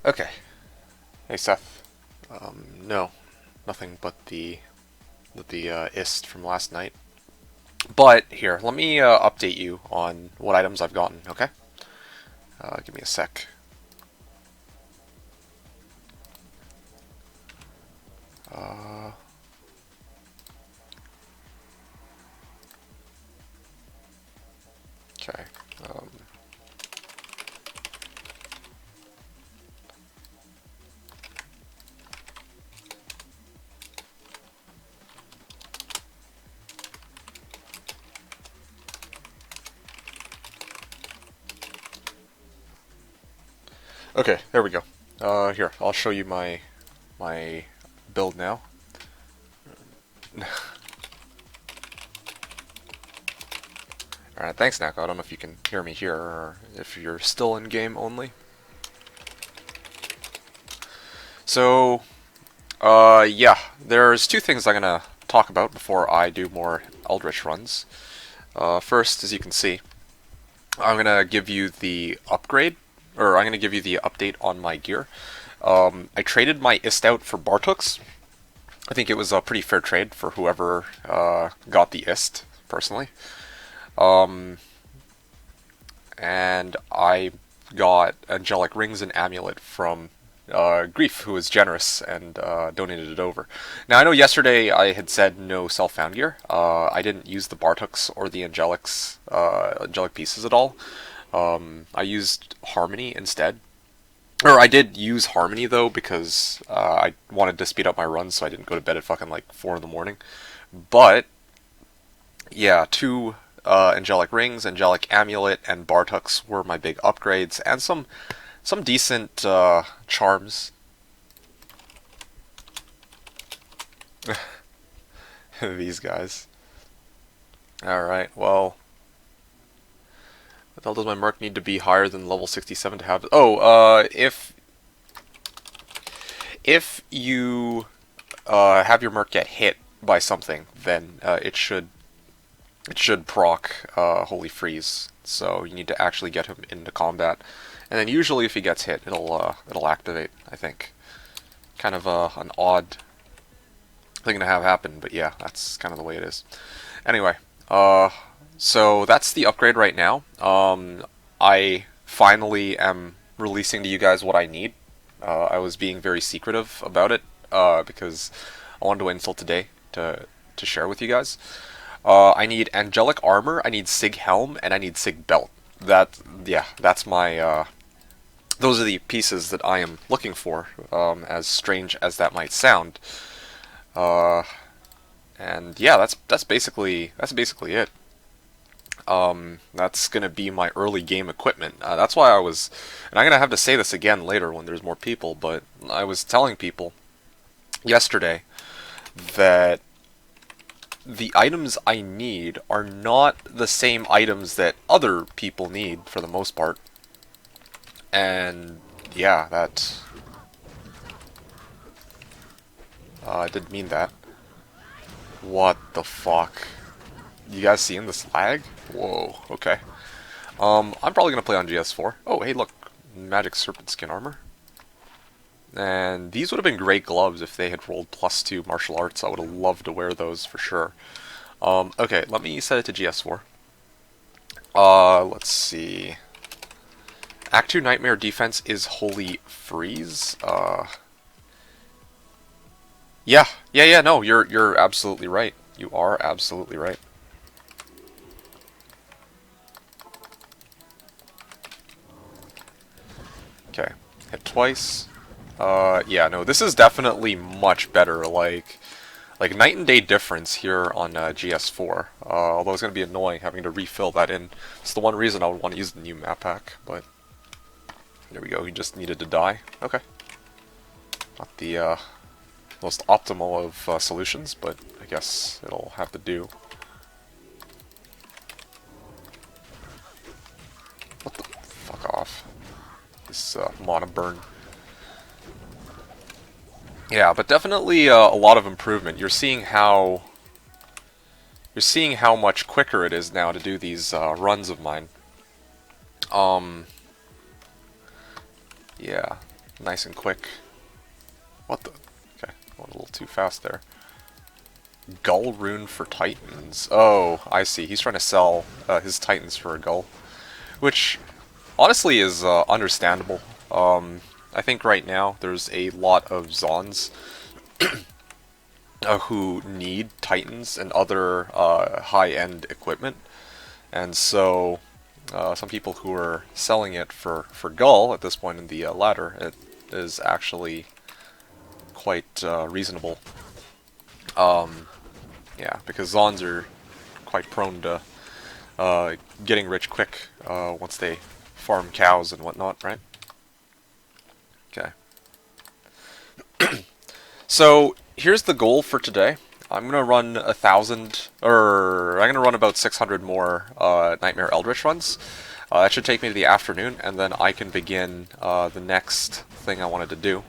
Okay. Hey Seth. No, nothing but the ist from last night. But here, let me update you on what items I've gotten. Okay. Give me a sec. Uh, okay. Um, okay. There we go. Here, I'll show you my build now. Alright, thanks, Nako. I don't know if you can hear me here or if you're still in game only. So, yeah, there's two things I'm gonna talk about before I do more Eldritch runs. First, as you can see, I'm gonna give you the upgrade, or I'm gonna give you the update on my gear. I traded my ist out for Bartooks. I think it was a pretty fair trade for whoever got the ist, personally. And I got angelic rings and amulet from Grief, who was generous and donated it over. Now I know yesterday I had said no self-found gear. I didn't use the Bartooks or the angelic pieces at all. I used Harmony instead. Or I did use Harmony though because I wanted to speed up my runs, so I didn't go to bed at fucking like 4 in the morning. But yeah, two angelic rings, angelic amulet, and Bartooks were my big upgrades, and some decent charms. These guys. Alright, well, what the hell does my mark need to be higher than level 67 to have it? Oh, if you have your merc get hit by something, then it should proc Holy Freeze. So you need to actually get him into combat, and then usually if he gets hit, it'll activate. I think, kind of an odd thing to have happen, but yeah, that's kind of the way it is. Anyway, so that's the upgrade right now. I finally am releasing to you guys what I need. I was being very secretive about it because I wanted to wait until today to share with you guys. I need angelic armor, I need Sig helm, and I need Sig belt. That's my. Those are the pieces that I am looking for. As strange as that might sound. Uh, and yeah, that's basically it. That's gonna be my early game equipment. That's why I was, and I'm gonna have to say this again later when there's more people. But I was telling people yesterday that the items I need are not the same items that other people need for the most part. And yeah, that I didn't mean that. What the fuck? You guys seeing this lag? Whoa, okay. I'm probably gonna play on GS4. Oh, hey, look, magic serpent skin armor. And these would have been great gloves if they had rolled +2 martial arts. I would have loved to wear those for sure. Okay, let me set it to GS4. Let's see. Act 2 Nightmare defense is Holy Freeze. Yeah, no, you're absolutely right. You are absolutely right. Okay, hit twice. Yeah, no, this is definitely much better. Like night and day difference here on GS4. Although it's gonna be annoying having to refill that in. It's the one reason I would want to use the new map pack. But there we go. He just needed to die. Okay, not the most optimal of solutions, but I guess it'll have to do. What the fuck off? This mono burn. Yeah, but definitely a lot of improvement. You're seeing how much quicker it is now to do these runs of mine. Yeah. nice and quick. What the? Okay, went a little too fast there. Gull rune for Titans. Oh, I see. He's trying to sell his Titans for a gull, which honestly is understandable. I think right now there's a lot of Zons who need Titans and other high-end equipment, and so some people who are selling it for Gull at this point in the ladder, it is actually quite reasonable. Yeah, because Zons are quite prone to getting rich quick once they farm cows and whatnot, right? Okay. So here's the goal for today. I'm gonna run 1,000, or I'm gonna run about 600 more Nightmare Eldritch runs. That should take me to the afternoon, and then I can begin the next thing I wanted to do.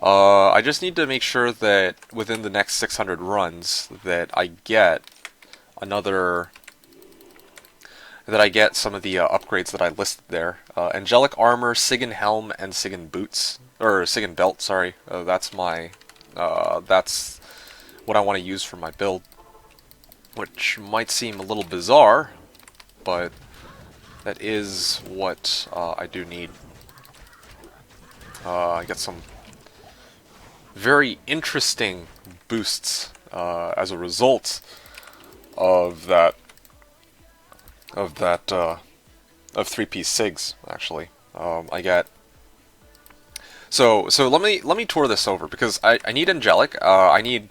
I just need to make sure that within the next 600 runs that I get another... that I get some of the upgrades that I listed there. Angelic Armor, Sigan Helm, and Sigan Boots. Or Sigan Belt, sorry. That's my... that's what I want to use for my build. Which might seem a little bizarre, but that is what I do need. I get some very interesting boosts as a result of that of 3-piece SIGs, actually. I get so let me tour this over, because I need Angelic, I need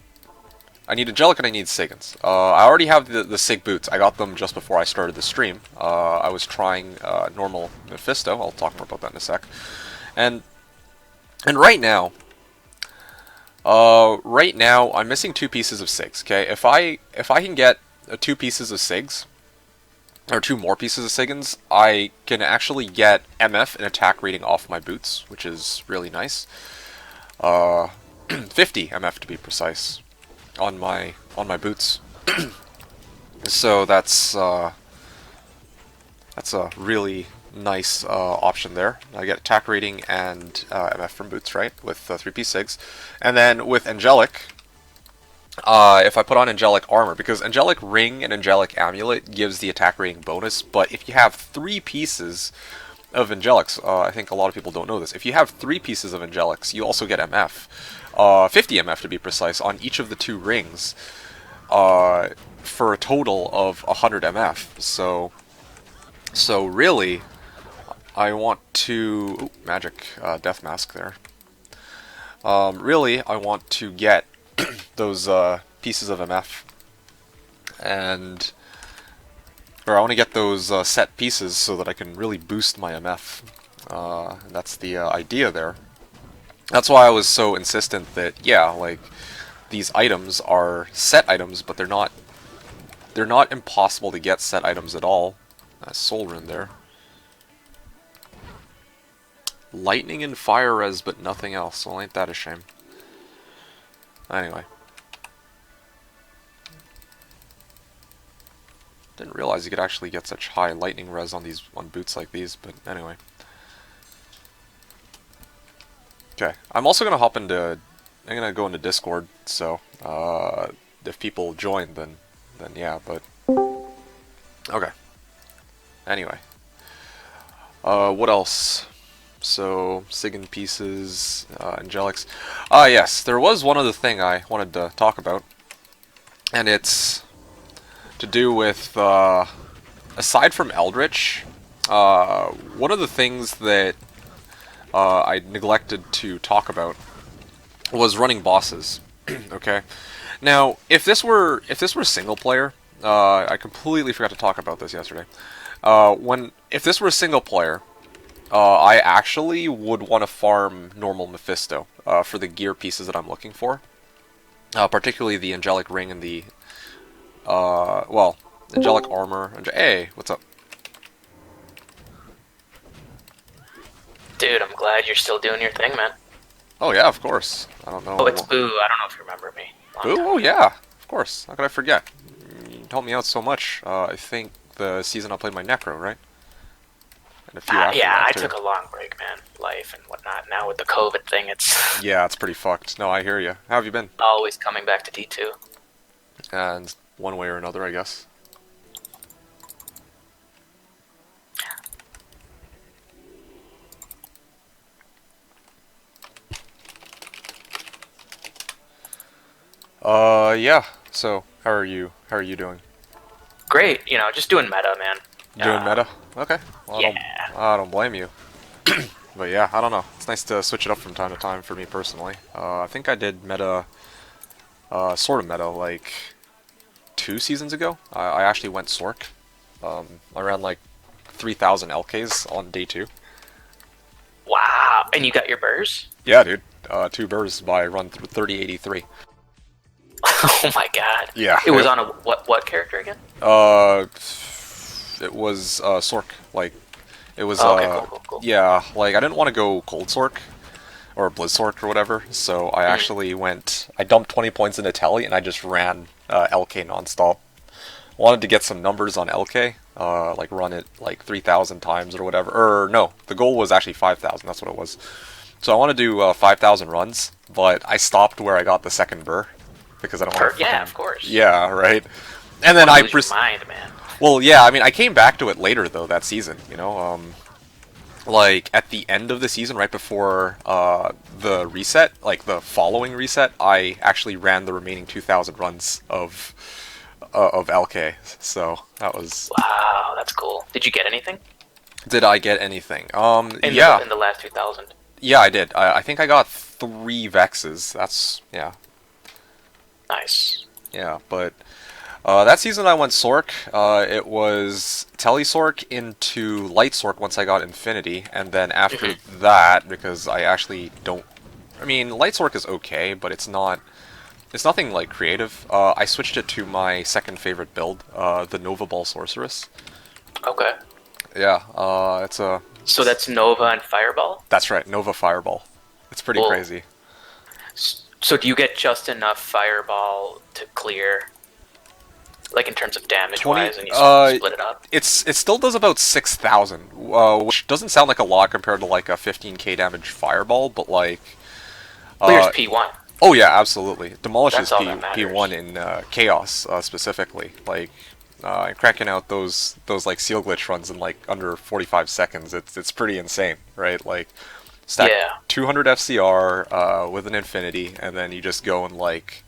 Angelic, and I need Sigans. I already have the Sig boots. I got them just before I started the stream. I was trying normal Mephisto. I'll talk more about that in a sec. And right now I'm missing 2 pieces of Sigs. Okay, if I can get 2 pieces of Sigs, or 2 more pieces of Sigans, I can actually get MF and attack rating off my boots, which is really nice. 50 MF to be precise on my boots. So that's a really nice option there. I get attack rating and MF from boots, right, with 3-piece Sigs. And then with Angelic, if I put on Angelic Armor, because Angelic Ring and Angelic Amulet gives the attack rating bonus, but if you have 3 pieces of Angelics, I think a lot of people don't know this, if you have 3 pieces of Angelics, you also get MF. 50 MF to be precise, on each of the 2 rings, for a total of 100 MF. So really, I want to... Ooh, magic death mask there. Really, I want to get those pieces of MF, and... or I want to get those set pieces so that I can really boost my MF. And that's the idea there. That's why I was so insistent that, yeah, like, these items are set items, but they're not impossible to get set items at all. Soul Rune there. Lightning and fire res, but nothing else. Well, ain't that a shame. Anyway. Didn't realize you could actually get such high lightning res on boots like these, but anyway. Okay, I'm also gonna hop into... I'm gonna go into Discord, so if people join, then yeah, but... Okay. Anyway. What else? So, Sigan pieces, Angelics. Yes, there was one other thing I wanted to talk about, and it's to do with, aside from Eldritch, one of the things that I neglected to talk about was running bosses. Okay, now if this were single player, I completely forgot to talk about this yesterday. If this were single player, I actually would want to farm normal Mephisto for the gear pieces that I'm looking for, particularly the Angelic Ring and the well, Angelic Armor. Hey, what's up? Dude, I'm glad you're still doing your thing, man. Oh yeah, of course. I don't know. Oh, it's Boo. I don't know if you remember me. Boo? Oh yeah, of course. How could I forget? You helped me out so much. I think the season I played my Necro, right? and a few after Yeah, that I too. took a long break, man. Life and whatnot. Now with the COVID thing, it's Yeah, it's pretty fucked. No, I hear you. How have you been? always coming back to D2. And one way or another, I guess. Yeah. So, how are you? How are you doing? Great, just doing meta, man. Doing meta? Okay. Well, Yeah. I don't blame you. But yeah, I don't know. It's nice to switch it up from time to time for me personally. I think I did meta, sort of meta, like 2 seasons ago. I actually went Sork. I ran like 3,000 LKs on day 2. Wow. And you got your burrs? Yeah, dude. 2 burrs by run 3083. Oh my god. Yeah. It was on a what character again? It was Sork. Like, it was Oh, okay, cool. yeah. Like, I didn't want to go Cold Sork or Blizz Sork or whatever, so I Mhm. actually went. I dumped 20 points into Telly and I just ran LK nonstop. Wanted to get some numbers on LK, like run it like 3,000 times or whatever. Or no, the goal was actually 5,000. That's what it was. So I want to do 5,000 runs, but I stopped where I got the second burr because I don't want to. Yeah, of course. Yeah, right. And then I I lose your mind, man. well, yeah. I mean, I came back to it later though that season. Like at the end of the season, right before the reset, like the following reset, I actually ran the remaining 2,000 runs of LK. So that was. Wow, that's cool. Did you get anything? Did I get anything? In Yeah, the last 2000. yeah, I did. I think I got 3 Vexes. That's yeah, Nice. yeah. But that season I went Sork. It was Telly Sork into Light Sork once I got Infinity, and then after that, because I actually don't. I mean, Light Sork is okay, but it's not. It's nothing like creative. I switched it to my second favorite build, the Nova Ball Sorceress. Okay. Yeah, it's a. So that's Nova and Fireball? That's right, Nova Fireball. It's pretty Well, crazy. So do you get just enough Fireball to clear, like in terms of damage 20. wise, and you split it up? It still does about 6,000, which doesn't sound like a lot compared to like a 15k damage Fireball, but like. Clears P1. Oh yeah, absolutely. Demolishes That's all that matters. P1 in Chaos specifically. Like cracking out those like seal glitch runs in like under 45 seconds. It's pretty insane, right? Like stack Yeah. 200 FCR with an Infinity, and then you just go and like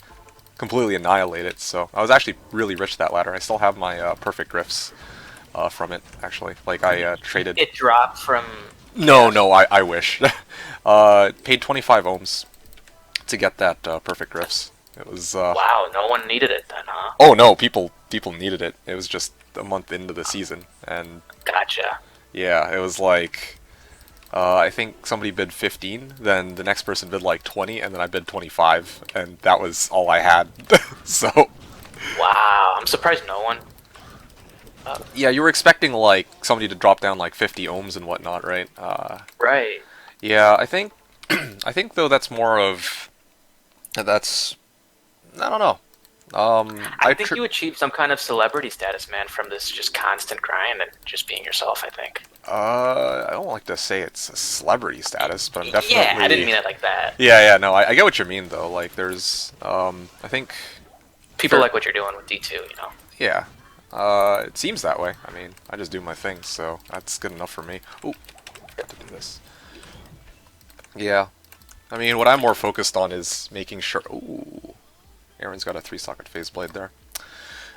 completely annihilate it. So I was actually really rich that ladder. I still have my perfect griffs from it. Actually, like I traded. It dropped from. No, I wish. Paid 25 ohms to get that perfect riffs. It was Wow, no one needed it then, huh? oh no, people needed it. It was just a month into the season, and Gotcha. yeah, it was like I think somebody bid 15, then the next person bid like 20, and then I bid 25, and that was all I had. So Wow, I'm surprised no one. yeah, you were expecting like somebody to drop down like 50 ohms and whatnot, right? Right. Yeah, I think I think though that's more of that's I don't know. I think you achieved some kind of celebrity status, man, from this just constant grind and just being yourself, I think. I don't like to say it's a celebrity status, but I'm definitely. Yeah, I didn't mean it like that. Yeah, no, I get what you mean though. Like, there's, I think, People like what you're doing with D2, you know? yeah, it seems that way. I mean, I just do my thing, so that's good enough for me. Ooh, got to do this. Yeah, I mean, what I'm more focused on is making sure. Ooh, Aaron's got a 3-socket phase blade there,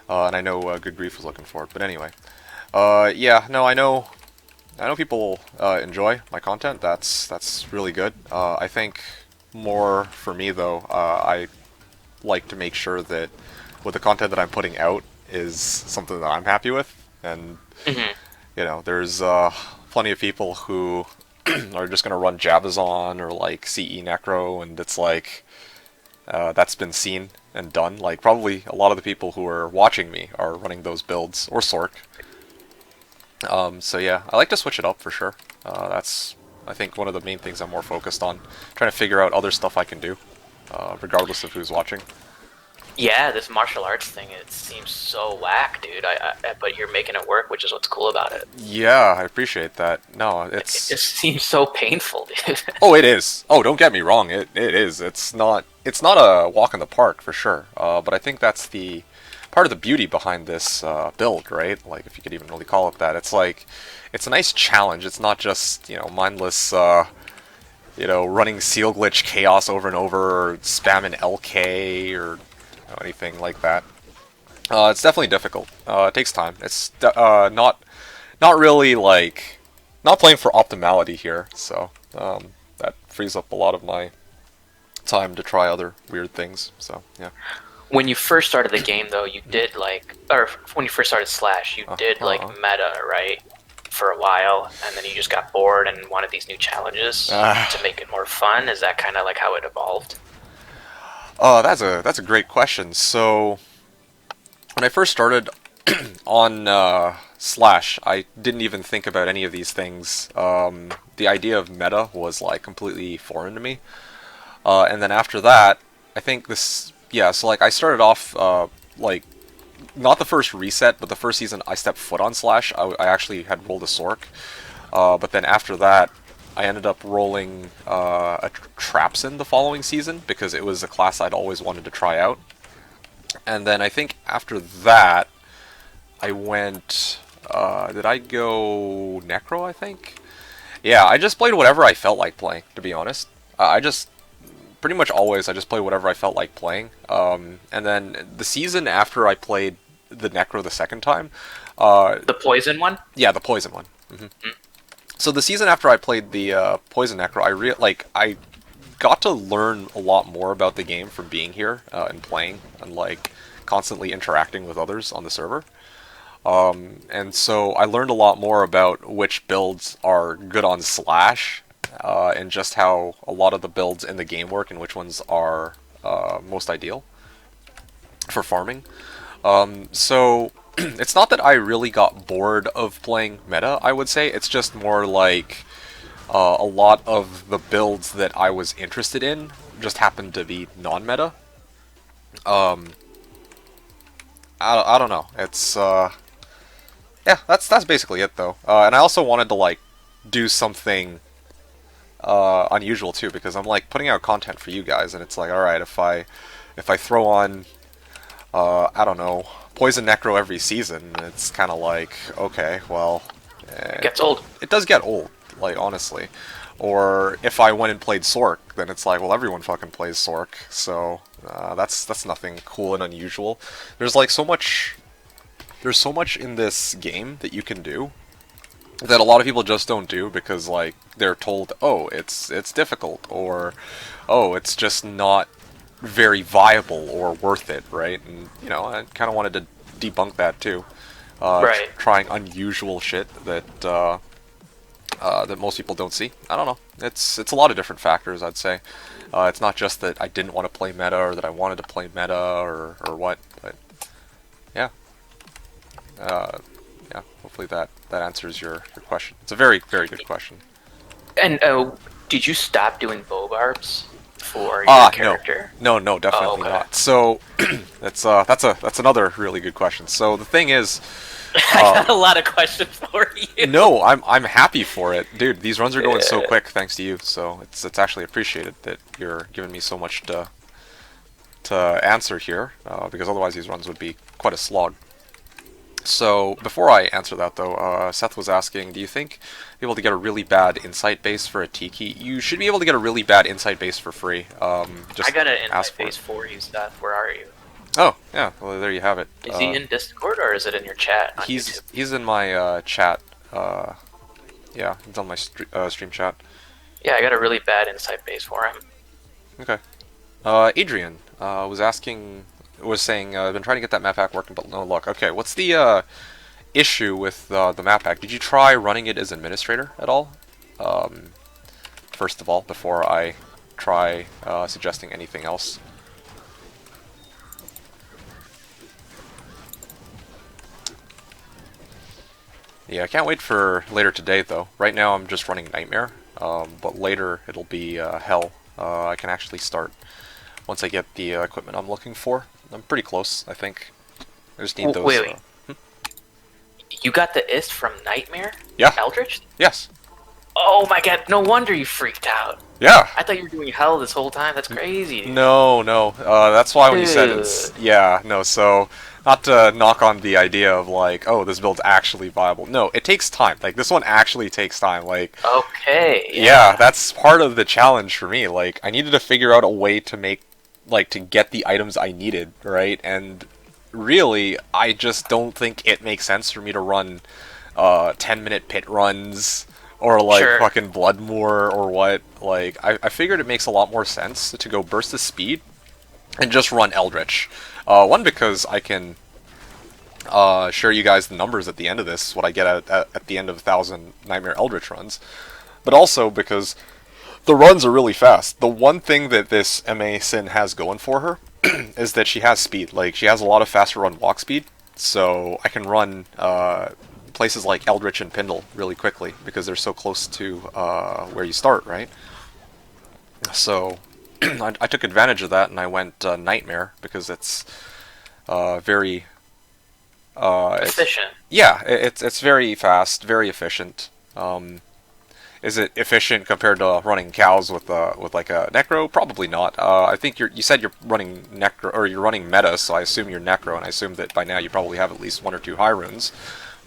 and I know Good Grief was looking for it. But anyway, yeah, no, I know people enjoy my content. That's really good. I think more for me though, I like to make sure that with the content that I'm putting out is something that I'm happy with, and you know, there's plenty of people who are just gonna run Jabazon or like CE Necro, and it's like that's been seen and done. Like probably a lot of the people who are watching me are running those builds or Sork. So yeah, I like to switch it up for sure. That's I think one of the main things I'm more focused on, trying to figure out other stuff I can do, regardless of who's watching. Yeah, this martial arts thing, it seems so whack, dude. But you're making it work, which is what's cool about it. Yeah, I appreciate that. No, It it's just seems so painful, dude. oh, it is. Oh, don't get me wrong. It is. It's not a walk in the park for sure. But I think that's the part of the beauty behind this build, right? Like, if you could even really call it that. It's like it's a nice challenge. It's not just mindless running seal glitch chaos over and over, or spamming LK or anything like that. It's definitely difficult. It takes time. It's not really like not playing for optimality here, so that frees up a lot of my time to try other weird things. So yeah. When you first started the game, though, you did like, or when you first started Slash, you did like Uh-huh. meta, right? For a while, and then you just got bored and wanted these new challenges Uh, to make it more fun. Is that kind of like how it evolved? that's a great question. So when I first started on Slash, I didn't even think about any of these things. The idea of meta was like completely foreign to me. And then after that, I think this, yeah. So like I started off like not the first reset, but the first season I stepped foot on Slash. I actually had rolled a Sork, but then after that, I ended up rolling a Trapsin the following season because it was a class I'd always wanted to try out. And then I think after that, I went. Did I go Necro? I think. Yeah, I just played whatever I felt like playing. To be honest, I just pretty much always I just play whatever I felt like playing. And then the season after I played the Necro the second time, The poison one? yeah, the Poison one. So the season after I played the Poison Necro, I got to learn a lot more about the game from being here and playing and like constantly interacting with others on the server. And so I learned a lot more about which builds are good on Slash, and just how a lot of the builds in the game work and which ones are most ideal for farming. So it's not that I really got bored of playing meta, I would say. It's just more like a lot of the builds that I was interested in just happened to be non-meta. Um, I don't know. It's yeah, that's basically it though. And I also wanted to like do something unusual too because I'm like putting out content for you guys, and it's like, all right, if I throw on I don't know Poison Necro every season, it's kind of like okay, well, It gets old. it does get old, like honestly. Or if I went and played Sork, then it's like, well, everyone fucking plays Sork, so that's nothing cool and unusual. There's like so much. There's so much in this game that you can do that a lot of people just don't do because like they're told, oh, it's difficult, or oh, it's just not very viable or worth it, right? And I kind of wanted to debunk that too. Right. Trying unusual shit that most people don't see. I don't know. It's a lot of different factors, I'd say. It's not just that I didn't want to play meta or that I wanted to play meta or what, but yeah. Uh, yeah, hopefully that answers your question. It's a very, very good question. And did you stop doing bow barbs for your Ah, no. character? No, no, Oh, definitely okay. not. So that's another really good question. So the thing is, I got a lot of questions for you. no, I'm happy for it, dude. These runs are going so Yeah. quick thanks to you. So it's actually appreciated that you're giving me so much to answer here, because otherwise these runs would be quite a slog. So before I answer that though, Seth was asking, do you think you're able to get a really bad insight base for a Tiki? You should be able to get a really bad insight base for free. Just I got it in my ask for face it. for you, Seth. Where are you? Oh, yeah. Well, there you have it. Is he in Discord or is it in your chat on YouTube? He's in my chat. Yeah, he's on my stream chat. Yeah, I got a really bad insight base for him. Okay. Adrian was saying, I've been trying to get that map pack working, but no luck. Okay, what's the issue with the map pack? Did you try running it as administrator at all? First of all, before I try suggesting anything else. Yeah, I can't wait for later today, though. Right now I'm just running Nightmare, but later it'll be Hell. I can actually start once I get the equipment I'm looking for. I'm pretty close, I think. I just need Wait, those. wait. You got the ist from Nightmare? Yeah. Eldritch? Yes. Oh my god, no wonder you freaked out. Yeah. I thought you were doing hell this whole time. That's crazy, dude. No, no. That's why when you said it's Dude. yeah, no. So not to knock on the idea of like, oh, this build's actually viable. No, it takes time. Like this one actually takes time. Like Okay, yeah, yeah. that's part of the challenge for me. Like I needed to figure out a way to make like to get the items I needed, right? And really, I just don't think it makes sense for me to run 10-minute pit runs or like Sure. fucking Bloodmoor or what. Like I figured it makes a lot more sense to go burst the speed and just run Eldritch. One because I can share you guys the numbers at the end of this, what I get at the end of 1,000 Nightmare Eldritch runs, but also because the runs are really fast. The one thing that this MA Sin has going for her is that she has speed. Like she has a lot of faster run walk speed, so I can run places like Eldritch and Pindle really quickly because they're so close to where you start, right? So I took advantage of that and I went Nightmare because it's very Efficient. yeah, it's very fast, very efficient. Is it efficient compared to running cows with like a necro? Probably not. I think you said you're running necro or you're running meta, so I assume you're necro, and I assume that by now you probably have at least 1 or 2 high runes.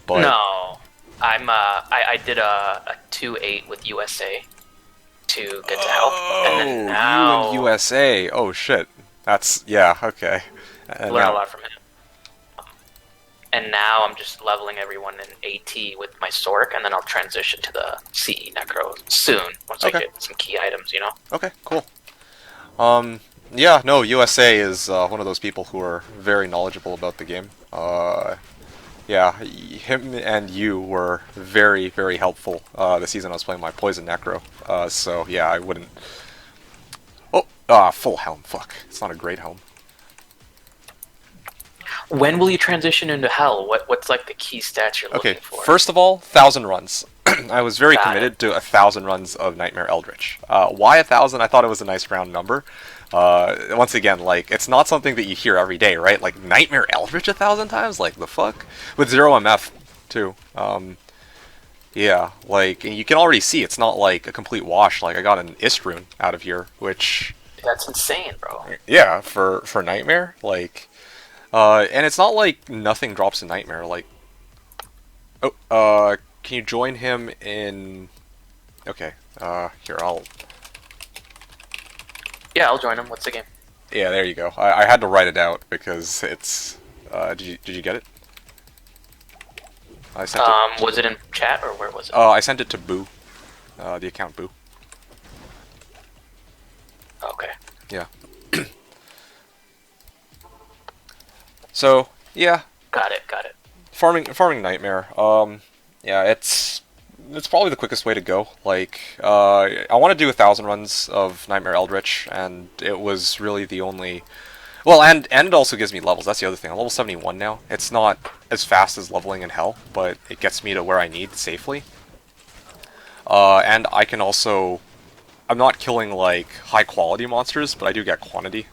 But No. I did a 2-8 with USA to get to help. And then oh, you and now USA. Oh shit, that's yeah okay. And learn a now lot from him. And now I'm just leveling everyone in AT with my Sork, and then I'll transition to the CE Necro soon once I okay, get some key items, you know? okay, cool. Yeah, no, USA is one of those people who are very knowledgeable about the game. Yeah, him and you were very, very helpful the season I was playing my Poison Necro. So yeah, I wouldn't. Oh, full helm. Fuck, it's not a great helm. When will you transition into Hell? What's like the key stats you're Okay, looking for? first of all, 1,000 runs. I was very Got committed it. to 1,000 runs of Nightmare Eldritch. Why 1,000? I thought it was a nice round number. Once again, like it's not something that you hear every day, right? Like Nightmare Eldritch 1,000 times, like the fuck with 0 MF too. Yeah, like and you can already see it's not like a complete wash. Like I got an Istrune out of here, which That's insane, bro. yeah, for Nightmare, like and it's not like nothing drops in Nightmare. Like oh, can you join him in? Okay, here I'll. Yeah, I'll join him. What's the game? Yeah, there you go. I had to write it out because it's. Did you get it? I sent it. Was it in chat or where was it? I sent it to Boo, the account Boo. Okay. Yeah. So yeah, Got it, got it. farming Nightmare. Yeah, it's probably the quickest way to go. Like, I want to do 1,000 runs of Nightmare Eldritch, and it was really the only. Well, and it also gives me levels. That's the other thing. I'm level 71 now. It's not as fast as leveling in Hell, but it gets me to where I need safely. And I can also. I'm not killing like high quality monsters, but I do get quantity.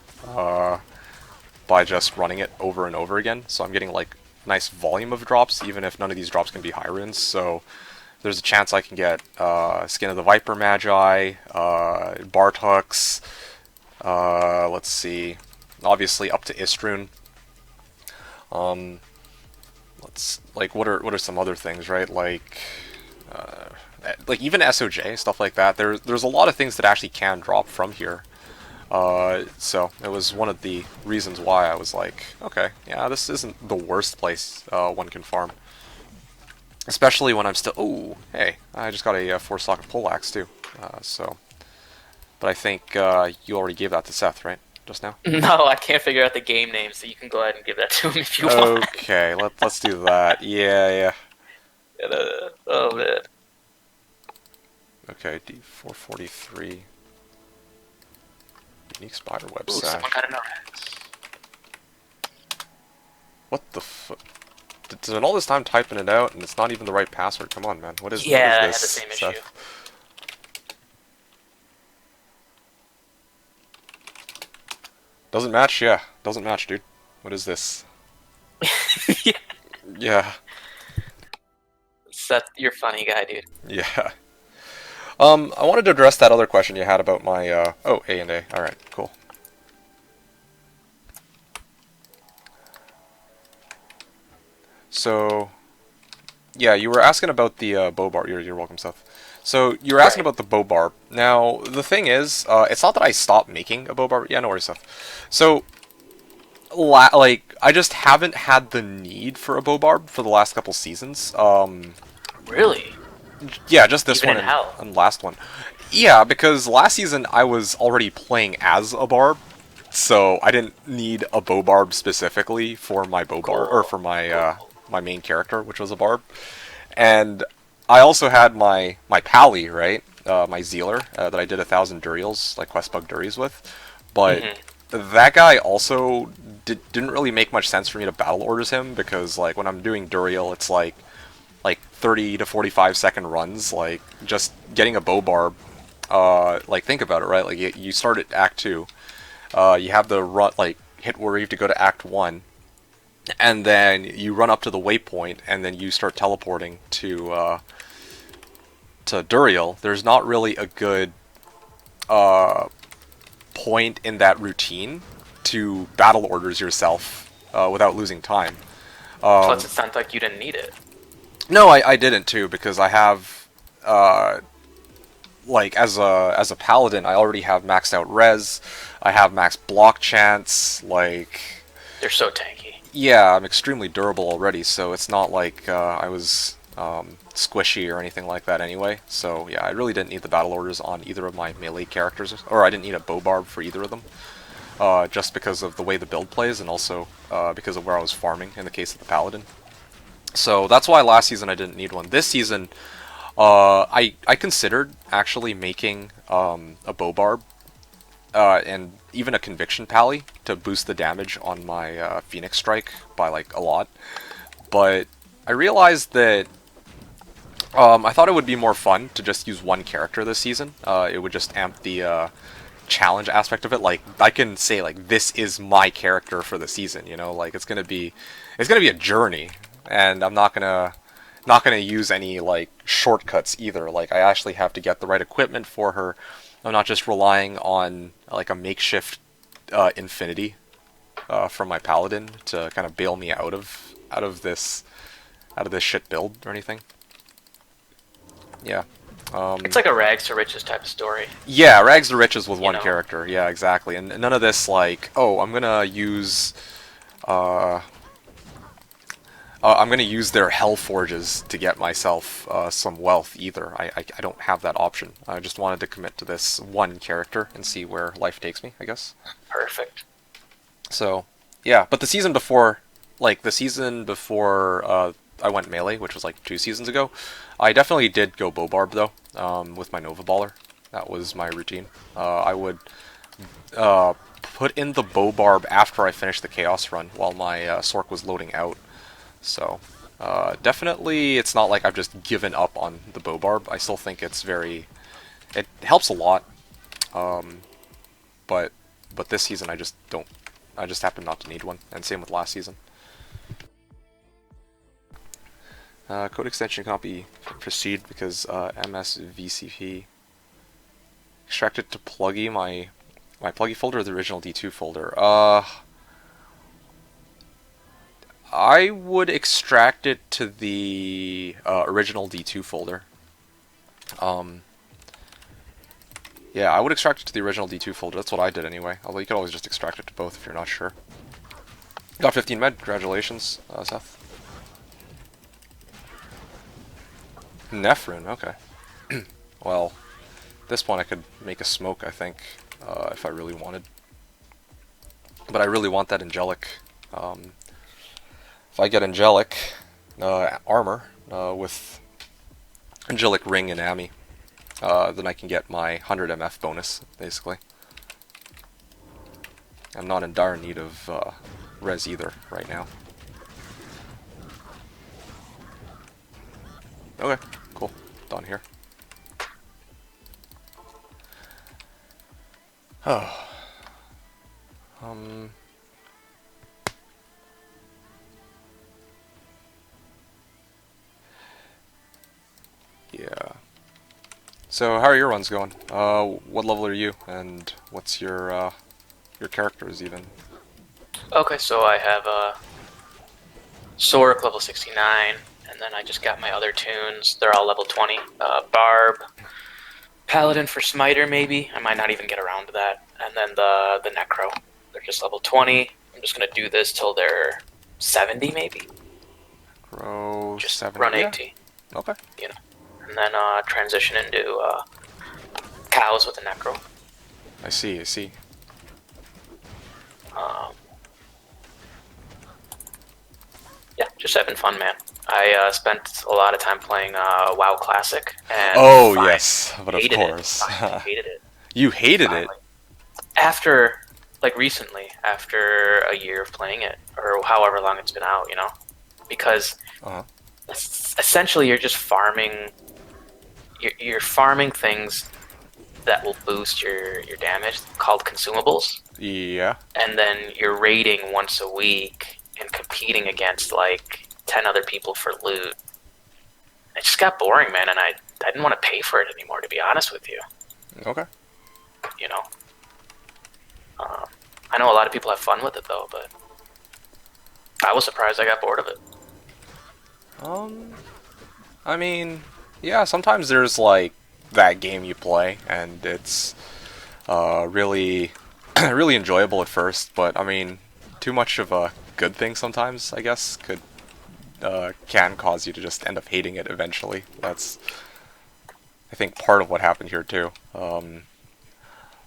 By just running it over and over again. So I'm getting like nice volume of drops, even if none of these drops can be high runes. So there's a chance I can get Skin of the Viper Magi, Bartux, let's see, obviously up to Istrune. Let's like what are some other things, right? Like even SOJ stuff like that. There's a lot of things that actually can drop from here. So it was one of the reasons why I was like, okay, yeah, this isn't the worst place one can farm. Especially when I'm still. Oh, hey, I just got a 4-socket poleaxe too. But I think you already gave that to Seth, right? Just now. No, I can't figure out the game name, so you can go ahead and give that to him if you want. Okay, let's do that. Yeah. Oh man. Okay, D443. Unique spiderweb Ooh, sash. someone got an RX. What the fuck? Spent all this time typing it out, and it's not even the right password. Come on, man. What is Yeah, I had the this? same Seth? issue. Doesn't match, yeah. Doesn't match, dude. What is this? Yeah. Yeah, Seth, you're a funny guy, dude. yeah. I wanted to address that other question you had about my, oh, A and A. Alright, cool. So, yeah, you were asking about the bow barb. You're welcome, Seth. So, you were asking Right. about the bow barb. Now, the thing is, it's not that I stopped making a bow barb. Yeah, no worries, Seth. So, like, I just haven't had the need for a bow barb for the last couple seasons. Really? Yeah, just this Even one in hell? and last one. Yeah, because last season I was already playing as a barb, so I didn't need a bow barb specifically for my bow barb or Cool. for my Cool. my main character, which was a barb. And I also had my pally, right, my Zealer that I did 1,000 Duriels, like quest bug Duries with, but Hmm. that guy also didn't really make much sense for me to battle orders him because like when I'm doing Duriel, it's like 30 to 45 second runs, like just getting a bow barb. Like think about it, right? Like you start at Act 2, you have the run like hit where you have to go to Act 1, and then you run up to the waypoint, and then you start teleporting to Duriel. There's not really a good point in that routine to battle orders yourself without losing time. Plus, it sounds like you didn't need it. No, I didn't too because I have like as a paladin, I already have maxed out res. I have max block chance. Like They're so tanky. yeah, I'm extremely durable already, so it's not like I was squishy or anything like that anyway. So yeah, I really didn't need the battle orders on either of my melee characters, or I didn't need a bow barb for either of them. Just because of the way the build plays, and also because of where I was farming in the case of the paladin. So that's why last season I didn't need one. This season, I considered actually making a bow barb and even a conviction pally to boost the damage on my Phoenix Strike by like a lot. But I realized that I thought it would be more fun to just use one character this season. It would just amp the challenge aspect of it. Like I can say like this is my character for the season. You know, like it's gonna be a journey, and I'm not gonna use any like shortcuts either. Like I actually have to get the right equipment for her. I'm not just relying on like a makeshift infinity from my paladin to kind of bail me out of this shit build or anything. Yeah. It's like a rags to riches type of story. Yeah, rags to riches with You one know. character. Yeah, exactly. And none of this like, oh, uh, I'm gonna use their hell forges to get myself some wealth either. I don't have that option. I just wanted to commit to this one character and see where life takes me, I guess. Perfect. So, yeah. But the season before I went melee, which was like 2 seasons ago, I definitely did go bow barb though, with my Nova Baller. That was my routine. I would put in the bow barb after I finished the Chaos run while my Sork was loading out. So, definitely, it's not like I've just given up on the bow barb. I still think it helps a lot. But, but this season I just don't. I just happen not to need one, and same with last season. Code extension copy proceed because MSVCP extracted to pluggy my pluggy folder or the original D2 folder. I would extract it to the original D2 folder. Um, yeah, I would extract it to the original D2 folder. That's what I did anyway. Although you could always just extract it to both if you're not sure. Got 15 med. Congratulations, Seth. Nephrine. Okay. Well, at this point I could make a smoke, I think, if I really wanted. But I really want that angelic. Um, if I get angelic armor with angelic ring and Ami, then I can get my 100 MF bonus, basically. I'm not in dire need of res either right now. Okay, cool. Done here. Oh. So how are your runs going? What level are you, and what's your characters even? Okay, so I have Sork level 69, and then I just got my other tunes. They're all level 20. Barb, Paladin for Smiter, maybe. I might not even get around to that. And then the Necro. They're just level 20. I'm just gonna do this till they're 70, maybe. Grow Just 70. run Yeah. 80, Okay. you know. And then transition into cows with the Necro. I see. I see. Um, yeah, just having fun, man. I spent a lot of time playing WoW Classic, and Oh yes, but of hated course. it. I hated it. You hated it. Finally. After, like recently, after a year of playing it, or however long it's been out, because Uh-huh. essentially you're just farming. You're farming things that will boost your damage, called consumables, Yeah. and then you're raiding once a week and competing against like 10 other people for loot. It just got boring, man, and I didn't want to pay for it anymore, to be honest with you. Okay. You know, I know a lot of people have fun with it though, but I was surprised I got bored of it. I mean, yeah. Sometimes there's like that game you play, and it's really really enjoyable at first, but I mean, too much of a good thing sometimes, I guess, can cause you to just end up hating it eventually. That's, I think, part of what happened here too.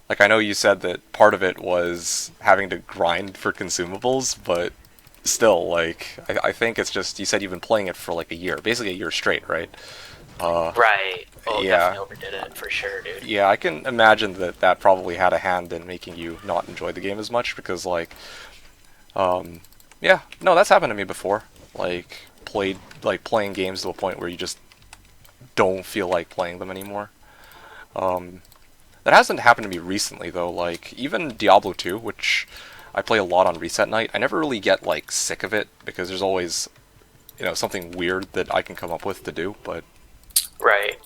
Like, I know you said that part of it was having to grind for consumables, but still, like, I think it's just, you said you've been playing it for like a year, basically a year straight, right? Right. Oh, Yeah. definitely overdid it for sure, dude. Yeah, I can imagine that that probably had a hand in making you not enjoy the game as much because, like, yeah, no, that's happened to me before. Playing games to a point where you just don't feel like playing them anymore. That hasn't happened to me recently though. Like even Diablo 2, which I play a lot on reset night, I never really get like sick of it because there's always something weird that I can come up with to do. Right.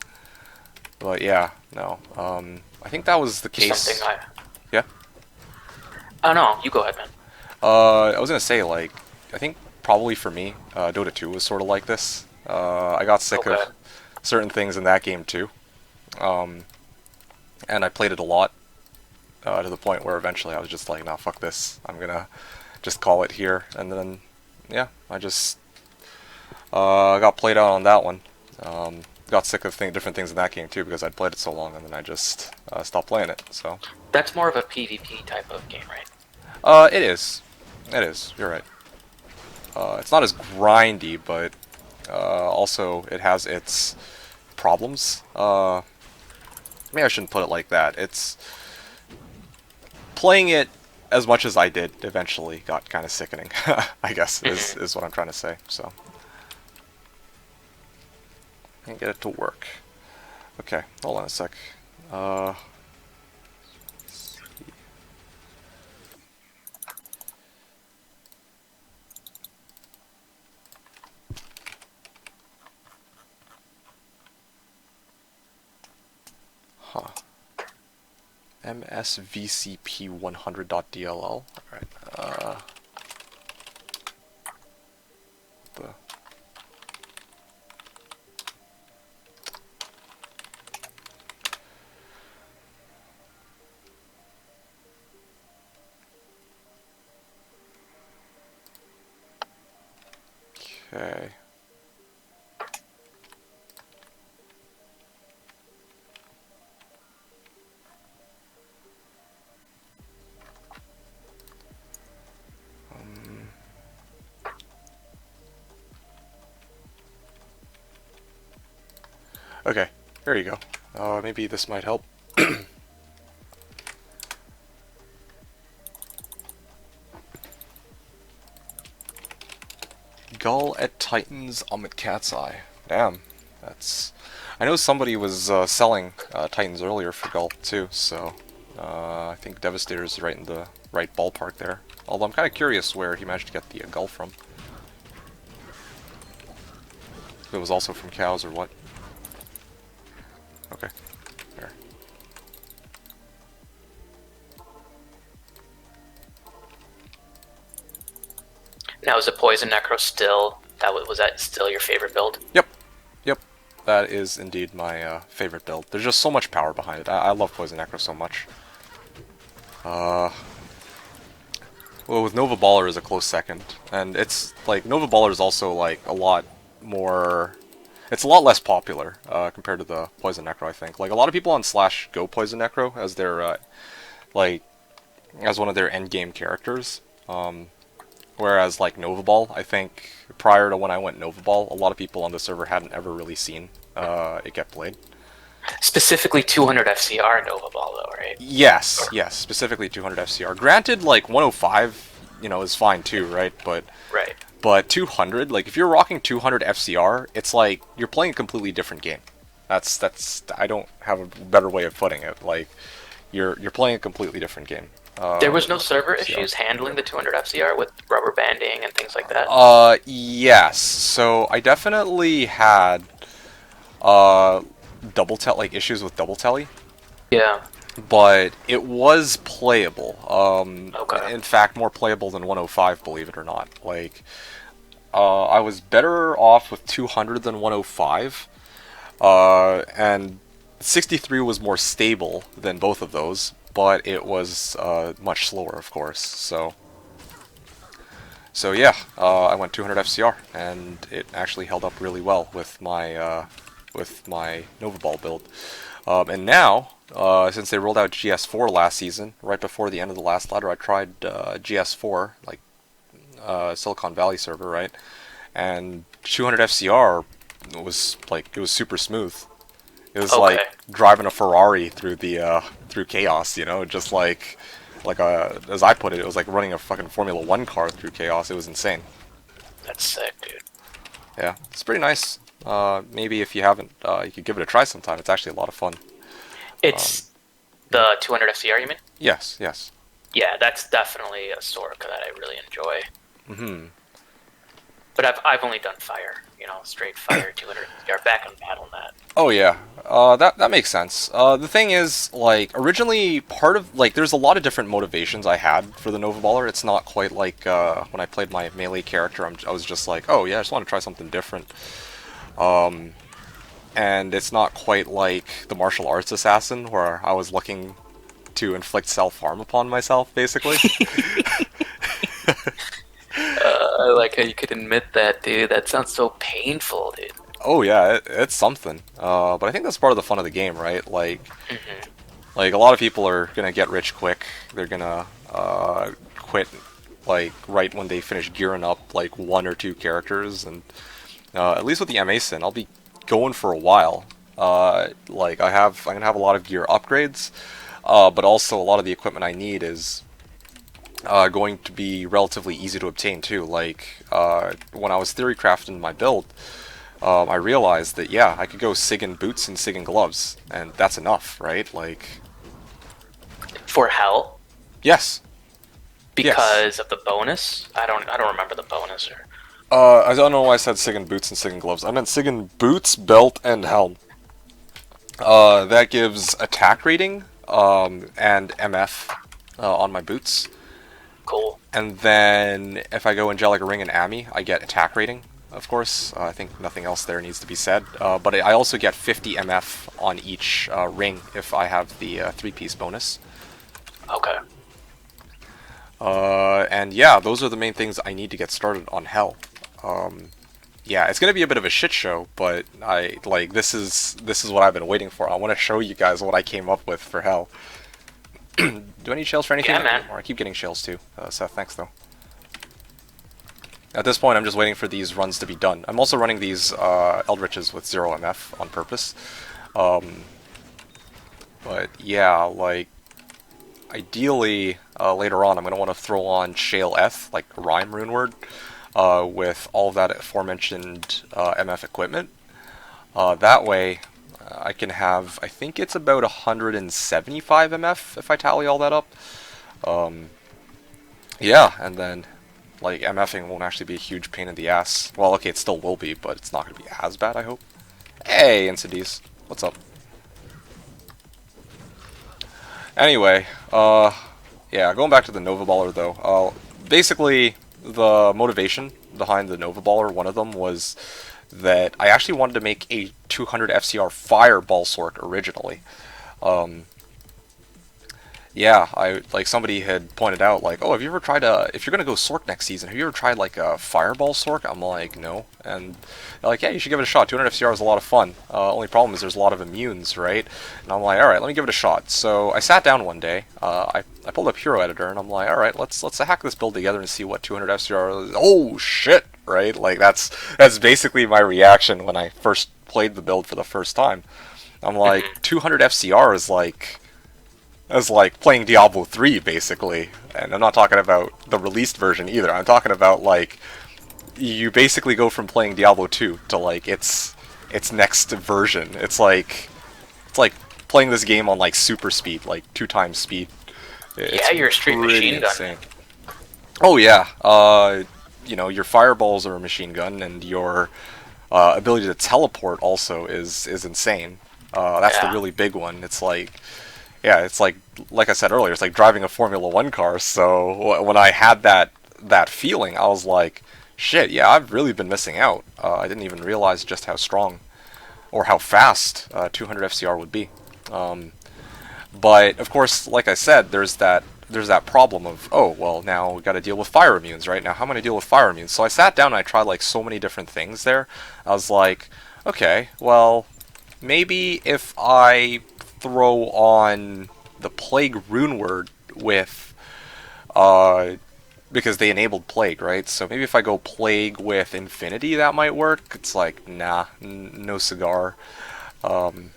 But yeah, no. I think that was the case. Something I. Yeah. Oh no, you go ahead, man. I was gonna say like I think probably for me, Dota 2 was sort of like this. I got sick Okay. of certain things in that game too, and I played it a lot to the point where eventually I was just like, nah, fuck this. I'm gonna just call it here. And then, yeah, I just got played out on that one. Got sick of different things in that game too because I'd played it so long, and then I just stopped playing it. So, That's more of a PvP type of game, right? it is. It is. You're right. It's not as grindy, but also it has its problems. Maybe I shouldn't put it like that. It's playing it as much as I did eventually got kind of sickening. I guess is what I'm trying to say. So, and get it to work. Okay, hold on a sec. Let's see. Huh. MSVCP100.dll. Alright. The Okay. Okay, here you go. Maybe this might help. Gull at Titans, at Cat's Eye. Damn, that's. I know somebody was selling Titans earlier for Gull too, so I think Devastator's right in the right ballpark there. Although I'm kind of curious where he managed to get the Gull from. If it was also from cows or what. Okay. Now, is the Poison Necro still, was that still your favorite build? Yep, yep. That is indeed my favorite build. There's just so much power behind it. I love Poison Necro so much. Well, with Nova Baller is a close second, and it's like Nova Baller is also like a lot more. It's a lot less popular compared to the Poison Necro. I think like a lot of people on Slash go Poison Necro as their like as one of their end game characters. Whereas like Nova Ball, I think prior to when I went Nova Ball, a lot of people on the server hadn't ever really seen it get played. Specifically 200 FCR Nova Ball, though, right? Yes, yes, specifically 200 FCR. Granted, like 105, is fine too, right? Right. But 200, like if you're rocking 200 FCR, it's like you're playing a completely different game. That's I don't have a better way of putting it. Like you're playing a completely different game. There was no server issues handling the 200 FCR with rubber banding and things like that? Yes. So I definitely had double like issues with double telly. Yeah. But it was playable. Okay. In fact, more playable than 105, believe it or not. Like, I was better off with 200 than 105, and 63 was more stable than both of those, but it was much slower, of course. So yeah, I went 200 FCR, and it actually held up really well with my Nova Ball build. And now, since they rolled out GS4 last season, right before the end of the last ladder, I tried GS4, like Silicon Valley server, right? And 200 FCR was like it was super smooth. It was like driving a Ferrari through the through chaos, just like as I put it, it was like running a fucking Formula 1 car through chaos. It was insane. That's sick, dude. Yeah, it's pretty nice. Maybe if you haven't, you could give it a try sometime. It's actually a lot of fun. It's the 200 FCR, you mean? Yes, yes. Yeah, that's definitely a Sork that I really enjoy. Mm-hmm. But I've only done fire, straight fire 200 FCR back on BattleNet. Oh yeah, that makes sense. The thing is, like, originally part of there's a lot of different motivations I had for the Nova Baller. It's not quite like when I played my melee character. I was just like, oh yeah, I just want to try something different. And it's not quite like the martial arts assassin where I was looking to inflict self-harm upon myself, basically. I like how you could admit that, dude. That sounds so painful, dude. Oh yeah, it's something. But I think that's part of the fun of the game, right? Like a lot of people are gonna get rich quick. They're gonna quit like right when they finish gearing up like one or two characters, and at least with the MA Sin, I'll be going for a while. I'm gonna have a lot of gear upgrades, but also a lot of the equipment I need is going to be relatively easy to obtain too. Like when I was theory crafting my build, I realized that yeah, I could go Sigan boots and Sigan gloves, and that's enough, right? Like for hell. Yes. Because of the bonus. I don't remember the bonus or. I don't know why I said Sigan boots and Sigan gloves. I meant Sigan boots, belt, and helm. That gives attack rating and MF on my boots. Cool. And then if I go Angelic Ring and Ami, I get attack rating, of course. I think nothing else there needs to be said. But I also get 50 MF on each ring if I have the 3-piece bonus. Okay. And yeah, those are the main things I need to get started on Hell. Yeah, it's gonna be a bit of a shit show, but this is what I've been waiting for. I want to show you guys what I came up with for Hell. Do I need shells for anything? Yeah, man. Or I keep getting shells too. Seth, thanks though. At this point, I'm just waiting for these runs to be done. I'm also running these Eldritches with 0 MF on purpose. But yeah, like ideally later on, I'm gonna want to throw on Shale Eth, like Rhyme Rune Word, with all of that aforementioned MF equipment. That way, I can have, I think it's about 175 MF if I tally all that up. Yeah, and then like MFing won't actually be a huge pain in the ass. Well, okay, it still will be, but it's not going to be as bad, I hope. Hey, Insidies, what's up? Anyway, yeah, going back to the Nova Baller though. Basically, the motivation behind the Nova Ball, or one of them, was that I actually wanted to make a 200 FCR Fireball Sork originally. Um, yeah, I like somebody had pointed out like, oh, have you ever tried if you're gonna go Sork next season, have you ever tried like a Fireball Sork? I'm like, no, and they're like, yeah, you should give it a shot. 200 FCR is a lot of fun. Only problem is there's a lot of immunes, right? And I'm like, all right, let me give it a shot. So I sat down one day, I pulled up Hero Editor, and I'm like, all right, let's hack this build together and see what 200 FCR is. Oh shit, right? Like that's basically my reaction when I first played the build for the first time. I'm like, 200 FCR is like as like playing Diablo 3 basically, and I'm not talking about the released version either. I'm talking about like you basically go from playing Diablo 2 to like its next version. It's like playing this game on like super speed, like 2 times speed. It's Yeah, you're a straight pretty machine gun. insane. Oh yeah, you know, your fireballs are a machine gun, and your ability to teleport also is insane. That's the Yeah. really big one. It's like, yeah, it's like I said earlier, it's like driving a Formula One car. So when I had that feeling, I was like, shit, yeah, I've really been missing out. I didn't even realize just how strong or how fast 200 FCR would be. Um, but of course, like I said, there's that problem of, oh well, now we got to deal with fire immunes, right? Now how am I going to deal with fire immunes? So I sat down and I tried like so many different things there. I was like, okay, well, maybe if I throw on the Plague rune word with, uh, because they enabled Plague, right? So maybe if I go Plague with Infinity, that might work. It's like, nah, no cigar. Um,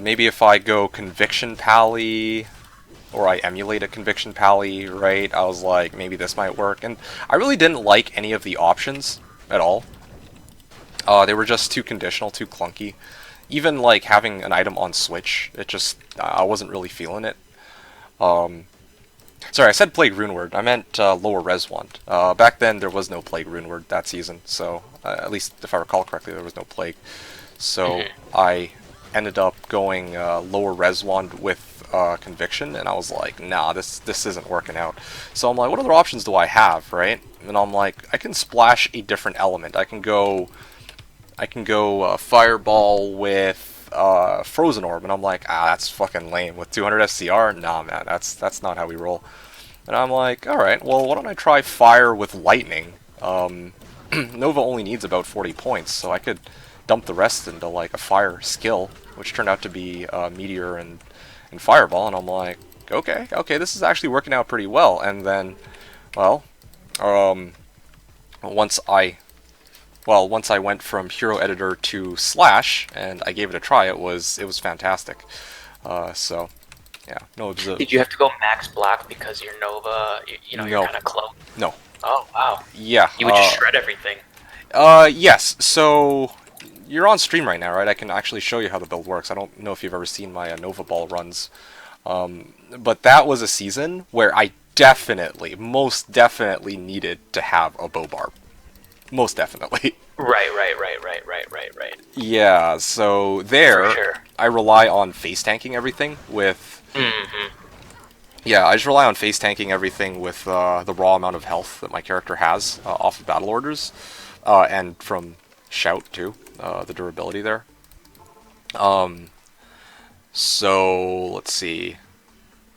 maybe if I go Conviction Pally, or I emulate a Conviction Pally, right? I was like, maybe this might work. And I really didn't like any of the options at all. They were just too conditional, too clunky. Even like having an item on Switch, it just, I wasn't really feeling it. Um, Sorry, I said Plague Rune Word. I meant Lower Res Wand. Back then, there was no Plague Rune Word that season, so at least if I recall correctly, there was no Plague. So I ended up going Lower Res Wand with Conviction, and I was like, nah, this isn't working out. So I'm like, what other options do I have, right? And I'm like, I can splash a different element. I can go Fireball with Frozen Orb, and I'm like, that's fucking lame. With 200 SCR, nah, man, that's not how we roll. And I'm like, all right, well, why don't I try Fire with Lightning? Nova only needs about 40 points, so I could dump the rest into like a Fire skill, which turned out to be Meteor and Fireball. And I'm like, okay, this is actually working out pretty well. And then, well, um, once I once I went from Hero Editor to Slash, and I gave it a try, it was fantastic. So, yeah, no, it was Did you have to go max black because you're Nova? You know, you're no, kind of close. no, Oh wow. yeah, You would just shred everything. yes. So you're on stream right now, right? I can actually show you how the build works. I don't know if you've ever seen my Nova Ball runs, but that was a season where I most definitely needed to have a bow barb. Most definitely. Right. Yeah, so there, For sure. I rely on face tanking everything with. Hmm. Yeah, I just rely on face tanking everything with the raw amount of health that my character has off of battle orders, and from shout too, the durability there. Um, so let's see.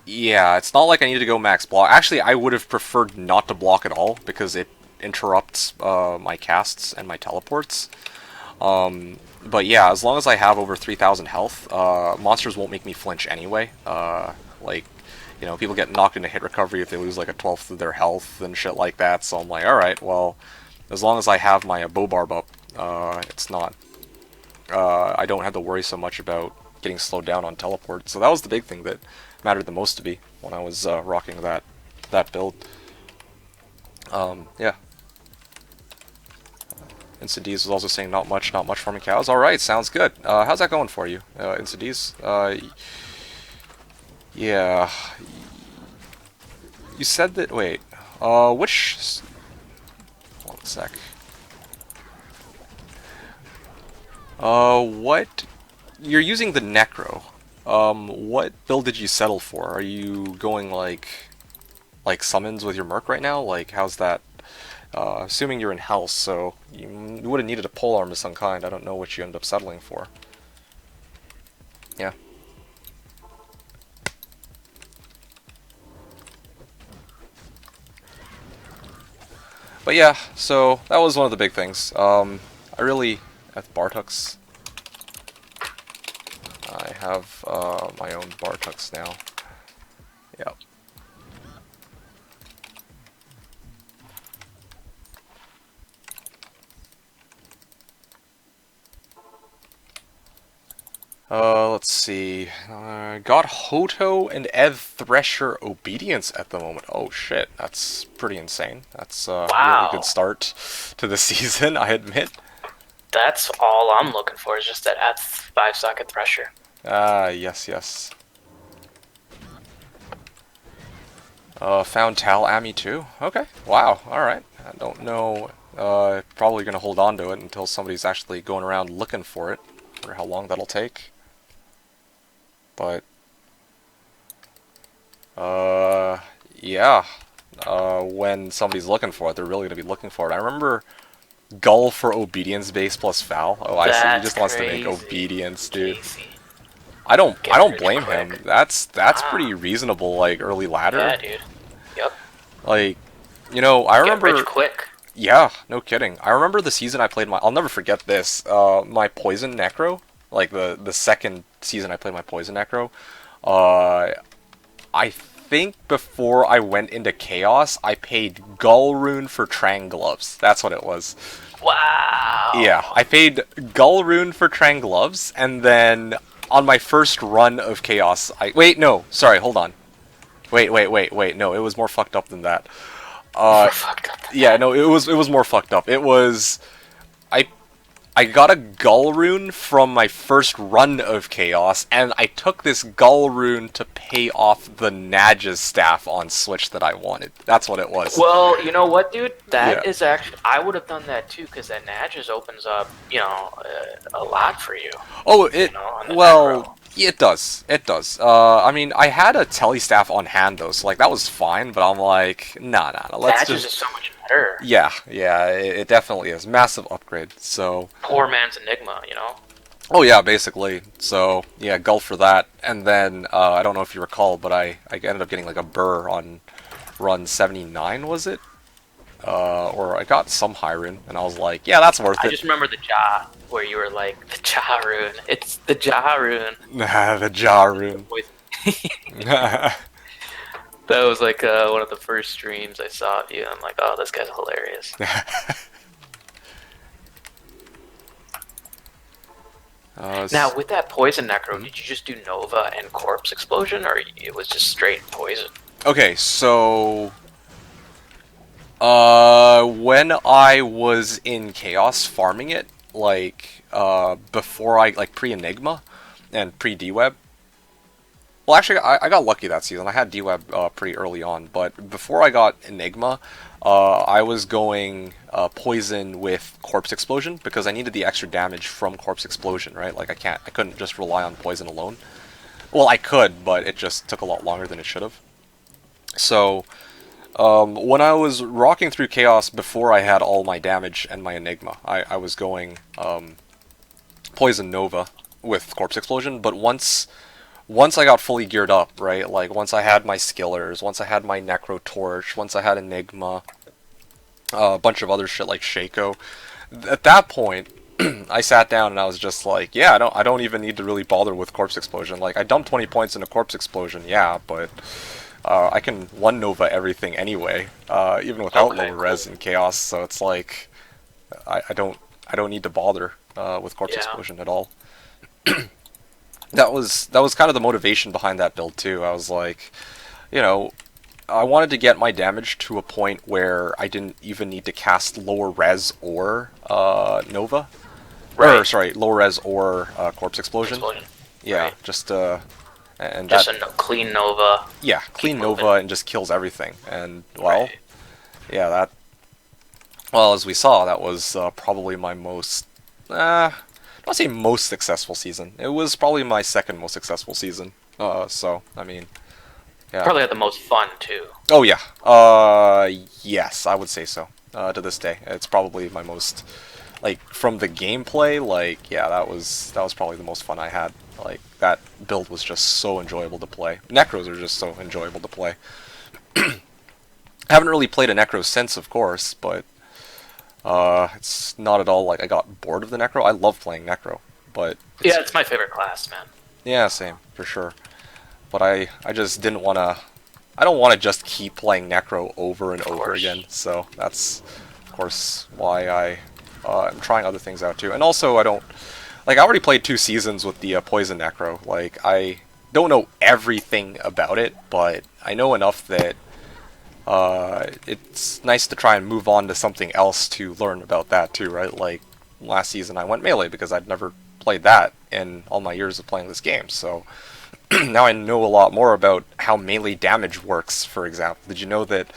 Yeah, it's not like I need to go max block. Actually, I would have preferred not to block at all because it interrupts my casts and my teleports. But yeah, as long as I have over 3,000 health, monsters won't make me flinch anyway. Like, you know, people get knocked into hit recovery if they lose like a 12th of their health and shit like that. So I'm like, alright, well, as long as I have my bow barb up, it's not. I don't have to worry so much about getting slowed down on teleport. So that was the big thing that mattered the most to me when I was rocking that build. Yeah. Insidies was also saying not much farming cows. Alright, sounds good. How's that going for you, Insidies? Yeah. You said that, wait, which, hold on a sec. What, you're using the Necro. What build did you settle for? Are you going like, like summons with your Merc right now? Like, how's that? Assuming you're in health, so you would have needed a polearm of some kind. I don't know what you end up settling for. Yeah. But yeah, so that was one of the big things. I really, at Bartux, I have my own Bartux now. Yep. Let's see. Got Hoto and Ed Thresher Obedience at the moment. Oh shit, that's pretty insane. That's a really good Wow. start to the season, I admit. That's all I'm looking for is just that F5 socket thresher. Ah, yes, yes. Found Tal Ami too? Okay, wow, alright. I don't know, probably gonna hold on to it until somebody's actually going around looking for it. Wonder how long that'll take. But, yeah. When somebody's looking for it, they're really gonna be looking for it. I remember Gull for Obedience base plus Foul. Oh, I see, he That's just wants to make crazy. Obedience, dude. Casey. I Getting don't rich blame him. quick. That's Wow. pretty reasonable, like, early ladder. Yeah, dude. Yep. Like, you know, I Get rich remember. quick. Yeah, no kidding. I remember the season I played my. I'll never forget this. My Poison Necro, like the second season I played my Poison Necro. Uh, I think before I went into Chaos, I paid Gull Rune for Trang Gloves. That's what it was. Yeah, Wow. I paid Gull Rune for Trang Gloves, and then on my first run of Chaos, I wait. No, sorry, hold on. Wait. No, it was more fucked up than that. We're Uh, fucked up than yeah, that. no, it was more fucked up. It was I I got a Gull Rune from my first run of Chaos, and I took this Gull Rune to pay off the Naja's staff on Switch that I wanted. That's what it was. Well, you know what, dude? Yeah. That is actually I would have done that too because that Natchez opens up, a lot for you. Oh, You it. know, on the Well, necro. it does. It does. I mean, I had a Telly staff on hand though, so like that was fine. But I'm like, nah. Let's Natchez just. is so much better. Yeah. It definitely is massive upgrade. So. Poor man's Enigma, you know. Oh yeah, basically. So yeah, Gull for that, and then I don't know if you recall, but I ended up getting like a burr on run 79, was it? Or I got some high rune, and I was like, yeah, that's worth I it. just remember the Ja where you were like the Ja rune. It's the Ja rune. Nah, the Jar rune. Poison. That was like one of the first streams I saw of you. I'm like, oh, this guy's hilarious. Now, with that poison necro, did you just do Nova and Corpse Explosion, or it was just straight poison? Okay, so when I was in Chaos farming it, like before I like pre-Enigma and pre-Dweb. Well, actually, I got lucky that season. I had Dweb pretty early on, but before I got Enigma, I was going poison with Corpse Explosion because I needed the extra damage from Corpse Explosion, right? Like I couldn't just rely on poison alone. Well, I could, but it just took a lot longer than it should have. So when I was rocking through Chaos before I had all my damage and my Enigma, I was going Poison Nova with Corpse Explosion, but once I got fully geared up, right, like once I had my Skillers, once I had my Necro Torch, once I had Enigma, a bunch of other shit like Shaco, at that point, I sat down and I was just like, yeah, I don't even need to really bother with Corpse Explosion. Like, I dumped 20 points into Corpse Explosion, yeah, but I can one Nova everything anyway, even without Okay, lower cool. res and Chaos. So it's like I don't need to bother with Corpse Yeah. Explosion at all. That was kind of the motivation behind that build too. I was like, you know, I wanted to get my damage to a point where I didn't even need to cast lower res or Nova. Or Right. sorry, lower res or Corpse Explosion. Explosion. Yeah, Right. just and Just that a clean Nova. yeah, Keep clean moving. Nova and just kills everything. And well, Right. yeah, that well as we saw, that was probably my most I don't say most successful season. It was probably my second most successful season. So I mean, Yeah. Probably had the most fun too. Oh yeah. Yes, I would say so. To this day, it's probably my most, like, from the gameplay. Like, yeah, that was probably the most fun I had. Like, that build was just so enjoyable to play. Necros are just so enjoyable to play. I haven't really played a Necro since, of course, but it's not at all like I got bored of the Necro. I love playing Necro, but Yeah, it's my favorite class, man. yeah, same for sure. But I just didn't want to. I don't want to just keep playing Necro over and Of over course. again. So that's, of course, why I'm trying other things out too. And also, I don't like. I already played 2 seasons with the Poison Necro. Like, I don't know everything about it, but I know enough that it's nice to try and move on to something else to learn about that too, right? Like, last season I went melee because I'd never played that in all my years of playing this game. So now I know a lot more about how melee damage works, for example. Did you know that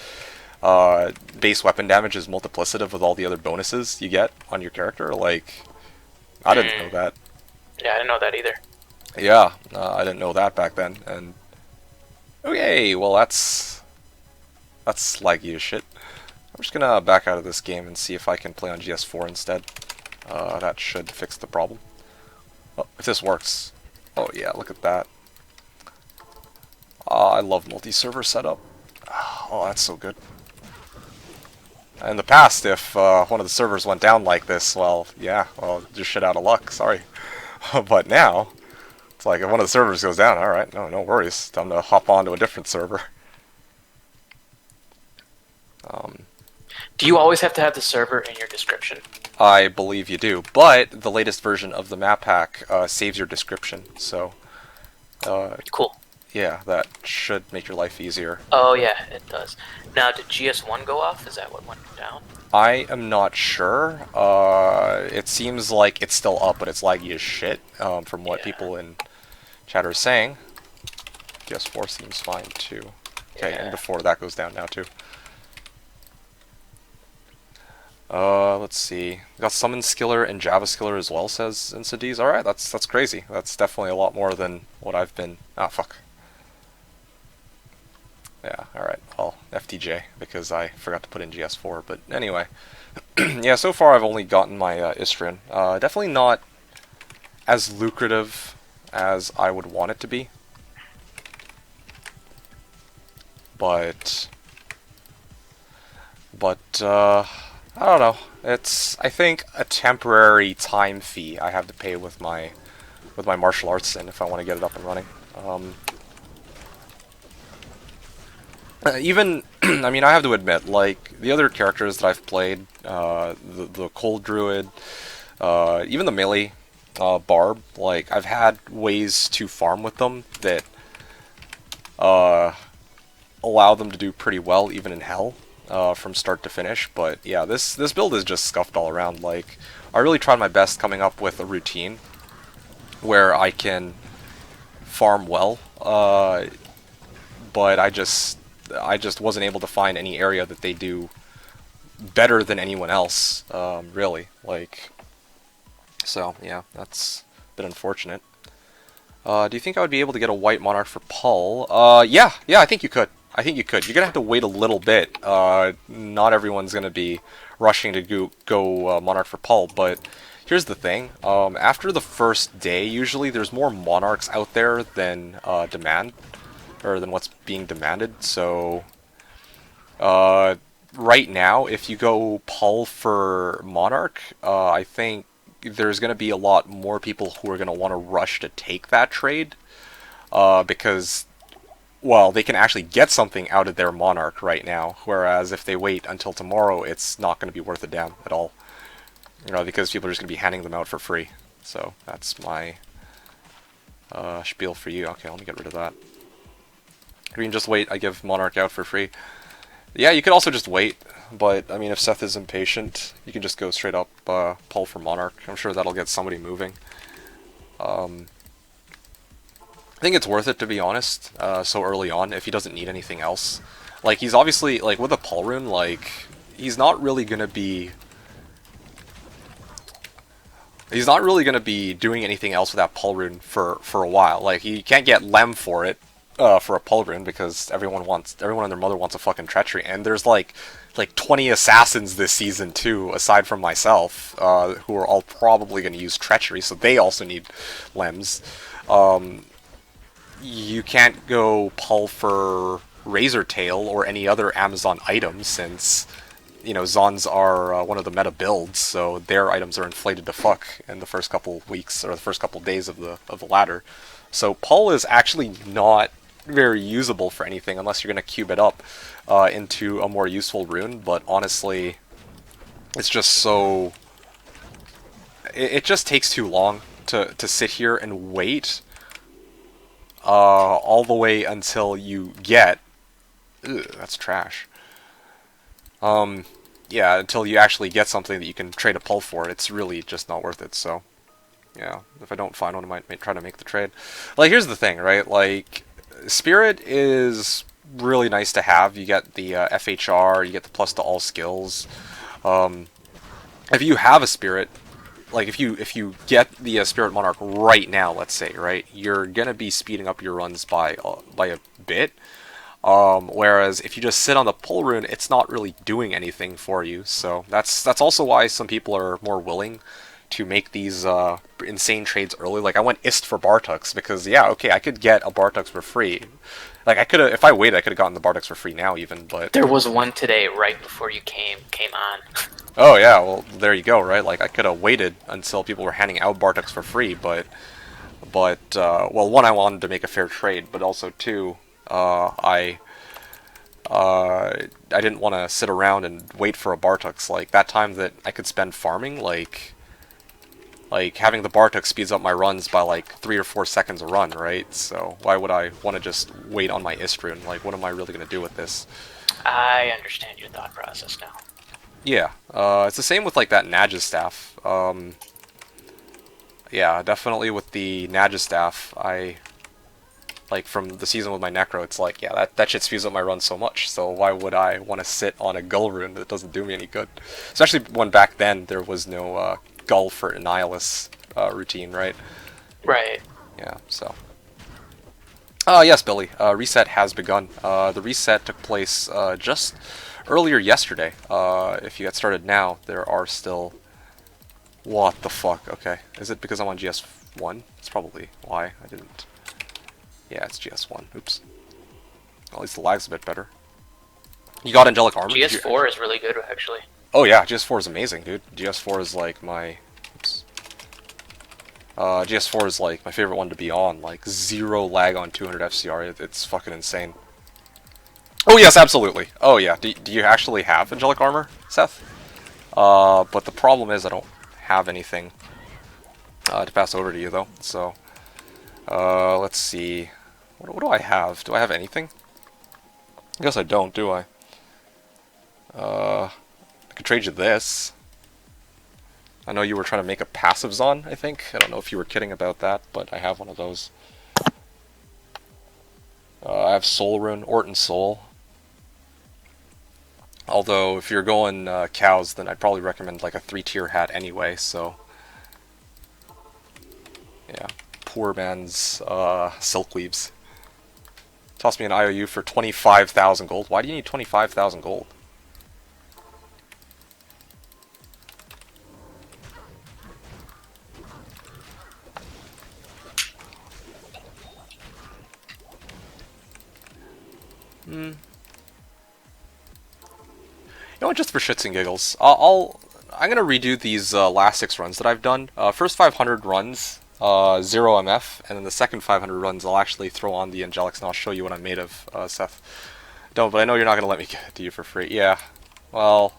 base weapon damage is multiplicative with all the other bonuses you get on your character? Like, I didn't know Mm. that. Yeah, I didn't know that either. Yeah, I didn't know that back then. And okay, well, that's laggy as shit. I'm just gonna back out of this game and see if I can play on GS4 instead. That should fix the problem. Oh, if this works. Oh yeah, look at that. I love multi-server setup. Oh, that's so good. In the past, if one of the servers went down like this, well, yeah, well, just shit out of luck, sorry. But now, it's like if one of the servers goes down, alright, no worries. Time to hop on to a different server. Um, Do you always have to have the server in your description? I believe you do, but the latest version of the map hack saves your description, so Cool. yeah, that should make your life easier. Oh yeah, it does. Now, did GS1 go off? Is that what went down? I am not sure. It seems like it's still up, but it's laggy as shit, from what Yeah. people in chat are saying. PS4 seems fine too. Okay, Yeah. and before that goes down now too. Let's see. Got Summon Skiller and Java Skiller as well, says Insidies. Alright, that's crazy. That's definitely a lot more than what I've been. Ah, fuck. Yeah, alright. Well, FTJ, because I forgot to put in GS4. But anyway. Yeah, so far I've only gotten my Istrian. Definitely not as lucrative as I would want it to be. But I don't know. It's, I think, a temporary time fee I have to pay with my martial arts sin if I want to get it up and running. Even, I mean, I have to admit, like, the other characters that I've played, the Cold Druid, even the melee Barb, like, I've had ways to farm with them that allow them to do pretty well, even in Hell, from start to finish. But yeah, this build is just scuffed all around. Like, I really tried my best coming up with a routine where I can farm well, but I just wasn't able to find any area that they do better than anyone else, really. Like, so yeah, that's a bit unfortunate. Do you think I would be able to get a white monarch for Paul? Yeah, I think you could. I think you could. You're gonna have to wait a little bit. Not everyone's gonna be rushing to go monarch for Paul, but here's the thing. After the first day, usually there's more monarchs out there than demand, or than what's being demanded. So, right now, if you go Paul for monarch, I think there's going to be a lot more people who are going to want to rush to take that trade, because, well, they can actually get something out of their monarch right now, whereas if they wait until tomorrow, it's not going to be worth a damn at all, because people are just going to be handing them out for free. So that's my spiel for you. Okay, let me get rid of that. You can just wait, I give monarch out for free. Yeah, you could also just wait, but, I mean, if Seth is impatient, you can just go straight up pull for Monarch. I'm sure that'll get somebody moving. I think it's worth it, to be honest, so early on, if he doesn't need anything else. Like, he's obviously, like, with a Pull Rune, like, he's not really gonna be... He's not really gonna be doing anything else with that Pull Rune for a while. Like, he can't get Lem for it, for a pull rune because everyone and their mother wants a fucking treachery, and there's like 20 assassins this season too, aside from myself, who are all probably going to use treachery, so they also need lems. Um, you can't go pull for Razor Tail or any other Amazon item since Zons are one of the meta builds, so their items are inflated to fuck in the first couple weeks or the first couple days of the ladder. So pull is actually not very usable for anything unless you're going to cube it up into a more useful rune. But honestly, it's just so it just takes too long to sit here and wait all the way until you get. Ugh, that's trash. Yeah, until you actually get something that you can trade a pull for, it's really just not worth it. So, yeah, if I don't find one, I might try to make the trade. Like, here's the thing, right? Like, Spirit is really nice to have. You get the FHR, you get the plus to all skills. Um, if you have a Spirit, like if you get the Spirit Monarch right now, let's say, right, you're gonna be speeding up your runs by a bit. Whereas if you just sit on the pull rune, it's not really doing anything for you. So that's also why some people are more willing to make these insane trades early. Like I went Ist for Bartux because yeah, okay, I could get a Bartux for free. Like I could have, if I waited, I could have gotten the Bartux for free now even. But There was one today right before you came on. oh yeah, well there you go, right? Like I could have waited until people were handing out Bartux for free, but well, one, I wanted to make a fair trade, but also two, I didn't want to sit around and wait for a Bartux. Like that time that I could spend farming, like having the Bartux speeds up my runs by like 3 or 4 seconds a run, right? So why would I want to just wait on my Istrun? Like what am I really gonna do with this? I understand your thought process now. Yeah, it's the same with like that Nagistaff. Yeah, definitely with the Nagistaff, I like from the season with my Necro, it's like, yeah, that shit speeds up my run so much, so why would I want to sit on a Gull rune that doesn't do me any good? Especially when back then there was no Gull for Annihilus routine, right? Right. Yeah, so. Yes, Billy, reset has begun. The reset took place just earlier yesterday. If you get started now, there are still... What the fuck? Okay. Is it because I'm on GS1? That's probably why I didn't... Yeah, it's GS1. Oops. Well, at least the lag's a bit better. You got Angelic Armor? GS4 is really good, actually. Oh yeah, GS4 is amazing, dude. GS4 is like my... Oops. GS4 is like my favorite one to be on. Like, 0 lag on 200 FCR. It's fucking insane. Oh yes, absolutely. Oh yeah. Do you actually have Angelic Armor, Seth? But the problem is I don't have anything to pass over to you, though. So, let's see. What do I have? Do I have anything? I guess I don't, do I? I could trade you this. I know you were trying to make a passive Zon, I think. I don't know if you were kidding about that, but I have one of those. I have Soul Rune, Orton Soul. Although, if you're going cows, then I'd probably recommend like a 3-tier hat anyway, so... Yeah, poor man's Silkweaves. Toss me an IOU for 25,000 gold. Why do you need 25,000 gold? You know what, just for shits and giggles, I'm gonna redo these last 6 runs that I've done. First 500 runs, 0 MF, and then the second 500 runs I'll actually throw on the Angelics and I'll show you what I'm made of, Seth. Don't, but I know you're not gonna let me get it to you for free. Yeah, well...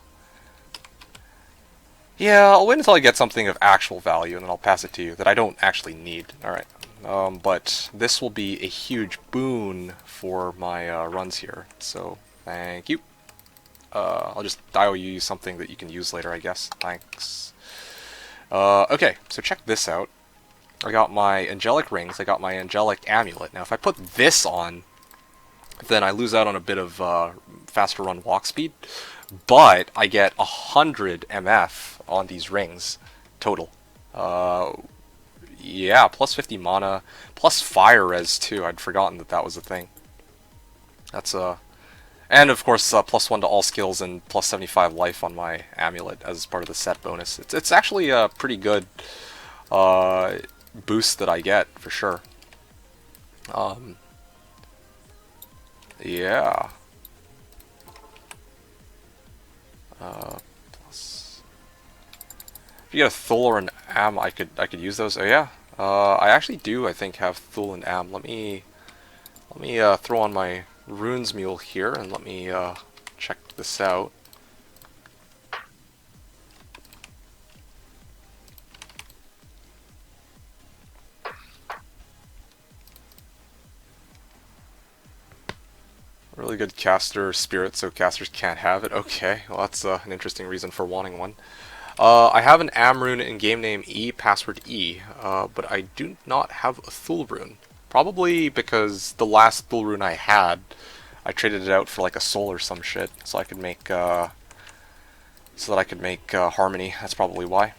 Yeah, I'll wait until I get something of actual value and then I'll pass it to you that I don't actually need. Alright. But this will be a huge boon for my runs here, so thank you. I'll just IOU you something that you can use later, I guess. Thanks. Okay, so check this out. I got my Angelic Rings, I got my Angelic Amulet. Now, if I put this on, then I lose out on a bit of faster run walk speed, but I get 100 MF on these rings total. yeah, plus 50 mana, plus fire res too. I'd forgotten that that was a thing. That's and of course plus 1 to all skills and plus 75 life on my amulet as part of the set bonus. It's actually a pretty good boost that I get for sure. Yeah. Plus, if you get a Thul or an Am, I could use those. Oh yeah. I actually do. I think have Thul and Am. Let me throw on my Runes Mule here and let me check this out. Really good caster spirit, so casters can't have it. Okay, well that's an interesting reason for wanting one. I have an Am rune in game name E, password E, but I do not have a Thul rune. Probably because the last Thul rune I had, I traded it out for like a soul or some shit, so I could make Harmony. That's probably why.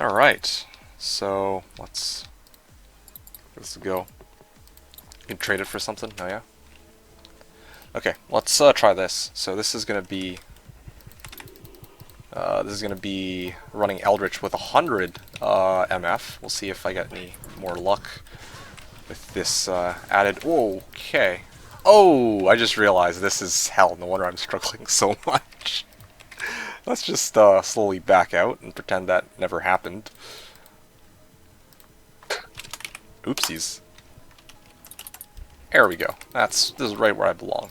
All right, so let's go. You can trade it for something. Oh yeah. Okay, let's try this. So this is gonna be running Eldritch with 100 MF. We'll see if I get any more luck with this added. Whoa, okay. Oh, I just realized this is hell. No wonder I'm struggling so much. Let's just slowly back out and pretend that never happened. Oopsies. There we go. This is right where I belong.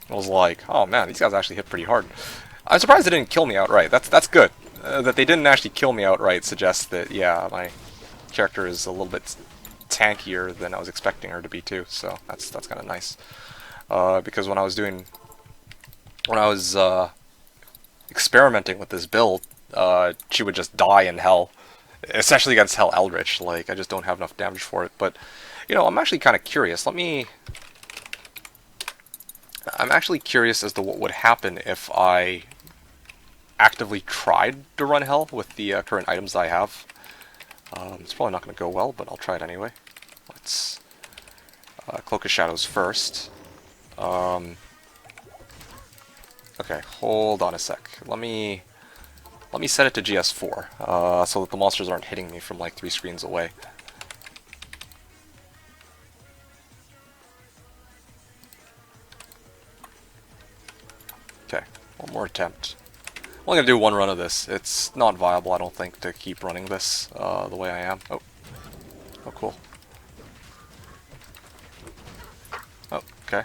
I was like, oh man, these guys actually hit pretty hard. I'm surprised they didn't kill me outright. That's good. That they didn't actually kill me outright suggests that, yeah, my character is a little bit tankier than I was expecting her to be too. So that's kind of nice. Because when I was experimenting with this build, she would just die in hell, especially against Hell Eldritch. Like, I just don't have enough damage for it. But you know, I'm actually kind of curious. I'm actually curious as to what would happen if I actively tried to run Hell with the current items I have. It's probably not going to go well, but I'll try it anyway. Let's Cloak of Shadows first. Okay, hold on a sec. Let me set it to GS4, so that the monsters aren't hitting me from like 3 screens away. Okay, one more attempt. I'm only gonna do one run of this. It's not viable, I don't think, to keep running this the way I am. Oh, cool. Oh, okay.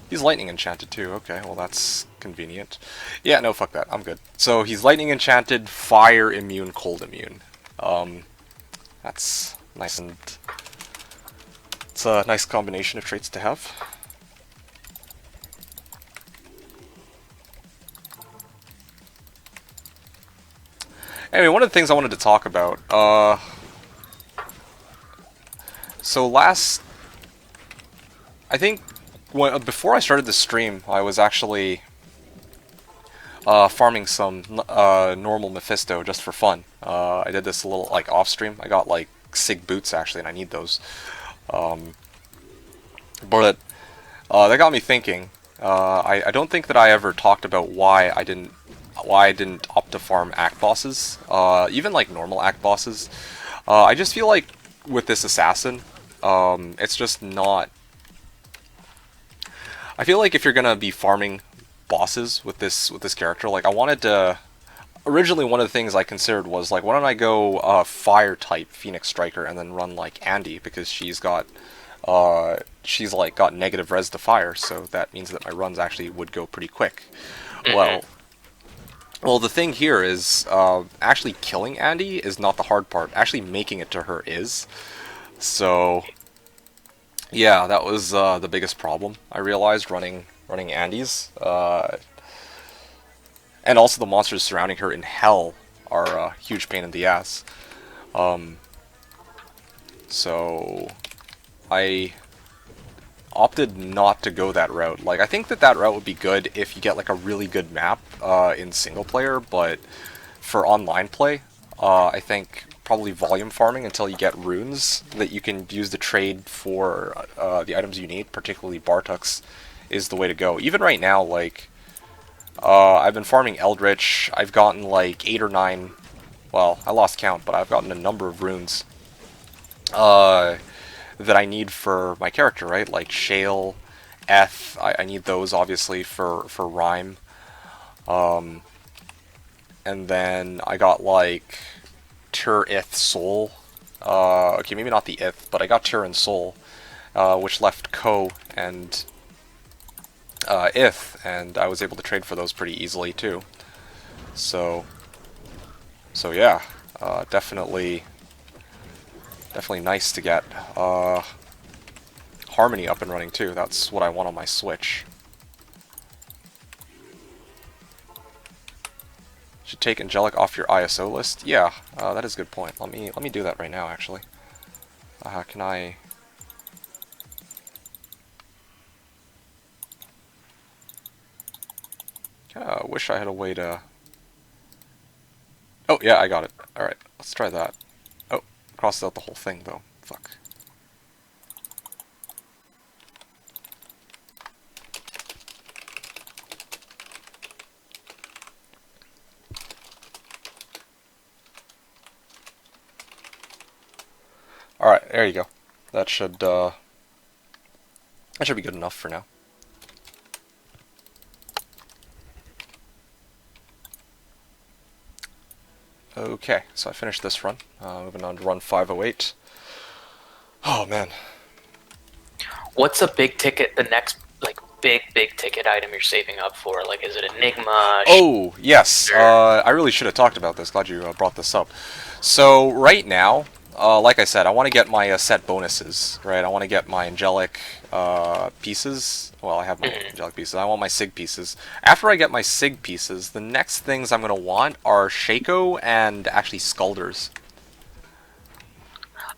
He's lightning enchanted too. Okay, well that's convenient. Yeah, no, fuck that. I'm good. So he's lightning enchanted, fire immune, cold immune. That's nice, and it's a nice combination of traits to have. Anyway, one of the things I wanted to talk about, so I think before I started the stream, I was actually farming some normal Mephisto just for fun. I did this a little like off stream. I got like Sig boots actually, and I need those. But that got me thinking. I don't think that I ever talked about why I didn't opt to farm act bosses, even like normal act bosses. I just feel like with this assassin, it's just not. I feel like if you're gonna be farming bosses with this character, like I wanted to. Originally, one of the things I considered was like, why don't I go fire type Phoenix Striker and then run like Andy, because she's got negative res to fire, so that means that my runs actually would go pretty quick. Well, the thing here is actually killing Andy is not the hard part. Actually making it to her is. So yeah, that was the biggest problem I realized running Andy's. And also the monsters surrounding her in Hell are a huge pain in the ass. So I opted not to go that route. Like, I think that route would be good if you get like a really good map in single player, but for online play, I think probably volume farming until you get runes that you can use to trade for the items you need, particularly Bartuks, is the way to go. Even right now, like, I've been farming Eldritch. I've gotten like 8 or 9. Well, I lost count, but I've gotten a number of runes that I need for my character, right? Like Shale, Eth. I need those obviously for Rhyme. And then I got like Tyr, Ith, Soul. Okay, maybe not the Ith, but I got Tyr and Soul, which left Ko and Ith, and I was able to trade for those pretty easily too. So yeah, definitely nice to get Harmony up and running too. That's what I want on my Switch. Should take Angelic off your ISO list. Yeah, that is a good point. Let me do that right now, actually. Can I? Kinda wish I had a way to. Oh yeah, I got it. All right, let's try that. Oh, crossed out the whole thing though. Fuck. Alright, there you go. That should be good enough for now. Okay, so I finished this run. Moving on to run 508. Oh man. What's a big ticket? The next like big ticket item you're saving up for? Like, is it Enigma? Oh yes. I really should have talked about this. Glad you brought this up. So right now, like I said, I want to get my set bonuses, right? I want to get my angelic pieces. Well, I have my angelic pieces. I want my sig pieces. After I get my sig pieces, the next things I'm going to want are Shaco and actually Skulders.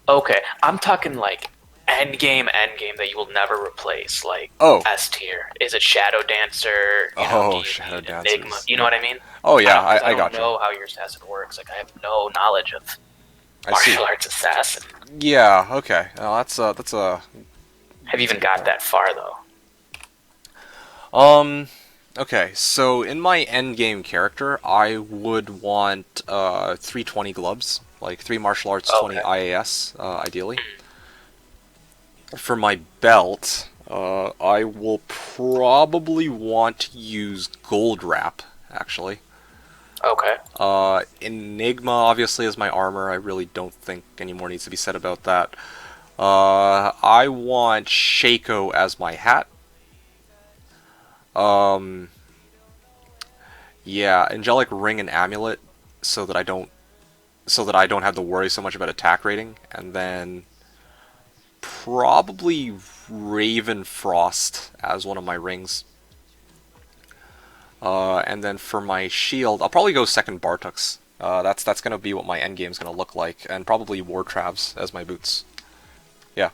Okay, I'm talking like end game that you will never replace, like Oh. S tier. Is it Shadow Dancer? You know, do you Shadow need Dancers. Enigma? You know what I mean? Oh yeah, I got don't you. know how your assassin works. Like, I have no knowledge of I see. martial arts assassin. Yeah. Okay. Well, that's a. Have you even got that far though? Okay, so in my endgame character, I would want 320 gloves, like 3 martial arts, 20 IAS, ideally. For my belt, I will probably want to use gold wrap, actually. Okay. Enigma, obviously, is my armor. I really don't think any more needs to be said about that. I want Shaco as my hat. Yeah, angelic ring and amulet, so that I don't have to worry so much about attack rating, and then probably Raven Frost as one of my rings. And then for my shield, I'll probably go second Bartuks. That's gonna be what my end game's gonna look like, and probably War Travs as my boots. Yeah.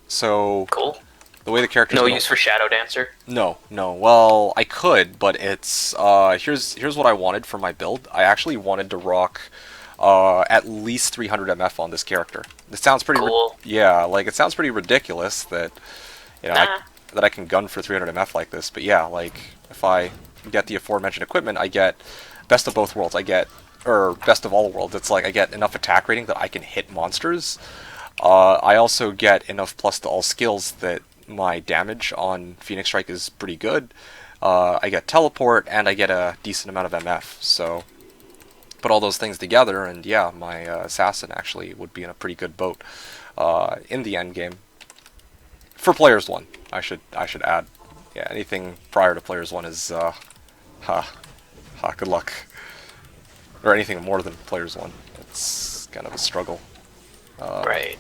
So Cool. the way the character's No gonna... use for Shadow Dancer? No. Well, I could, but it's here's what I wanted for my build. I actually wanted to rock at least 300 MF on this character. It sounds pretty cool. Yeah, like it sounds pretty ridiculous that that I can gun for 300 MF like this, but yeah, like if I get the aforementioned equipment, I get best of both worlds. Or best of all worlds. It's like I get enough attack rating that I can hit monsters. I also get enough plus to all skills that my damage on Phoenix Strike is pretty good. I get teleport, and I get a decent amount of MF. So put all those things together, and yeah, my assassin actually would be in a pretty good boat in the end game. For Players 1, I should add. Yeah, anything prior to Players 1 is good luck. Or anything more than Players 1. It's kind of a struggle. Right.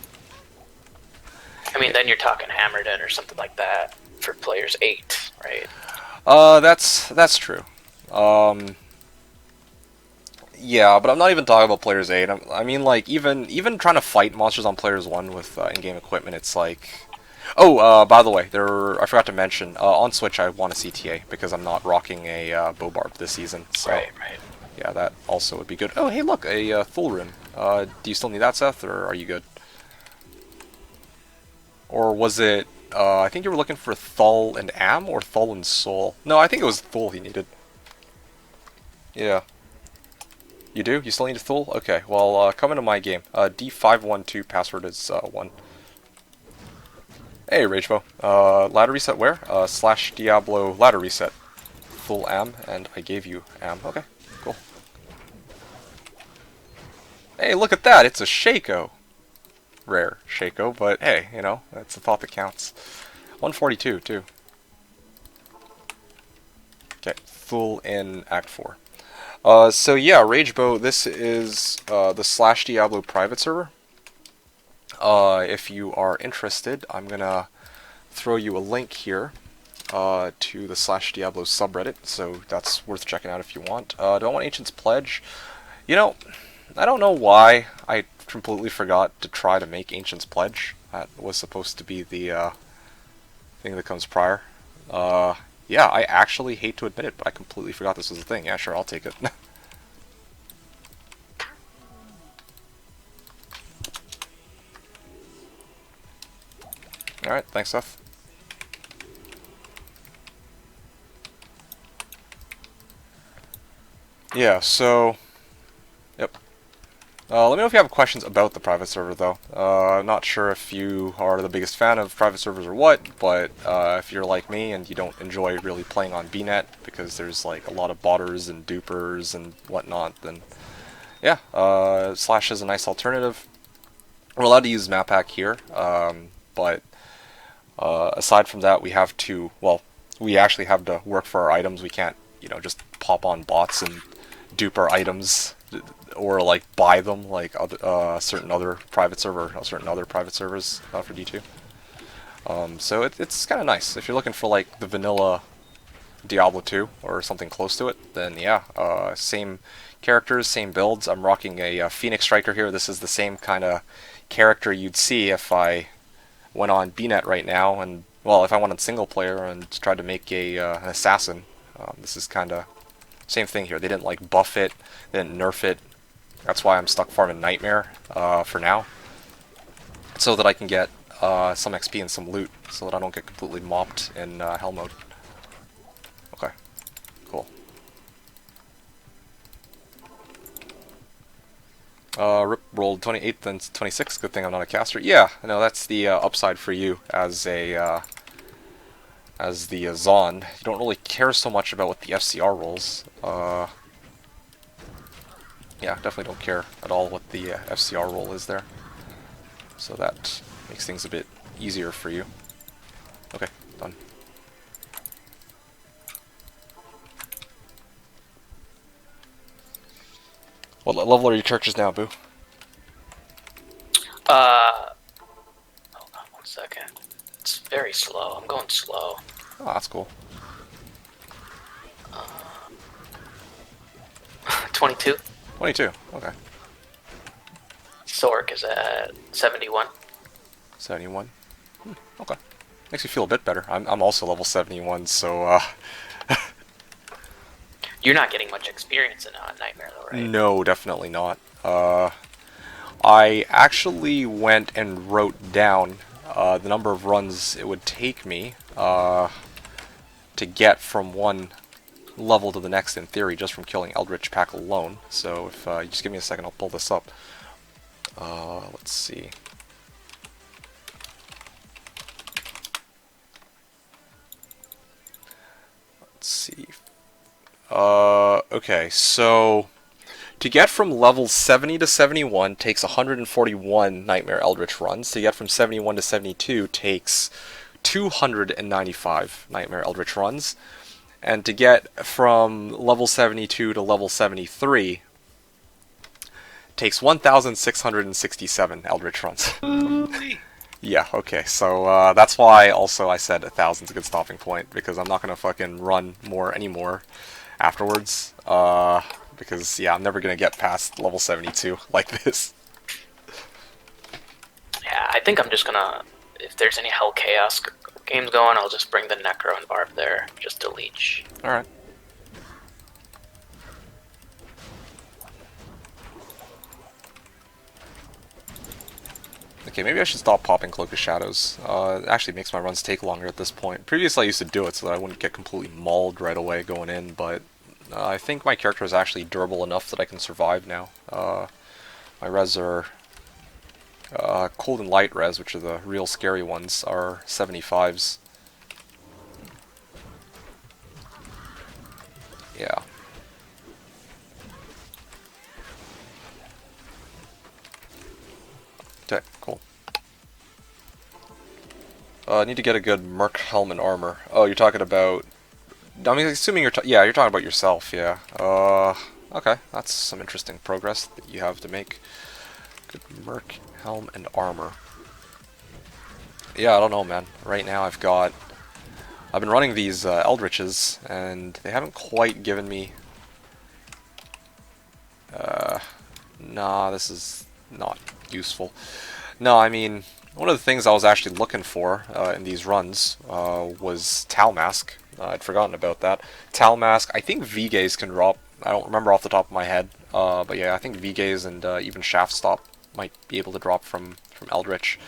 I mean, then you're talking Hammerden or something like that for Players 8, right? That's true. Yeah, but I'm not even talking about Players 8. I mean, like, even trying to fight monsters on Players 1 with in-game equipment, it's like... Oh, by the way, I forgot to mention, on Switch I want a CTA because I'm not rocking a bow barb this season, so Right, right. yeah, that also would be good. Oh, hey, look, a Thul rune. Do you still need that, Seth, or are you good? Or was it, I think you were looking for Thul and Am, or Thul and Soul? No, I think it was Thul he needed. Yeah. You do? You still need a Thul? Okay, well, come into my game. D512, password is 1. Hey, Ragebo. Ladder reset where? Slashdiablo ladder reset. Full Am, and I gave you Am. Okay, cool. Hey, look at that! It's a Shaco! Rare Shaco, but hey, you know, that's the thought that counts. 142, too. Okay, full in Act 4. So yeah, Ragebo, this is the Slashdiablo private server. If you are interested, I'm gonna throw you a link here to the Slashdiablo subreddit, so that's worth checking out if you want. Do I want Ancient's Pledge? You know, I don't know why I completely forgot to try to make Ancient's Pledge. That was supposed to be the thing that comes prior. Yeah, I actually hate to admit it, but I completely forgot this was a thing. Yeah, sure, I'll take it. Alright, thanks, Seth. Yeah, so... Yep. Let me know if you have questions about the private server, though. I'm not sure if you are the biggest fan of private servers or what, but if you're like me and you don't enjoy really playing on BNet, because there's like a lot of botters and dupers and whatnot, then yeah, Slash is a nice alternative. We're allowed to use map hack here, but aside from that, we have to, well, we actually have to work for our items. We can't, you know, just pop on bots and dupe our items or like buy them like other, certain other private servers for D2. So it's kind of nice if you're looking for like the vanilla Diablo 2 or something close to it. Then yeah, same characters, same builds. I'm rocking a Phoenix Striker here. This is the same kind of character you'd see if I went on BNet right now, and well, if I went on single player and tried to make an assassin. This is kind of same thing here. They didn't like buff it, they didn't nerf it. That's why I'm stuck farming Nightmare for now, so that I can get some XP and some loot, so that I don't get completely mopped in Hell mode. Okay, cool. Rip rolled 28th and 26th. Good thing I'm not a caster. Yeah, no, that's the upside for you as a as the Zon. You don't really care so much about what the FCR rolls. Yeah, definitely don't care at all what the FCR roll is there. So that makes things a bit easier for you. Okay, done. What level are your characters now, Boo? Hold on 1 second. It's very slow. I'm going slow. Oh, that's cool. 22. 22, okay. Sork is at 71. 71. Okay. Makes me feel a bit better. I'm also level 71, so You're not getting much experience in Nightmare, though, right? no, definitely not. I actually went and wrote down the number of runs it would take me to get from one level to the next, in theory, just from killing Eldritch Pack alone. So if you just give me a second, I'll pull this up. Let's see. Let's see. Okay, so to get from level 70 to 71 takes 141 Nightmare Eldritch runs. To get from 71 to 72 takes 295 Nightmare Eldritch runs. And to get from level 72 to level 73 takes 1,667 Eldritch runs. Yeah, okay, so that's why also I said 1,000's a good stopping point, because I'm not going to fucking run more anymore afterwards. Because, yeah, I'm never going to get past level 72 like this. Yeah, I think I'm just gonna... if there's any Hell Chaos games going, I'll just bring the Necro and Barb there just to leech. Alright. Okay, maybe I should stop popping Cloak of Shadows. It actually makes my runs take longer at this point. Previously I used to do it so that I wouldn't get completely mauled right away going in, but I think my character is actually durable enough that I can survive now. My res are... cold and light res, which are the real scary ones, are 75s. Yeah. Okay, cool. I need to get a good Merc helm and armor. Oh, you're talking about... I'm assuming you're yeah, you're talking about yourself, yeah. Okay, that's some interesting progress that you have to make. Good Merc helm and armor. Yeah, I don't know, man. Right now I've been running these Eldritches, and they haven't quite given me... Nah, this is not useful. No, I mean, one of the things I was actually looking for in these runs was Tal Mask. I'd forgotten about that. Tal Mask, I think V-Gaze can drop. I don't remember off the top of my head. But yeah, I think V-Gaze and even Shaft Stop might be able to drop from Eldritch.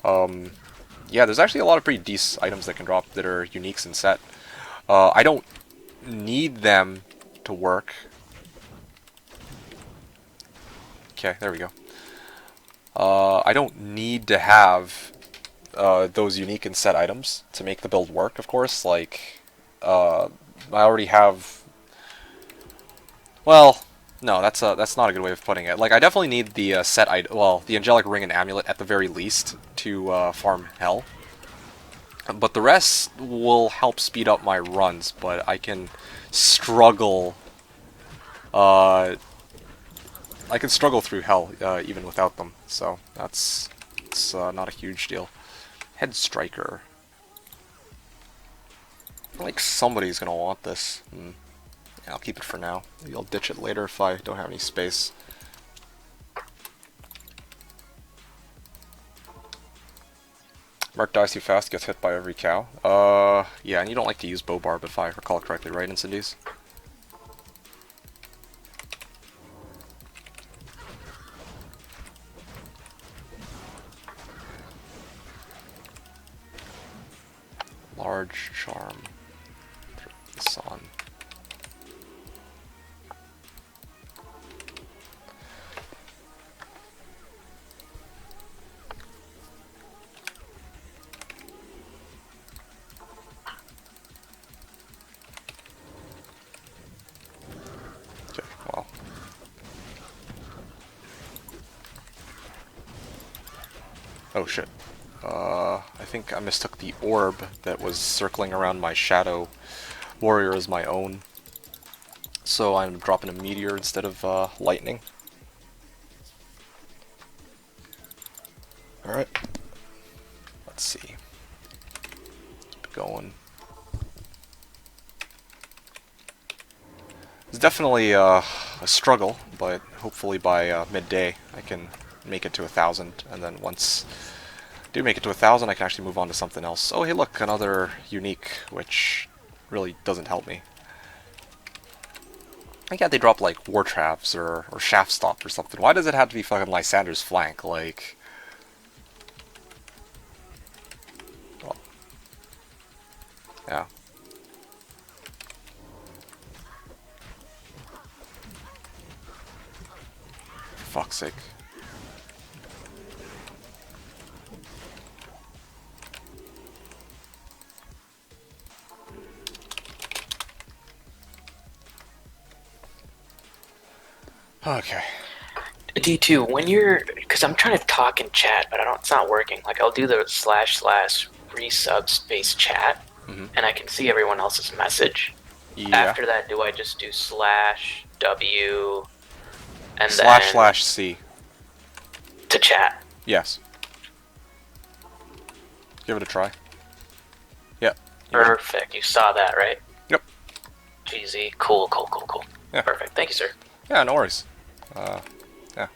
Yeah, there's actually a lot of pretty decent items that can drop that are uniques in set. I don't need them to work. Okay, there we go. I don't need to have those unique and set items to make the build work, of course. Like, I already have... Well, no, that's not a good way of putting it. Like, I definitely need the set item, well, the Angelic Ring and Amulet at the very least to farm Hell. But the rest will help speed up my runs, but I can struggle... I can struggle through Hell even without them, so it's not a huge deal. Head Striker. Like somebody's gonna want this. Yeah, I'll keep it for now. Maybe I'll ditch it later if I don't have any space. Mark dies too fast, gets hit by every cow. Yeah, and you don't like to use Bow Barb if I recall correctly, right, Incendies? Large charm. Throw this on. Okay, well. Oh shit. I think I mistook the orb that was circling around my Shadow Warrior as my own. So I'm dropping a meteor instead of lightning. Alright. Let's see. Keep it going. It's definitely a struggle, but hopefully by midday I can make it to 1,000, and then once I do make it to 1,000 I can actually move on to something else. Oh hey look, another unique, which really doesn't help me. I can't they drop like War Traps or Shaft Stop or something? Why does it have to be fucking Lysander's Flank? Like... Well... Yeah. For fuck's sake. Okay. D2, when you're, because I'm trying to talk in chat, but it's not working. Like, I'll do the / resub space chat, and I can see everyone else's message. Yeah. After that, do I just do /W and then /C to chat? Yes. Give it a try. Yep. Perfect. You saw that, right? Yep. GZ. Cool. Yeah. Perfect. Thank you, sir. Yeah, no worries. Yeah.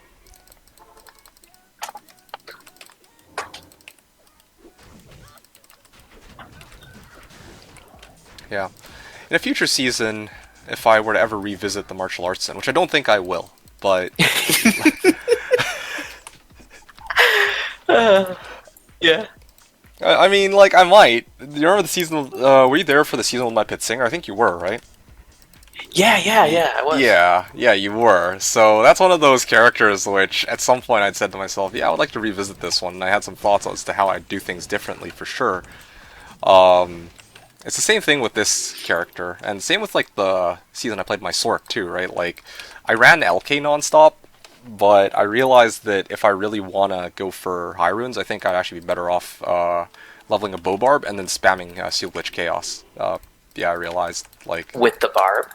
yeah. In a future season, if I were to ever revisit the martial arts scene, which I don't think I will, but Yeah. I mean, like, I might. You remember the season? Were you there for the season with my pit singer? I think you were, right? Yeah, I was. Yeah, yeah, you were. So that's one of those characters which, at some point, I'd said to myself, "Yeah, I would like to revisit this one." And I had some thoughts as to how I'd do things differently, for sure. It's the same thing with this character, and same with like the season I played my Sork too, right? Like, I ran LK nonstop, but I realized that if I really want to go for high runes, I think I'd actually be better off leveling a bow barb and then spamming Seal Glitch Chaos. Yeah, I realized like With the barb.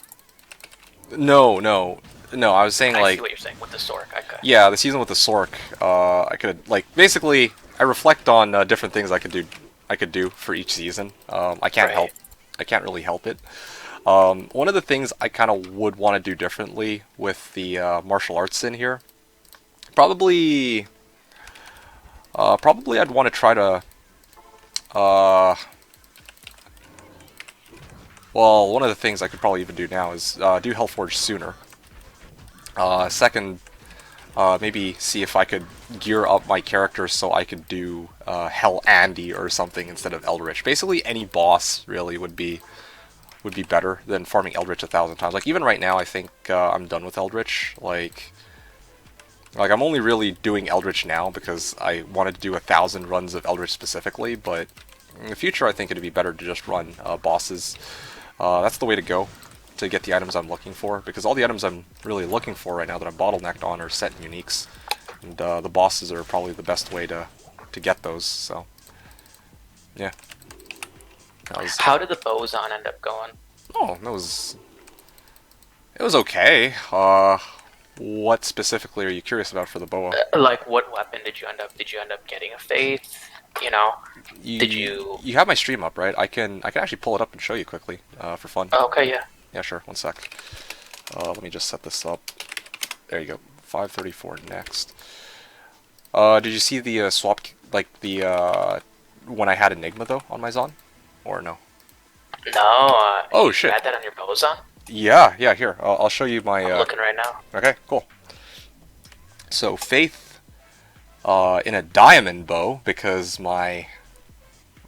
no. I was saying I see like what you're saying with the Sork. Okay. yeah, the season with the Sork, I could like basically I reflect on different things I could do for each season. Right. I can't really help it. One of the things I kind of would want to do differently with the martial arts in here, probably, probably I'd want to try to, uh, well, one of the things I could probably even do now is do Hellforge sooner. Second, maybe see if I could gear up my character so I could do Hell Andy or something instead of Eldritch. Basically, any boss really would be better than farming Eldritch 1,000 times. Like even right now, I think I'm done with Eldritch. Like I'm only really doing Eldritch now because I wanted to do 1,000 runs of Eldritch specifically. But in the future, I think it'd be better to just run bosses. That's the way to go to get the items I'm looking for, because all the items I'm really looking for right now that I'm bottlenecked on are set in uniques, and the bosses are probably the best way to get those. So yeah, that was How did the Bozon end up going? oh that was it was okay. What specifically are you curious about for the boa? Like, what weapon did you end up? Did you end up getting a faith? You know, did you? You have my stream up, right? I can actually pull it up and show you quickly for fun. Okay, yeah. Yeah, sure. One sec. Let me just set this up. There you go. 534 next. Did you see the swap, like the when I had Enigma though on my Zon, or no? No, Oh you shit. had that on your Bozon? Yeah, yeah. Here, I'll show you my. I'm looking right now. Okay, cool. So Faith, in a diamond bow because my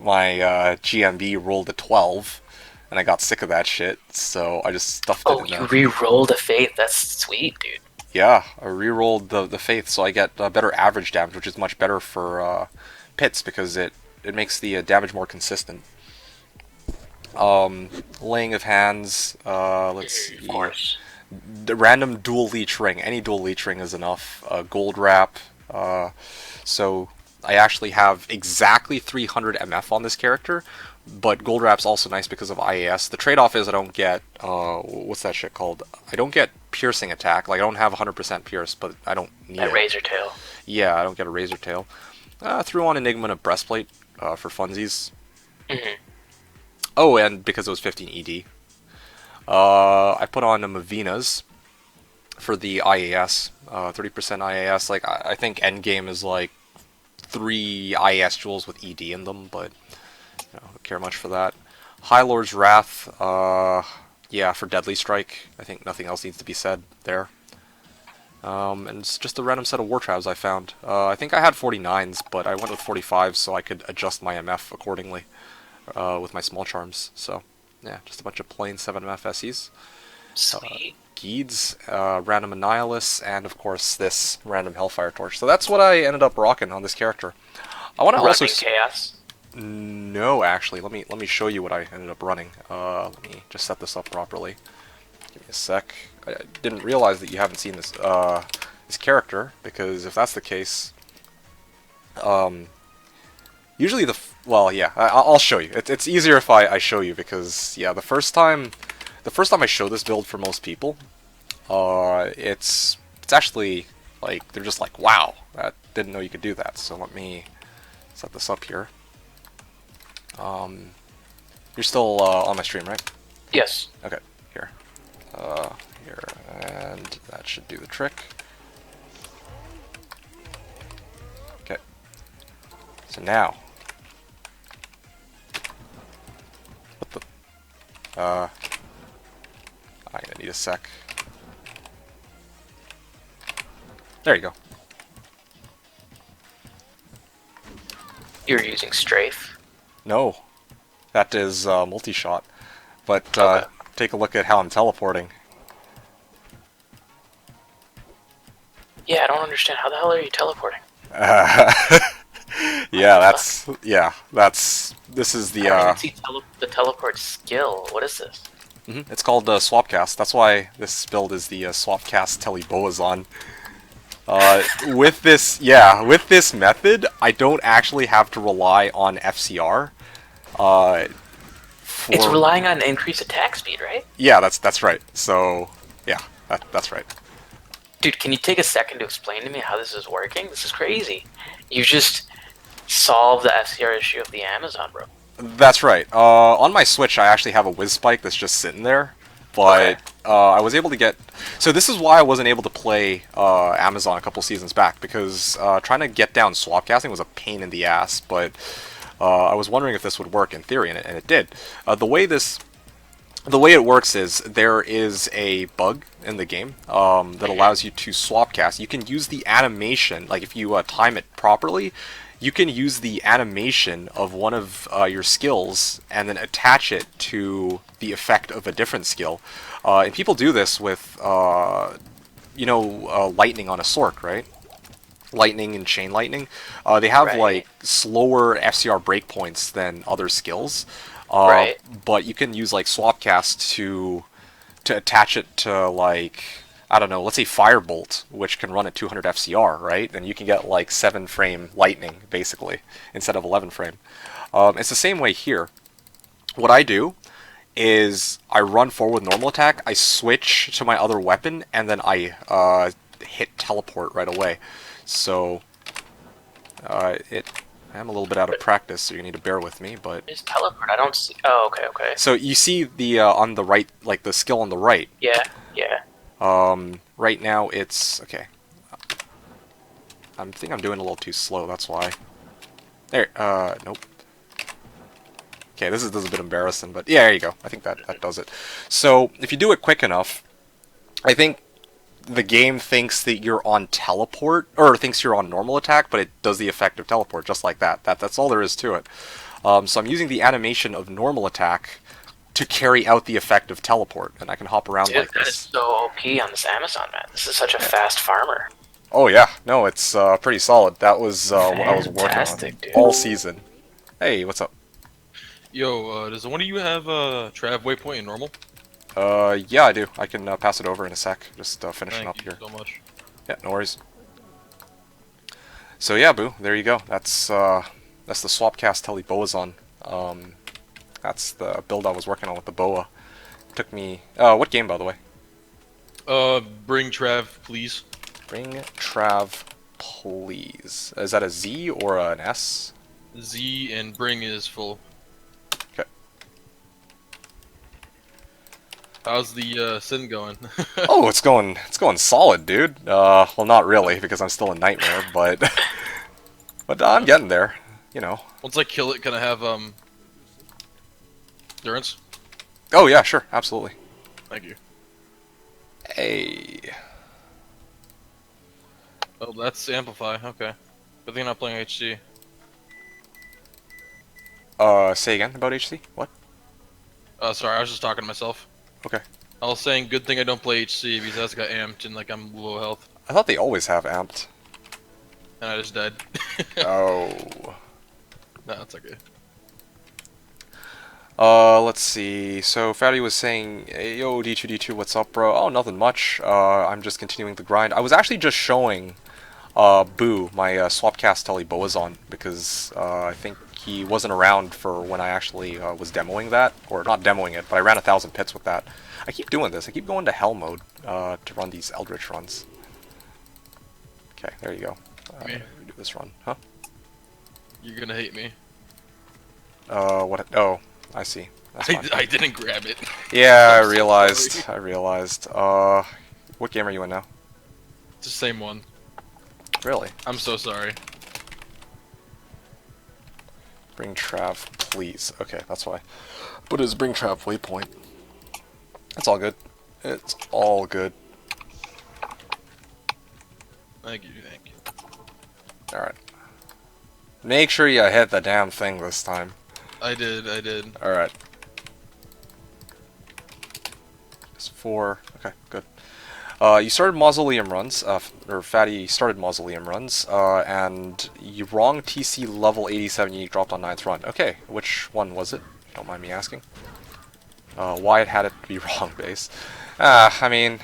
GMB rolled a 12, and I got sick of that shit. So I just stuffed it Oh, in you a. re-rolled a faith. That's sweet, dude. Yeah, I re-rolled the Faith, so I get better average damage, which is much better for pits because it makes the damage more consistent. Laying of hands. Let's see. Of course. The random dual leech ring. Any dual leech ring is enough. Gold wrap. So I actually have exactly 300 MF on this character, but gold wrap's also nice because of IAS. The trade-off is I don't get what's that shit called? I don't get piercing attack. Like I don't have 100% pierce, but I don't need A it. razor tail. Yeah, I don't get a razor tail. Threw on Enigma and a breastplate for funsies. Hmm. Oh, and because it was 15 ED. I put on a Mavina's for the IAS, 30% IAS. Like I think endgame is like 3 IAS jewels with ED in them, but I don't care much for that. High Lord's Wrath, yeah, for Deadly Strike. I think nothing else needs to be said there. And it's just a random set of war traps I found. I think I had 49s, but I went with 45s so I could adjust my MF accordingly with my small charms. So, yeah, just a bunch of plain 7MF SEs. Sweet. Geeds, random Annihilus, and of course this random Hellfire Torch. So that's what I ended up rocking on this character. I want to also Running chaos. no, actually, let me show you what I ended up running. Let me just set this up properly. Give me a sec. I didn't realize that you haven't seen this this character, because if that's the case, usually well, yeah, I'll show you. It's easier if I show you, because yeah, the first time I show this build for most people, it's actually like they're just like, wow, I didn't know you could do that. So let me set this up here. You're still on my stream, right? Yes. Okay, here. Here, and that should do the trick. Okay. So now. What the? I'm gonna need a sec. There you go. You're using strafe. No, that is multi-shot. But Okay. take a look at how I'm teleporting. Yeah, I don't understand. How the hell are you teleporting? Yeah, Fuck. this is I the don't even see the teleport skill. What is this? it's called Swapcast. That's why this build is the Swapcast Teleboazon. With this method, I don't actually have to rely on FCR. It's For relying on increased attack speed, right? Yeah, that's right. So yeah, that's right. Dude, can you take a second to explain to me how this is working? This is crazy. You just solved the FCR issue of the Amazon, bro. That's right. On my Switch, I actually have a Whiz Spike that's just sitting there, Okay. but I was able to get. So this is why I wasn't able to play Amazon a couple seasons back because trying to get down swap casting was a pain in the ass. But I was wondering if this would work in theory, and it did. The way it works is there is a bug in the game that allows you to swap cast. You can use the animation, like if you time it properly, you can use the animation of one of your skills and then attach it to the effect of a different skill. And people do this with, lightning on a Sork, right? Lightning and chain lightning. They have Right. like slower FCR breakpoints than other skills, Right. but you can use like Swapcast to attach it to like I don't know, let's say Firebolt, which can run at 200 FCR, right? And you can get like 7-frame lightning basically instead of 11-frame. It's the same way here. What I do is I run forward with normal attack, I switch to my other weapon, and then I hit teleport right away. So I'm a little bit out of practice, so you need to bear with me. But It's teleport. I don't see. Oh, okay, okay. so you see the on the right, like the skill on the right. Yeah, yeah. Right now it's okay. I think I'm doing a little too slow. That's why. There. Nope. Okay, this is a bit embarrassing, but yeah, there you go. I think that does it. So if you do it quick enough, I think the game thinks that you're on teleport or thinks you're on normal attack, but it does the effect of teleport just like that. That's all there is to it. So I'm using the animation of normal attack to carry out the effect of teleport, and I can hop around Dude, like that is this. so OP on this Amazon, man. This is such a fast farmer. Oh yeah, no, it's pretty solid. That was what I was working on Fantastic, dude. all season. Hey, what's up? Yo, does one of you have Trav waypoint in normal? Yeah, I do. I can pass it over in a sec. Just finishing Thank up you here. so much. Yeah, no worries. So yeah, Boo, there you go. That's the Swapcast Teleboazon. That's the build I was working on with the boa. Took me. What game, by the way? Bring Trav, please. Bring Trav, please. Is that a Z or an S? Z and bring is full. Okay. How's the sin going? Oh, it's going solid, dude. Well, not really because I'm still in Nightmare, but but I'm getting there. You know. Once I kill it, can I have endurance? Oh yeah, sure, absolutely. Thank you. Hey. Oh, that's amplify. Okay. Good thing I'm not playing HC. Say again about HC? What? Sorry, I was just talking to myself. Okay. I was saying, good thing I don't play HC because that's got amped and like I'm low health, I thought they always have amped. and I just died. Oh. No, it's okay. Let's see. So Fatty was saying, hey, yo, D2D2, what's up, bro? Oh, nothing much. I'm just continuing the grind. I was actually just showing Boo my Swapcast Teleboazon because I think he wasn't around for when I actually was demoing that, or not demoing it, but I ran 1,000 pits with that. I keep doing this. I keep going to hell mode to run these Eldritch runs. Okay, there you go. Me? Do this run, huh? You're gonna hate me. What? Oh, I see. That's fine. I didn't grab it. Yeah, I I'm so realized. sorry. I realized. What game are you in now? It's the same one. Really? I'm so sorry. Bring Trav, fleas. Okay, that's why. But his bring trap waypoint. It's all good. It's all good. Thank you, thank you. Alright. Make sure you hit the damn thing this time. I did. Alright. It's 4. Okay, good. You started mausoleum runs, or Fatty started mausoleum runs, and you wrong TC level 87 you dropped on 9th run. Okay, which one was it? Don't mind me asking. Why it had it be wrong base. I mean...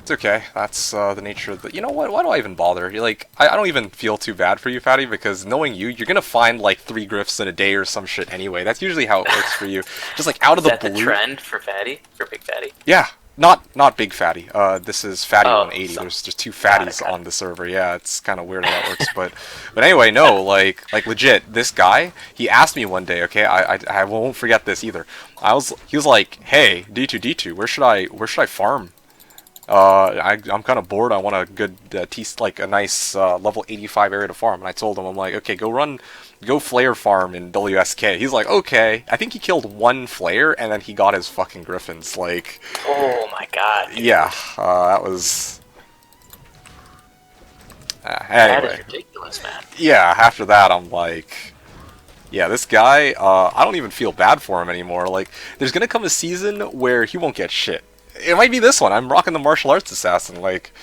It's okay. That's the nature of the... You know what? Why do I even bother? You're like, I don't even feel too bad for you, Fatty, because knowing you, you're gonna find like 3 griffs in a day or some shit anyway. That's usually how it works for you. Just like out of the blue. Is that the trend for Fatty? For Big Fatty? Yeah. Not Big Fatty. This is Fatty 180. So There's just 2 fatties on the server. Yeah, it's kind of weird how that works, but anyway, no, like legit, this guy, he asked me one day, okay, I won't forget this either. He was like, "Hey, D2, where should I farm? I'm kind of bored. I want a good like a nice level 85 area to farm." And I told him, I'm like, "Okay, go flare farm in WSK." He's like, "Okay." I think he killed 1 flare and then he got his fucking griffins. Like, oh my god. Dude. yeah, that was. Anyway, That is ridiculous, man. yeah. After that, I'm like, yeah, this guy. I don't even feel bad for him anymore. Like, there's gonna come a season where he won't get shit. It might be this one. I'm rocking the martial arts assassin. Like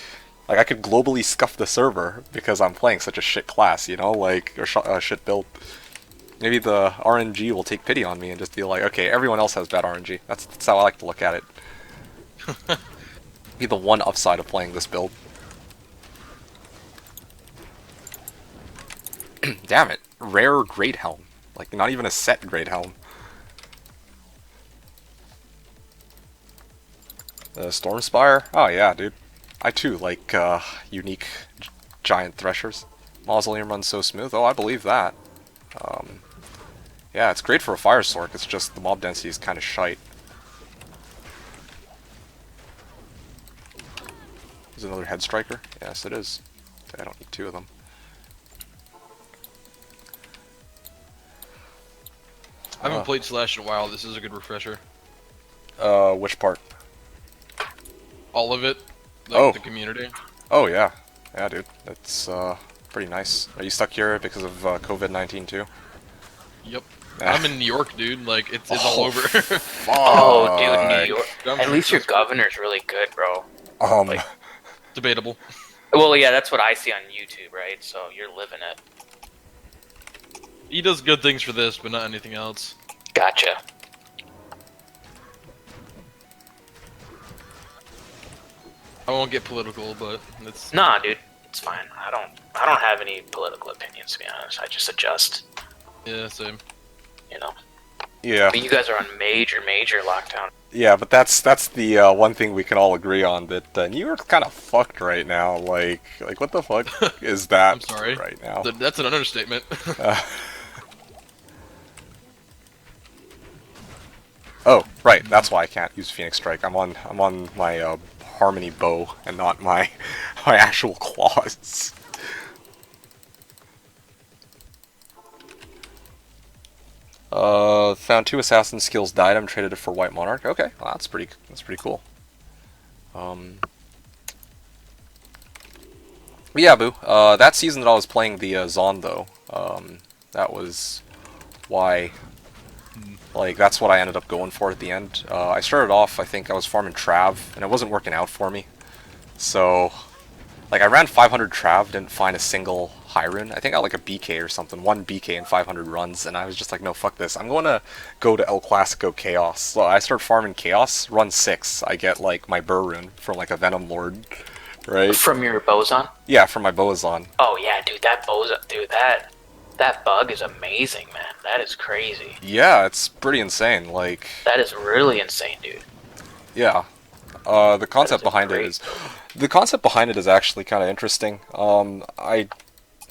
I could globally scuff the server because I'm playing such a shit class, you know, like or shit build. Maybe the RNG will take pity on me and just be like, okay, everyone else has bad RNG. That's how I like to look at it. Be the one upside of playing this build. Damn it, rare Great Helm. Like not even a set Great Helm. Stormspire? Oh yeah, dude. I too like unique giant threshers. Mausoleum runs so smooth. Oh, I believe that. Yeah, it's great for a fire sork. It's just the mob density is kind of shite. Is it another head striker? Yes, it is. I don't need 2 of them. I haven't played Slash in a while. This is a good refresher. Which part? All of it. Like the community. Oh yeah. Yeah, dude. That's pretty nice. Are you stuck here because of COVID-19 too? Yep. I'm in New York, dude. Like, it's all over. Oh, dude, New York. At least your governor's really good, bro. Like, debatable. well, yeah, that's what I see on YouTube, right? So you're living it. He does good things for this, but not anything else. Gotcha. I won't get political, but it's... Nah, dude, it's fine. I don't have any political opinions, to be honest. I just adjust. Yeah, same. You know. Yeah. But you guys are on major lockdown. Yeah, but that's the one thing we can all agree on, that New York's kind of fucked right now. Like what the fuck is that? I'm sorry. Right now. That's an understatement. Oh, right. That's why I can't use Phoenix Strike. I'm on my Harmony bow and not my actual claws. Found 2 assassin skills diadem, traded it for White Monarch. Okay, well, that's pretty cool. But yeah, Boo. That season that I was playing the Zon though, that was why. Like, that's what I ended up going for at the end. I started off, I think I was farming Trav, and it wasn't working out for me. So, like, I ran 500 Trav, didn't find a single high rune. I think I got like a BK or something, 1 BK in 500 runs, and I was just like, no, fuck this. I'm going to go to El Clasico Chaos. So I start farming Chaos, run 6. I get, like, my Burr rune from, like, a Venom Lord, right? From your Bozon? Yeah, from my Bozon. Oh, yeah, dude, that Bozon, dude, that bug is amazing, man. That is crazy. Yeah, it's pretty insane. Like, that is really insane, dude. Yeah. The concept behind it is actually kind of interesting. I'm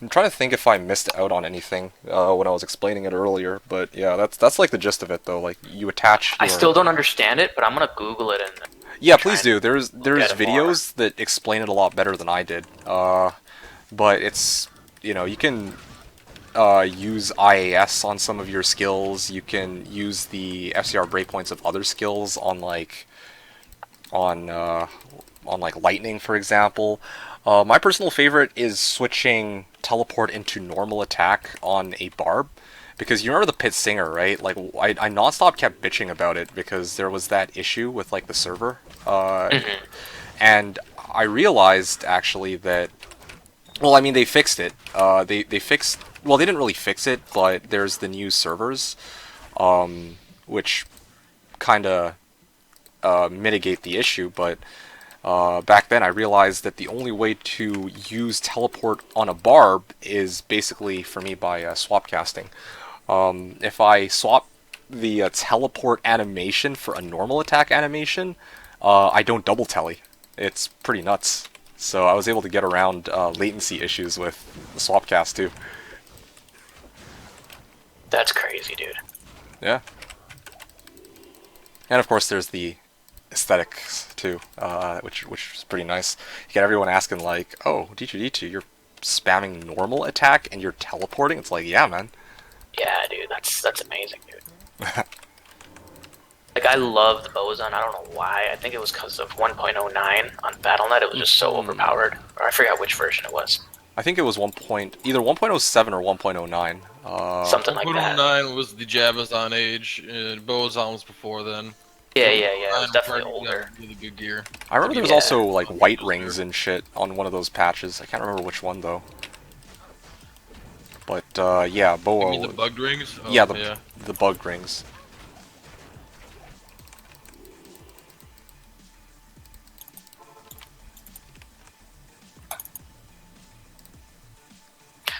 trying to think if I missed out on anything when I was explaining it earlier, but yeah, that's like the gist of it though. Like, you attach your... I still don't understand it, but I'm gonna Google it and yeah, please do. There's videos that explain it a lot better than I did. But it's, you know, you can use IAS on some of your skills. You can use the FCR breakpoints of other skills on like lightning, for example. My personal favorite is switching teleport into normal attack on a barb, because you remember the pit singer, right? Like I nonstop kept bitching about it because there was that issue with like the server, and I realized actually that, well, I mean, they fixed it. They fixed, well, they didn't really fix it, but there's the new servers, which kind of mitigate the issue. But back then I realized that the only way to use teleport on a barb is basically for me by swap casting. If I swap the teleport animation for a normal attack animation, I don't double telly. It's pretty nuts. So I was able to get around latency issues with the swap cast too. That's crazy, dude. Yeah. And of course there's the aesthetics too, which is pretty nice. You get everyone asking like, "Oh, D2D2, you're spamming normal attack and you're teleporting?" It's like, yeah, man. Yeah, dude, that's amazing, dude. Like, I love the Bozon. I don't know why. I think it was because of 1.09 on BattleNet. It was just so overpowered. Or I forgot which version it was. I think it was either 1.07 or 1.09. Something like that. 1.09 was the Javazon age. Bozon was before then. Yeah. It was 1.09 definitely got older. really good gear. I remember there was Yeah. also like white rings and shit on one of those patches. I can't remember which one though. But yeah, You Boa. mean the bugged rings? Oh, yeah, the bug rings.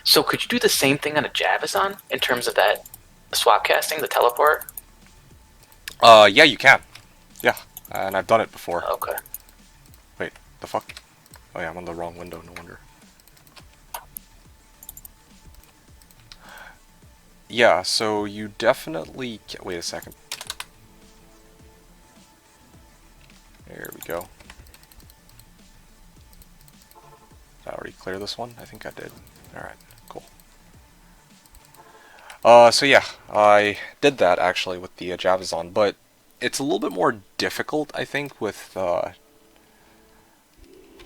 So could you do the same thing on a Javazon in terms of that swap casting, the teleport? Yeah, you can. Yeah, and I've done it before. Okay. Wait, the fuck? Oh yeah, I'm on the wrong window, no wonder. Yeah, so you definitely... Wait a second. There we go. Did I already clear this one? I think I did. Alright, cool. So yeah, I did that actually with the Javazon, but it's a little bit more difficult, I think, with... just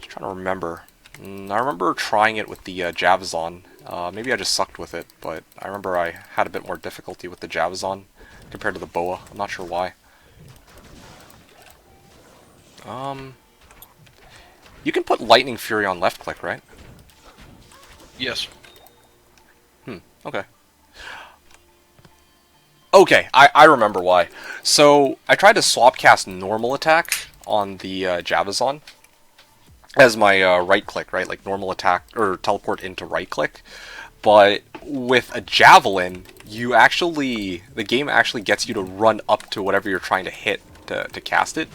trying to remember. I remember trying it with the Javazon. Maybe I just sucked with it, but I remember I had a bit more difficulty with the Javazon compared to the Boa. I'm not sure why. You can put Lightning Fury on left click, right? Yes. Okay. Okay, I remember why. So, I tried to swap cast normal attack on the Javazon as my right click, right? Like normal attack, or teleport into right click. But with a Javelin, the game actually gets you to run up to whatever you're trying to hit to cast it.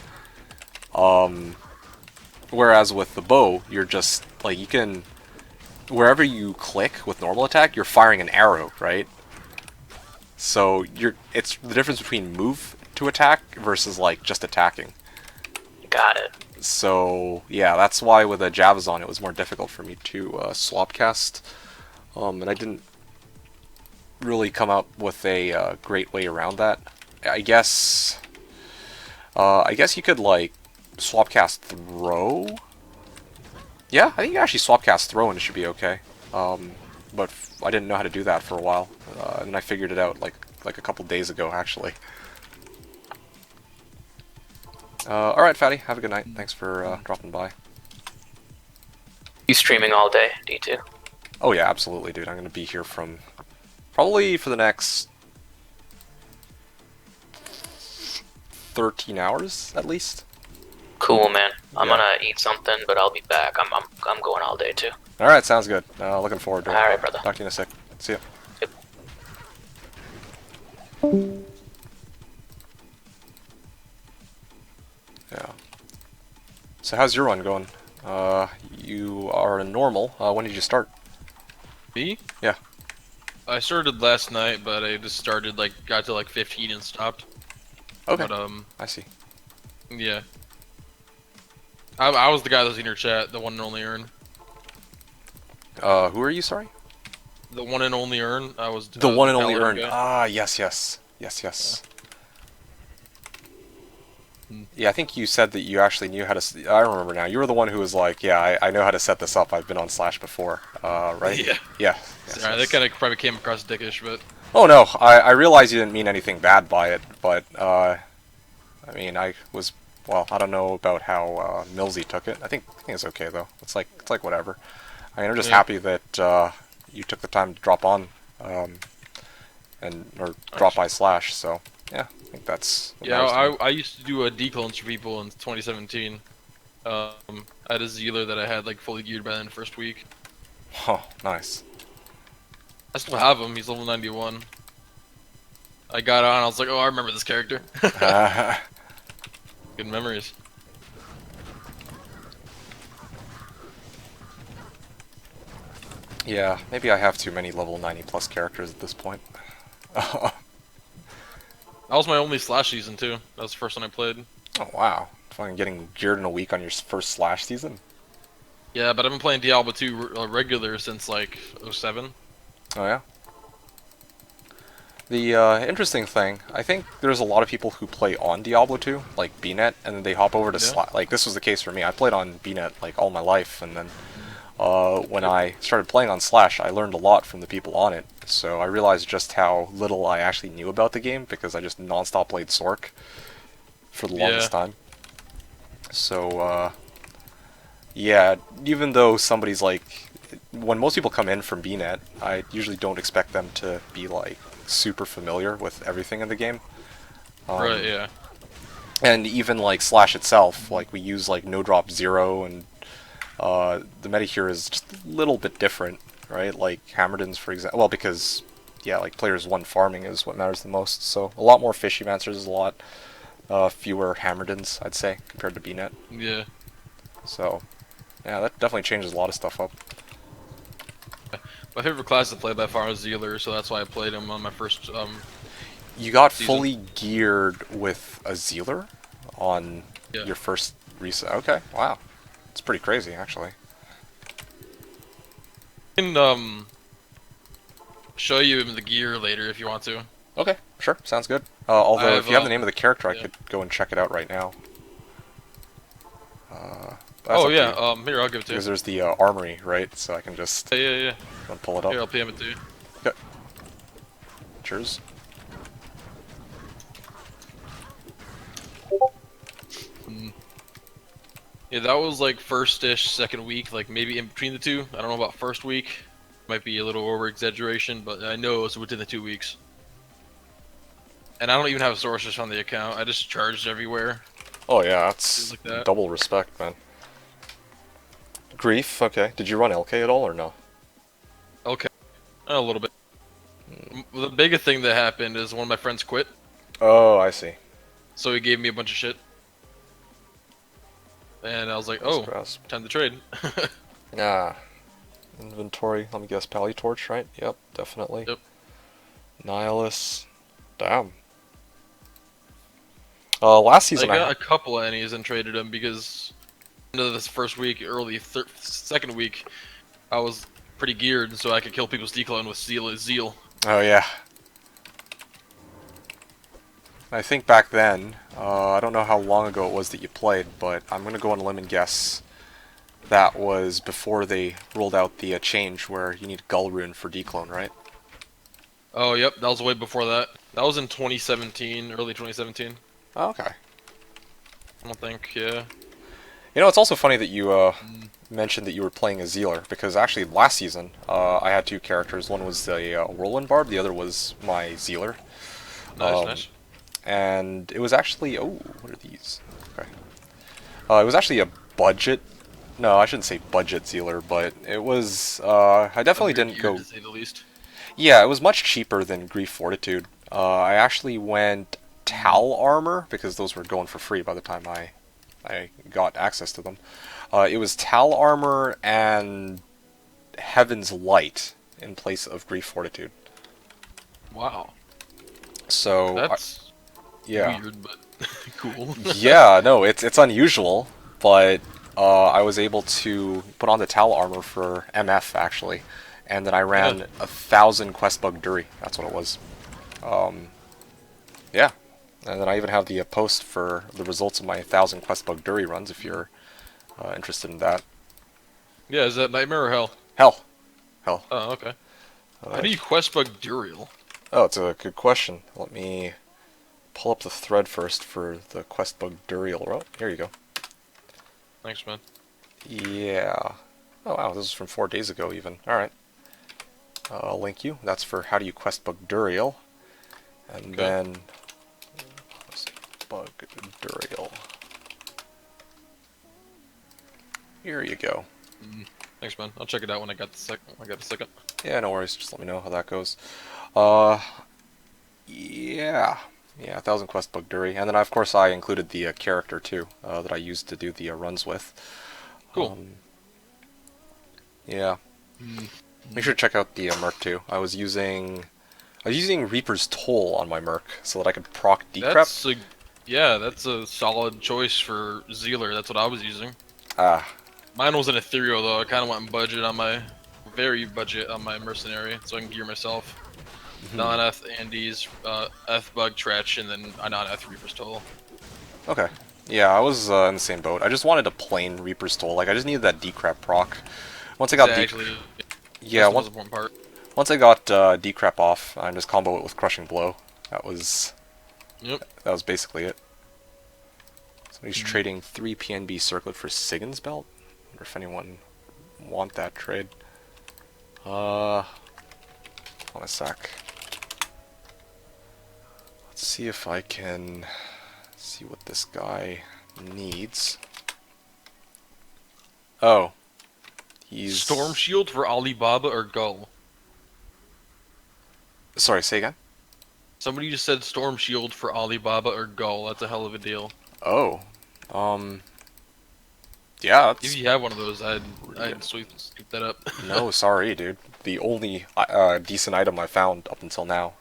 Whereas with the bow, you're just, like, you can, wherever you click with normal attack, you're firing an arrow, right? So it's the difference between move to attack versus like just attacking. Got it. So yeah, that's why with a Javazon it was more difficult for me to swap cast, and I didn't really come up with a great way around that. I guess you could like swap cast throw. Yeah, I think you actually swap cast throw and it should be okay. But I didn't know how to do that for a while, and then I figured it out like a couple days ago actually. Alright, Fatty, have a good night. Thanks for dropping by. You streaming all day, D2? Oh yeah, absolutely, dude. I'm gonna be here from probably for the next 13 hours at least. Cool, man. I'm Yeah. gonna eat something, but I'll be back. I'm going all day too. All right, sounds good. Looking forward to it. All right, brother. Talk to you in a sec. See ya. Yep. Yeah. So how's your run going? You are a normal. When did you start? Me? Yeah. I started last night, but I just started got to 15 and stopped. Okay. But I see. yeah. I was the guy that was in your chat, the one and only Earn. Who are you? Sorry. The one and only Urn. I was The one and only Paladin Urn. guy. Ah, yes, yes. Yes, yes. Yeah, I think you said that you actually knew how to... I remember now. You were the one who was like, yeah, I know how to set this up. I've been on Slash before. Right? Yeah. Yeah. Yes, Sorry, yes. that kind of probably came across dickish, but Oh, no. I realize you didn't mean anything bad by it, but, I mean, I was... Well, I don't know about how Millsy took it. I think it's okay, though. It's like whatever. I mean, I'm just yeah. happy that you took the time to drop on, or drop by Slash, so, yeah, I think that's... what Yeah, matters to me. I used to do a declones for people in 2017. I had a Zealer that I had like fully geared by the first week. Oh, nice. I still have him. He's level 91. I got on. I was like, oh, I remember this character. Good memories. Yeah, maybe I have too many level 90 plus characters at this point. Oh, That was my only Slash season too. That was the first one I played. wow. Fucking getting geared in a week on your first Slash season? Yeah, but I've been playing Diablo 2 regular since like '07. Oh, yeah? The interesting thing, I think there's a lot of people who play on Diablo 2, like BNet, and then they hop over to Yeah. Slash. Like, this was the case for me. I played on BNet, like, all my life, and then when I started playing on Slash, I learned a lot from the people on it. So I realized just how little I actually knew about the game, because I just non-stop played Sork for the longest time. So, yeah, even though somebody's like... When most people come in from BNet, I usually don't expect them to be, like, super familiar with everything in the game. Right. Yeah. And even, like, Slash itself, like, we use, like, No Drop Zero, and the meta here is just a little bit different, right? Like, Hammerdens, for example... Well, because, yeah, like, players 1 farming is what matters the most, so a lot more Fishy Mancers, a lot fewer Hammerdens, I'd say, compared to BNet. Yeah. So, yeah, that definitely changes a lot of stuff up. My favorite class to play by far is Zealer, so that's why I played him on my first You got season. fully geared with a Zealer on Yeah. your first reset. Okay, wow. It's pretty crazy, actually. I can show you the gear later if you want to. Okay, sure, sounds good. Although, if you have the name of the character, I yeah. could go and check it out right now. That's Oh up to yeah, you. here I'll give it to you. Because there's the armory, right? So I can just Yeah. go and pull it up. Here, I'll PM it to you. Okay. Cheers. Yeah, that was like first-ish, second week, like maybe in between the two. I don't know about first week. Might be a little over-exaggeration, but I know it was within the 2 weeks. And I don't even have sources on the account. I just charged everywhere. Oh yeah, that's Like that. double respect, man. Grief, okay. Did you run LK at all, or no? Okay, a little bit. The biggest thing that happened is one of my friends quit, Oh, I see. so he gave me a bunch of shit. And I was like, oh, Grasp. time to trade. Ah. Inventory, let me guess, Pally Torch, right? Yep, definitely. Yep. Nihilus. Damn. Last I season got a couple of Annies and traded them because end of this first week, second week, I was pretty geared, so I could kill people's decline with zeal. Oh yeah. I think back then, I don't know how long ago it was that you played, but I'm gonna go on a limb and guess that was before they rolled out the change where you need Gull Rune for declone, right? Oh, yep, that was way before that. That was in 2017, early 2017. Oh, okay. I don't think, yeah. You know, it's also funny that you mentioned that you were playing a Zealer, because actually last season I had two characters. One was the Whirlwind Barb, the other was my Zealer. Nice. And it was actually... Oh, what are these? Okay. It was actually a budget... No, I shouldn't say budget Zealer, but it was... I definitely didn't go... to say the least. Yeah, it was much cheaper than Grief Fortitude. I actually went Tal Armor, because those were going for free by the time I got access to them. It was Tal Armor and Heaven's Light in place of Grief Fortitude. Wow. So... That's yeah. weird, but cool. Yeah, no, it's unusual, but I was able to put on the Tal Armor for MF, actually. and then I ran 1,000 quest bug Duri. That's what it was. Yeah, and then I even have the post for the results of my 1,000 quest bug Duri runs if you're interested in that. Yeah, is that Nightmare or Hell? Hell. Hell. Oh, okay. How do you quest bug Duriel? Oh, it's a good question. Let me pull up the thread first for the quest bug Duriel. Oh, here you go. Thanks, man. Yeah. Oh wow, this is from 4 days ago even. Alright. I'll link you. That's for how do you quest bug Duriel. And then quest bug Duriel. Here you go. Thanks, man. I'll check it out when I got a second. Yeah, no worries. Just let me know how that goes. Yeah. Yeah, 1,000 quest bug Duri. And then, of course, I included the character, too, that I used to do the runs with. Cool. Yeah. Make sure to check out the Merc, too. I was using Reaper's Toll on my Merc so that I could proc decrep. That's a solid choice for Zealer. That's what I was using. Ah. Mine was an ethereal though. I kind of went budget on my mercenary, so I can gear myself. Non-eth Andes, eth bug Tretch, and then a non-eth Reaper's Toll. Okay. Yeah, I was in the same boat. I just wanted a plain Reaper's Toll. Like, I just needed that decrep proc. Once I got yeah, that's the most important part. Once I got decrep off, I just combo it with Crushing Blow. That was basically it. So he's trading 3 PNB Circlet for Sigyn's Belt. I wonder if anyone want that trade. Hold on a sec. Let's see if I can see what this guy needs. Oh. He's... Storm Shield for Alibaba or Gull? Sorry, say again? Somebody just said Storm Shield for Alibaba or Gull. That's a hell of a deal. Oh. Yeah, that's... If you have one of those, I'd scoop that up. No, sorry, dude. The only decent item I found up until now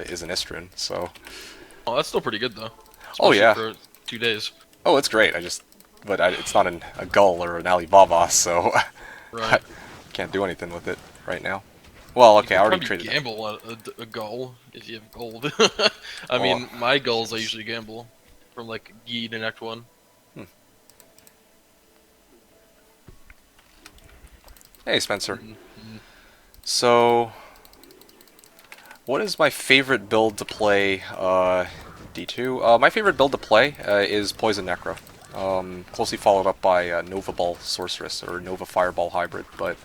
is an Istrun, so... Oh, that's still pretty good, though. Oh, yeah. For 2 days. Oh, it's great. It's not a Gull or an Alibaba, so... Right. I can't do anything with it right now. Well, okay, I already traded... gamble on a Gull if you have gold. I mean, my Gulls I usually gamble from, like, Yi to Act 1. Hey, Spencer. So, what is my favorite build to play D2? My favorite build to play is Poison Necro. Closely followed up by Nova Ball Sorceress, or Nova Fireball Hybrid, but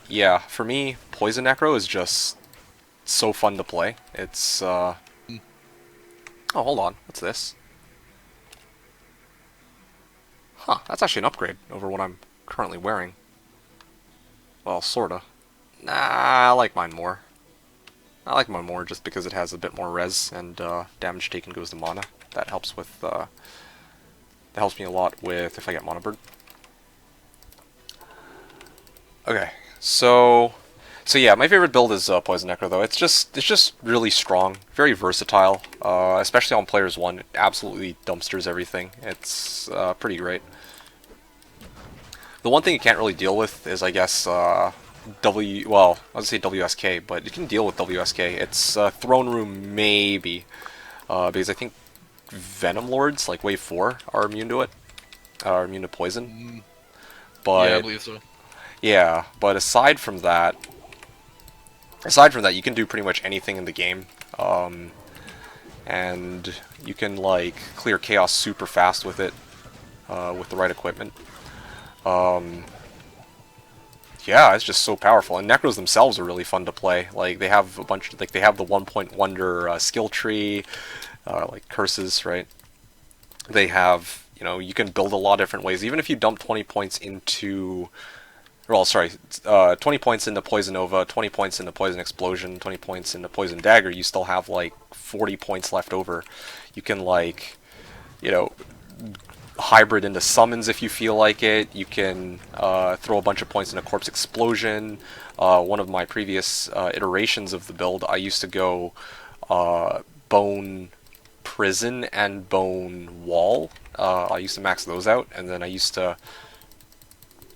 yeah, for me, Poison Necro is just so fun to play. It's, oh, hold on, what's this? Huh, that's actually an upgrade over what I'm currently wearing. Well, sorta. Nah, I like mine more. I like mine more just because it has a bit more res, and damage taken goes to mana. That helps with, that helps me a lot with if I get Mana Bird. Okay, so yeah, my favorite build is Poison Necro though. It's just really strong, very versatile, especially on Players 1. It absolutely dumpsters everything. It's pretty great. The one thing you can't really deal with is, I guess, well, I was gonna say WSK, but you can deal with WSK. It's Throne Room maybe, because I think Venom Lords, like Wave 4, are immune to it, are immune to poison. But yeah, I believe so. Yeah, but aside from that, you can do pretty much anything in the game, and you can like clear chaos super fast with it, with the right equipment. Yeah, it's just so powerful, and Necros themselves are really fun to play. Like they have a bunch, like they have the 1-point wonder skill tree, like curses, right? They have, you can build a lot of different ways. Even if you dump 20 points into, well, sorry, 20 points into Poison Nova, 20 points into Poison Explosion, 20 points into Poison Dagger, you still have like 40 points left over. You can like, hybrid into summons if you feel like it. You can throw a bunch of points into Corpse Explosion. One of my previous iterations of the build, I used to go Bone Prison and Bone Wall. I used to max those out, and then I used to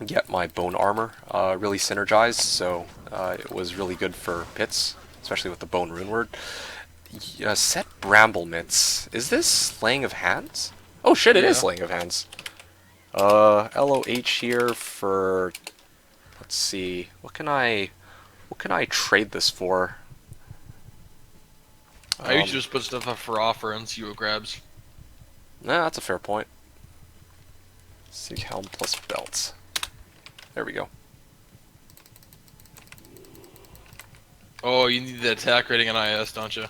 get my bone armor really synergized, so it was really good for pits, especially with the bone rune word. Set bramble mitts. Is this laying of hands? Oh shit, it is Yeah. laying of hands. LOH here for, let's see, what can I trade this for? I usually just put stuff up for offer and see what grabs. Nah, that's a fair point. Sig helm plus belt. There we go. Oh, you need the attack rating on IS, don't you?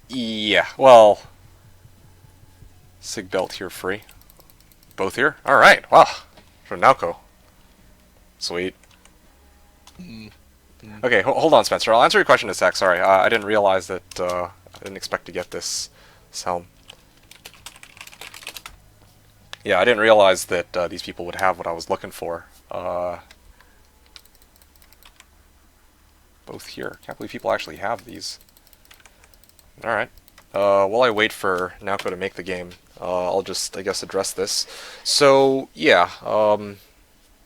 Yeah, well, Sig belt here free. Both here? Alright, wow. From Naoko. Sweet. Mm. Okay, hold on, Spencer. I'll answer your question in a sec. Sorry, I didn't realize that, I didn't expect to get this helm. Yeah, I didn't realize that these people would have what I was looking for. Both here. Can't believe people actually have these. Alright. While I wait for Naoko to make the game, I'll just, I guess, address this. So, yeah, I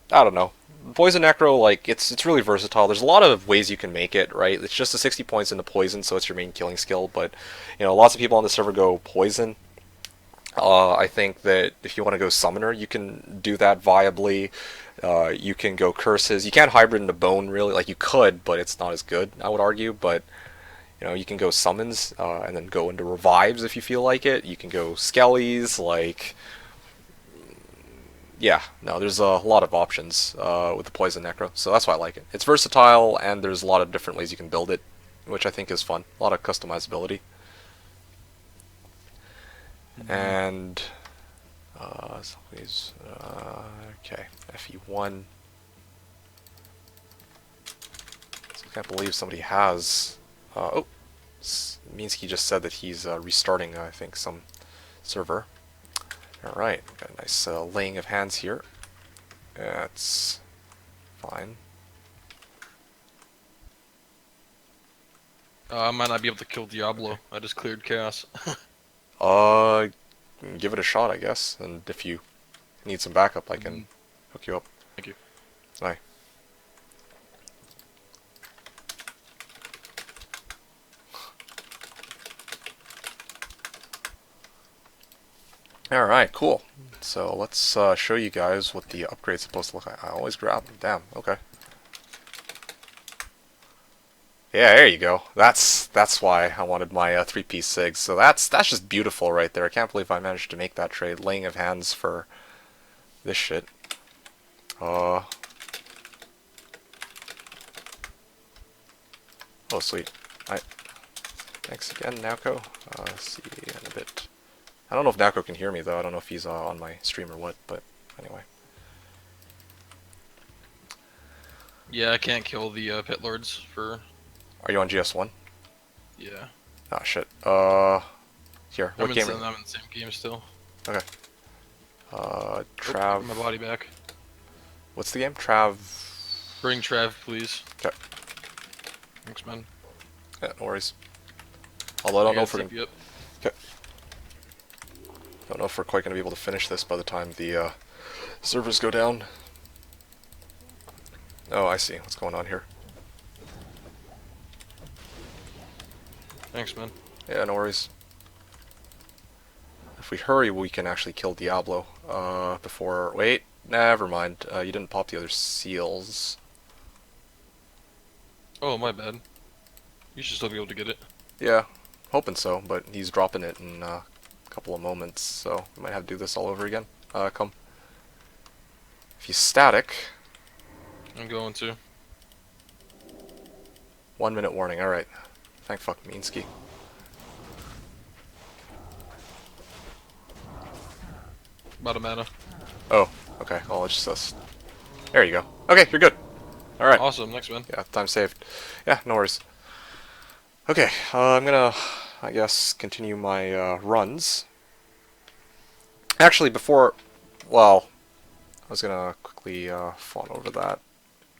don't know. Poison Necro, like, it's really versatile. There's a lot of ways you can make it, right? It's just a 60 points into poison, so it's your main killing skill, but, you know, lots of people on the server go poison. I think that if you want to go summoner, you can do that viably. You can go curses. You can't hybrid into bone, really. Like, you could, but it's not as good, I would argue, but... You know, you can go summons, and then go into revives if you feel like it. You can go skellies, like... Yeah, no, there's a lot of options with the Poison Necro, so that's why I like it. It's versatile, and there's a lot of different ways you can build it, which I think is fun. A lot of customizability. And... okay, FE1. I can't believe somebody has... oh, Minsky just said that he's restarting, I think, some server. Alright, got a nice laying of hands here. That's fine. I might not be able to kill Diablo. I just cleared chaos. Give it a shot, I guess. And if you need some backup, I can hook you up. Thank you. Aye. Alright, cool. So let's show you guys what the upgrade's supposed to look like. I always grab them. Damn, okay. Yeah, there you go. That's why I wanted my three-piece sig. So that's just beautiful right there. I can't believe I managed to make that trade. Laying of hands for this shit. Oh, sweet. Alright. Thanks again, Naoko. See you in a bit. I don't know if Naoko can hear me, though. I don't know if he's on my stream or what, but anyway. Yeah, I can't kill the pit lords for... Are you on GS1? Yeah. Ah, shit. Here, what game? I'm in the same game still. Okay. Trav. My body back. What's the game? Trav... Bring Trav, please. Okay. Thanks, man. Yeah, no worries. Although I don't know if we're gonna... Okay. Don't know if we're quite gonna be able to finish this by the time the servers go down. Oh, I see. What's going on here? Thanks, man. Yeah, no worries. If we hurry, we can actually kill Diablo before... Wait, never mind. You didn't pop the other seals. Oh, my bad. You should still be able to get it. Yeah, hoping so, but he's dropping it in a couple of moments, so we might have to do this all over again. Come. If he's static... I'm going to. 1 minute warning, alright. Thank fuck Minsky. About a mana. Oh, okay. Well, it's just... There you go. Okay, you're good. Alright. Awesome, next man. Yeah, time saved. Yeah, no worries. Okay, I'm gonna, I guess, continue my runs. Actually, before... Well, I was gonna quickly fawn over that.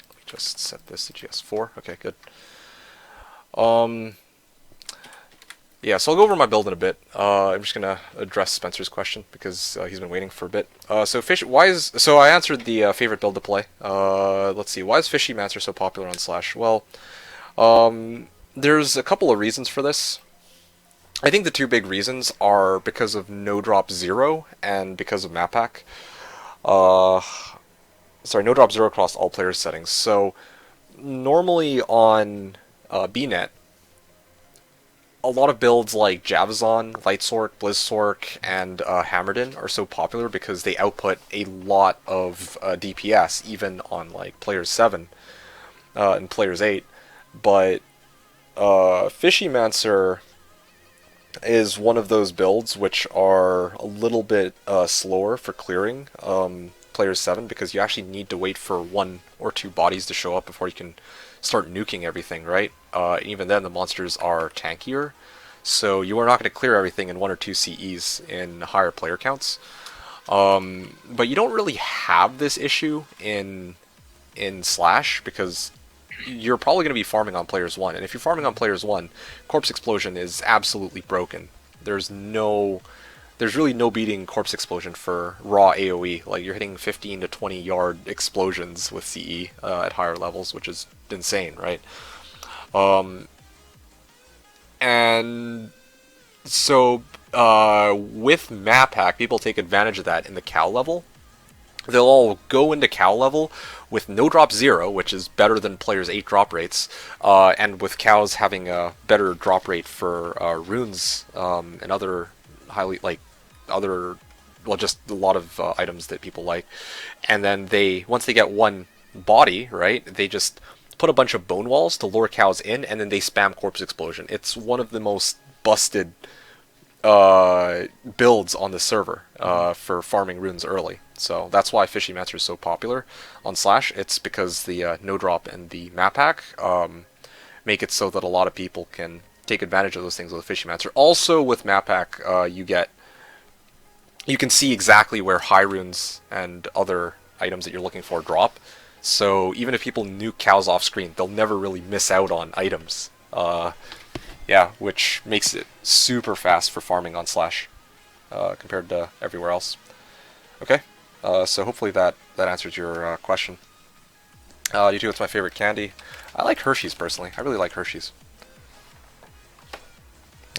Let me just set this to GS4. Okay, good. Yeah, so I'll go over my build in a bit. I'm just gonna address Spencer's question because he's been waiting for a bit. So fish, why is so I answered the favorite build to play. Let's see, why is Fishy Mancer so popular on Slash? Well, there's a couple of reasons for this. I think the two big reasons are because of No Drop Zero and because of map pack. Uh, No Drop Zero across all player settings. So normally on BNet, a lot of builds like Javazon, Lightsork, Blizzsork, and Hammerden are so popular because they output a lot of DPS, even on like Players 7 and Players 8. But Fishy Mancer is one of those builds which are a little bit slower for clearing Players 7 because you actually need to wait for one or two bodies to show up before you can start nuking everything, right? Even then, the monsters are tankier, so you are not going to clear everything in one or two CEs in higher player counts. But you don't really have this issue in Slash because you're probably going to be farming on Players 1, and if you're farming on Players 1, Corpse Explosion is absolutely broken. There's really no beating Corpse Explosion for raw AoE. Like, you're hitting 15 to 20 yard explosions with CE at higher levels, which is insane, right? And so with map hack, people take advantage of that in the cow level. They'll all go into cow level with no drop 0, which is better than players' 8 drop rates, and with cows having a better drop rate for runes and other highly just a lot of items that people like. And then once they get one body, right, they just put a bunch of bone walls to lure cows in, and then they spam Corpse Explosion. It's one of the most busted builds on the server for farming runes early. So that's why Fishy Mancer is so popular on Slash. It's because the no drop and the map hack make it so that a lot of people can take advantage of those things with Fishy Mancer. Also with map hack, you can see exactly where high runes and other items that you're looking for drop. So even if people nuke cows off screen, they'll never really miss out on items. Yeah, which makes it super fast for farming on Slash compared to everywhere else. Okay, so hopefully that answers your question. You too, what's my favorite candy? I like Hershey's personally. I really like Hershey's. I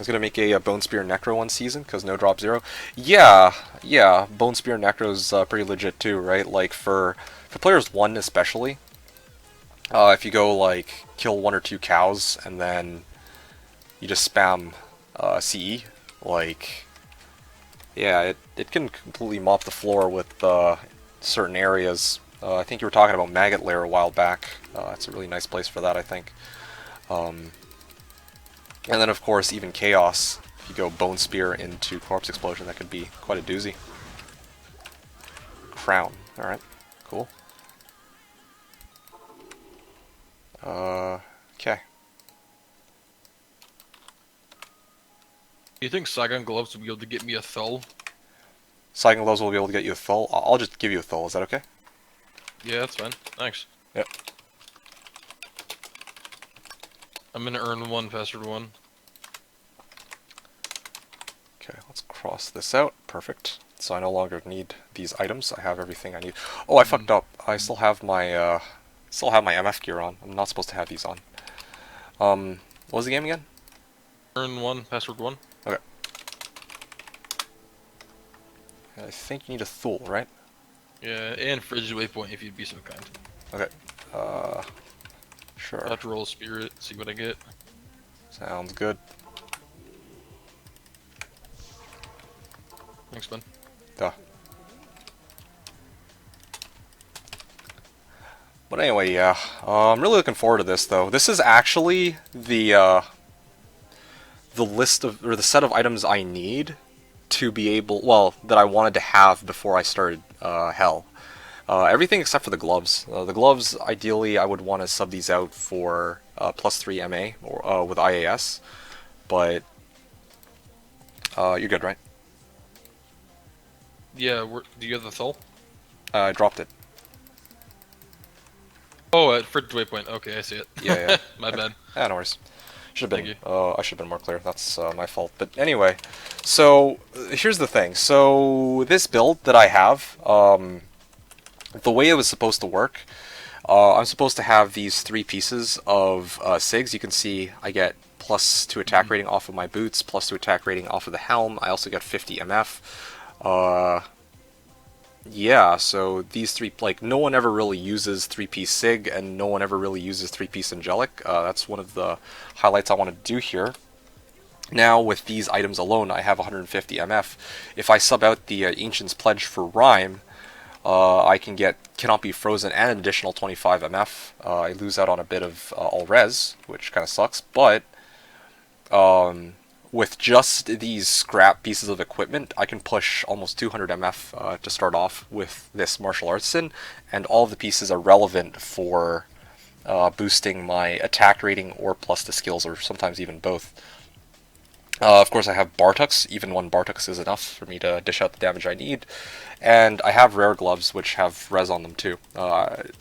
was gonna make a Bone Spear Necro one season because no drop 0. Yeah, Bone Spear Necro's pretty legit too, right? Like for players 1 especially, if you go like kill 1 or 2 cows and then you just spam CE, like, yeah, it can completely mop the floor with certain areas. I think you were talking about Maggot Lair a while back. It's a really nice place for that, I think. And then, of course, even Chaos. If you go Bone Spear into Corpse Explosion, that could be quite a doozy. Crown. Alright, cool. Okay. Do you think Saigon Gloves will be able to get me a Thull? Saigon Gloves will be able to get you a Thull. I'll just give you a Thull, is that okay? Yeah, that's fine. Thanks. Yep. I'm gonna earn 1, password 1. Okay, let's cross this out. Perfect. So I no longer need these items. I have everything I need. Oh, I fucked up. I still have my MF gear on. I'm not supposed to have these on. What was the game again? Earn 1, password 1. Okay. I think you need a Thule, right? Yeah, and Frigid Waypoint if you'd be so kind. Okay. Sure. I'll have to roll a spirit, see what I get. Sounds good. Thanks, man. Duh. But anyway, yeah. I'm really looking forward to this, though. This is actually the list of, or the set of items I need to be able, well, that I wanted to have before I started Hell. Everything except for the gloves. The gloves, ideally, I would want to sub these out for +3 MA or with IAS, but you're good, right? Yeah, do you have the Thull? I dropped it. Oh, at Frigid Waypoint. Okay, I see it. Yeah. My bad. No worries. Should have Thank been. you. I should have been more clear. That's my fault. But anyway, so here's the thing. So this build that I have, the way it was supposed to work, I'm supposed to have these 3 pieces of SIGs. You can see I get +2 attack rating off of my boots, +2 attack rating off of the helm. I also get 50 MF. Yeah, so these 3, like, no one ever really uses 3-piece SIG, and no one ever really uses 3-piece Angelic. That's one of the highlights I want to do here. Now, with these items alone, I have 150 MF. If I sub out the Ancient's Pledge for Rhyme, I can get Cannot Be Frozen and an additional 25 MF. I lose out on a bit of all res, which kind of sucks, but with just these scrap pieces of equipment, I can push almost 200 MF to start off with this martial arts in, and all of the pieces are relevant for boosting my attack rating or plus the skills, or sometimes even both. Of course, I have Bartux. Even one Bartux is enough for me to dish out the damage I need. And I have rare gloves, which have res on them too.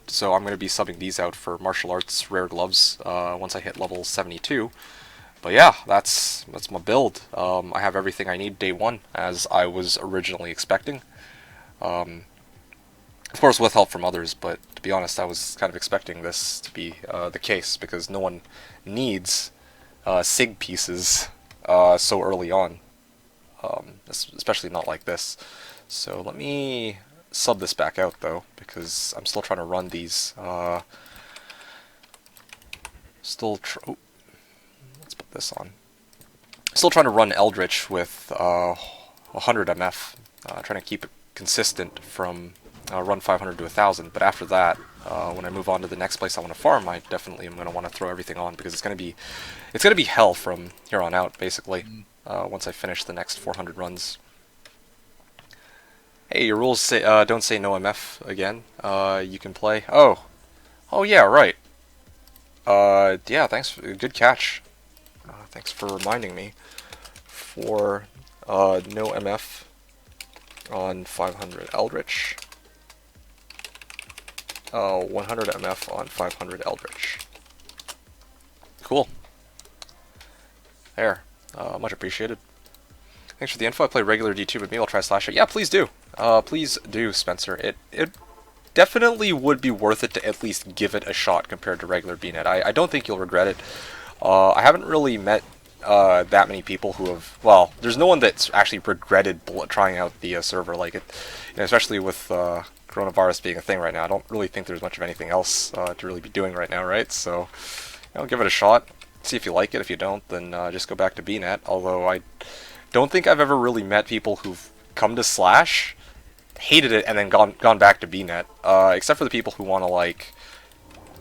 So I'm going to be subbing these out for martial arts rare gloves once I hit level 72. But yeah, that's my build. I have everything I need day 1, as I was originally expecting. Of course, with help from others, but to be honest, I was kind of expecting this to be the case, because no one needs SIG pieces so early on, especially not like this. So let me sub this back out though, because I'm still trying to run these. Oh, let's put this on. Still trying to run Eldritch with 100 MF, trying to keep it consistent from run 500 to 1000. But after that, when I move on to the next place I want to farm, I definitely am going to want to throw everything on, because it's going to be hell from here on out, basically. Once I finish the next 400 runs. Hey, your rules say don't say no MF again. You can play. Oh yeah, right. Yeah, thanks. Good catch. Thanks for reminding me. For no MF on 500 Eldritch. 100 MF on 500 Eldritch. Cool. There. Much appreciated. Thanks for the info. I play regular D2, but maybe I'll try Slasher. Yeah, please do. Please do, Spencer. It definitely would be worth it to at least give it a shot compared to regular BNet. I don't think you'll regret it. I haven't really met that many people who have... Well, there's no one that's actually regretted trying out the server. Like it, especially with coronavirus being a thing right now. I don't really think there's much of anything else to really be doing right now, right? So, give it a shot. See if you like it. If you don't, then just go back to BNet. Although I don't think I've ever really met people who've come to Slash, hated it, and then gone back to BNet. Except for the people who want to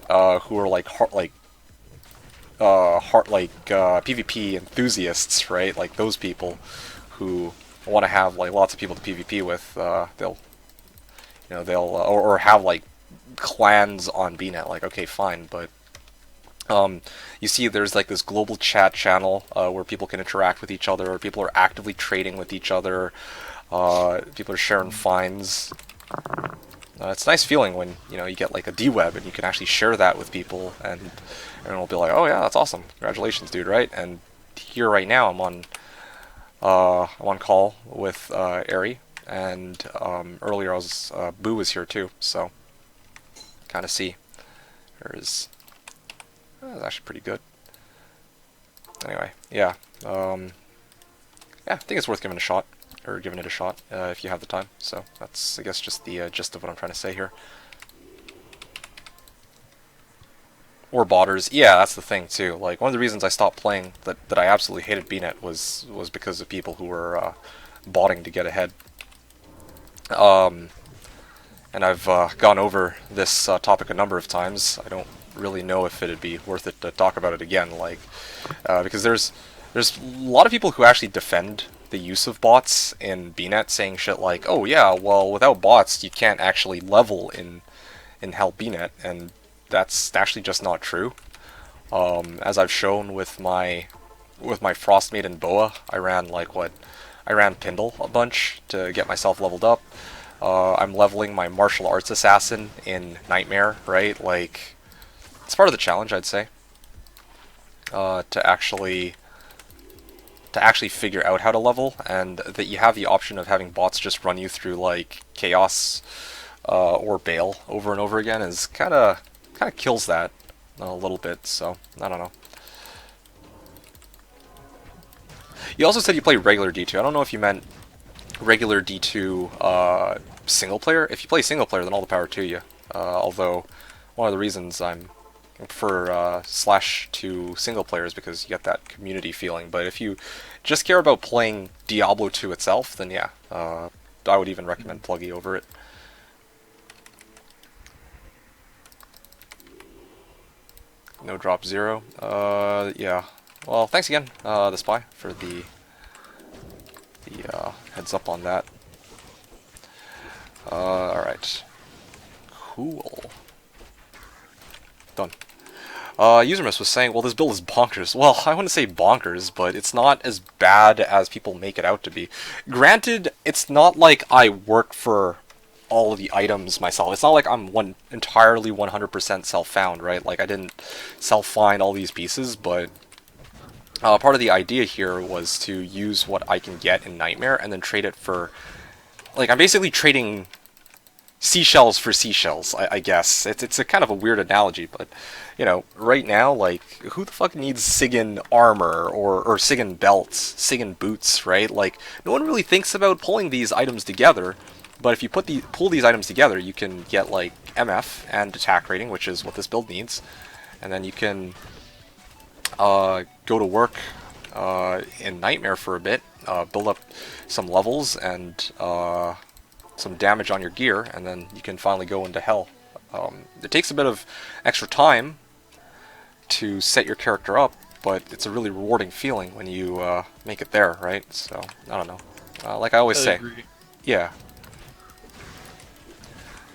who are PvP enthusiasts, right? Like those people who want to have lots of people to PvP with. Or have clans on BNet. Okay, fine, but you see there's this global chat channel where people can interact with each other, people are actively trading with each other, people are sharing finds. It's a nice feeling when you get a D-Web and you can actually share that with people, and everyone will be like, oh yeah, that's awesome, congratulations dude, right? And here right now I'm on call with Ari, and earlier I was Boo was here too, so kind of see there's that's actually pretty good. Anyway, yeah. Yeah, I think it's worth giving it a shot, if you have the time. So that's, I guess, just the gist of what I'm trying to say here. Or botters. Yeah, that's the thing too. One of the reasons I stopped playing that I absolutely hated BNet was because of people who were botting to get ahead. And I've gone over this topic a number of times. I don't really know if it'd be worth it to talk about it again, because there's a lot of people who actually defend the use of bots in BNet, saying shit like, oh yeah, well without bots you can't actually level in Hell BNet, and that's actually just not true. As I've shown with my Frostmaiden Boa, I ran I ran Pindle a bunch to get myself leveled up. I'm leveling my martial arts assassin in Nightmare, right? It's part of the challenge, I'd say. to actually figure out how to level, and that you have the option of having bots just run you through like chaos or Bale over and over again is kind of kills that a little bit. So I don't know. You also said you play regular D2. I don't know if you meant regular D2 single player. If you play single player, then all the power to you. Although one of the reasons I prefer Slash to single player is because you get that community feeling. But if you just care about playing Diablo 2 itself, then yeah, I would even recommend Pluggy over it. No drop 0. Yeah. Well, thanks again, the Spy, for the heads up on that. Alright. Cool. Done. Usermiss was saying, well, this build is bonkers. Well, I wouldn't say bonkers, but it's not as bad as people make it out to be. Granted, it's not like I work for all of the items myself. It's not like I'm entirely 100% self-found, right? Like, I didn't self-find all these pieces, but part of the idea here was to use what I can get in Nightmare and then trade it for... Like, I'm basically trading seashells for seashells, I guess. It's a kind of a weird analogy, but, you know, right now, like, who the fuck needs Sigan armor or Sigan belts, Sigan boots, right? Like, no one really thinks about pulling these items together, but if you pull these items together, you can get, like, MF and attack rating, which is what this build needs, and then you can go to work in Nightmare for a bit, build up some levels and some damage on your gear, and then you can finally go into Hell. It takes a bit of extra time to set your character up, but it's a really rewarding feeling when you make it there, right? So, I don't know. Like I always say, agree. yeah.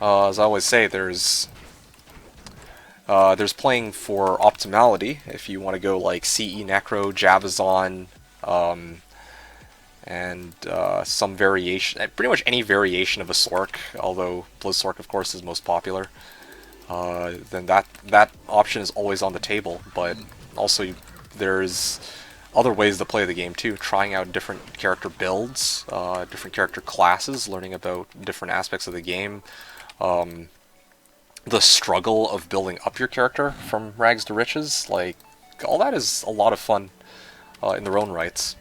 As I always say, there's playing for optimality, if you want to go like CE Necro, Javazon, and some variation, pretty much any variation of a Sork, although Blizzsork of course is most popular, then that option is always on the table, but also there's other ways to play the game too, trying out different character builds, different character classes, learning about different aspects of the game, the struggle of building up your character from rags to riches, like, all that is a lot of fun in their own rights,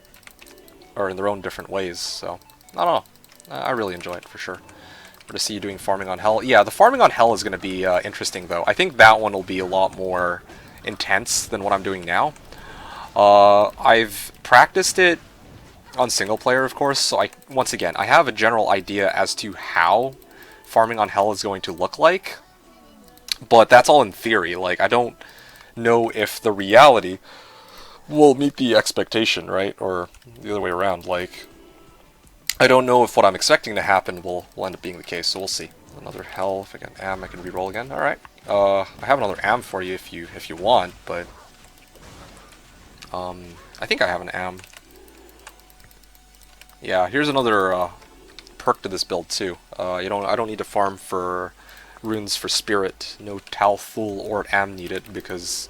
or in their own different ways, so, I don't know, I really enjoy it, for sure. Or to see you doing farming on Hell. Yeah, the farming on Hell is going to be interesting, though. I think that one will be a lot more intense than what I'm doing now. I've practiced it on single player, of course, so once again, I have a general idea as to how farming on Hell is going to look like, but that's all in theory. Like, I don't know if the reality will meet the expectation, right? Or the other way around. Like, I don't know if what I'm expecting to happen will end up being the case, so we'll see. Another Hell. If I get an Am, I can reroll again. Alright. I have another Am for you if you want, but I think I have an Am. Yeah, here's another perk to this build too. I don't need to farm for runes for Spirit. No Tal Fool or Am needed, because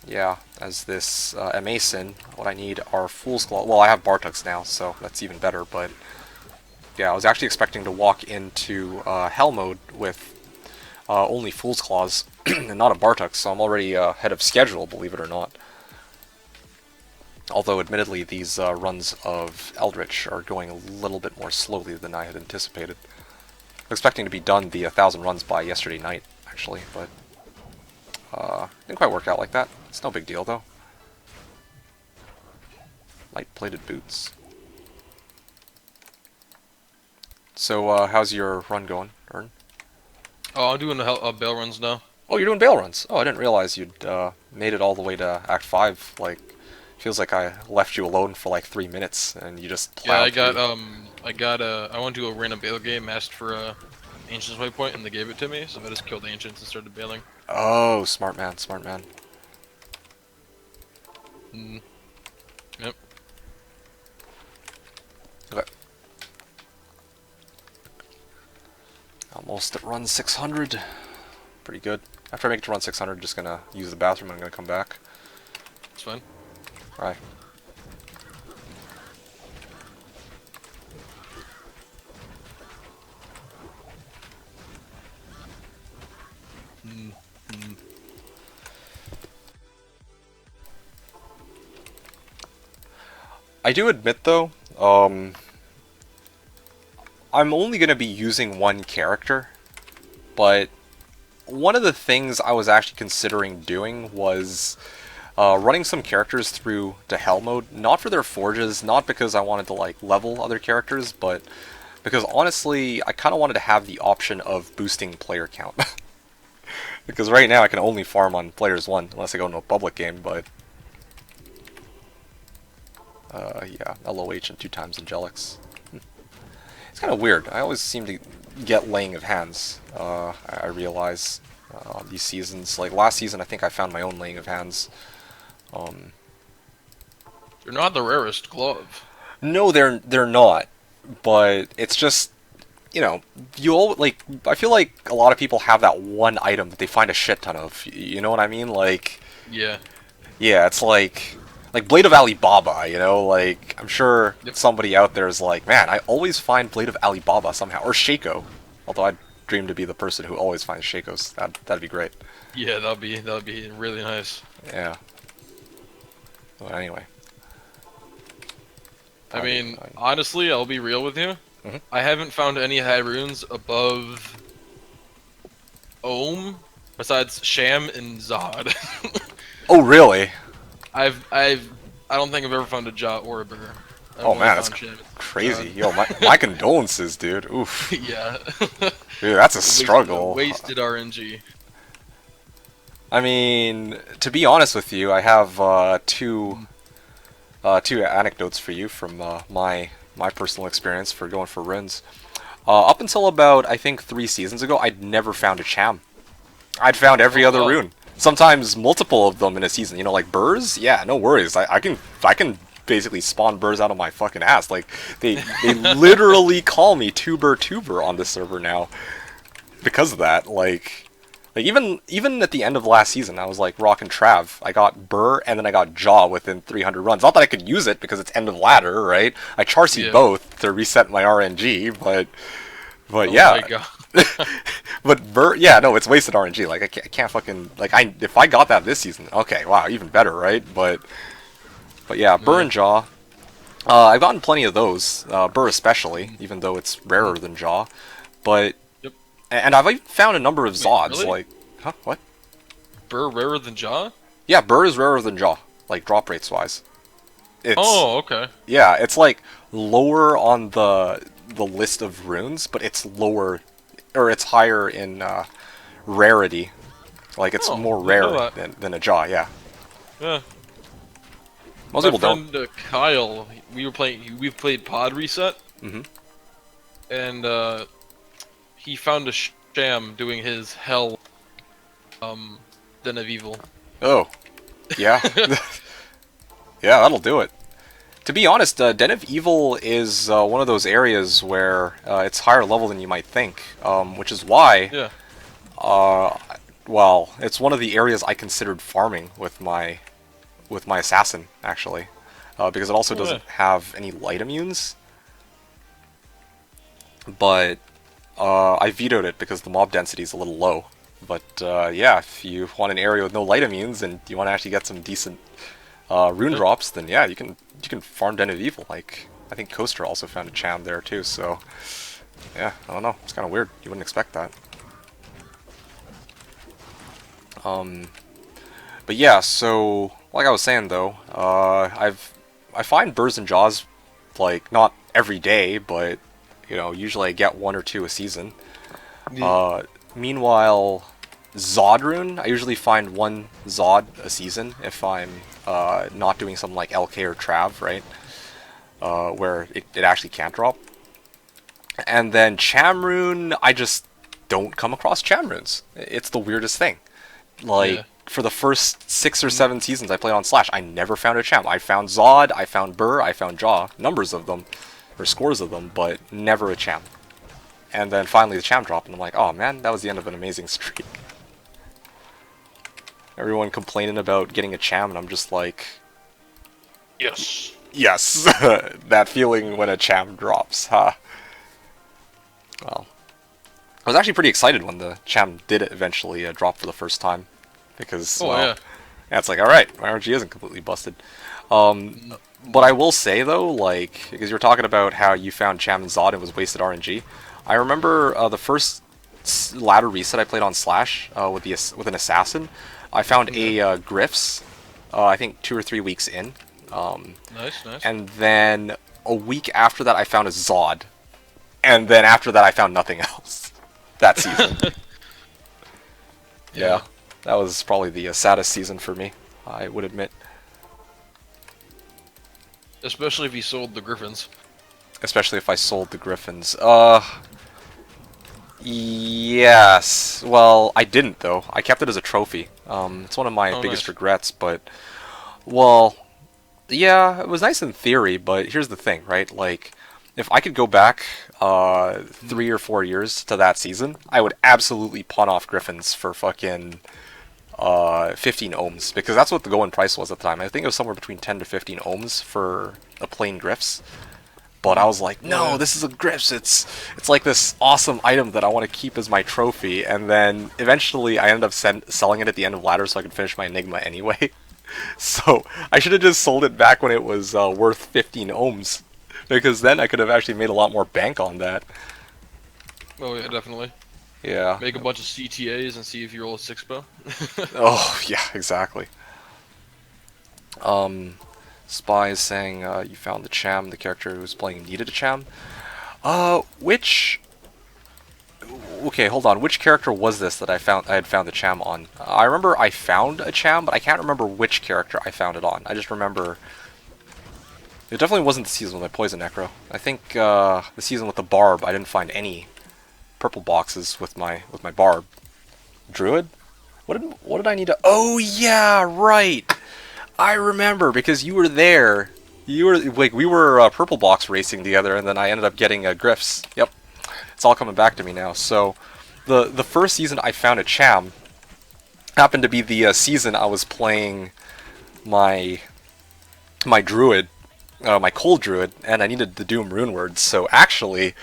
yeah, as this Amason, what I need are Fool's Claw. Well, I have Bartux now, so that's even better, but yeah, I was actually expecting to walk into Hell mode with only Fool's Claws and not a Bartux, so I'm already ahead of schedule, believe it or not. Although, admittedly, these runs of Eldritch are going a little bit more slowly than I had anticipated. I'm expecting to be done the 1,000 runs by yesterday night, actually, but didn't quite work out like that. It's no big deal, though. Light-plated boots. So, how's your run going, Ern? Oh, I'm doing bail runs now. Oh, you're doing bail runs. Oh, I didn't realize you'd made it all the way to Act 5. Like, feels like I left you alone for like 3 minutes, and you just plowed Yeah, through. I went to a random bail game, asked for Ancient's Waypoint, and they gave it to me, so I just killed Ancients and started bailing. Oh, smart man, smart man. Yep. Okay. Almost at run 600. Pretty good. After I make it to run 600, just gonna use the bathroom and I'm gonna come back. It's fine. Alright. I do admit though, I'm only gonna be using one character, but one of the things I was actually considering doing was running some characters through to Hell mode, not for their forges, not because I wanted to like level other characters, but because honestly, I kind of wanted to have the option of boosting player count. Because right now I can only farm on players 1, unless I go into a public game, but... yeah, LOH and 2 times Angelics. It's kind of weird. I always seem to get laying of hands, I realize, these seasons. Like, last season I think I found my own laying of hands. You're not the rarest glove. No, they're not. But it's just, you know, like, I feel like a lot of people have that one item that they find a shit ton of. You know what I mean? Like, Yeah. yeah, it's like Blade of Alibaba, you know? Like, I'm sure somebody out there is like, man, I always find Blade of Alibaba somehow. Or Shaco. Although I'd dream to be the person who always finds Shacos. That'd be great. Yeah, that'd be really nice. Yeah. But anyway. I mean, honestly, I'll be real with you. Mhm. I haven't found any high runes above Ohm, besides Sham and Zod. Oh, really? I don't think I've ever found a Jot or a Burr. I've Oh only man, that's found Sham and crazy. Zod. Yo, my condolences, dude. Oof. Yeah. Dude, that's a struggle. Wasted RNG. I mean, to be honest with you, I have two anecdotes for you from my personal experience for going for runes. Up until about, I think, 3 seasons ago, I'd never found a Cham. I'd found every other rune. Sometimes multiple of them in a season. You know, like burrs? Yeah, no worries. I can basically spawn burrs out of my fucking ass. Like, they literally call me tuber on this server now. Because of that, like even at the end of last season, I was like rocking Trav. I got Burr and then I got Jaw within 300 runs. Not that I could use it because it's end of ladder, right? I Charsied both to reset my RNG, but Oh yeah. my god. But Burr, yeah, no, it's wasted RNG. Like I can't fucking like if I got that this season, okay, wow, even better, right? But yeah, Burr and Jaw. I've gotten plenty of those, Burr especially, even though it's rarer than Jaw, but. And I've even found a number of Zods, really? like... Huh? What? Burr rarer than Jaw? Yeah, Burr is rarer than Jaw, like, drop rates-wise. Oh, okay. Yeah, it's, like, lower on the list of runes, but it's lower... Or it's higher in, rarity. Like, it's more rare than a Jaw, yeah. Yeah. Most people don't. My friend Kyle, we played Pod Reset. Mm-hmm. And, he found a Sham doing his Hell, Den of Evil. Oh. Yeah. Yeah, that'll do it. To be honest, Den of Evil is one of those areas where it's higher level than you might think, which is why... Yeah. Well, it's one of the areas I considered farming with my assassin, actually. Because it also doesn't have any light immunes. But... I vetoed it because the mob density is a little low. But yeah, if you want an area with no light immunes and you want to actually get some decent rune drops, then yeah, you can farm Den of Evil. Like I think Coaster also found a Cham there too. So yeah, I don't know. It's kind of weird. You wouldn't expect that. But yeah, so like I was saying though, I find Burrs and Jaws like not every day, but you know, usually I get 1 or 2 a season. Meanwhile, Zod rune, I usually find 1 Zod a season if I'm not doing something like LK or Trav, right? Where it actually can't drop. And then Cham rune, I just don't come across Cham runes. It's the weirdest thing. Like, for the first 6 or 7 seasons I played on Slash, I never found a Cham. I found Zod, I found Burr, I found Jaw, numbers of them. Or scores of them, but never a Cham. And then finally the Cham dropped, and I'm like, oh man, that was the end of an amazing streak. everyone complaining about getting a cham, and I'm just like, Yes. yes, that feeling when a cham drops, huh? Well, I was actually pretty excited when the cham did eventually drop for the first time, because, Oh well, yeah. yeah, it's like, alright, my RNG isn't completely busted. But I will say, though, like, because you were talking about how you found Cham and Zod and was wasted RNG, I remember the first ladder reset I played on Slash with an Assassin, I found a Griff's, I think 2 or 3 weeks in. Nice, nice. And then a week after that I found a Zod. And then after that I found nothing else that season. Yeah, that was probably the saddest season for me, I would admit. Especially if he sold the Griffins. Especially if I sold the Griffins. Yes. Well, I didn't, though. I kept it as a trophy. It's one of my biggest Nice. regrets, but... Well, yeah, it was nice in theory, but here's the thing, right? Like, if I could go back 3 or 4 years to that season, I would absolutely pawn off Griffins for fucking 15 ohms, because that's what the going price was at the time. I think it was somewhere between 10 to 15 ohms for a plain Griffs. But I was like, no, this is a Griffs. It's like this awesome item that I want to keep as my trophy. And then eventually I ended up selling it at the end of ladder so I could finish my Enigma anyway. So I should have just sold it back when it was worth 15 ohms, because then I could have actually made a lot more bank on that. Oh yeah, definitely. Yeah. Make a bunch of CTAs and see if you roll a 6-bow. Oh, yeah, exactly. Spy is saying you found the Cham, the character who's playing needed a Cham. Which... Okay, hold on. Which character was this that I had found the Cham on? I remember I found a Cham, but I can't remember which character I found it on. I just remember... It definitely wasn't the season with my Poison Necro. I think the season with the Barb, I didn't find any purple boxes with my Barb. Druid? What did I need to... Oh, yeah, right! I remember, because you were there. You were like, we were purple box racing together, and then I ended up getting Griffs. Yep, it's all coming back to me now. So, the first season I found a Cham happened to be the season I was playing my Druid, my Cold Druid, and I needed the Doom Rune Words. So actually,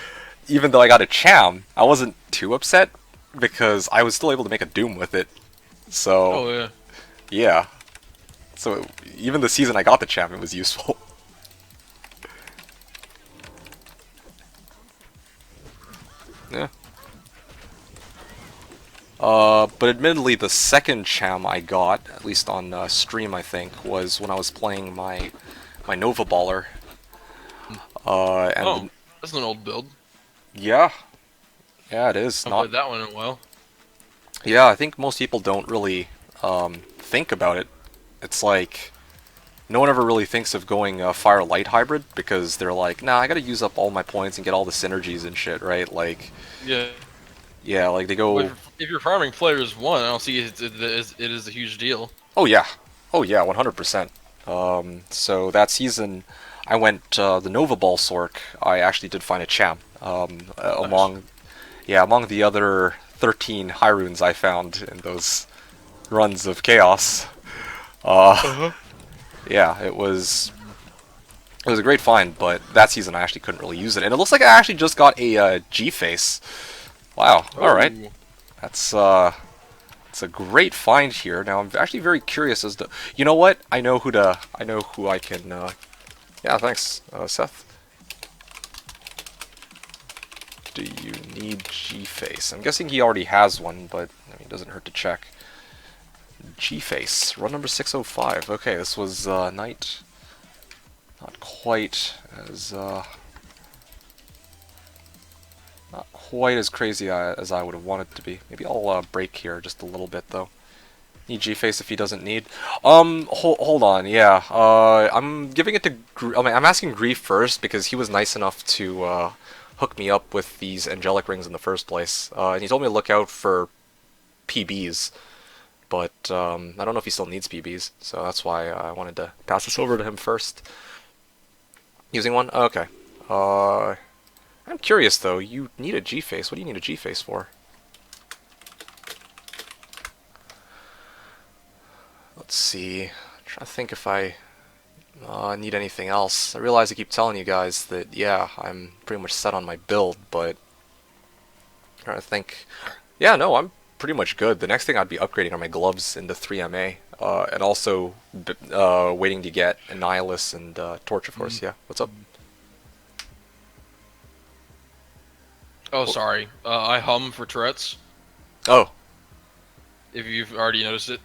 even though I got a Cham, I wasn't too upset because I was still able to make a Doom with it. So, Oh yeah. yeah. So even the season I got the Cham, it was useful. Yeah. But admittedly, the second Cham I got, at least on stream, I think, was when I was playing my Nova Baller. And That's an old build. yeah, it is. I haven't played that one in a while. Yeah, I think most people don't really think about it. It's like, no one ever really thinks of going Fire-Light hybrid, because they're like, nah, I gotta use up all my points and get all the synergies and shit, right? Like, Yeah. like they go... Well, if you're farming players 1, I don't see it is a huge deal. Oh yeah, 100%. So that season, I went the Nova Ball Sork. I actually did find a Cham among the other 13 high runes I found in those runs of Chaos. Yeah, it was a great find, but that season I actually couldn't really use it. And it looks like I actually just got a G-Face. Wow, alright. That's a great find here. Now I'm actually very curious as to... You know what? I know who I can... Yeah, thanks, Seth. Do you need G-Face? I'm guessing he already has one, but I mean, it doesn't hurt to check. G-Face, run number 605. Okay, this was night. Not quite as crazy as I would have wanted to be. Maybe I'll break here just a little bit though. Need G-Face if he doesn't need. Hold on. Yeah. I'm giving it to. I'm asking Grief first because he was nice enough to hook me up with these angelic rings in the first place, and he told me to look out for PBs. But I don't know if he still needs PBs, so that's why I wanted to pass this over to him first. Using one? Okay. I'm curious though, you need a G-Face. What do you need a G-Face for? let's see. I'm trying to think if I need anything else. I realize I keep telling you guys that, yeah, I'm pretty much set on my build, but I'm trying to think. Yeah, no, I'm pretty much good. The next thing I'd be upgrading are my gloves into 3MA, and also waiting to get Annihilus and Torch, of course. Yeah, what's up? Oh, sorry. I hum for Tourette's. Oh, If you've already noticed it.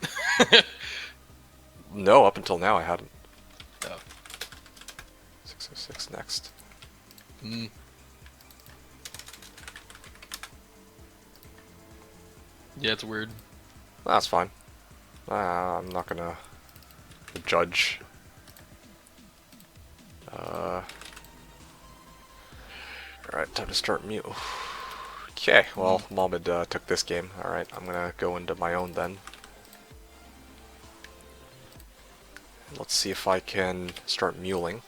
no, up until now I hadn't. Oh. 606 next. Mm. Yeah, it's weird. That's fine. I'm not gonna judge. Alright, time to start mute. Okay, well, Mohammed took this game. Alright, I'm gonna go into my own then. Let's see if I can start muling.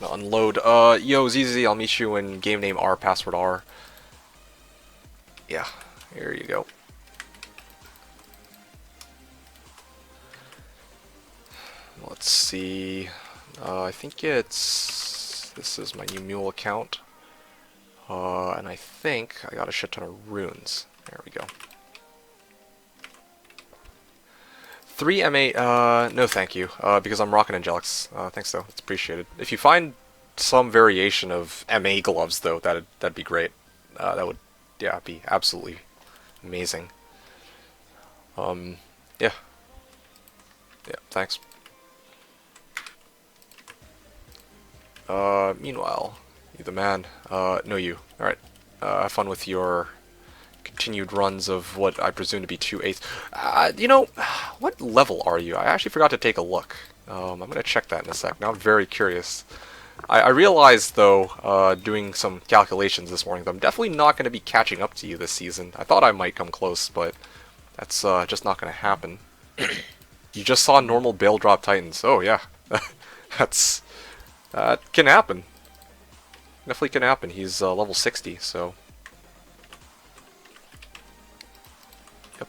Gonna unload. Yo, ZZ, I'll meet you in game name R, password R. Yeah, here you go. Let's see. I think it's... This is my new mule account. And I think I got a shit ton of runes. There we go. 3MA, no thank you, because I'm rocking Angelics. Thanks though, it's appreciated. If you find some variation of MA gloves though, that'd be great. That would, yeah, be absolutely amazing. Yeah. Yeah, thanks. Meanwhile, you the man. No you. Alright. Have fun with your continued runs of what I presume to be 2/8. You know, what level are you? I actually forgot to take a look. I'm gonna check that in a sec. Now I'm very curious. I realized, though, doing some calculations this morning, that I'm definitely not going to be catching up to you this season. I thought I might come close, but that's just not going to happen. You just saw normal Bale drop Titans. Oh, yeah. That's... That can happen. Definitely can happen. He's level 60, so... Yep.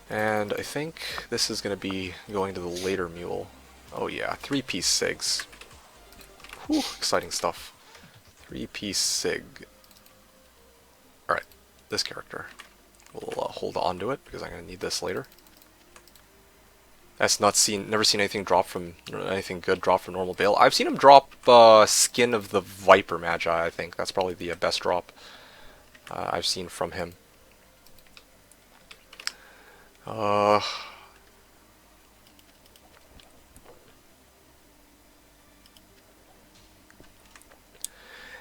And I think this is going to be going to the later mule. Oh yeah, 3-piece SIGs. Whew, exciting stuff. 3-piece SIG. Alright, this character. We'll hold on to it, because I'm going to need this later. That's never seen anything drop from, anything good drop from normal Bale. I've seen him drop Skin of the Viper Magi, I think. That's probably the best drop I've seen from him.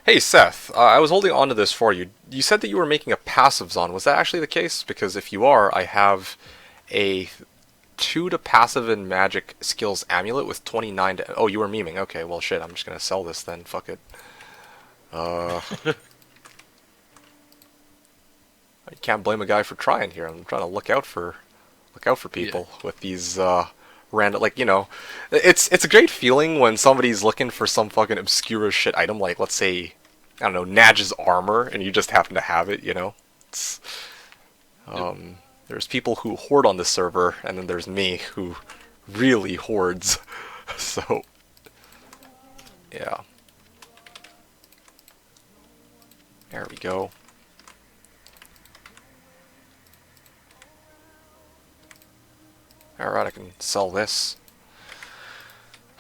Hey Seth, I was holding on to this for you. You said that you were making a passive Zon. Was that actually the case? Because if you are, I have a 2 to passive and magic skills amulet with 29 to... Oh, you were memeing. Okay, well shit, I'm just gonna sell this then. Fuck it. You can't blame a guy for trying here. I'm trying to look out for people with these random, like, you know, it's a great feeling when somebody's looking for some fucking obscure shit item, like, let's say, I don't know, Naj's armor, and you just happen to have it, you know? It's, there's people who hoard on this server, and then there's me, who really hoards. So, yeah. There we go. Alright, I can sell this.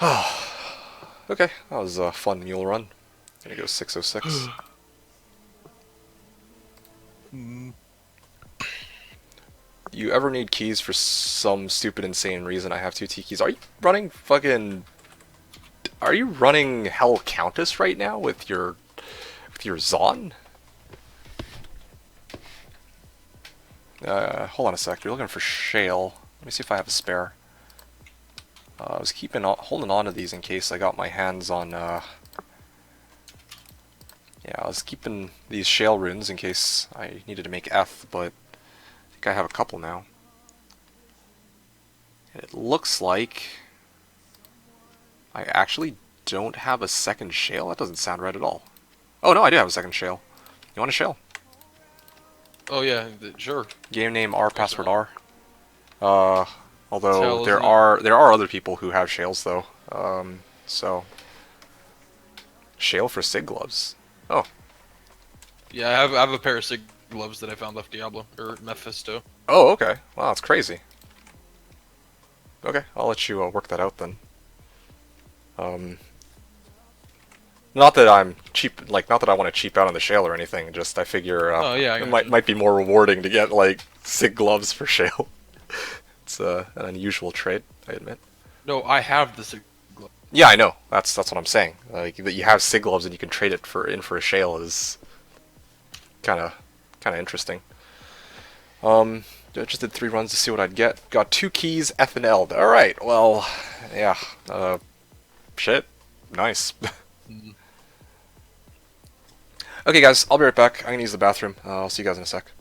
Okay, that was a fun mule run. Gonna go 606. You ever need keys for some stupid, insane reason? I have 2 T keys. Are you running fucking... Are you running Hell Countess right now with your Zon? Hold on a sec. You're looking for Shale. Let me see if I have a spare. I was holding on to these in case I got my hands on, yeah, I was keeping these Shale runes in case I needed to make Eth, but I think I have a couple now. And it looks like I actually don't have a second shale? That doesn't sound right at all. Oh no, I do have a second shale. You want a shale? Oh yeah, sure. Game name R Guess password not. R. Uh, although Tell there isn't it? are other people who have shales though. So shale for Sig gloves. Oh, Yeah, I have a pair of Sig gloves that I found left Diablo or Mephisto. oh, okay. Wow, that's crazy. Okay, I'll let you work that out then. Um, not that I'm cheap, like not that I want to cheap out on the shale or anything. Just I figure Oh yeah, I it gotcha. might be more rewarding to get like Sig gloves for shale. It's an unusual trade, I admit. No, I have the Sig glove. Yeah, I know. That's what I'm saying. Like that you have Sig gloves and you can trade it for a shale is kind of interesting. I just did 3 runs to see what I'd get. Got 2 keys, F and L. All right. Well, yeah. Shit. Nice. Mm. Okay, guys. I'll be right back. I'm gonna use the bathroom. I'll see you guys in a sec.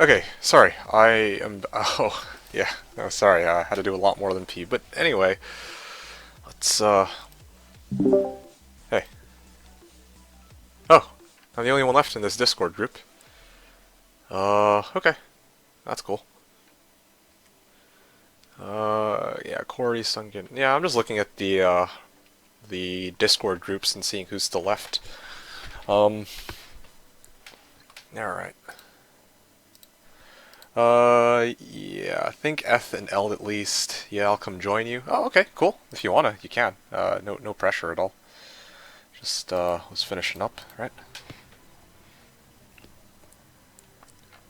Okay, sorry. I am. Oh, yeah. No, sorry. I had to do a lot more than pee. But anyway, let's. Hey. Oh, I'm the only one left in this Discord group. Okay. That's cool. Yeah, Corey, Sunken. Yeah, I'm just looking at the Discord groups and seeing who's still left. Alright. Yeah, I think F and L at least. Yeah, I'll come join you. Oh, okay, cool. If you wanna, you can. No pressure at all. Just, was finishing up, right?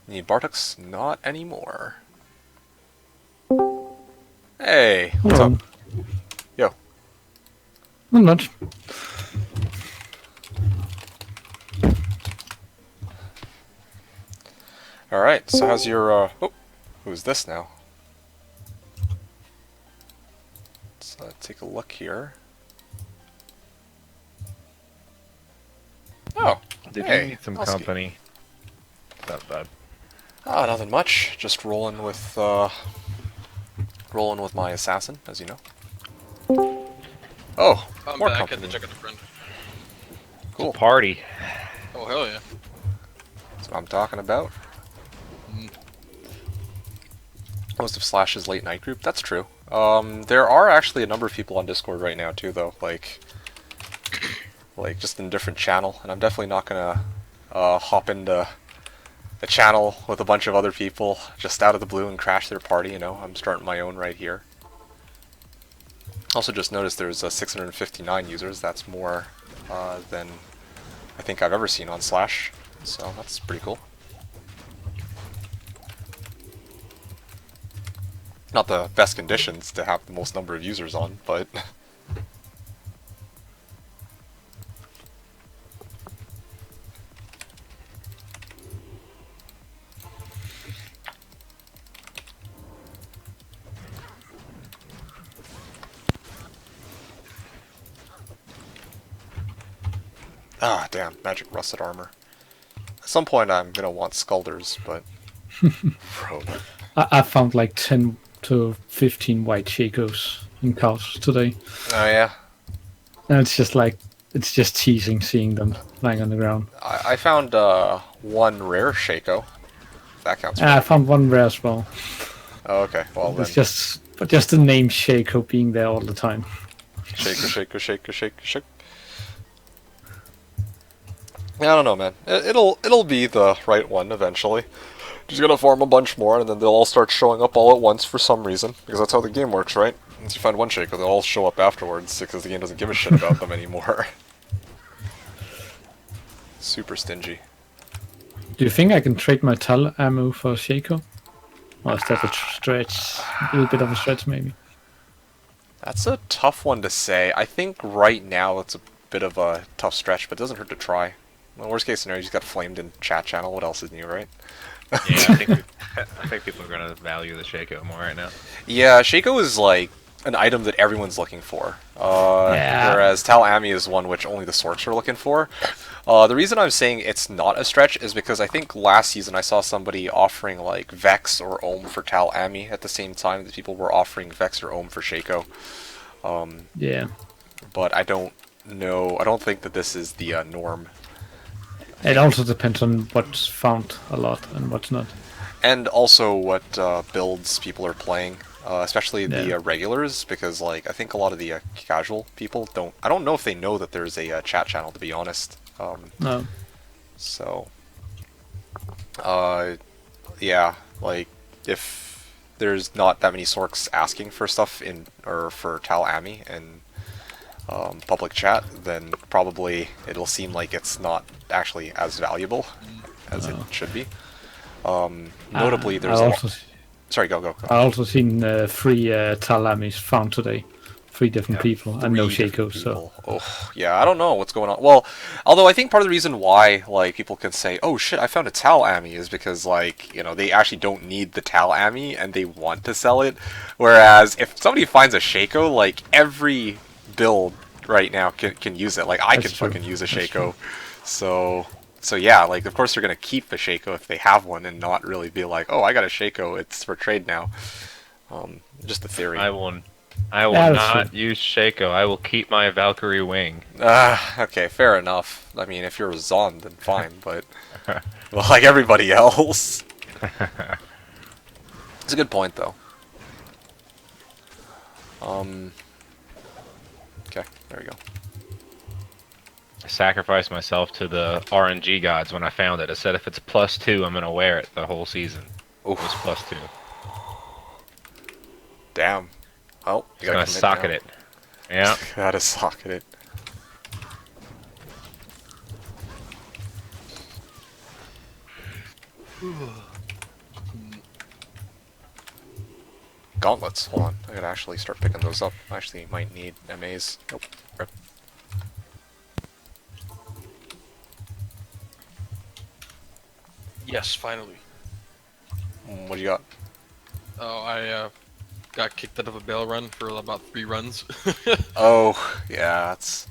Need Bartox? Not anymore. Hey, what's Hello. up? Yo. Not much. Alright, so how's your, oh, who's this now? Let's take a look here. Oh, Did hey, you need some Husky. company? Not bad. Ah, nothing much. Just rolling with my assassin, as you know. Oh, I'm more back. company. Had to check on a friend. Cool. Party. Oh hell yeah. That's what I'm talking about. Most of Slash's late night group. That's true. There are actually a number of people on Discord right now too, though. Like just in a different channel, and I'm definitely not gonna hop into a channel with a bunch of other people just out of the blue and crash their party. You know, I'm starting my own right here. Also, just noticed there's 659 users. That's more than I think I've ever seen on Slash, so that's pretty cool. Not the best conditions to have the most number of users on, but ah, damn, magic rusted armor. At some point I'm gonna want Skulders, but bro. I found like 10 to 15 white Shakos in cows today. Oh yeah, And it's just like, it's just teasing seeing them lying on the ground. I found one rare Shaco. That counts. I found one rare as well. Oh, okay. Well then, It's just the name Shaco being there all the time. shaker, shaker, shaker, shaker, shaker. Yeah, I don't know, man. It'll be the right one eventually. Just gotta farm a bunch more, and then they'll all start showing up all at once for some reason, because that's how the game works, right? Once you find one shaker, they'll all show up afterwards, because the game doesn't give a shit about them anymore. Super stingy. Do you think I can trade my Tal ammo for Shaco? Or is that a stretch? A little bit of a stretch, maybe. That's a tough one to say. I think right now it's a bit of a tough stretch, but it doesn't hurt to try. Well, worst case scenario, you just got flamed in chat channel. What else is new, right? Yeah, I think I think people are gonna value the Shaco more right now. Yeah, Shaco is like an item that everyone's looking for. Yeah. Whereas Tal Ami is one which only the Sorks are looking for. The reason I'm saying it's not a stretch is because I think last season I saw somebody offering like Vex or Ohm for Tal Ami at the same time that people were offering Vex or Ohm for Shaco. Yeah. But I don't know. I don't think that this is the norm. It also depends on what's found a lot and what's not. And also what builds people are playing, especially the Yeah. regulars, because like I think a lot of the casual people don't. I don't know if they know that there's a chat channel, to be honest. No. So, yeah, like if there's not that many Sorks asking for stuff in or for Tal Ami in public chat, then probably it'll seem like it's not actually as valuable as it should be. Notably, there's I a also lot. Sorry, go. I also seen 3 Talamis found today. 3 different people and no Three Shaco. different So people. Oh, yeah, I don't know what's going on. Well, although I think part of the reason why like people can say, "Oh shit, I found a Tal Ami," is because like they actually don't need the Tal Ami and they want to sell it. Whereas if somebody finds a Shaco, like every build right now can use it. Like I That's can true. fucking use a That's Shaco. So yeah, like of course they're gonna keep the Shaco if they have one and not really be like, "Oh, I got a Shaco, it's for trade now." Just a theory. I will Yeah, that's not true. use Shaco. I will keep my Valkyrie wing. Okay, fair enough. I mean, if you're a Zon, then fine, but well, like everybody else. It's a good point, though. Okay, there we go. I sacrificed myself to the RNG gods when I found it. I said if it's +2, I'm gonna wear it the whole season. It was Oof, +2. damn. Well, you Just gotta gonna commit socket now. it. Yeah. Gotta socket it. Gauntlets, hold on. I gotta actually start picking those up. I actually might need MAs. Nope. Rip. Yes, finally. What do you got? Oh, I got kicked out of a bail run for about 3 runs. Oh, yeah, it's...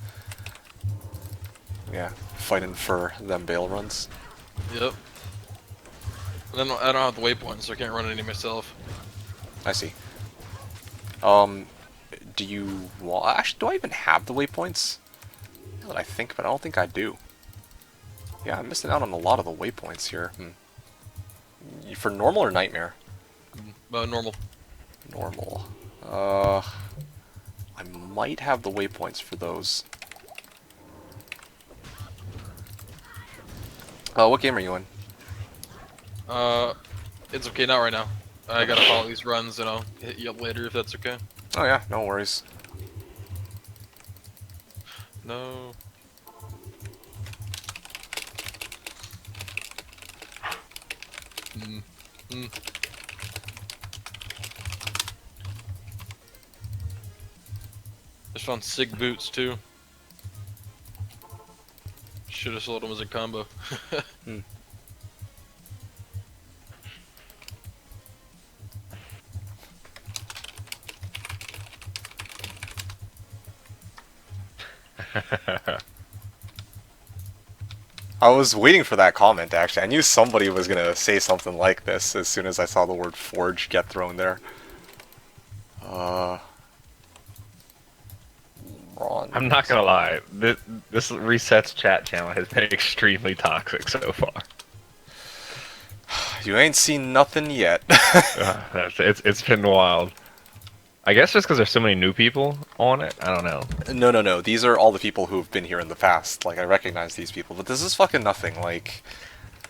Yeah, fighting for them bail runs. Yep. And then I don't have the waypoints, so I can't run any myself. I see. Do you want... Actually, do I even have the waypoints? Now that I think, but I don't think I do. Yeah, I'm missing out on a lot of the waypoints here. For normal or nightmare? Normal. Normal. I might have the waypoints for those. What game are you in? It's okay, not right now. I gotta follow these runs, and I'll hit you up later if that's okay. Oh yeah, no worries. No. Mm. Mm. Just found Sig boots too. Should have sold them as a combo. I was waiting for that comment, actually. I knew somebody was gonna say something like this as soon as I saw the word forge get thrown there. Ron. I'm not gonna lie. This Reset's chat channel has been extremely toxic so far. You ain't seen nothing yet. It's been wild. I guess just because there's so many new people on it. I don't know. No. These are all the people who've been here in the past. Like, I recognize these people, but this is fucking nothing. Like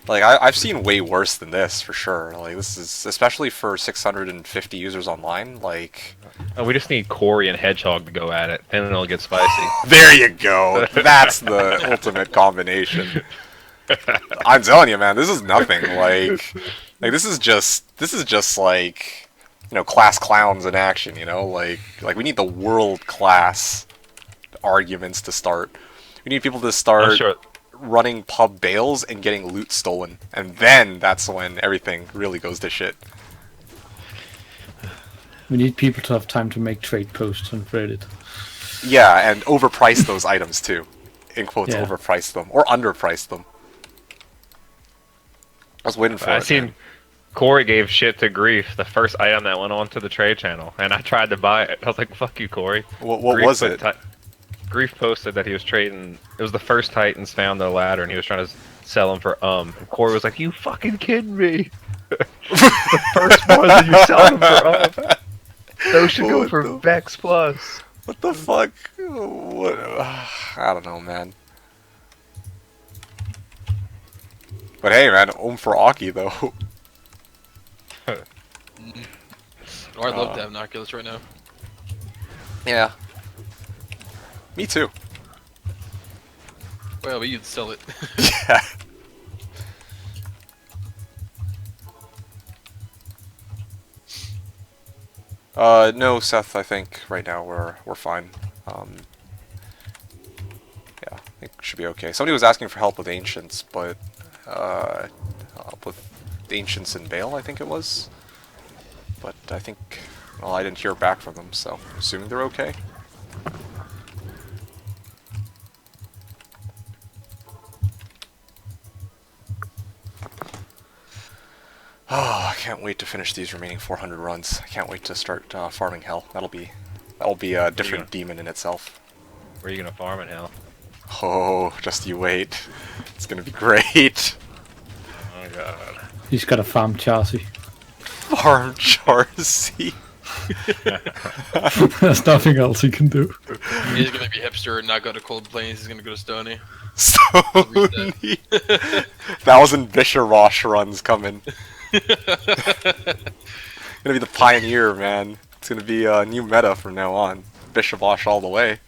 I've seen way worse than this for sure. Like, this is especially for 650 users online. Like, Oh, we just need Corey and Hedgehog to go at it, and then it'll get spicy. there you go. That's the ultimate combination. I'm telling you, man, this is nothing. Like this is just like, you know, class clowns in action. You know, like we need the world class arguments to start. We need people to I'm start sure. running pub bails and getting loot stolen, and then that's when everything really goes to shit. We need people to have time to make trade posts on Reddit. Yeah, and overprice those items too. In quotes, Yeah. overprice them or underprice them. I was waiting for I it. seen Man. Corey gave shit to Grief, the first item that went onto the trade channel, and I tried to buy it. I was like, "Fuck you, Corey." What Grief was put it? Grief posted that he was trading. It was the first Titans found the ladder, and he was trying to sell them for And Corey was like, "You fucking kidding me?" The first one that you sell them for Those should go What for the- Vex Plus. What the fuck? What? I don't know, man. But hey, man, for Aki though. Oh, I'd love to have an Oculus right now. Yeah. Me too. Well, but you'd sell it. Yeah. No, Seth. I think right now we're fine. Yeah, I think it should be okay. Somebody was asking for help with ancients, but with ancients in Bale, I think it was. But I think, well, I didn't hear back from them, so I'm assuming they're okay. Oh, I can't wait to finish these remaining 400 runs. I can't wait to start farming hell. That'll be a different demon in itself. Where are you gonna farm in hell? Oh, just you wait. It's gonna be great. Oh god. He's got a farm chassis. Farm Charsey. There's nothing else he can do. He's gonna be hipster and not go to Cold Plains. He's gonna go to Stony. Stony. 1,000 Bisharosh runs coming. Gonna be the pioneer, man. It's gonna be a new meta from now on. Bisharosh all the way.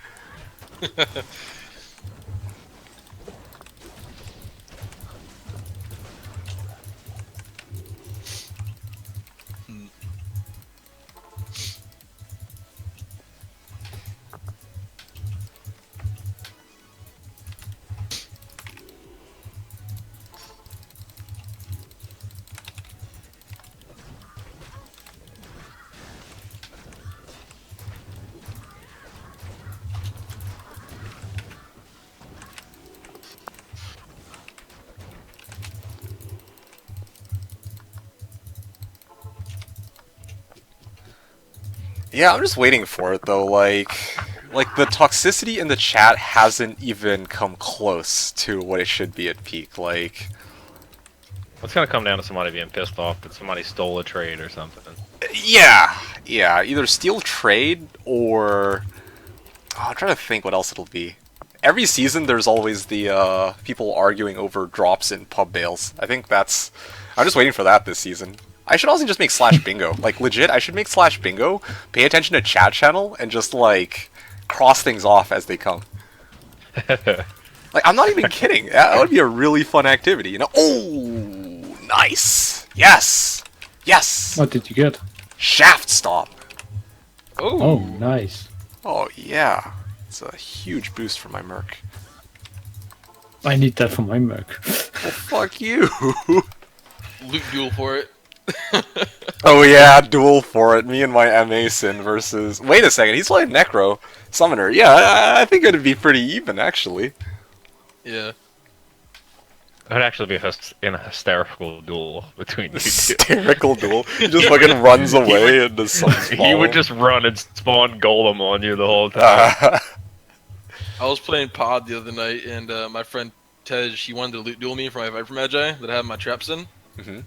Yeah, I'm just waiting for it though. Like the toxicity in the chat hasn't even come close to what it should be at peak. Like, It's gonna come down to somebody being pissed off that somebody stole a trade or something. yeah, either steal trade or I'm trying to think what else it'll be. Every season, there's always the people arguing over drops in pub bales. I think that's. I'm just waiting for that this season. I should also just make slash bingo. Like, legit, I should make slash bingo, pay attention to chat channel, and just, like, cross things off as they come. Like, I'm not even kidding. That would be a really fun activity, you know? Oh, nice. Yes. Yes. What did you get? Shaft stop. Oh, nice. Oh, yeah. It's a huge boost for my merc. I need that for my merc. Well, fuck you. Loot duel for it. Oh yeah, duel for it. Me and my MA Sin versus. Wait a second, he's playing Necro Summoner. Yeah, I think it'd be pretty even actually. Yeah. It would actually be a hysterical duel between you two. Hysterical duel. He just fucking runs away and does some. He would just run and spawn Golem on you the whole time. I was playing Pod the other night, and my friend Tej, he wanted to loot duel me for my Viper Magi that I have my traps in. Mhm.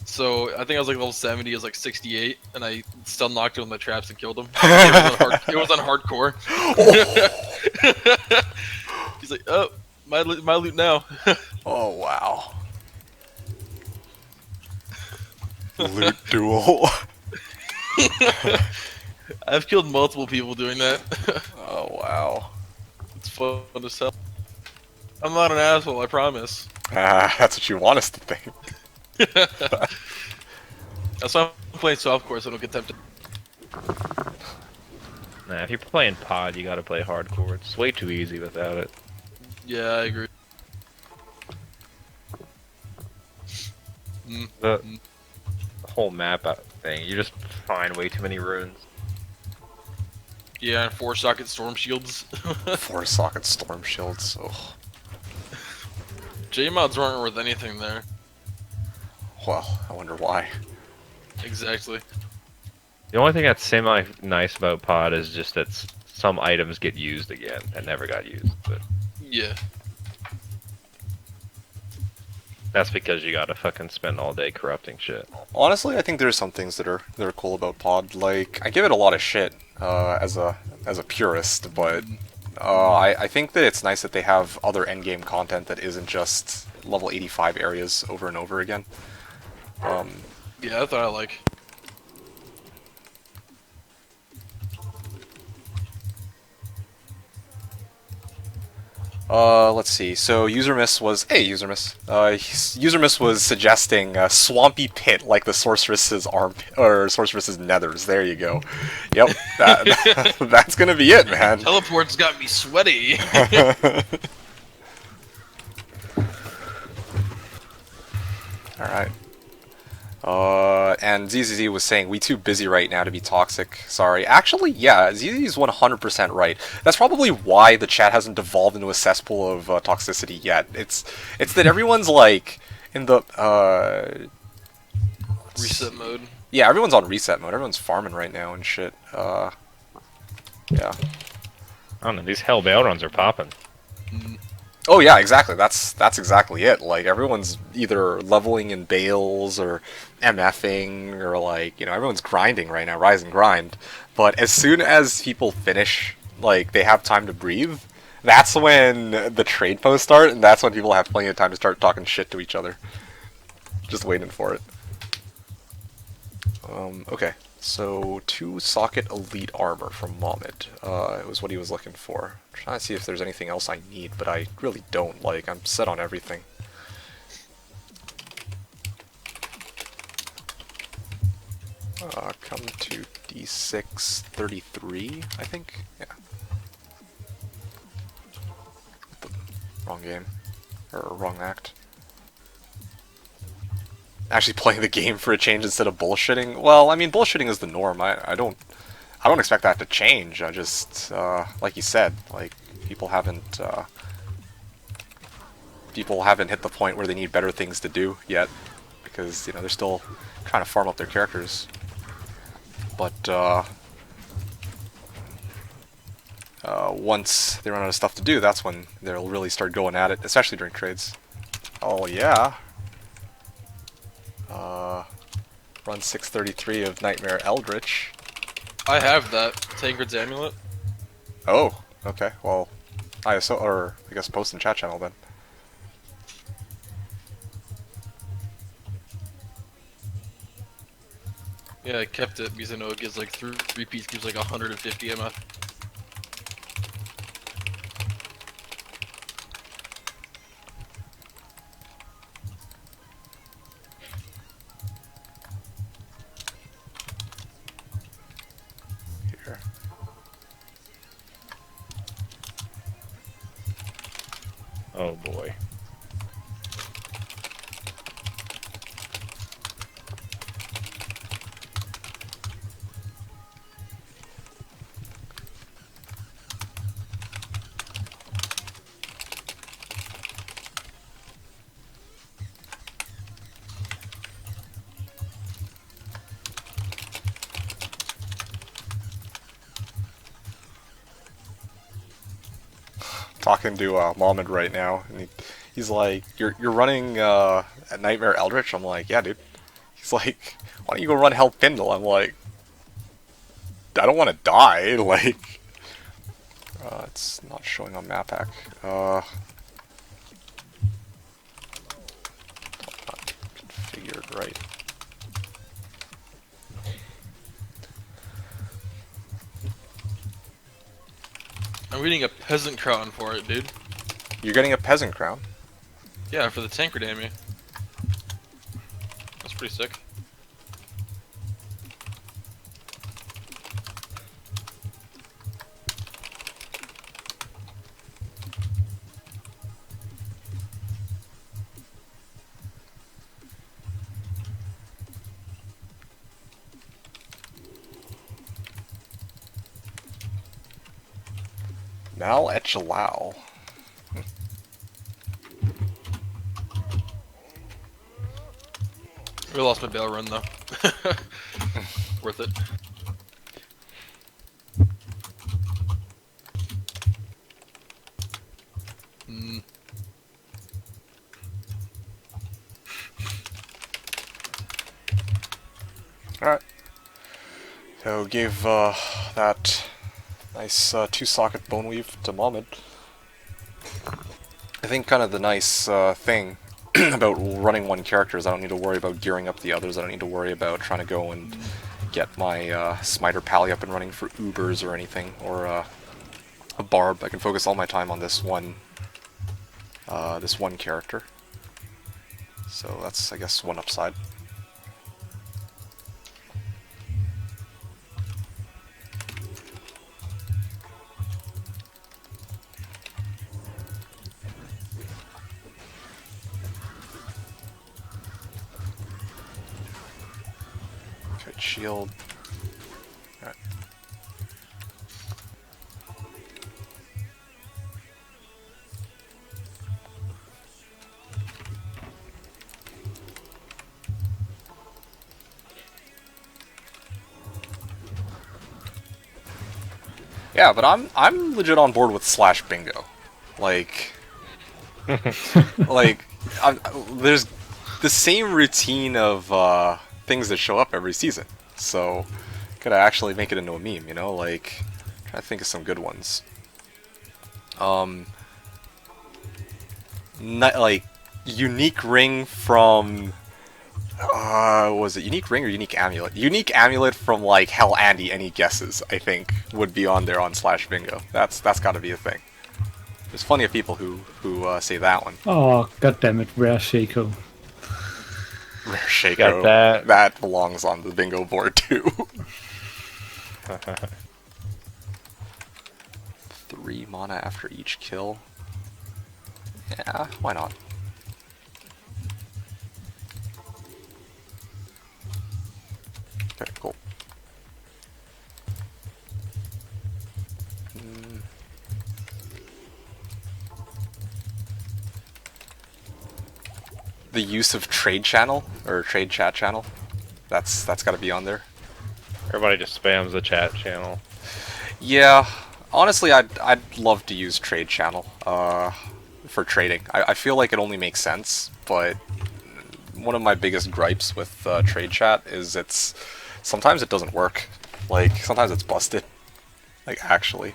So I think I was like level 70, I was like 68, and I still knocked him with my traps and killed him. It was on hardcore. He's like, oh, my loot now. Oh wow. Loot duel. I've killed multiple people doing that. Oh wow. It's fun as hell. I'm not an asshole, I promise. That's what you want us to think. That's why I'm playing softcore, so I don't get tempted. Nah, if you're playing pod, you gotta play hardcore. It's way too easy without it. Yeah, I agree. The whole map thing, you just find way too many runes. Yeah, and 4-socket storm shields. 4-socket storm shields. Oh. J-mods aren't worth anything there. Well, I wonder why. Exactly. The only thing that's semi-nice about pod is just that some items get used again that never got used. But Yeah. that's because you gotta fucking spend all day corrupting shit. Honestly, I think there's some things that are cool about pod. Like, I give it a lot of shit as a purist, but I think that it's nice that they have other endgame content that isn't just level 85 areas over and over again. Yeah, that's what I like. Let's see. So user miss was user miss. User miss was suggesting a swampy pit like the sorceress's arm or sorceress's nethers. There you go. Yep, that's gonna be it, man. Teleport's got me sweaty. All right. And ZZZ was saying, we too busy right now to be toxic. Sorry. Actually, yeah, ZZZ is 100% right. That's probably why the chat hasn't devolved into a cesspool of toxicity yet. It's that everyone's like in the Reset mode. yeah, everyone's on reset mode. Everyone's farming right now and shit. Yeah. I don't know, these Hell Veil runs are popping. Oh yeah, exactly. That's exactly it. Like everyone's either leveling in bales or MFing or like, you know, everyone's grinding right now, rise and grind. But as soon as people finish, like they have time to breathe, that's when the trade posts start, and that's when people have plenty of time to start talking shit to each other. Just waiting for it. Okay. So 2-socket elite armor from Mohammed. It was what he was looking for. I'm trying to see if there's anything else I need, but I really don't. Like, I'm set on everything. Come to D633, I think? Yeah. Wrong game. Or wrong act. Actually playing the game for a change instead of bullshitting. Well, I mean, bullshitting is the norm. I don't expect that to change. I just, like you said, like people haven't hit the point where they need better things to do yet, because you know they're still trying to farm up their characters. But once they run out of stuff to do, that's when they'll really start going at it, especially during trades. Oh yeah. Run 633 of Nightmare Eldritch. I have that. Tancred's Amulet. Oh, okay. Well, I guess post in chat channel then. Yeah, I kept it because I know it gives like 3 repeats, gives like 150 MF. Here. Oh boy. Talking to Mohammed right now, and he's like, "You're running a Nightmare Eldritch?" I'm like, "Yeah, dude." It's like, why don't you go run Help Pindle? I'm like, I don't want to die. Like, it's not showing on map pack. Not configured right. I'm getting a peasant crown for it, dude. You're getting a peasant crown. Yeah, for the tankard enemy. That's pretty sick. Mal Etchalao. We lost my bail run though. Worth it. Mm. Alright. So give that nice 2-socket bone weave to Mohammed. I think kind of the nice thing about running one character is I don't need to worry about gearing up the others. I don't need to worry about trying to go and get my Smiter Pally up and running for Ubers or anything, or a Barb. I can focus all my time on this one character. So that's, I guess, one upside. Okay, shield. Alright. Yeah, but I'm legit on board with Slash Bingo. Like, like there's the same routine of things that show up every season. So, gotta actually make it into a meme, you know? Like, trying to think of some good ones. Like, unique ring from. Was it Unique Ring or Unique Amulet? Unique Amulet from, like, Hell Andy, any guesses, I think, would be on there on Slash Bingo. That's gotta be a thing. There's plenty of people who say that one. Oh, goddammit, rare Shaco. Rare Shaco. Got that. That belongs on the bingo board, too. 3 mana after each kill. Yeah, why not? Okay, cool. The use of trade channel or trade chat channel, that's got to be on there. Everybody just spams the chat channel. Yeah, honestly, I'd love to use trade channel for trading. I feel like it only makes sense, but one of my biggest gripes with trade chat is sometimes it doesn't work. Like, sometimes it's busted. Like, actually.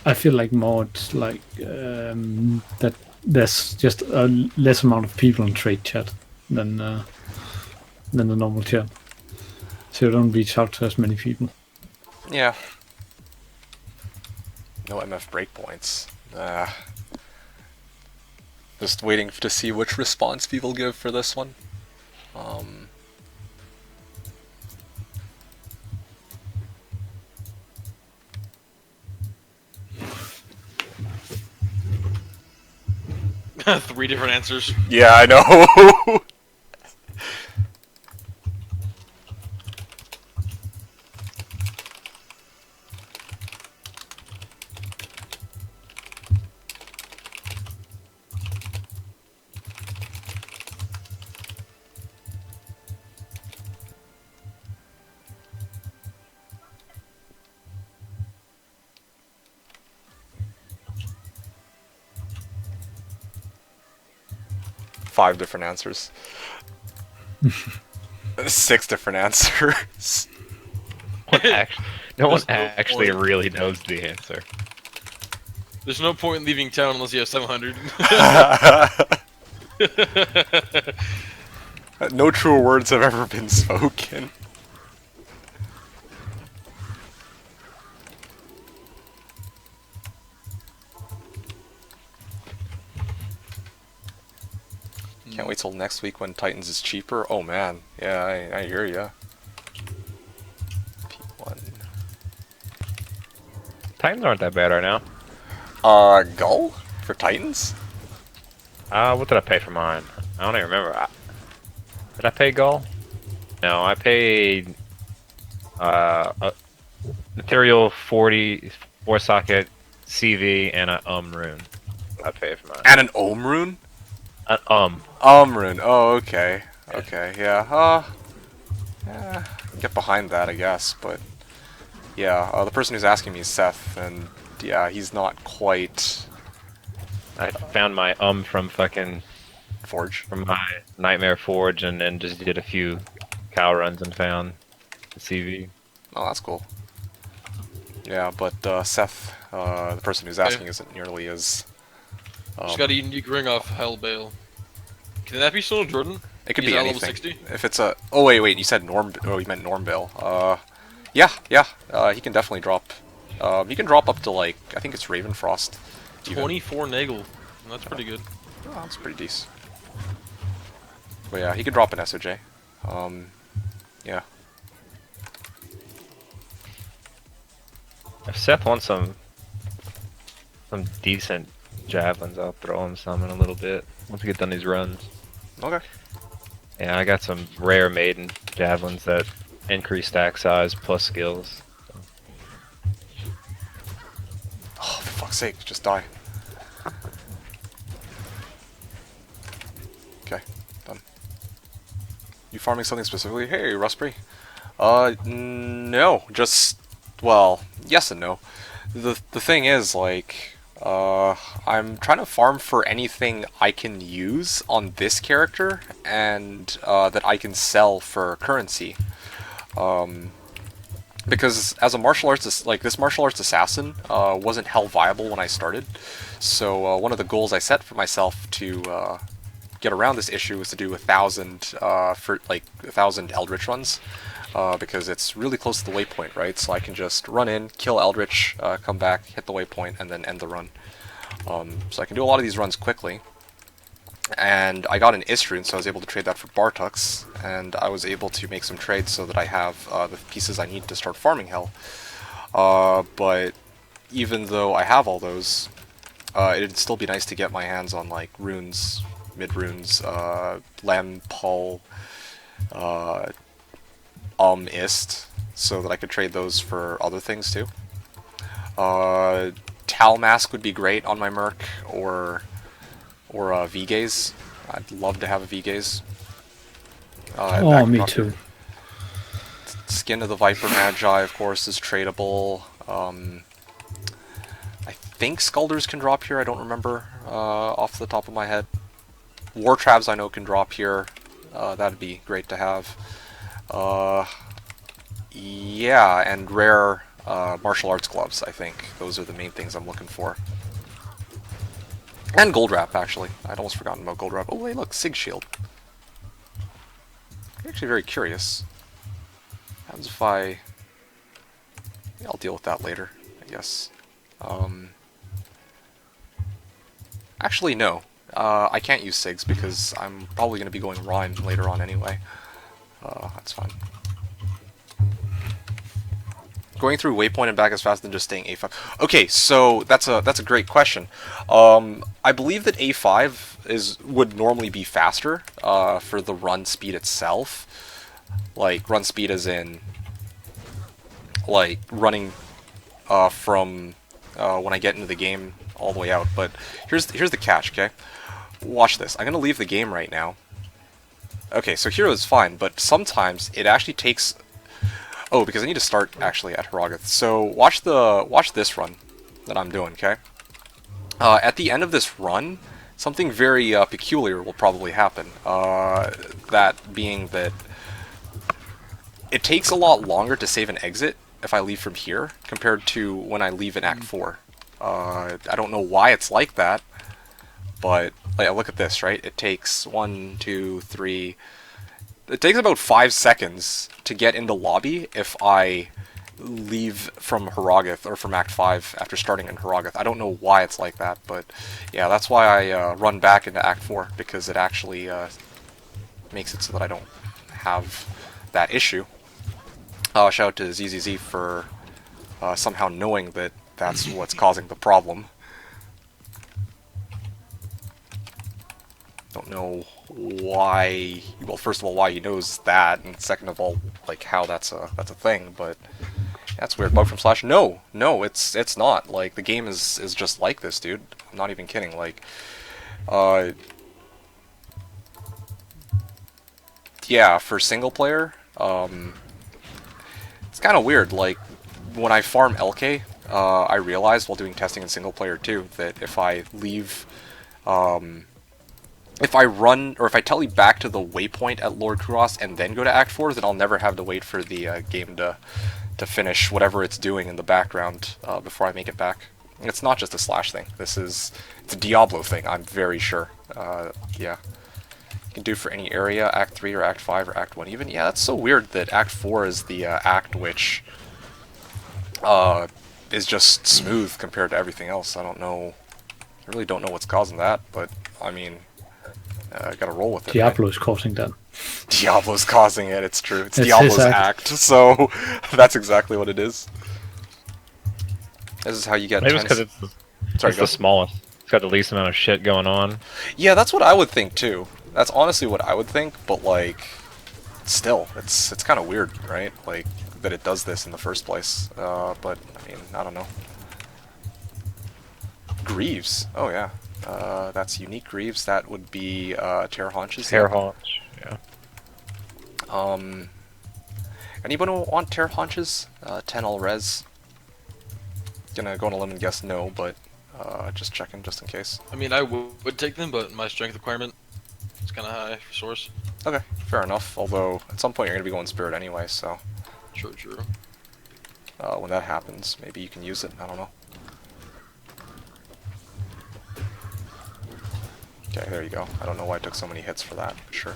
I feel like more it's like that there's just a less amount of people in trade chat than the normal chat. So you don't reach out to as many people. Yeah. No MF breakpoints. Just waiting to see which response people give for this one. Three different answers. Yeah, I know. 5 different answers. 6 different answers. No one There's no actually point. really knows the answer. There's no point in leaving town unless you have 700. No truer words have ever been spoken. Can't wait till next week when Titans is cheaper. Oh man, yeah, I hear ya. P1. Titans aren't that bad right now. Gull for Titans? What did I pay for mine? I don't even remember. Did I pay Gull? No, I paid a material 40 4-socket CV and a rune. I paid for mine. And an Ohm rune? An Rune. Oh, okay. Okay, yeah. Get behind that, I guess. But yeah, the person who's asking me is Seth, and yeah, he's not quite I found my from fucking Forge. from my Nightmare Forge, and then just did a few cow runs and found the CV. Oh, that's cool. Yeah, but Seth, the person who's asking, isn't nearly as. Just got a unique ring off Hellbale. Can that be still Jordan? It could He's be at level anything. 60? If it's a. Oh wait, you said Norm. Oh, you meant Normbale. Yeah. He can definitely drop. He can drop up to like I think it's Ravenfrost. even. 24 Nagel. That's pretty good. Oh, that's pretty decent. But yeah, he could drop an SOJ. Yeah. If Seth wants some decent javelins, I'll throw him some in a little bit once we get done these runs. Okay. Yeah, I got some rare maiden javelins that increase stack size plus skills. Oh, for fuck's sake, just die. Okay, done. You farming something specifically? Hey, Rustbury. No, just, well, yes and no. The thing is, like, I'm trying to farm for anything I can use on this character and that I can sell for currency. Because as a martial arts, like this martial arts assassin wasn't hell viable when I started. So one of the goals I set for myself to get around this issue was to do 1,000 for like 1,000 Eldritch runs. Because it's really close to the waypoint, right? So I can just run in, kill Eldritch, come back, hit the waypoint, and then end the run. So I can do a lot of these runs quickly. And I got an Istrun, so I was able to trade that for Bartux, and I was able to make some trades so that I have the pieces I need to start farming Hell. But even though I have all those, it'd still be nice to get my hands on like runes, mid-runes, Lampul, Ist, so that I could trade those for other things too. Tal Mask would be great on my Merc, or V-Gaze. I'd love to have a V-Gaze. Oh, me too. Skin of the Viper Magi, of course, is tradable. I think Skulders can drop here, I don't remember off the top of my head. War Traps I know can drop here. That'd be great to have. Yeah, and rare martial arts gloves, I think. Those are the main things I'm looking for. And Gold Wrap, actually. I'd almost forgotten about Gold Wrap. Oh, wait, look, Sig Shield. I'm actually very curious. What happens if I... Yeah, I'll deal with that later, I guess. Actually, no. I can't use Sigs because I'm probably going to be going Rhyme later on anyway. That's fine. Going through waypoint and back as fast than just staying A5. Okay, so that's a great question. I believe that A5 would normally be faster for the run speed itself. Like run speed as in like running from when I get into the game all the way out. But here's the catch, okay? Watch this. I'm gonna leave the game right now. Okay, so hero is fine, but sometimes it actually takes. Oh, because I need to start actually at Herogoth. So watch this run that I'm doing, okay? At the end of this run, something very peculiar will probably happen. That being that it takes a lot longer to save an exit if I leave from here compared to when I leave in Act 4. I don't know why it's like that, but like, look at this, right? It takes 1, 2, 3... It takes about 5 seconds to get into lobby if I leave from Haragoth or from Act 5 after starting in Haragoth. I don't know why it's like that, but yeah, that's why I run back into Act 4, because it actually makes it so that I don't have that issue. Shout out to ZZZ for somehow knowing that that's what's causing the problem. Don't know why. Well, first of all, why he knows that, and second of all, like how that's a thing. But that's weird. Bug from Slash. No, it's not. Like the game is just like this, dude. I'm not even kidding. Like, yeah, for single player, it's kind of weird. Like when I farm LK, I realized while doing testing in single player too that if I leave, if I run, or if I tele back to the waypoint at Lord Kuros and then go to Act 4, then I'll never have to wait for the game to finish whatever it's doing in the background before I make it back. And it's not just a Slash thing. It's a Diablo thing, I'm very sure. Yeah. You can do for any area, Act 3 or Act 5 or Act 1 even. Yeah, that's so weird that Act 4 is the act which is just smooth compared to everything else. I don't know. I really don't know what's causing that, but I mean... I gotta roll with it. Diablo right? is causing that. Diablo's causing it, it's true. It's His Diablo's act. so that's exactly what it is. This is how you get... Maybe it's because it's the smallest. It's got the least amount of shit going on. Yeah, that's what I would think too. That's honestly what I would think, but like... Still, it's kind of weird, right? Like, that it does this in the first place. But, I mean, I don't know. Greaves. Oh, yeah. That's unique Greaves. That would be Terror Haunches. Terror Haunch, yeah. Anybody want Terror Haunches? 10 all res. Gonna go on a limb and guess no, but just checking just in case. I mean, I would take them, but my strength requirement is kind of high for Source. Okay, fair enough. Although, at some point you're gonna be going Spirit anyway, so... True. when that happens, maybe you can use it. I don't know. Okay, there you go. I don't know why I took so many hits for that, but sure.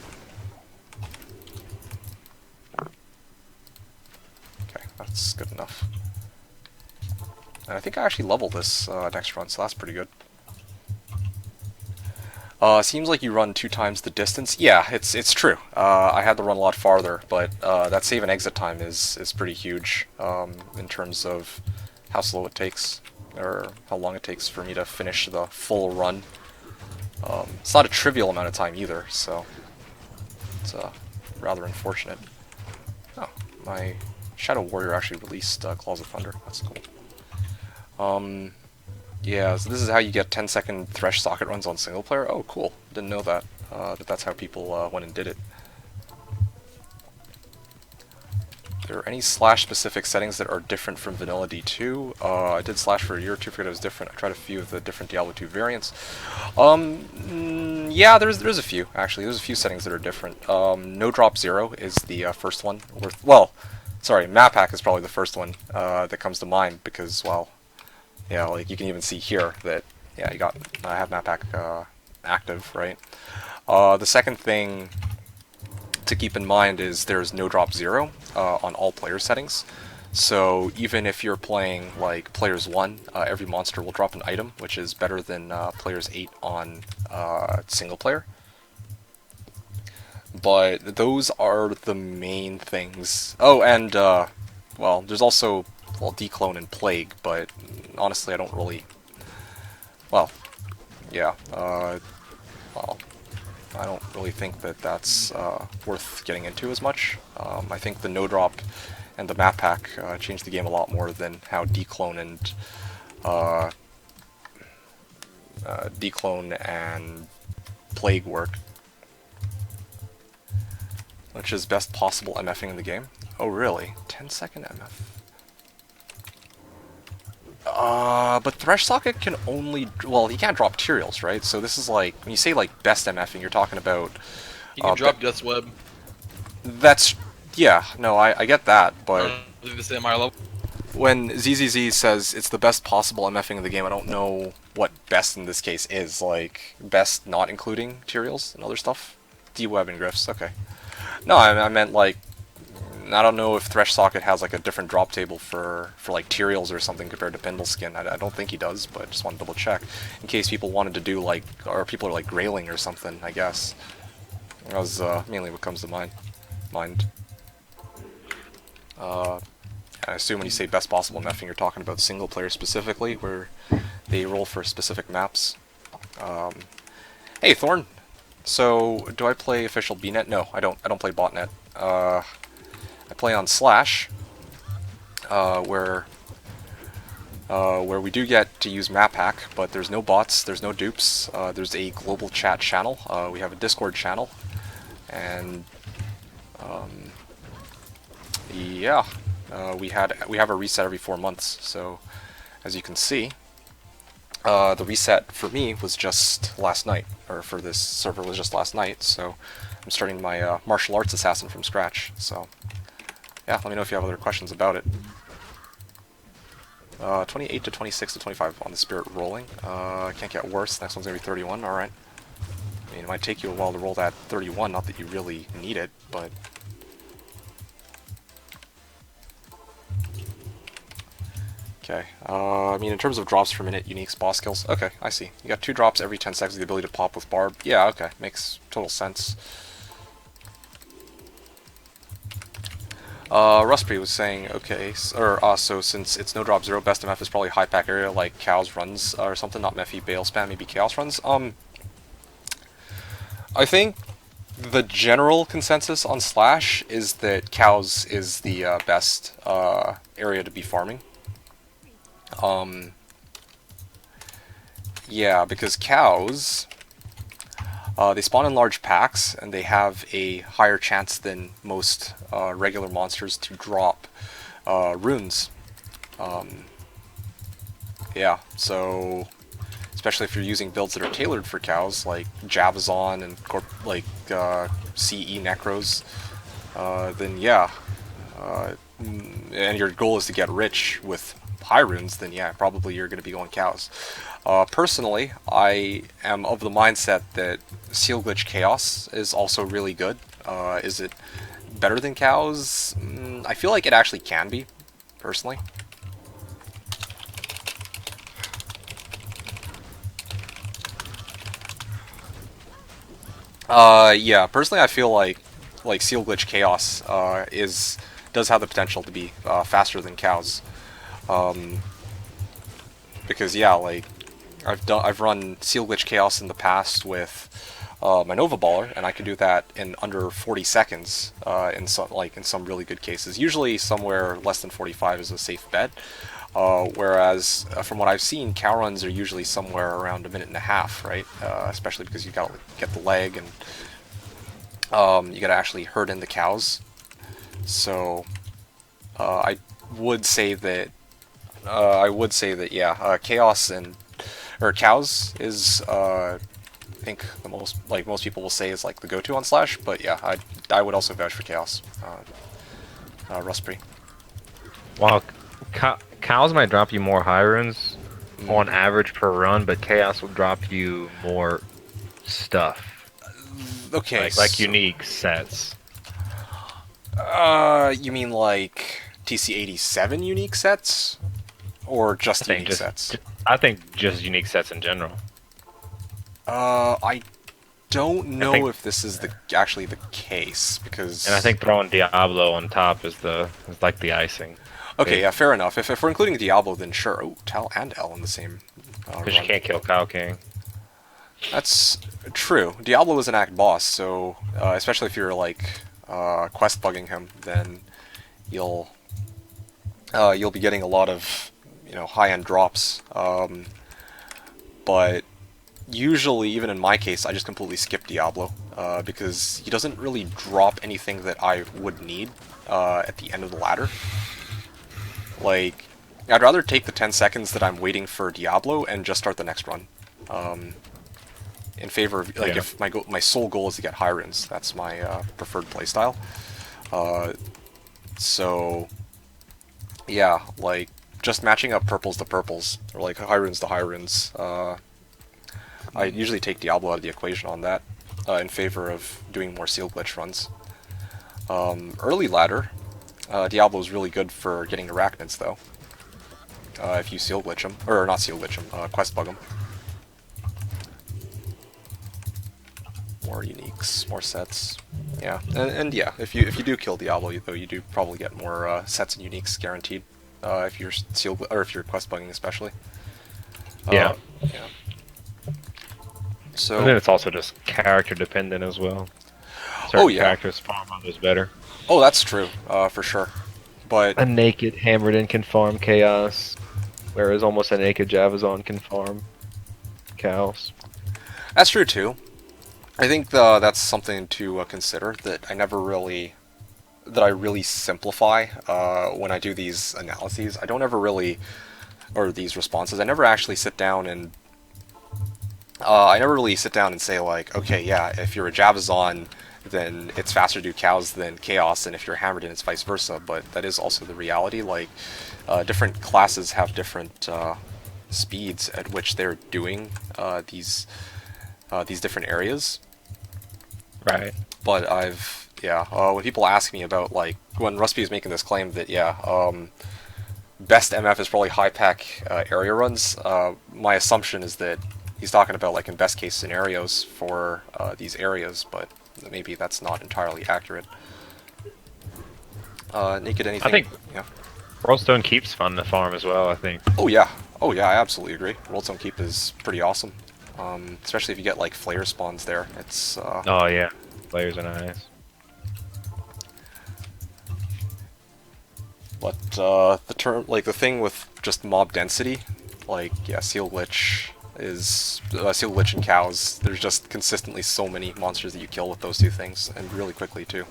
Okay, that's good enough. And I think I actually leveled this next run, so that's pretty good. Seems like you run 2 times the distance. Yeah, it's true. I had to run a lot farther, but that save and exit time is pretty huge in terms of how slow it takes, or how long it takes for me to finish the full run. It's not a trivial amount of time either, so it's rather unfortunate. Oh, my Shadow Warrior actually released Claws of Thunder. That's cool. Yeah, so this is how you get 10-second Thresh socket runs on single player. Oh, cool. Didn't know that. That's how people went and did it. Are there any Slash-specific settings that are different from Vanilla D2? I did Slash for a year or two, forget it was different. I tried a few of the different Diablo 2 variants. Yeah, there's a few, actually. There's a few settings that are different. No Drop Zero is the first one. Well, sorry, Map Hack is probably the first one that comes to mind, because, well, yeah, like you can even see here that, yeah, I have Map Hack active, right? The second thing to keep in mind is there's no drop 0 on all player settings. So even if you're playing like players 1, every monster will drop an item, which is better than players 8 on single player. But those are the main things. Oh, and well, there's also Declone and Plague, but honestly I don't really... Well, yeah, well, I don't really think that that's worth getting into as much. I think the no drop and the map pack changed the game a lot more than how Declone and Plague work. Which is best possible MFing in the game. Oh really? 10-second MF? But Thresh Socket can only... Well, he can't drop Tyraels, right? So this is like... When you say, like, best MFing, you're talking about... He can drop Death's Web. That's... Yeah, no, I get that, but... The same higher level. When ZZZ says it's the best possible MFing of the game, I don't know what best in this case is. Like, best not including Tyraels and other stuff? D-Web and Griffs, okay. No, I meant, like... I don't know if Thresh Socket has like a different drop table for like Tyraels or something compared to Pendle Skin. I don't think he does, but just want to double check in case people wanted to do like, or people are like grailing or something. I guess that was mainly what comes to mind. I assume when you say best possible mapping, you're talking about single player specifically, where they roll for specific maps. Hey Thorn, so do I play official BNet? No, I don't. I don't play botnet. I play on Slash, where we do get to use map hack, but there's no bots, there's no dupes. There's a global chat channel. We have a Discord channel, and yeah, we have a reset every 4 months. So as you can see, the reset for me was just last night, or for this server was just last night. So I'm starting my martial arts assassin from scratch. So. Yeah, let me know if you have other questions about it. 28 to 26 to 25 on the Spirit rolling. Can't get worse. Next one's going to be 31. Alright. I mean, it might take you a while to roll that 31. Not that you really need it, but... Okay. I mean, in terms of drops per minute, uniques, boss skills. Okay, I see. You got 2 drops every 10 seconds, the ability to pop with Barb. Yeah, okay. Makes total sense. Rustby was saying, okay, so since it's no drop 0, best MF is probably high pack area like Cows runs or something, not Mephi, Bale spam, maybe Chaos runs. I think the general consensus on Slash is that Cows is the best area to be farming. Yeah, because Cows... they spawn in large packs, and they have a higher chance than most regular monsters to drop runes. Yeah, so especially if you're using builds that are tailored for cows, like Javazon and CE Necros, then yeah, and your goal is to get rich with high runes, then yeah, probably you're going to be going cows. Personally, I am of the mindset that Seal Glitch Chaos is also really good. Is it better than cows? I feel like it actually can be, personally. Yeah, personally I feel like Seal Glitch Chaos does have the potential to be faster than cows. Because yeah, like I've run Seal Glitch Chaos in the past with my Nova Baller, and I could do that in under 40 seconds in some really good cases. Usually somewhere less than 45 is a safe bet. Whereas from what I've seen, cow runs are usually somewhere around a minute and a half, right? Especially because you gotta get the leg and you gotta actually herd in the cows. So I would say that yeah, chaos or cows is I think the most most people will say is like the go-to on Slash, but yeah, I would also vouch for chaos. Rustby. Wow, cows might drop you more high runes on average per run, but chaos will drop you more stuff. Okay, like unique sets. You mean like TC87 unique sets, or just unique sets? I think just unique sets in general. I don't know if this is actually the case, because... And I think throwing Diablo on top is like the icing. Okay, yeah, fair enough. If we're including Diablo, then sure. Oh, Tal and L in the same because you can't kill Cow King. That's true. Diablo is an act boss, so especially if you're like quest bugging him, then you'll be getting a lot of high-end drops. But usually, even in my case, I just completely skip Diablo because he doesn't really drop anything that I would need at the end of the ladder. Like, I'd rather take the 10 seconds that I'm waiting for Diablo and just start the next run. In favor of, like, Yeah. if my sole goal is to get high runes, that's my preferred playstyle. So, yeah, like, just matching up purples to purples, or like high runes to high runes. I usually take Diablo out of the equation on that, in favor of doing more seal glitch runs. Early ladder, Diablo is really good for getting arachnids, though. If you seal glitch them, or not seal glitch them, quest bug them. More uniques, more sets. Yeah, and yeah, if you do kill Diablo, though, you do probably get more sets and uniques guaranteed. If you're or if you're quest bugging, especially. Yeah. Yeah. So. And then it's also just character dependent as well. Certain Oh, yeah. characters farm others better. Oh, that's true, for sure. But A naked Hammerden can farm chaos, whereas almost a naked Javazon can farm chaos. that's true too. I think that's something to consider that I really simplify when I do these analyses. I don't ever really, or these responses. I never actually sit down and say like, okay, yeah, if you're a Javazon, then it's faster to do cows than chaos, and if you're hammered in, it's vice versa. But that is also the reality. Like, different classes have different speeds at which they're doing these different areas. Right. But when people ask me about, like, when Rusty is making this claim that, best MF is probably high pack area runs, my assumption is that he's talking about, like, in best case scenarios for these areas, but maybe that's not entirely accurate. Naked anything? I think Yeah. Worldstone Keep's fun to farm as well, I think. Oh yeah, I absolutely agree. Worldstone Keep is pretty awesome. Especially if you get, like, flare spawns there. It's Oh yeah, players are nice. But the thing with just mob density, like, yeah, seal glitch and cows. There's just consistently so many monsters that you kill with those two things, and really quickly too.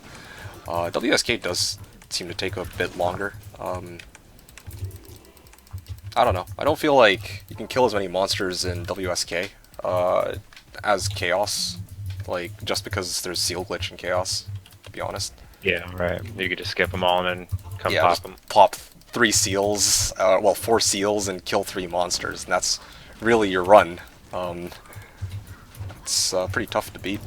WSK does seem to take a bit longer. I don't know. I don't feel like you can kill as many monsters in WSK as chaos, like, just because there's seal glitch in chaos. To be honest. Yeah, right. You could just skip them all and then come Yeah, pop just them. pop 3 seals, 4 seals, and kill 3 monsters, and that's really your run. It's pretty tough to beat.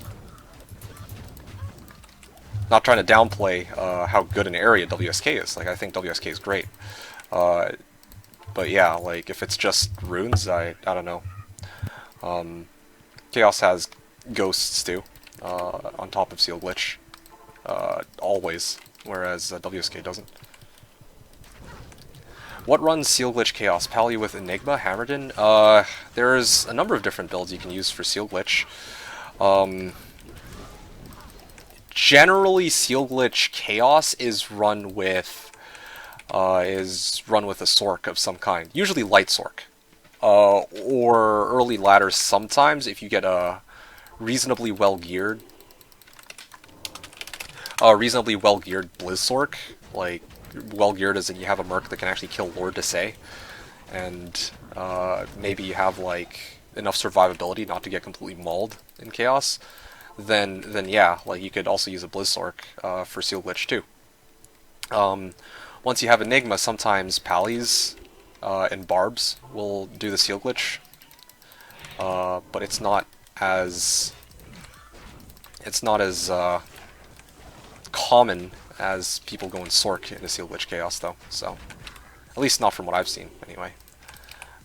Not trying to downplay how good an area WSK is. Like, I think WSK is great. But yeah, like, if it's just runes, I don't know. Chaos has ghosts too, on top of seal glitch. Always, whereas WSK doesn't. What runs Seal Glitch Chaos? Pally with Enigma, Hammerden? There's a number of different builds you can use for Seal Glitch. Generally, Seal Glitch Chaos is run with a Sork of some kind. Usually Light Sork. Or early ladders sometimes, if you get a reasonably well-geared Blizz Sork, like, well-geared as in you have a merc that can actually kill Lord Desay, and maybe you have, like, enough survivability not to get completely mauled in Chaos, then yeah, like, you could also use a Blizz Sork for Seal Glitch too. Once you have Enigma, sometimes Pallies and Barbs will do the Seal Glitch, but it's not as common as people going Sork into Seal Glitch Chaos, though. So, at least not from what I've seen, anyway.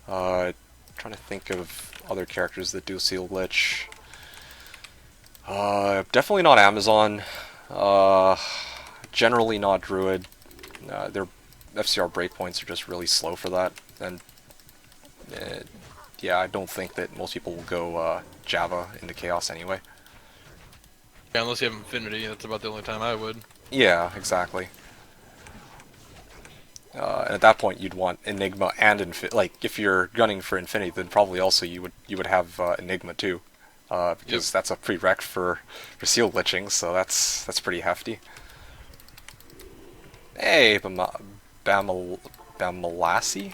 Trying to think of other characters that do Seal Glitch. Definitely not Amazon. Generally not Druid. Their FCR breakpoints are just really slow for that, and yeah, I don't think that most people will go Java into Chaos anyway. Yeah, unless you have Infinity, that's about the only time I would. Yeah, exactly. And at that point, you'd want Enigma and like, if you're gunning for Infinity, then probably also you would have Enigma too, because that's a prereq for seal glitching. So that's pretty hefty. Hey, Bamel spam Molassie?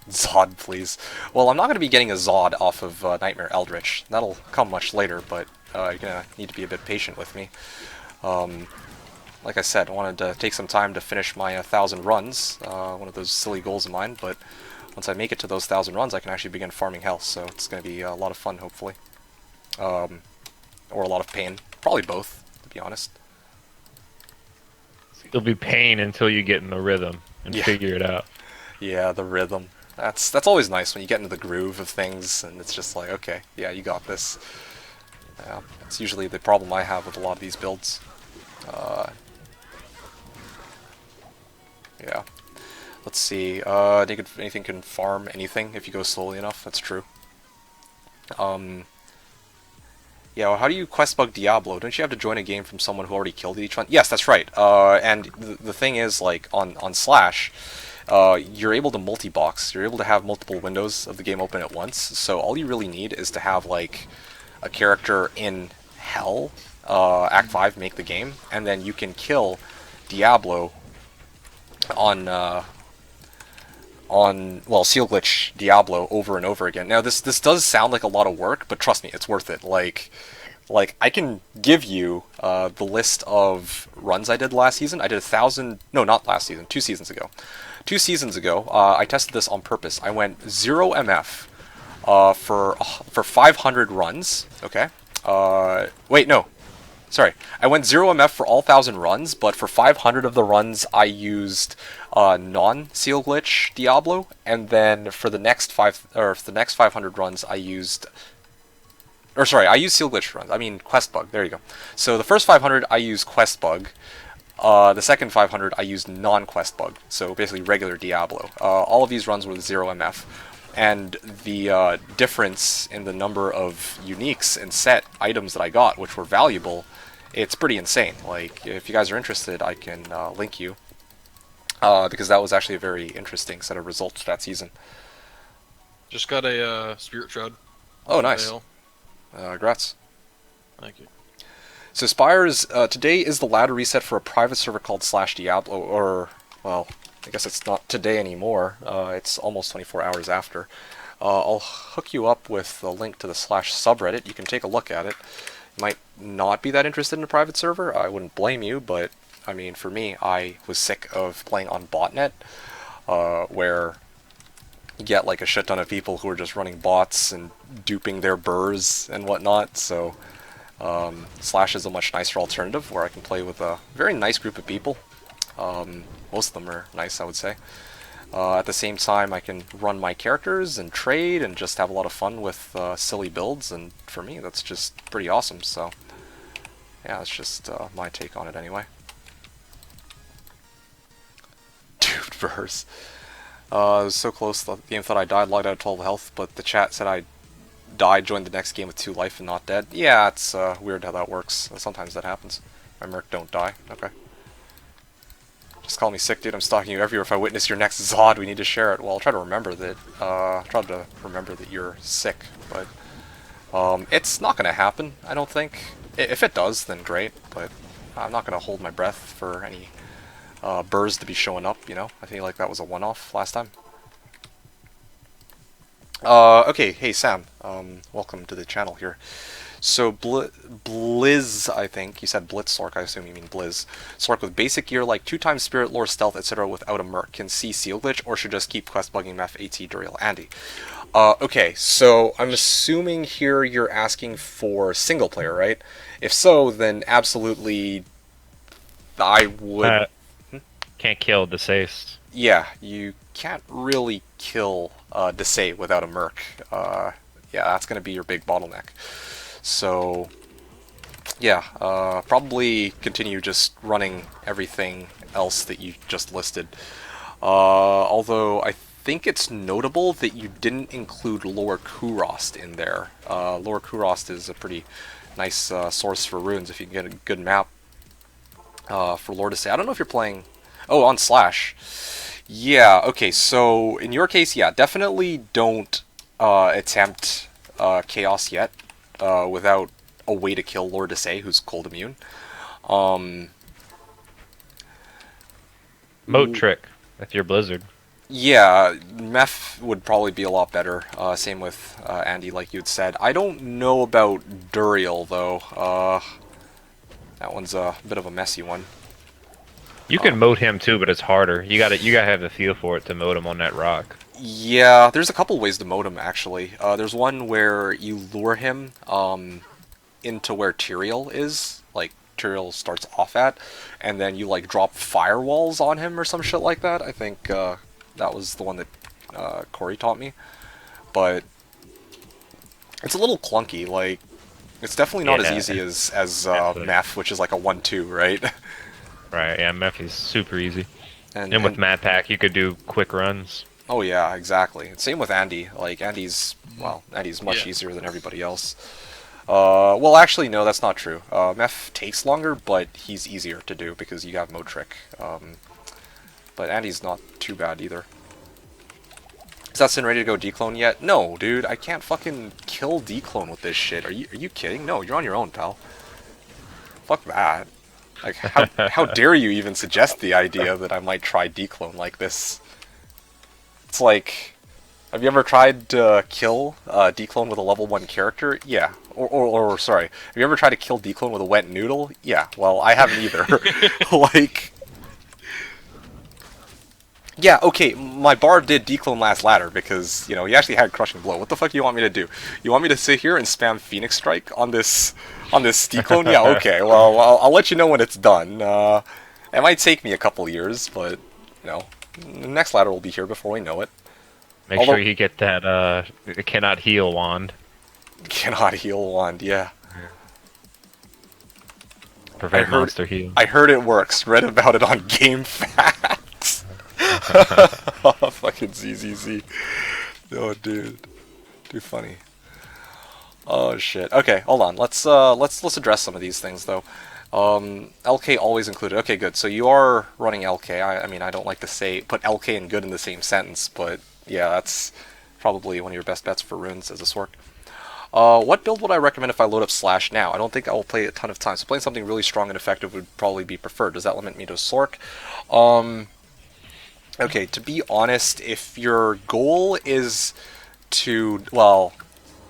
Zod, please. Well, I'm not going to be getting a Zod off of Nightmare Eldritch. That'll come much later, but you're going to need to be a bit patient with me. Like I said, I wanted to take some time to finish my 1,000 runs, one of those silly goals of mine, but once I make it to those 1,000 runs, I can actually begin farming health, so it's going to be a lot of fun, hopefully. Or a lot of pain. Probably both, to be honest. It'll be pain until you get in the rhythm and figure it out. Yeah, the rhythm. That's always nice when you get into the groove of things, and it's just like, okay, yeah, you got this. Yeah, that's usually the problem I have with a lot of these builds. Yeah. Let's see. Anything can farm anything if you go slowly enough. That's true. Yeah, well, how do you quest bug Diablo? Don't you have to join a game from someone who already killed each one? Yes, that's right. And the thing is, like, on Slash, you're able to multi-box. You're able to have multiple windows of the game open at once. So all you really need is to have, like, a character in Hell, Act 5, make the game, and then you can kill Diablo on Seal Glitch Diablo over and over again. Now, this does sound like a lot of work, but trust me, it's worth it. Like I can give you the list of runs I did last season. I did 1,000... No, not last season. 2 seasons ago. 2 seasons ago, I tested this on purpose. I went 0 MF for 500 runs, okay? Wait, no. Sorry, I went 0 MF for all 1,000 runs, but for 500 of the runs I used non-Seal Glitch Diablo, and then for the next 500 runs I used... Or sorry, I used Seal Glitch runs. I mean Quest Bug. There you go. So the first 500 I used Quest Bug. The second 500 I used non-Quest Bug. So basically regular Diablo. All of these runs were 0 MF. And the difference in the number of uniques and set items that I got, which were valuable, it's pretty insane. Like, if you guys are interested, I can link you. Because that was actually a very interesting set of results that season. Just got a Spirit Shroud. Oh, nice. Congrats. Thank you. So Spires, today is the ladder reset for a private server called Slashdiablo, or, well, I guess it's not today anymore. It's almost 24 hours after. I'll hook you up with the link to the Slash subreddit. You can take a look at it. You might not be that interested in a private server. I wouldn't blame you, but, I mean, for me, I was sick of playing on botnet, where you get like a shit ton of people who are just running bots and duping their burrs and whatnot, so Slash is a much nicer alternative where I can play with a very nice group of people. Most of them are nice, I would say. At the same time, I can run my characters and trade and just have a lot of fun with silly builds, and for me, that's just pretty awesome, so yeah, that's just my take on it anyway. Dude, verse. It was so close, the game thought I died, logged out of 12 health, but the chat said I died, joined the next game with 2 life and not dead. Yeah, it's weird how that works. Sometimes that happens. My merc don't die. Okay. Just call me sick, dude. I'm stalking you everywhere. If I witness your next Zod, we need to share it. Well, I'll try to remember that. You're sick, but it's not going to happen, I don't think. If it does, then great, but I'm not going to hold my breath for any burrs to be showing up, you know? I think like that was a one-off last time. Okay, hey Sam, welcome to the channel here. So Blizz, I think, you said Blitz Sork, I assume you mean Blizz. Sork with basic gear like 2x Spirit Lore Stealth, etc. without a merc, can see Seal Glitch, or should just keep quest bugging Meth, AT, Duriel, Andy. Okay, so I'm assuming here you're asking for single player, right? If so, then absolutely I would... Can't kill Deceased. Yeah, you can't really kill Desay without a merc. Yeah, that's going to be your big bottleneck. So, yeah, probably continue just running everything else that you just listed. Although I think it's notable that you didn't include Lower Kurost in there. Lower Kurost is a pretty nice source for runes if you can get a good map for Lord Desay. I don't know if you're playing... Oh, on Slash. Yeah, okay, so in your case, yeah, definitely don't attempt Chaos yet without a way to kill Lord Desay, who's cold immune. Moat trick, if you're Blizzard. Yeah, Meth would probably be a lot better. Same with Andy, like you'd said. I don't know about Duriel though. That one's a bit of a messy one. You can moat him too, but it's harder. You gotta have the feel for it to moat him on that rock. Yeah, there's a couple ways to moat him actually. There's one where you lure him into where Tyrael is, like Tyrael starts off at, and then you like drop firewalls on him or some shit like that. I think that was the one that Corey taught me. But it's a little clunky. Like it's definitely not as Yeah, easy as absolutely. Meth, which is like a 1-2, right? Right, yeah, Mephi's super easy. And with and Mad Pack, you could do quick runs. oh yeah, exactly. Same with Andy. Like Andy's much Yeah. easier than everybody else. Well, actually, no, that's not true. Meth takes longer, but he's easier to do because you have Motrick. But Andy's not too bad either. Is that Sin ready to go declone yet? No, dude, I can't fucking kill declone with this shit. Are you kidding? No, you're on your own, pal. Fuck that. Like, how dare you even suggest the idea that I might try declone like this? It's like, have you ever tried to kill declone with a level 1 character? Yeah. Or sorry, have you ever tried to kill declone with a wet noodle? Yeah. Well, I haven't either. Like, yeah, okay, my Barb did declone last ladder because, you know, he actually had Crushing Blow. What the fuck do you want me to do? You want me to sit here and spam Phoenix Strike on this declone? Yeah, okay, well, I'll let you know when it's done. It might take me a couple years, but, you know, the next ladder will be here before we know it. Make Although- sure you get that cannot heal wand. Cannot heal wand, yeah. Prevent I heard- monster heal. I heard it works. Read about it on GameFAQs. Oh, fucking ZZZ. Oh, dude. Too funny. Oh shit. Okay, hold on. Let's address some of these things though. LK always included. Okay, good. So you are running LK. I mean, I don't like to put LK and good in the same sentence, but yeah, that's probably one of your best bets for runes as a Sork. What build would I recommend if I load up Slash now? I don't think I will play a ton of time, so playing something really strong and effective would probably be preferred. Does that limit me to Sork? Okay, to be honest, if your goal is to, well,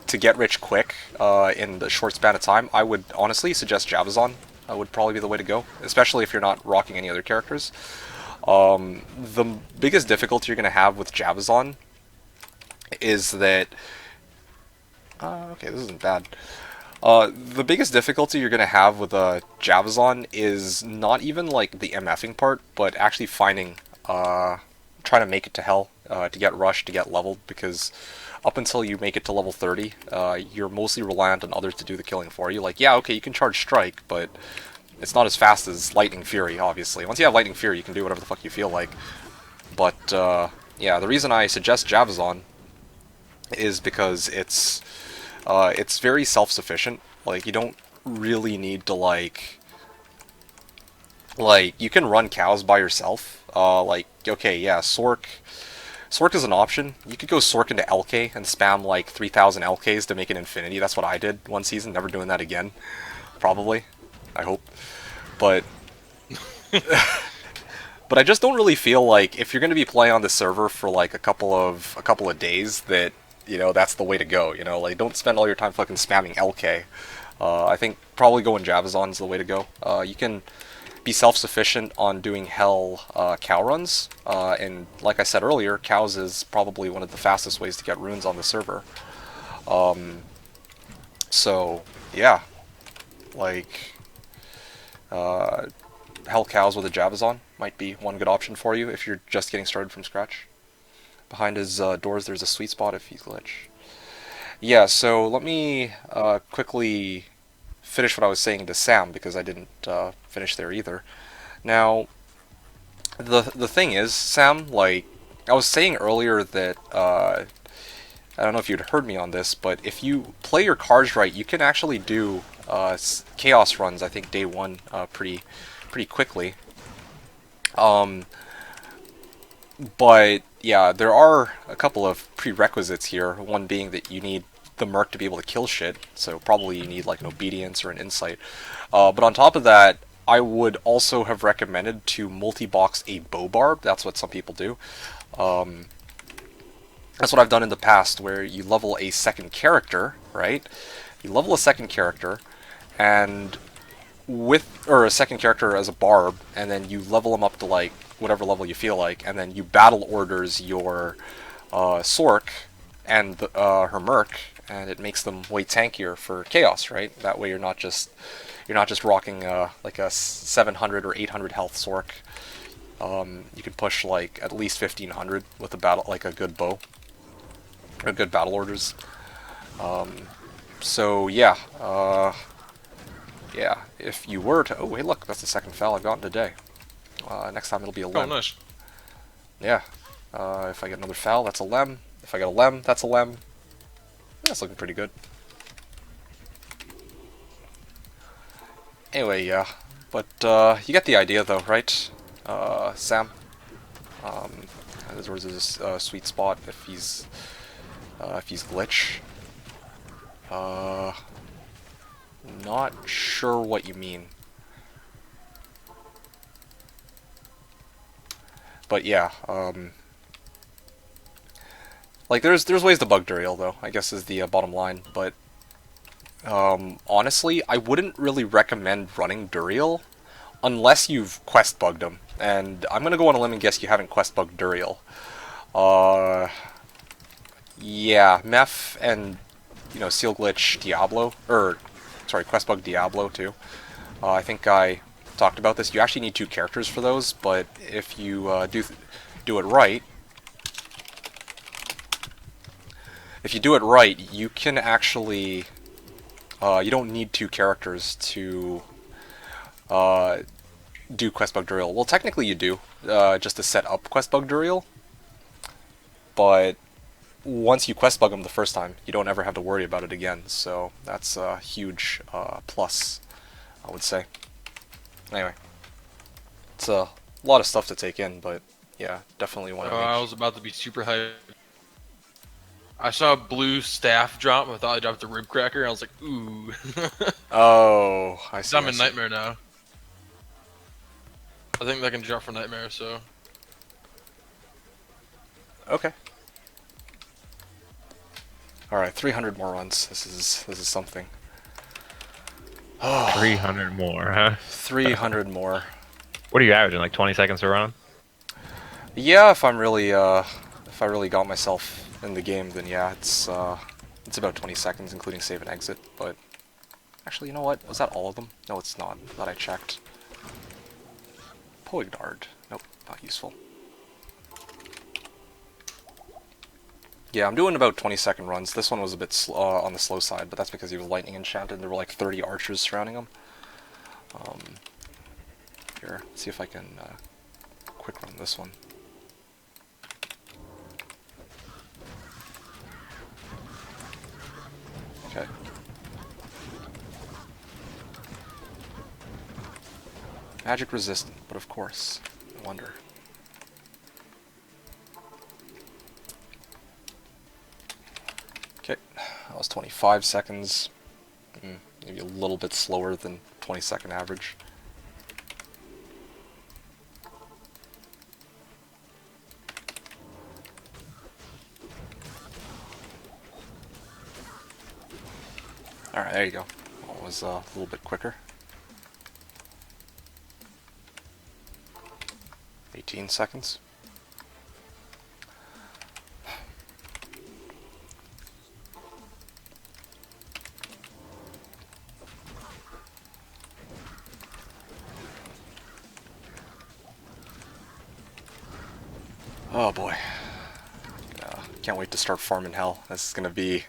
to get rich quick in the short span of time, I would honestly suggest Javazon. Would probably be the way to go, especially if you're not rocking any other characters. The biggest difficulty you're going to have with Javazon is that... okay, this isn't bad. The biggest difficulty you're going to have with Javazon is not even like the MFing part, but actually finding, trying to make it to hell, to get rushed, to get leveled, because up until you make it to level 30, you're mostly reliant on others to do the killing for you. Like, yeah, okay, you can charge Strike, but it's not as fast as Lightning Fury, obviously. Once you have Lightning Fury, you can do whatever the fuck you feel like. But, yeah, the reason I suggest Javazon is because it's very self-sufficient. Like, you don't really need to, like, you can run cows by yourself. Like, okay, yeah, Sork is an option. You could go Sork into LK and spam, like, 3,000 LKs to make an infinity. That's what I did one season, never doing that again. Probably. I hope. But... but I just don't really feel like, if you're going to be playing on the server for, like, a couple of days, that, you know, that's the way to go, you know? Like, don't spend all your time fucking spamming LK. I think probably going Javazon is the way to go. You can be self-sufficient on doing hell cow runs, and like I said earlier, cows is probably one of the fastest ways to get runes on the server. So, yeah. Like, hell cows with a Javazon might be one good option for you if you're just getting started from scratch. Behind his doors there's a sweet spot if he's glitch. Yeah, so let me quickly finish what I was saying to Sam, because I didn't finish there either. Now, the thing is, Sam, like, I was saying earlier that, I don't know if you'd heard me on this, but if you play your cards right, you can actually do chaos runs, I think, day one pretty quickly. But, yeah, there are a couple of prerequisites here, one being that you need the Merc to be able to kill shit, so probably you need like an Obedience or an Insight. But on top of that, I would also have recommended to multi-box a Bow Barb. That's what some people do. That's what I've done in the past, where you level a second character, right? You level a second character, and or a second character as a barb, and then you level them up to like whatever level you feel like, and then you battle orders your Sork and her Merc, and it makes them way tankier for Chaos, right? That way you're not just rocking like a 700 or 800 health Sork. You can push like at least 1500 with a good bow, or good battle orders. So yeah, yeah. If you were to, oh hey look, that's the second foul I've gotten today. Next time it'll be a lem. Oh, nice. Yeah. If I get another foul, that's a lem. If I get a lem, that's a lem. That's looking pretty good. Anyway, yeah. But you get the idea though, right? Sam? There's this sweet spot if he's glitch. Not sure what you mean. But yeah, like there's ways to bug Duriel though, I guess is the bottom line, but honestly, I wouldn't really recommend running Duriel unless you've quest bugged him. And I'm gonna go on a limb and guess you haven't quest bugged Duriel. Yeah, Meph and Seal Glitch Diablo, or sorry, quest bug Diablo too. I think I talked about this. You actually need 2 characters for those, but if you do it right, you can actually you don't need 2 characters to do quest bug Duriel. Well, technically you do, just to set up quest bug Duriel, but once you quest bug them the first time, you don't ever have to worry about it again, so that's a huge plus, I would say. Anyway, it's a lot of stuff to take in, but yeah, definitely want to I was about to be super hyped. I saw a blue staff drop. I thought I dropped the rib cracker. I was like, ooh. Oh, I see. So I'm I in see. Nightmare now. I think that can drop for Nightmare, so. Okay. All right, 300 more runs. This is something. Oh, 300 more, huh? 300 more. What are you averaging, like 20 seconds a run? Yeah, if I really got myself in the game, then yeah, it's about 20 seconds, including save and exit. But actually, you know what? Was that all of them? No, it's not. I thought I checked. Poignard. Nope, not useful. Yeah, I'm doing about 20-second runs. This one was a bit on the slow side, but that's because he was lightning enchanted. There were like 30 archers surrounding him. Here, let's see if I can quick run this one. Okay. Magic resistant, but of course, no wonder. Okay, that was 25 seconds. Maybe a little bit slower than 20-second average. Alright, there you go. That was a little bit quicker. 18 seconds. Oh boy. Can't wait to start farming hell. This is gonna be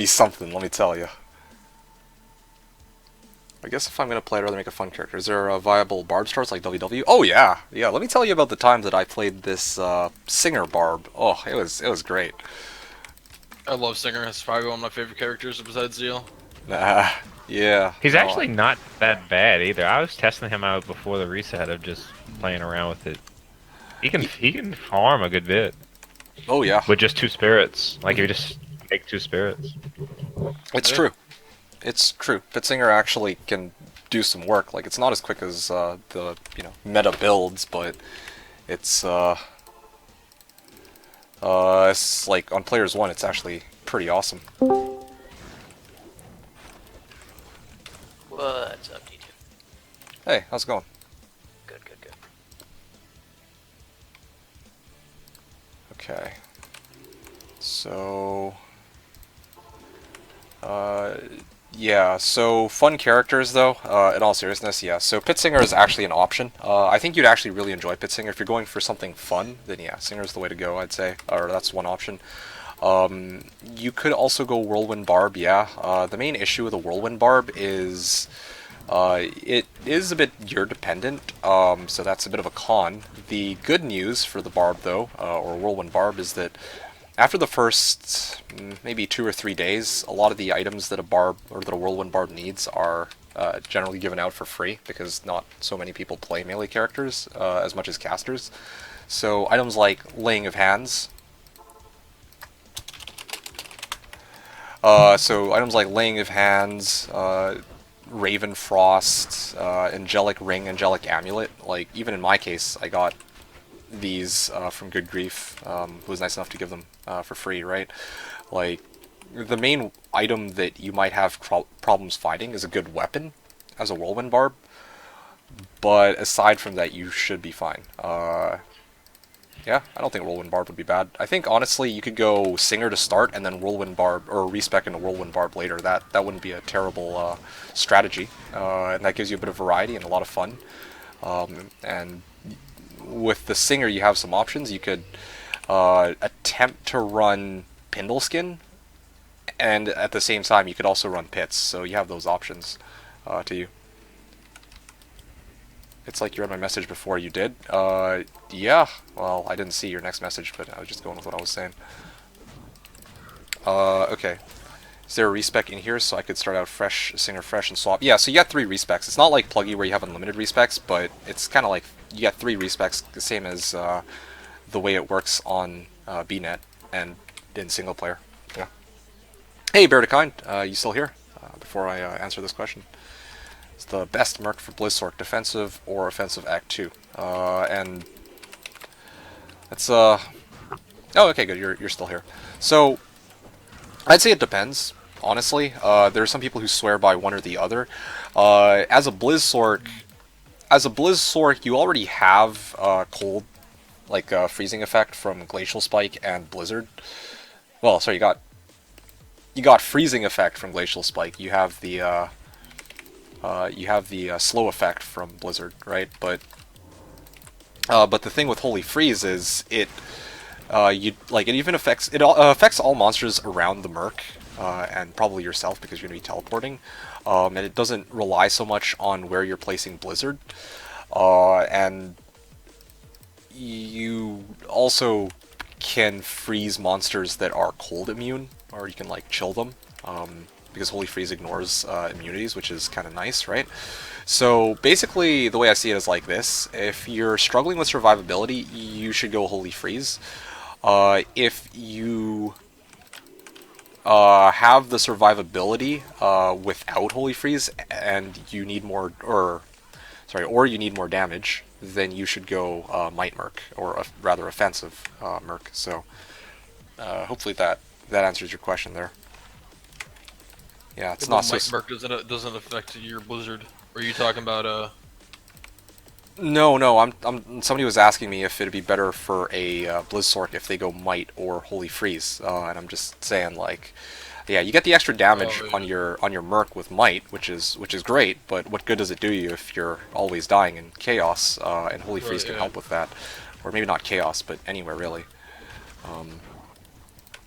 something, let me tell you. I guess if I'm gonna play, I'd rather make a fun character. Is there a viable barb starts like WW? Oh yeah, yeah. Let me tell you about the times that I played this singer barb. Oh, it was great. I love Singer. It's probably one of my favorite characters besides Zeal. Nah, yeah. He's no, actually not that bad either. I was testing him out before the reset of just playing around with it. He can farm a good bit. Oh yeah. With just 2 spirits. Like you just make 2 spirits. It's true. It's true. Pitsinger actually can do some work. Like, it's not as quick as the meta builds, but it's It's like on players 1, it's actually pretty awesome. What's up, D2? Hey, how's it going? Good, good, good. Okay. So, yeah, so fun characters though, in all seriousness, yeah. So Pit Singer is actually an option. I think you'd actually really enjoy Pit Singer. If you're going for something fun, then yeah, Singer's the way to go, I'd say. Or that's one option. You could also go Whirlwind Barb, yeah. The main issue with the Whirlwind Barb is it is a bit gear dependent, so that's a bit of a con. The good news for the Barb though, or Whirlwind Barb, is that after the first maybe 2 or 3 days, a lot of the items that a Barb or that a Whirlwind Barb needs are generally given out for free because not so many people play melee characters as much as casters. So items like Laying of Hands. Laying of Hands, Raven Frost, Angelic Ring, Angelic Amulet. Like even in my case, I got these from Good Grief, who was nice enough to give them for free, right? Like, the main item that you might have problems finding is a good weapon as a Whirlwind Barb, but aside from that, you should be fine. Yeah, I don't think Whirlwind Barb would be bad. I think, honestly, you could go Singer to start and then Whirlwind Barb, or respec into Whirlwind Barb later. That wouldn't be a terrible strategy, and that gives you a bit of variety and a lot of fun. And with the Singer, you have some options. You could attempt to run Pindle Skin, and at the same time, you could also run Pits. So you have those options to you. It's like you read my message before you did. Yeah. Well, I didn't see your next message, but I was just going with what I was saying. Okay. Is there a respec in here so I could start out fresh, Singer fresh, and swap? Yeah, so you got 3 respecs. It's not like Pluggy where you have unlimited respecs, but it's kind of like you get 3 respecs, the same as the way it works on BNet and in single player. Yeah. Hey, Bear to Kind, you still here? Before I answer this question. It's the best Merc for Blizzsork, defensive or offensive Act 2. And it's oh, okay, good. You're still here. So I'd say it depends. Honestly, there are some people who swear by one or the other. As a Blizzsork, you already have cold, like freezing effect from Glacial Spike and Blizzard. Well, sorry, you got freezing effect from Glacial Spike. You have the slow effect from Blizzard, right? But the thing with Holy Freeze is it even affects all monsters around the Merc, and probably yourself because you're gonna be teleporting. And it doesn't rely so much on where you're placing Blizzard, and you also can freeze monsters that are cold immune, or you can like chill them. Because Holy Freeze ignores immunities, which is kind of nice, right? So basically, the way I see it is like this. If you're struggling with survivability, you should go Holy Freeze. If you have the survivability without Holy Freeze and you need more, or you need more damage, then you should go Might Merc, or rather offensive Merc. So hopefully that answers your question there. Yeah, it's not so. Might Merc doesn't affect your Blizzard. Or are you talking about No. Somebody was asking me if it'd be better for a Blizzsork if they go Might or Holy Freeze, and I'm just saying like, yeah, you get the extra damage on your Merc with Might, which is great. But what good does it do you if you're always dying in Chaos? And Holy Freeze can help with that, or maybe not Chaos, but anywhere really.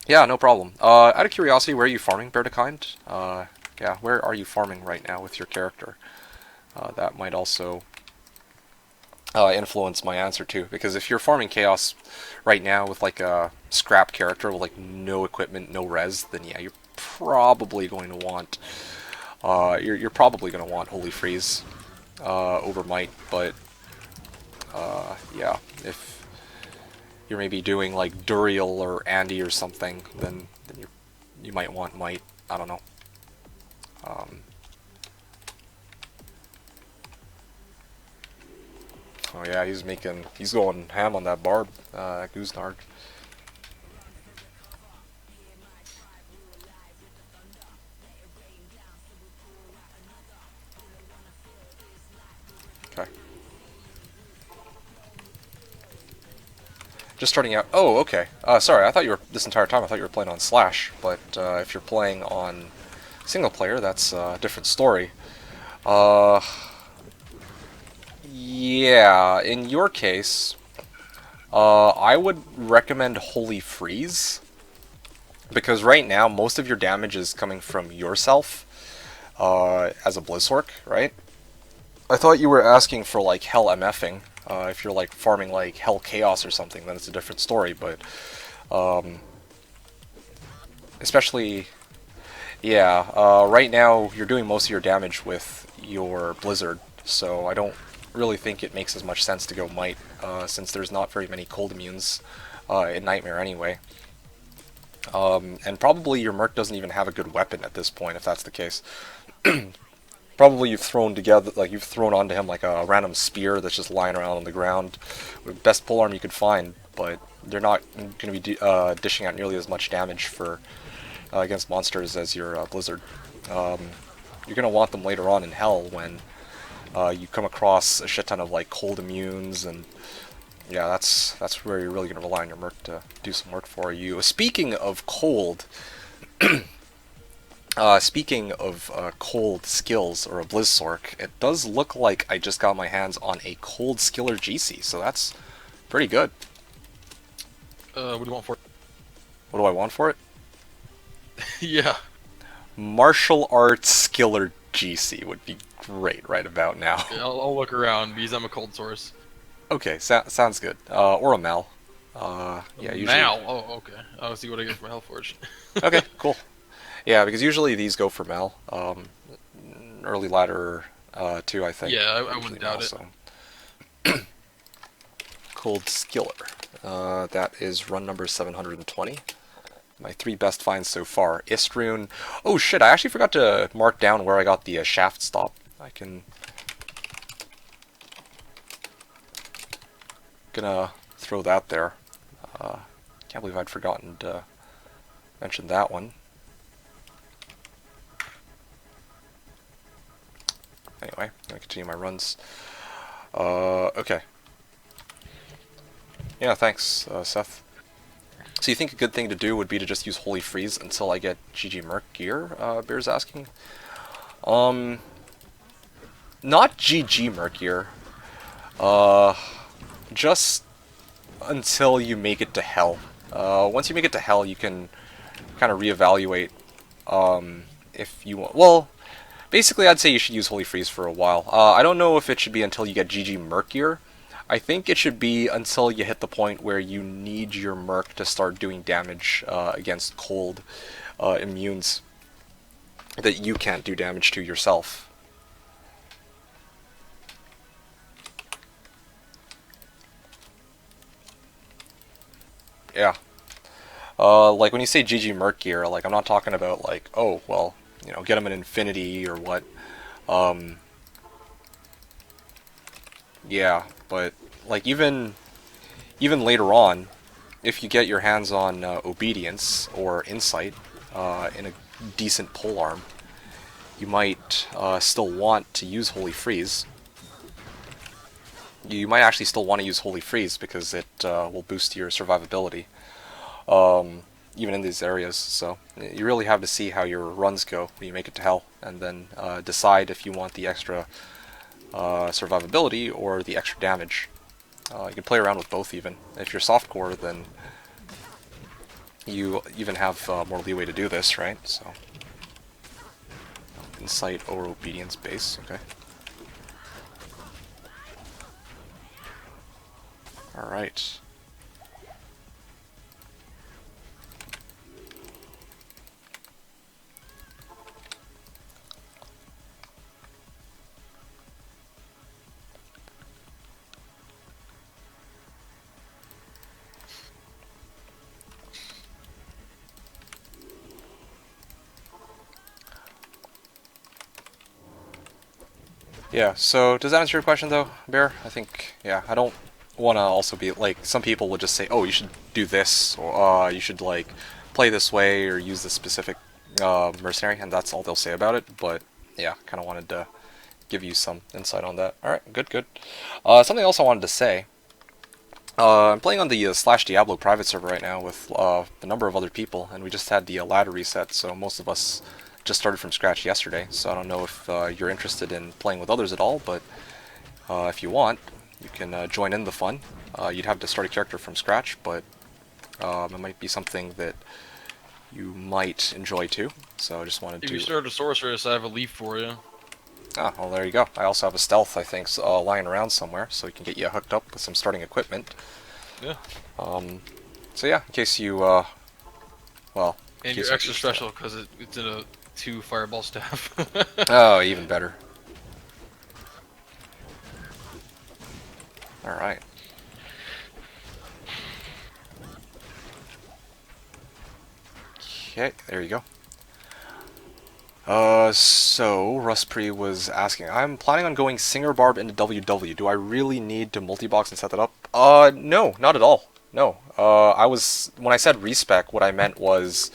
Yeah, no problem. Out of curiosity, where are you farming, Bear to Kind? Yeah, where are you farming right now with your character? That might also influence my answer too, because if you're farming Chaos right now with like a scrap character with like no equipment, no res, then yeah, you're probably going to want you're probably going to want Holy Freeze over Might, but yeah, if you're maybe doing like Duriel or Andy or something, then you might want Might. I don't know. Oh yeah, he's going ham on that Barb, Gooznard. Just starting out. Oh, okay. Sorry, I thought you were this entire time. I thought you were playing on Slash, but if you're playing on single player, that's a different story. Uh, yeah. In your case, I would recommend Holy Freeze because right now most of your damage is coming from yourself as a Blizzork, right? I thought you were asking for like Hell MFing. If you're like farming like Hell Chaos or something, then it's a different story. But especially, yeah, right now you're doing most of your damage with your Blizzard, so I don't really think it makes as much sense to go Might, since there's not very many cold immunes in Nightmare anyway. And probably your Merc doesn't even have a good weapon at this point, if that's the case. Probably you've thrown together, like you've thrown onto him like a random spear that's just lying around on the ground. With best polearm you could find, but they're not going to be dishing out nearly as much damage for against monsters as your Blizzard. You're going to want them later on in Hell when you come across a shit ton of like cold immunes, and yeah, that's where you're really going to rely on your Merc to do some work for you. Speaking of cold. Speaking of cold skills or a Blizzork, it does look like I just got my hands on a cold skiller GC, so that's pretty good. What do you want for it? What do I want for it? Yeah. Martial arts skiller GC would be great right about now. Yeah, I'll look around because I'm a cold source. Okay, sounds good. Or a Mal. Yeah, usually. Mal? Oh, okay. I'll see what I get from Hellforge. Okay, cool. Yeah, because usually these go for Mal. Early ladder, too, I think. Yeah, I Usually wouldn't doubt it. So. Cold Skiller. That is run number 720. My 3 best finds so far. Istrune. Oh shit, I actually forgot to mark down where I got the shaft stop. I can... Gonna throw that there. Can't believe I'd forgotten to mention that one. Anyway, gonna continue my runs. Okay. Yeah, thanks, Seth. So you think a good thing to do would be to just use Holy Freeze until I get GG Merc gear? Bear's asking. Not GG Merc gear. Just until you make it to Hell. Once you make it to Hell, you can kind of reevaluate if you want. Well, basically, I'd say you should use Holy Freeze for a while. I don't know if it should be until you get GG Merc gear. I think it should be until you hit the point where you need your Merc to start doing damage against cold immunes that you can't do damage to yourself. Yeah. Like when you say GG Merc gear, like I'm not talking about like, oh, well, you know, get him an Infinity or what. Yeah, but like even later on, if you get your hands on Obedience or Insight in a decent polearm, you might still want to use Holy Freeze. You might actually still want to use Holy Freeze because it will boost your survivability, even in these areas. So you really have to see how your runs go when you make it to Hell, and then decide if you want the extra survivability or the extra damage. You can play around with both even. If you're softcore, then you even have more leeway to do this, right? So Insight or Obedience base, okay. Alright. Yeah, so does that answer your question though, Bear? I think, yeah, I don't want to also be, like, some people would just say, oh, you should do this, or you should, like, play this way, or use this specific mercenary, and that's all they'll say about it, but, yeah, kind of wanted to give you some insight on that. Alright, good, good. Something else I wanted to say I'm playing on the Slashdiablo private server right now with a number of other people, and we just had the ladder reset, so most of us just started from scratch yesterday. So I don't know if you're interested in playing with others at all, but if you want, you can join in the fun. You'd have to start a character from scratch, but it might be something that you might enjoy too. So I just wanted If to... you start a sorceress, I have a leaf for you. Ah, well, there you go. I also have a stealth, I think, lying around somewhere, so we can get you hooked up with some starting equipment. Yeah. So yeah, in case you, well... And you're extra special because it's in a 2 fireball staff. Oh, even better. Alright. Okay, there you go. So Ruspre was asking, I'm planning on going Singer Barb into WW. Do I really need to multi-box and set that up? No, not at all. No. When I said respec, what I meant was,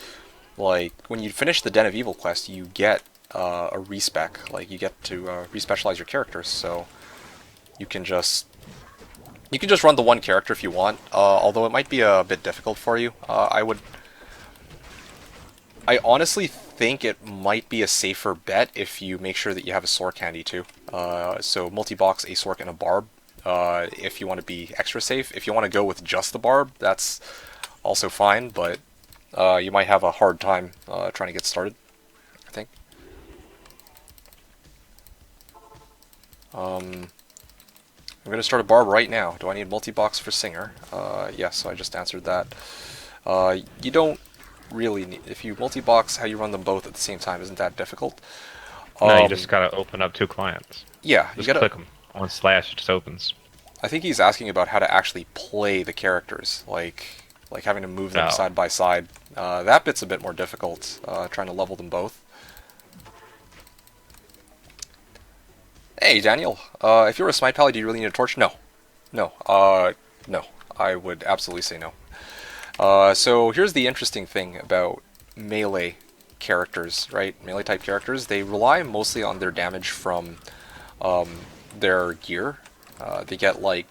like, when you finish the Den of Evil quest, you get, a respec. Like, you get to, respecialize your characters, so you can just run the one character if you want, although it might be a bit difficult for you. I honestly think it might be a safer bet if you make sure that you have a Sork handy too. So multi-box a Sork and a Barb if you want to be extra safe. If you want to go with just the Barb, that's also fine, but you might have a hard time trying to get started, I think. I'm going to start a Barb right now. Do I need multi-box for Singer? Yes, so I just answered that. You don't really need, if you multi-box, how you run them both at the same time isn't that difficult. No, you just gotta open up 2 clients. Yeah, you Just gotta click them. On slash, it just opens. I think he's asking about how to actually play the characters, like having to move them side by side. That bit's a bit more difficult, trying to level them both. Hey, Daniel, if you're a Smite Pally, do you really need a torch? No. No. No. I would absolutely say no. So here's the interesting thing about melee characters, right? Melee type characters, they rely mostly on their damage from their gear. They get like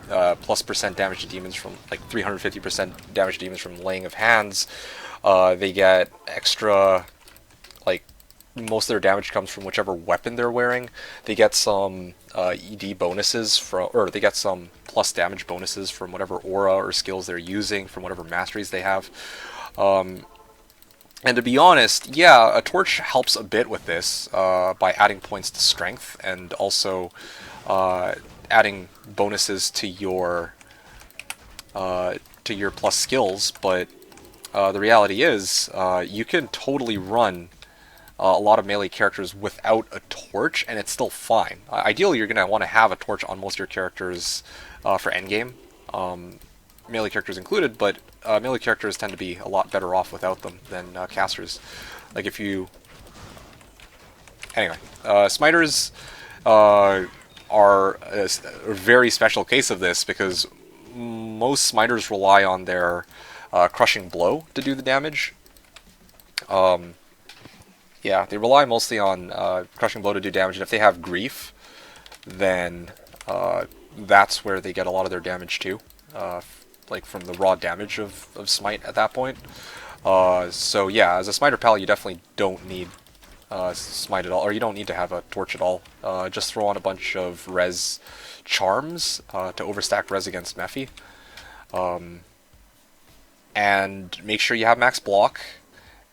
+% damage to demons from, like 350% damage to demons from laying of hands. They get extra, like, most of their damage comes from whichever weapon they're wearing. They get some ED bonuses from, or they get some plus damage bonuses from whatever aura or skills they're using, from whatever masteries they have. And to be honest, yeah, a torch helps a bit with this by adding points to strength and also adding bonuses to your plus skills. But the reality is, you can totally run a lot of melee characters without a torch, and it's still fine. Ideally, you're going to want to have a torch on most of your characters for endgame, melee characters included, but melee characters tend to be a lot better off without them than casters. Like if you... Anyway, Smiters are a very special case of this, because most Smiters rely on their Crushing Blow to do the damage. Yeah, they rely mostly on Crushing Blow to do damage, and if they have Grief, then that's where they get a lot of their damage too, like from the raw damage of Smite at that point. So yeah, as a Smiter Pal, you definitely don't need Smite at all, or you don't need to have a Torch at all. Just throw on a bunch of Res Charms to overstack Res against Mephi. And make sure you have max block,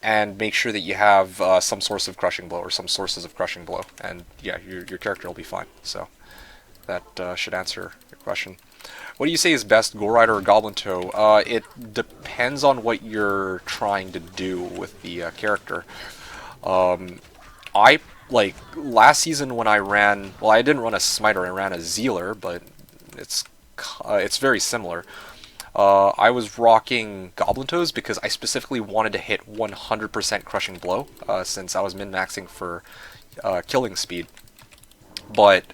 and make sure that you have some source of Crushing Blow, or some sources of Crushing Blow, and yeah, your character will be fine. So that should answer your question. What do you say is best, Gore Rider or Goblin Toe? It depends on what you're trying to do with the character. I, like, last season when I ran, well, I didn't run a Smiter, I ran a Zealer, but it's very similar. I was rocking Goblin Toes because I specifically wanted to hit 100% Crushing Blow, since I was min-maxing for killing speed. But,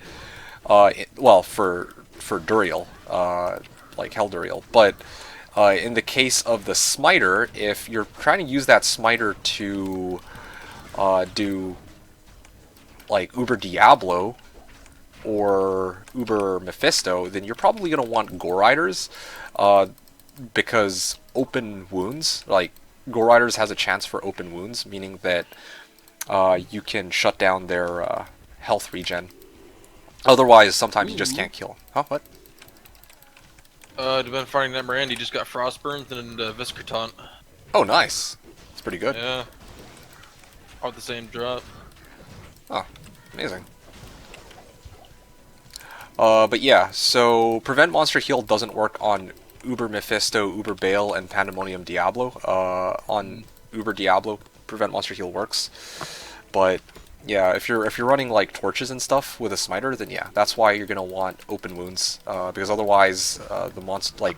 well, for Duriel, like Hell Duriel. But in the case of the Smiter, if you're trying to use that Smiter to do like Uber Diablo, or Uber Mephisto, then you're probably going to want Gore Riders, because open wounds, like Gore Riders has a chance for open wounds, meaning that you can shut down their health regen. Otherwise, sometimes you just can't kill. Huh? What? Been fighting that Miranda, he just got Frostburns and Viscer Taunt. Oh, nice. It's pretty good. Yeah. All the same drop. Oh, amazing. But yeah, so Prevent Monster Heal doesn't work on Uber Mephisto, Uber Bale, and Pandemonium Diablo. On Uber Diablo, Prevent Monster Heal works. But yeah, if you're running like torches and stuff with a smiter, then yeah, that's why you're gonna want open wounds, because otherwise the monster, like,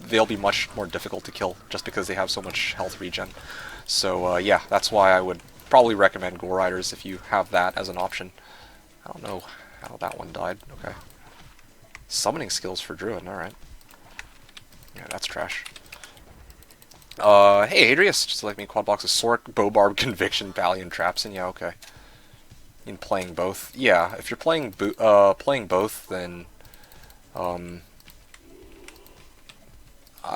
they'll be much more difficult to kill just because they have so much health regen. So yeah, that's why I would probably recommend Gore Riders if you have that as an option. I don't know how that one died. Okay. Summoning skills for Druid, alright. Yeah, that's trash. Hey Adrius, just like me, quad box of Sork, Bobarb, Conviction, Valiant, Trapson, yeah, okay. In playing both. Yeah, if you're playing both, then I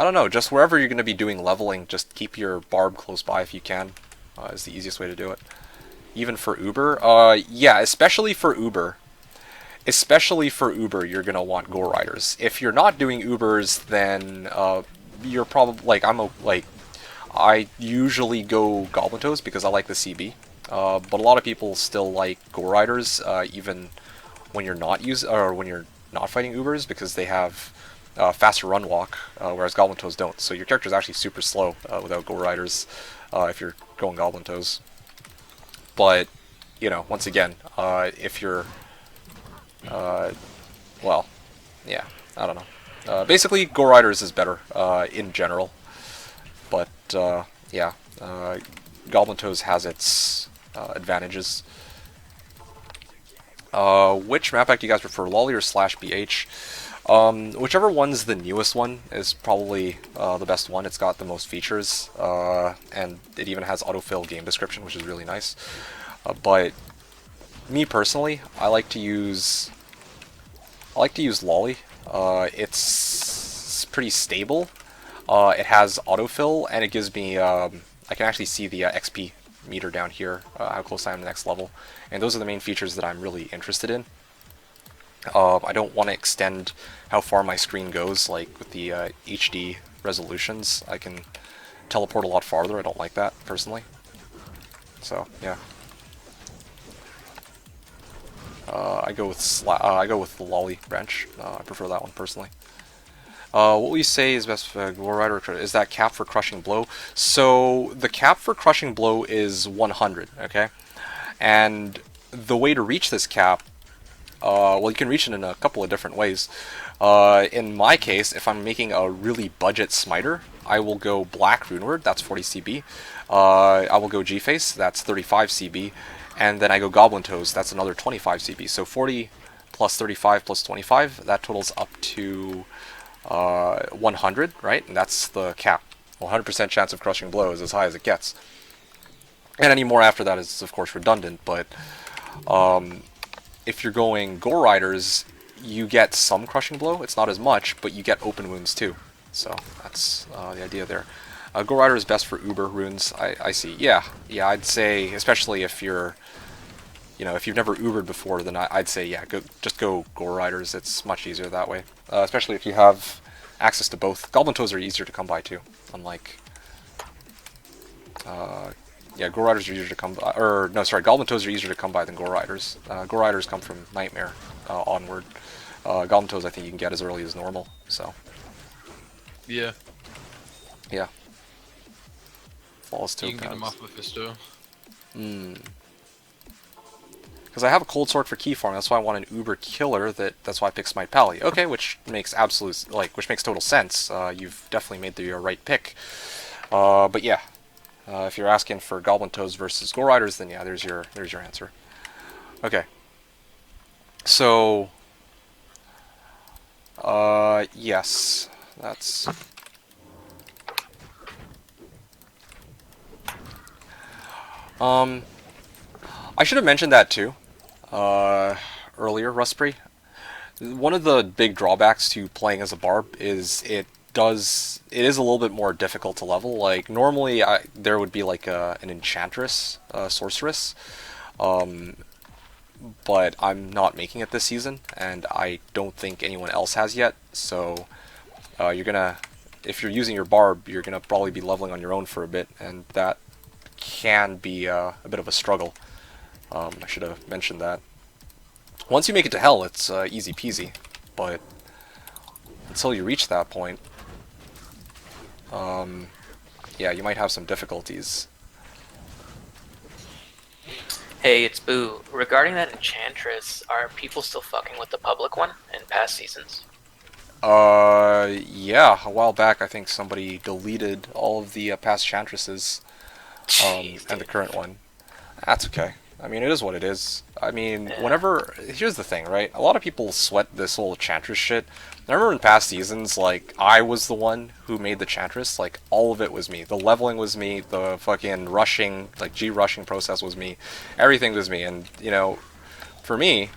don't know, just wherever you're going to be doing leveling, just keep your Barb close by if you can, is the easiest way to do it. Even for Uber, yeah, especially for Uber, you're going to want Gore Riders. If you're not doing Ubers, then you're probably, like, I usually go Goblin Toes because I like the CB, but a lot of people still like Gore Riders, even when you're not fighting Ubers, because they have faster run walk, whereas Goblin Toes don't. So your character is actually super slow without Gore Riders if you're going Goblin Toes. But, you know, once again, if you're, well, yeah, I don't know. Basically, Gore Riders is better in general. But, yeah, Goblin Toes has its advantages. Which map pack do you guys prefer, Lolly or /BH? Whichever one's the newest one is probably the best one. It's got the most features, and it even has autofill game description, which is really nice. But me personally, I like to use Lolly. It's pretty stable. It has autofill, and it gives me I can actually see the XP meter down here, how close I am to the next level, and those are the main features that I'm really interested in. I don't want to extend how far my screen goes, like with the HD resolutions. I can teleport a lot farther. I don't like that, personally. So, yeah. I go with the Lolly branch. I prefer that one, personally. What will you say is best for Gore Rider? Is that cap for Crushing Blow? So, the cap for Crushing Blow is 100, okay? And the way to reach this cap, well, you can reach it in a couple of different ways. In my case, if I'm making a really budget smiter, I will go Black Runeward, that's 40 CB. I will go G-Face, that's 35 CB. And then I go Goblin Toes, that's another 25 CB. So 40 plus 35 plus 25, that totals up to 100, right? And that's the cap. 100% chance of Crushing Blow is as high as it gets. And any more after that is, of course, redundant, but if you're going Gore Riders, you get some Crushing Blow. It's not as much, but you get open wounds too. So that's the idea there. Gore Rider is best for Uber runes. I see. Yeah, I'd say, especially if you're, if you've never Ubered before, then I'd say, yeah, just go Gore Riders. It's much easier that way. Especially if you have access to both. Goblin Toes are easier to come by too, unlike. Yeah, Gore Riders are easier to come by, or no, sorry, Goblin Toes are easier to come by than Gore Riders. Gore Riders come from Nightmare onward. Goblin Toes I think you can get as early as normal, so. Yeah. Yeah. Flawless You can get them off Mephisto. Because I have a Cold Sword for key farm, that's why I want an Uber killer, that's why I picked Smite Pally. Okay, which makes which makes total sense. You've definitely made the right pick. But yeah. If you're asking for Goblin Toes versus Gore Riders, then yeah, there's your answer. Okay. So, yes, that's. I should have mentioned that too, earlier, Rustpree, one of the big drawbacks to playing as a barb is it is a little bit more difficult to level. Like normally, there would be like an enchantress, sorceress, but I'm not making it this season, and I don't think anyone else has yet. So if you're using your barb, you're gonna probably be leveling on your own for a bit, and that can be a bit of a struggle. I should have mentioned that. Once you make it to hell, it's easy peasy, but until you reach that point, yeah, you might have some difficulties. Hey, it's Boo. Regarding that enchantress, are people still fucking with the public one in past seasons? Yeah, a while back I think somebody deleted all of the past chantresses, Jeez, and the dude. current one. That's okay. I mean, it is what it is. I mean, here's the thing, right? A lot of people sweat this whole Chantress shit. I remember in past seasons, like, I was the one who made the Chantress. Like, all of it was me. The leveling was me. The fucking rushing, like, G-rushing process was me. Everything was me. And, you know, for me,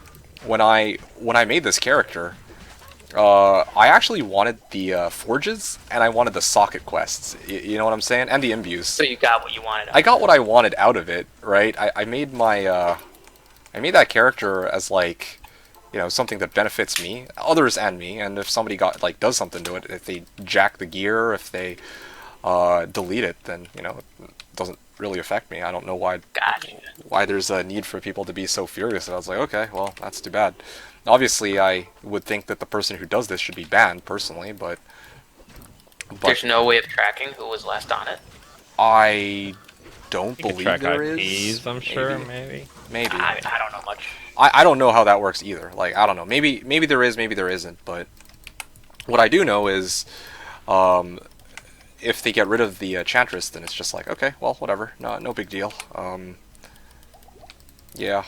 when I made this character, I actually wanted the forges, and I wanted the socket quests. You know what I'm saying? And the imbues. So you got what you wanted. I got what I wanted out of it, right? I made my I made that character as like, you know, something that benefits me, others and me, and if somebody does something to it, if they jack the gear, if they delete it, then, you know, it doesn't really affect me. I don't know Gotcha. why there's a need for people to be so furious. And I was like, okay, well, that's too bad. Obviously, I would think that the person who does this should be banned, personally, but There's no way of tracking who was last on it. I don't You can believe track there IPs, is. I'm sure, maybe. Maybe. I don't know much. I don't know how that works either. Like, I don't know. Maybe there is, maybe there isn't. But what I do know is, if they get rid of the Chantress, then it's just like, okay, well, whatever. No big deal. Yeah.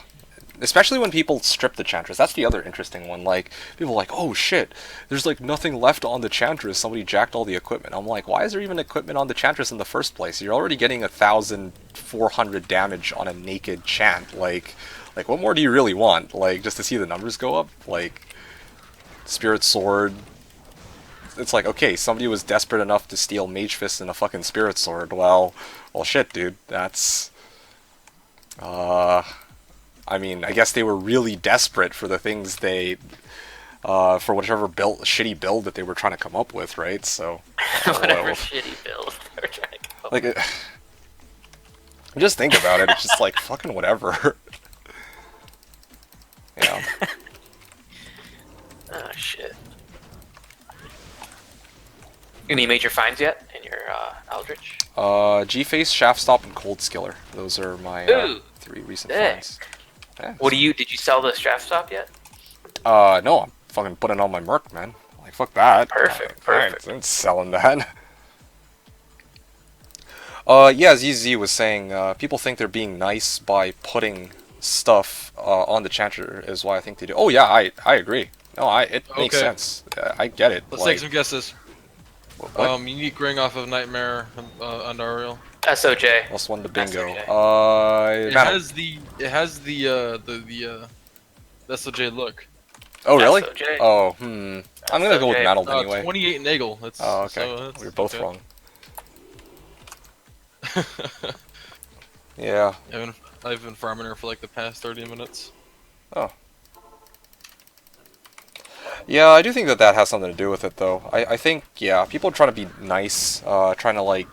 Especially when people strip the Chantress. That's the other interesting one. Like, people are like, oh shit, there's like nothing left on the Chantress. Somebody jacked all the equipment. I'm like, why is there even equipment on the Chantress in the first place? You're already getting 1,400 damage on a naked Chant. Like, what more do you really want? Like, just to see the numbers go up? Like, Spirit Sword. It's like, okay, somebody was desperate enough to steal Mage Fist and a fucking Spirit Sword. Well, shit, dude. That's... I mean, I guess they were really desperate for the things they... for whatever shitty build that they were trying to come up with, right? So... Whatever well, shitty build they were trying to come up like, just think about it. It's just like, fucking whatever. Yeah. Oh shit. Any major finds yet in your Eldritch? G-Face, Shaft Stop, and Cold Skiller. Those are my Ooh, 3 recent sick. finds. Yeah, Did you sell the Shaft Stop yet? no, I'm fucking putting on my Merc, man. Like, fuck that. Perfect. I ain't selling that. Yeah, ZZ was saying, people think they're being nice by putting stuff on the Chanter, is why I think they do. Oh yeah, I agree. No, it makes Okay. sense. I get it. Let's like, take some guesses. what? Unique ring off of Nightmare Unreal. SOJ. Plus one to bingo. SOJ. It Mana. has the SOJ look. Oh really? SOJ. Oh, I'm gonna go with SOJ. Mantled anyway. 28 Nagel. That's, Oh, okay. so that's, We were both okay. wrong. Yeah. I've been farming her for like the past 30 minutes. Oh. Yeah, I do think that has something to do with it, though. I think, yeah, people are trying to be nice, trying to, like,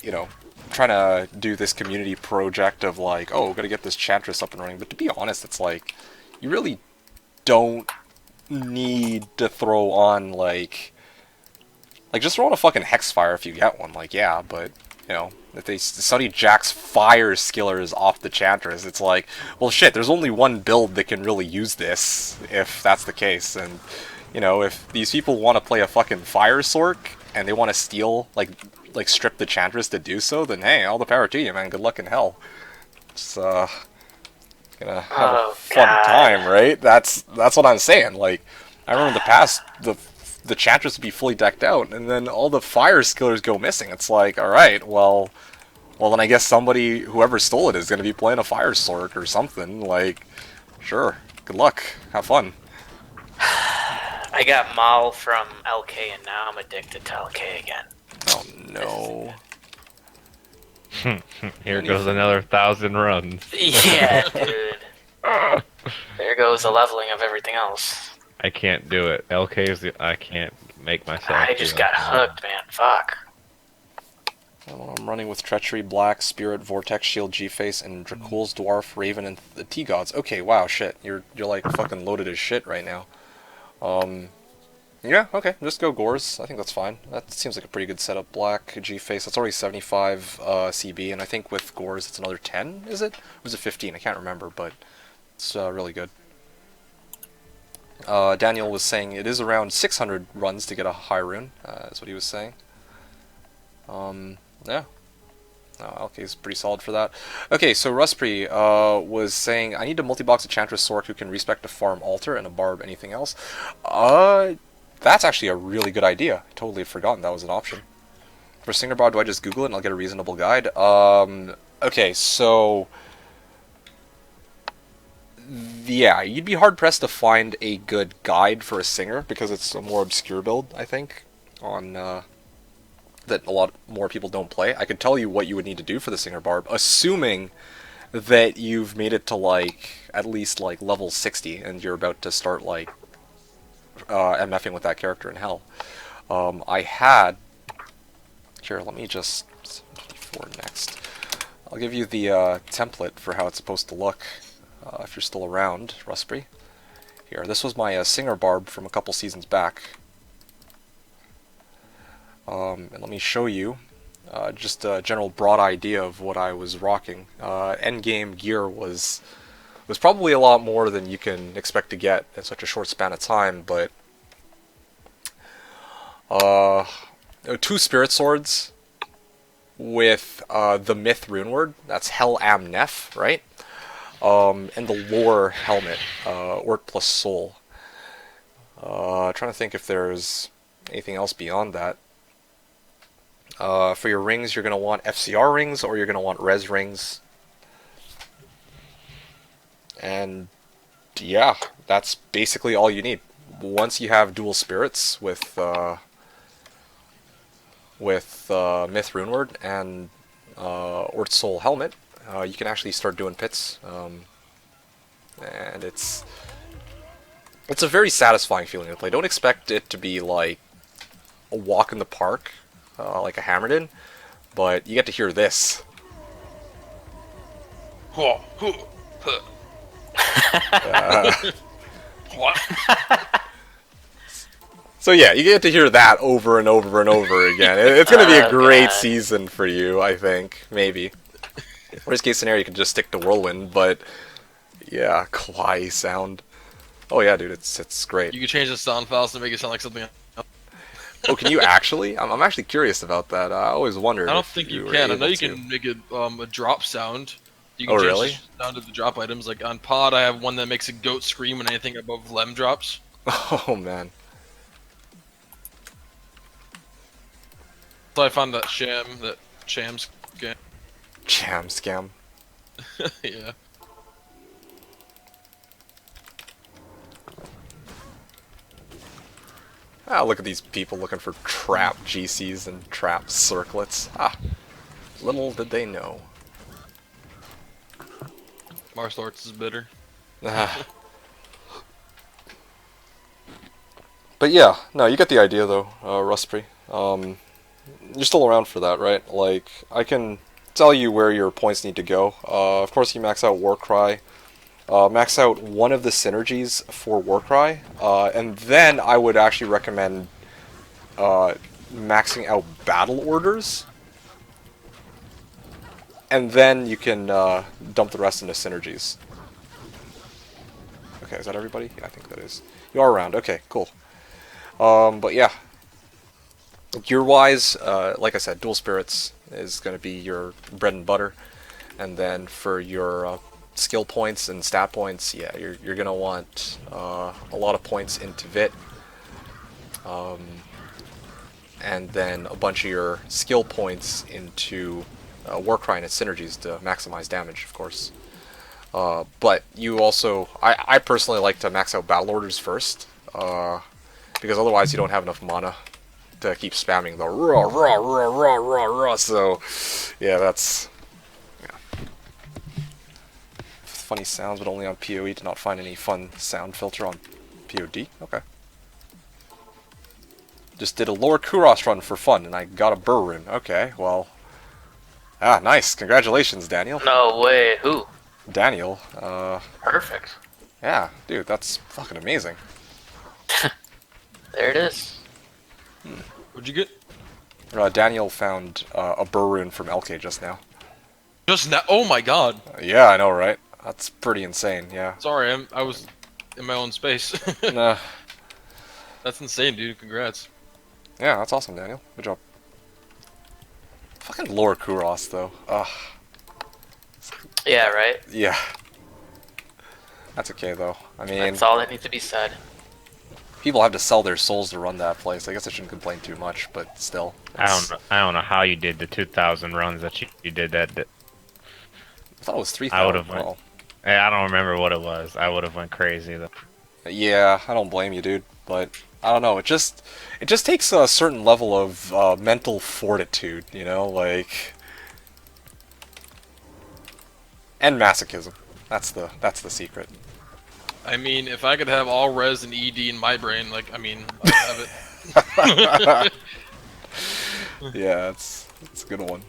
you know, trying to do this community project of, like, oh, gotta get this Chantress up and running. But to be honest, it's like, you really don't need to throw on, like, just throw on a fucking Hexfire if you get one. Like, yeah, but, you know, if somebody jacks Fire Skillers off the Chantress, it's like, well, shit, there's only one build that can really use this, if that's the case. And, you know, if these people want to play a fucking Fire Sork, and they want to steal, like strip the Chantress to do so, then hey, all the power to you, man. Good luck in hell. It's, gonna have a fun time, right? That's what I'm saying. Like, I remember in the past, the Chantress would be fully decked out, and then all the Fire Skillers go missing. It's like, alright, well, then I guess whoever stole it is going to be playing a Fire Sork or something. Like, sure, Good luck. Have fun. I got Mal from LK, and now I'm addicted to LK again. Oh no. Here goes another 1,000 runs. Yeah, dude. There goes the leveling of everything else. I can't do it. LK is the. I can't make myself. I do just it. got hooked, man. Fuck. Well, I'm running with Treachery, Black, Spirit, Vortex, Shield, G-Face, and Dracul's Dwarf, Raven, and the T-Gods. Okay, wow, shit. You're like fucking loaded as shit right now. Yeah, okay, just go Gores. I think that's fine. That seems like a pretty good setup. Black, G-Face, that's already 75 CB, and I think with Gores it's another 10, is it? Or was it 15? I can't remember, but it's really good. Daniel was saying it is around 600 runs to get a high rune, is what he was saying. Yeah. Okay, is pretty solid for that. Okay, so Ruspri was saying, I need a multi-box Enchantress Sork who can respect a farm altar and a barb, anything else. That's actually a really good idea. I totally forgotten that was an option. For Singer Bod, do I just Google it and I'll get a reasonable guide? Okay, so... Yeah, you'd be hard-pressed to find a good guide for a Singer, because it's a more obscure build, I think, on... that a lot more people don't play. I could tell you what you would need to do for the Singer Barb, assuming that you've made it to, like, at least, like, level 60, and you're about to start, like, MFing with that character in hell. I had... Here, let me just... 54 next. I'll give you the template for how it's supposed to look, if you're still around, Ruspri. Here, this was my Singer Barb from a couple seasons back. And let me show you just a general broad idea of what I was rocking. Endgame gear was probably a lot more than you can expect to get in such a short span of time, but 2 Spirit Swords with the Myth rune word, that's Hell Am Nef, right? And the Lore helmet, Ort plus Soul. Trying to think if there's anything else beyond that. For your rings, you're going to want FCR rings, or you're going to want res rings. And yeah, that's basically all you need. Once you have dual spirits with Myth Runeword and Ort Soul Helmet, you can actually start doing pits. And it's a very satisfying feeling to play. Don't expect it to be like a walk in the park, like a Hammerden, but you get to hear this. So yeah, you get to hear that over and over and over again. It's going to be a great season for you, I think. Maybe. Worst case scenario, you could just stick to Whirlwind, but yeah, kawaii sound. Oh yeah, dude, it's great. You can change the sound files to make it sound like something else. Oh, can you actually? I'm actually curious about that. I always wondered. I don't think you can. I know you can make it a drop sound. You can change the sound of the drop items. Like on Pod, I have one that makes a goat scream when anything above Lem drops. Oh man. So I found that sham scam. Jam scam. Yeah. Ah, look at these people looking for trap GCs and trap circlets. Ah, little did they know. Martial arts is bitter. But yeah, no, you get the idea though, Ruspri. You're still around for that, right? Like, I can tell you where your points need to go. Of course, you max out Warcry. Max out one of the synergies for Warcry, and then I would actually recommend maxing out Battle Orders, and then you can dump the rest into synergies. Okay, is that everybody? Yeah, I think that is. You are around. Okay, cool. But yeah, gear-wise, like I said, Dual Spirits is going to be your bread and butter, and then for your skill points and stat points, yeah, you're gonna want a lot of points into Vit, and then a bunch of your skill points into Warcry and its synergies to maximize damage, of course. But you also, I personally like to max out battle orders first, because otherwise you don't have enough mana to keep spamming the raw, raw, raw, raw, raw, raw. So, yeah, that's funny sounds, but only on PoE. Did not find any fun sound filter on POD. Okay. Just did a lower Kuros run for fun, and I got a Burr rune. Okay, well. Ah, nice. Congratulations, Daniel. No way. Who? Daniel. Perfect. Yeah, dude, that's fucking amazing. There it is. What'd you get? Daniel found a Burr rune from LK just now. Just now. Oh my god. Yeah, I know, right? That's pretty insane, yeah. Sorry, I was in my own space. Nah. That's insane, dude. Congrats. Yeah, that's awesome, Daniel. Good job. Fucking Lord Kuros, though. Ugh. Yeah, right? Yeah. That's okay, though. I mean, That's all that needs to be said. people have to sell their souls to run that place. I guess I shouldn't complain too much, but still. I don't know how you did the 2,000 runs that you did that. I thought it was 3,000. I would have went. Well, I don't remember what it was. I would have went crazy though. yeah, I don't blame you, dude. But I don't know. It just takes a certain level of mental fortitude, you know, like, and masochism. That's the secret. I mean, if I could have all res and ED in my brain, like, I mean, I'd have it. Yeah, it's a good one.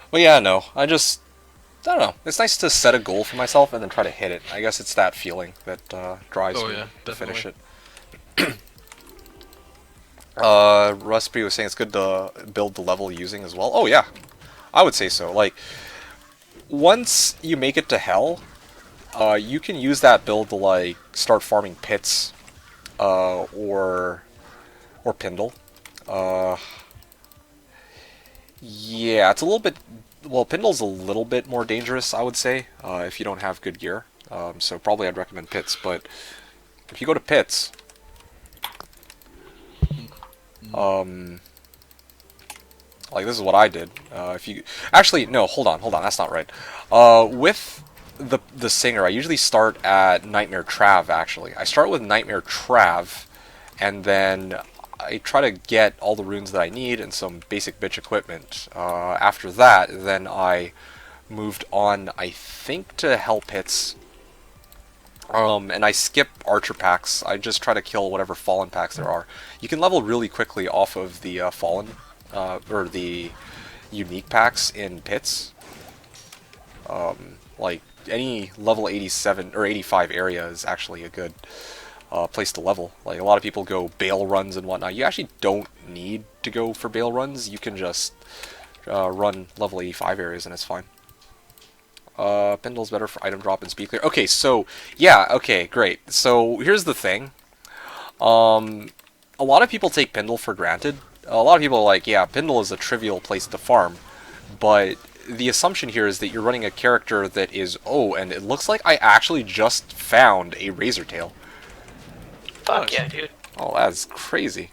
Well, yeah, no, I don't know. It's nice to set a goal for myself and then try to hit it. I guess it's that feeling that drives Oh, me yeah, to finish it. definitely. Rusty was saying it's good to build the level using as well. Oh yeah, I would say so. Like, once you make it to hell, you can use that build to like start farming pits, or Pindle. Yeah, it's a little bit. Well, Pindle's a little bit more dangerous, I would say, if you don't have good gear. So probably I'd recommend pits. But if you go to pits, like this is what I did. If you actually no, hold on, that's not right. With the singer, I usually start at Nightmare Trav. Actually, I start with Nightmare Trav, and then I try to get all the runes that I need and some basic bitch equipment. After that, then I moved on, I think, to Hell Pits. And I skip Archer packs. I just try to kill whatever Fallen packs there are. You can level really quickly off of the Fallen, or the unique packs in Pits. Like, any level 87 or 85 area is actually a good place to level. Like, a lot of people go bail runs and whatnot. You actually don't need to go for bail runs. You can just run level 85 areas and it's fine. Pindle's better for item drop and speed clear. Okay, so, yeah, okay, great. So, here's the thing. A lot of people take Pindle for granted. A lot of people are like, yeah, Pindle is a trivial place to farm. But the assumption here is that you're running a character that is, oh, and it looks like I actually just found a Razortail. Fuck yeah, dude. Oh, that's crazy.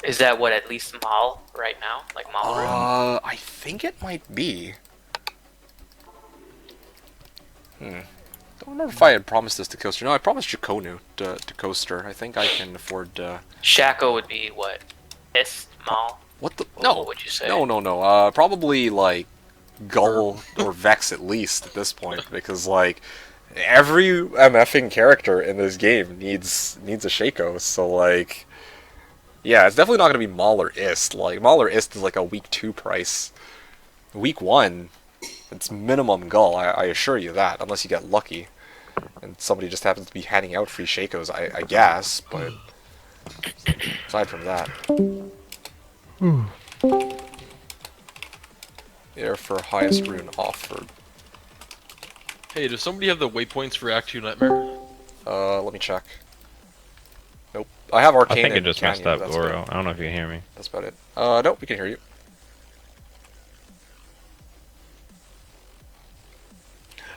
Is that what, at least Maul right now? Like Maul rune? I think it might be. Don't remember if I had promised this to Coaster. No, I promised Jakonu to Coaster. I think I can afford to... Shaco would be what? Ist Maul? What the... What No. would you say? No. Probably, like, Gull or Vex at least at this point. Because, like, every MFing character in this game needs a Shaco. So, like... Yeah, it's definitely not going to be Maul or Ist. Like, Maul or Ist is like a week 2 price. Week 1... It's minimum Gull, I assure you that, unless you get lucky. And somebody just happens to be handing out free Shakos, I guess, but... Aside from that... There for highest rune offered. Hey, does somebody have the waypoints for Act 2 Nightmare? Let me check. Nope. I have I Arcane think it and just Canyon, messed up, that's Goro. about- I don't know if you can hear me. That's about it. Nope, we can hear you.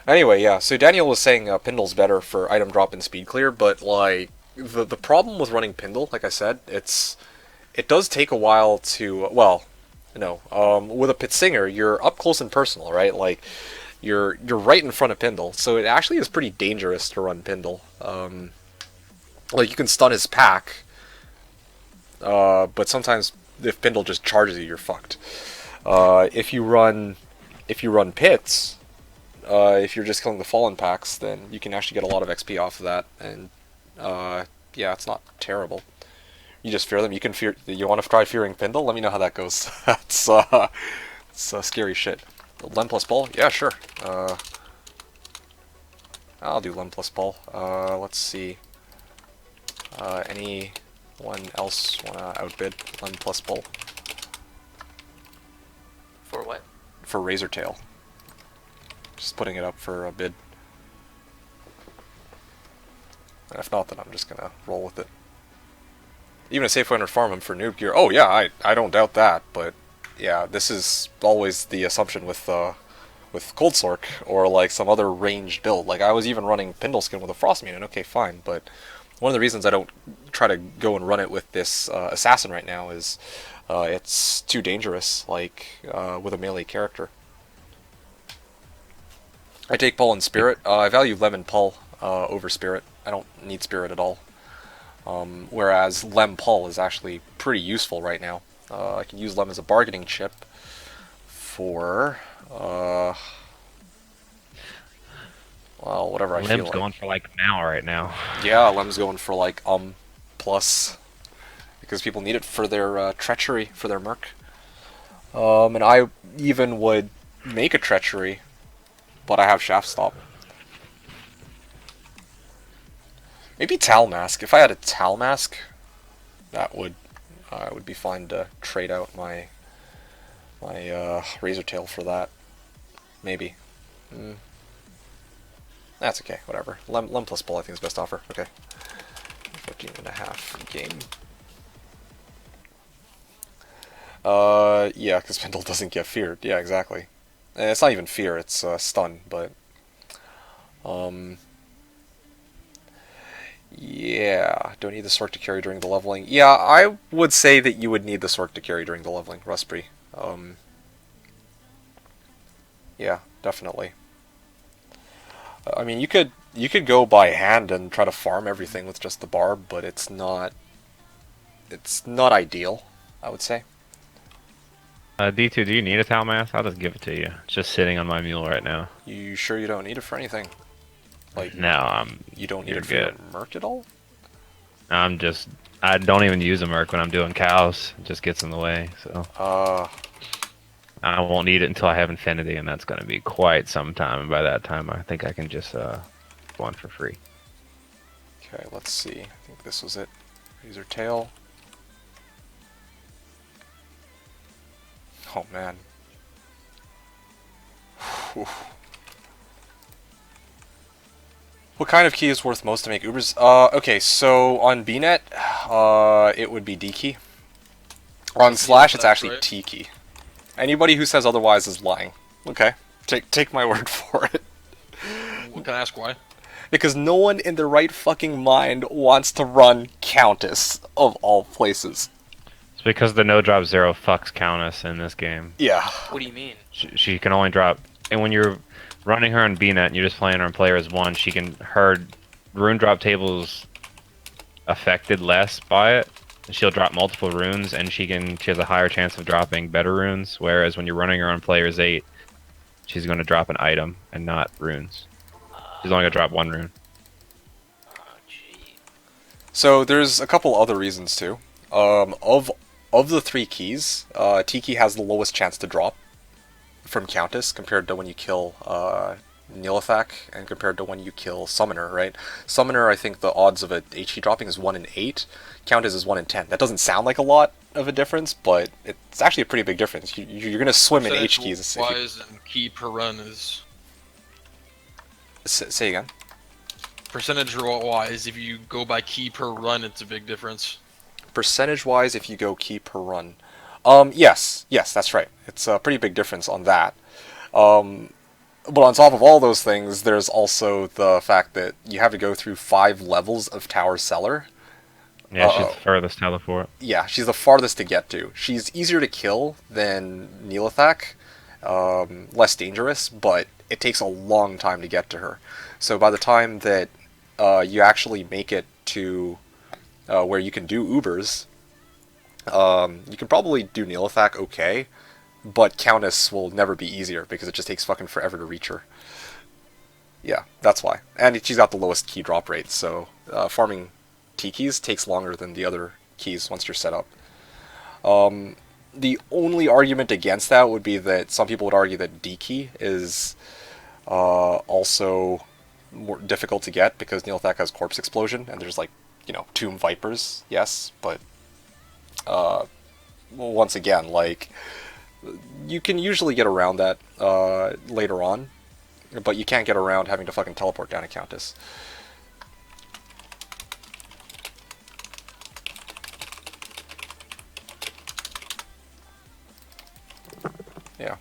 Anyway, yeah, so Daniel was saying Pindle's better for item drop and speed clear, but, like, the problem with running Pindle, like I said, it does take a while to, well, No. With a Pitsinger, you're up close and personal, right? Like, you're right in front of Pindle, so it actually is pretty dangerous to run Pindle. Like, you can stun his pack, but sometimes if Pindle just charges you, you're fucked. If you run Pits, if you're just killing the fallen packs, then you can actually get a lot of XP off of that, and yeah, it's not terrible. You just fear them. You can fear. You want to try fearing Pindle? Let me know how that goes. It's scary shit. Lem plus Pull? Yeah, sure. I'll do Lem plus Pull. Let's see. Anyone else wanna outbid Lem plus Pull For what? for Razor Tail? Just putting it up for a bid. And if not, then I'm just gonna roll with it. Even a safe way to farm him for noob gear. Oh yeah, I don't doubt that, but yeah, this is always the assumption with Cold Sork or like some other ranged build. Like I was even running Pindle Skin with a Frost Mutant, okay fine, but one of the reasons I don't try to go and run it with this Assassin right now is it's too dangerous, like with a melee character. I take Pull and Spirit. I value Lemon Pull over Spirit. I don't need Spirit at all. Whereas Lem Pull is actually pretty useful right now. I can use Lem as a bargaining chip for, well, whatever I feel Lem's like. going for like now right now. Yeah, Lem's going for like plus, because people need it for their treachery, for their merc. And I even would make a treachery, but I have Shaft Stop. Maybe Tal Mask. If I had a Tal Mask, that would would be fine to trade out my Razor Tail for that. Maybe. That's okay. Whatever. Lem plus Pull I think is best offer. Okay. 14.5 game. Yeah, because Pendle doesn't get feared. Yeah, exactly. And it's not even fear. It's stun, but yeah, do I need the Sork to carry during the leveling? Yeah, I would say that you would need the Sork to carry during the leveling, Rustby. Yeah, definitely. I mean, you could go by hand and try to farm everything with just the barb, but it's not ideal, I would say. D2, do you need a Tal Mask? I'll just give it to you. It's just sitting on my mule right now. You sure you don't need it for anything? Like, No, you don't need you're it for good. your merc at all? I don't even use a merc when I'm doing cows. It just gets in the way, so. I won't need it until I have Infinity, and that's going to be quite some time. And by that time, I think I can just go on for free. Okay, let's see. I think this was it. Razor Tail. Oh man. Whew. What kind of key is worth most to make Ubers? Okay, so on BNet, it would be D key. On Slash, it's actually right? T key. Anybody who says otherwise is lying. Okay, take my word for it. Can I ask why? Because no one in their right fucking mind wants to run Countess, of all places. It's because the no drop zero fucks Countess in this game. Yeah. What do you mean? She can only drop, and when you're running her on BNet and you're just playing her on player as one, her rune drop table's affected less by it. She'll drop multiple runes, and she has a higher chance of dropping better runes. Whereas when you're running her on players 8, she's going to drop an item and not runes. She's only going to drop one rune. Oh, gee. So there's a couple other reasons too. Of the 3 keys, T key has the lowest chance to drop from Countess compared to when you kill Nilithak and compared to when you kill Summoner, right? Summoner, I think the odds of a HE dropping is 1 in 8. Countess is 1 in 10. That doesn't sound like a lot of a difference, but it's actually a pretty big difference. You're going to swim in H keys. Wise and key per run is... Say again? Percentage-wise, if you go by key per run, it's a big difference. Percentage-wise, if you go key per run. Yes, that's right. It's a pretty big difference on that. But on top of all those things, there's also the fact that you have to go through 5 levels of Tower Cellar Yeah, she's the furthest teleport. Yeah, she's the farthest to get to. She's easier to kill than Neelathak, less dangerous, but it takes a long time to get to her. So by the time that you actually make it to where you can do Ubers, you can probably do Neelathak okay, but Countess will never be easier because it just takes fucking forever to reach her. Yeah, that's why. And she's got the lowest key drop rate, so farming T keys takes longer than the other keys once you're set up. The only argument against that would be that some people would argue that D key is also more difficult to get because Neelathak has Corpse Explosion, and there's like, Tomb Vipers, yes, but once again, like, you can usually get around that later on, but you can't get around having to fucking teleport down a Countess. Yeah.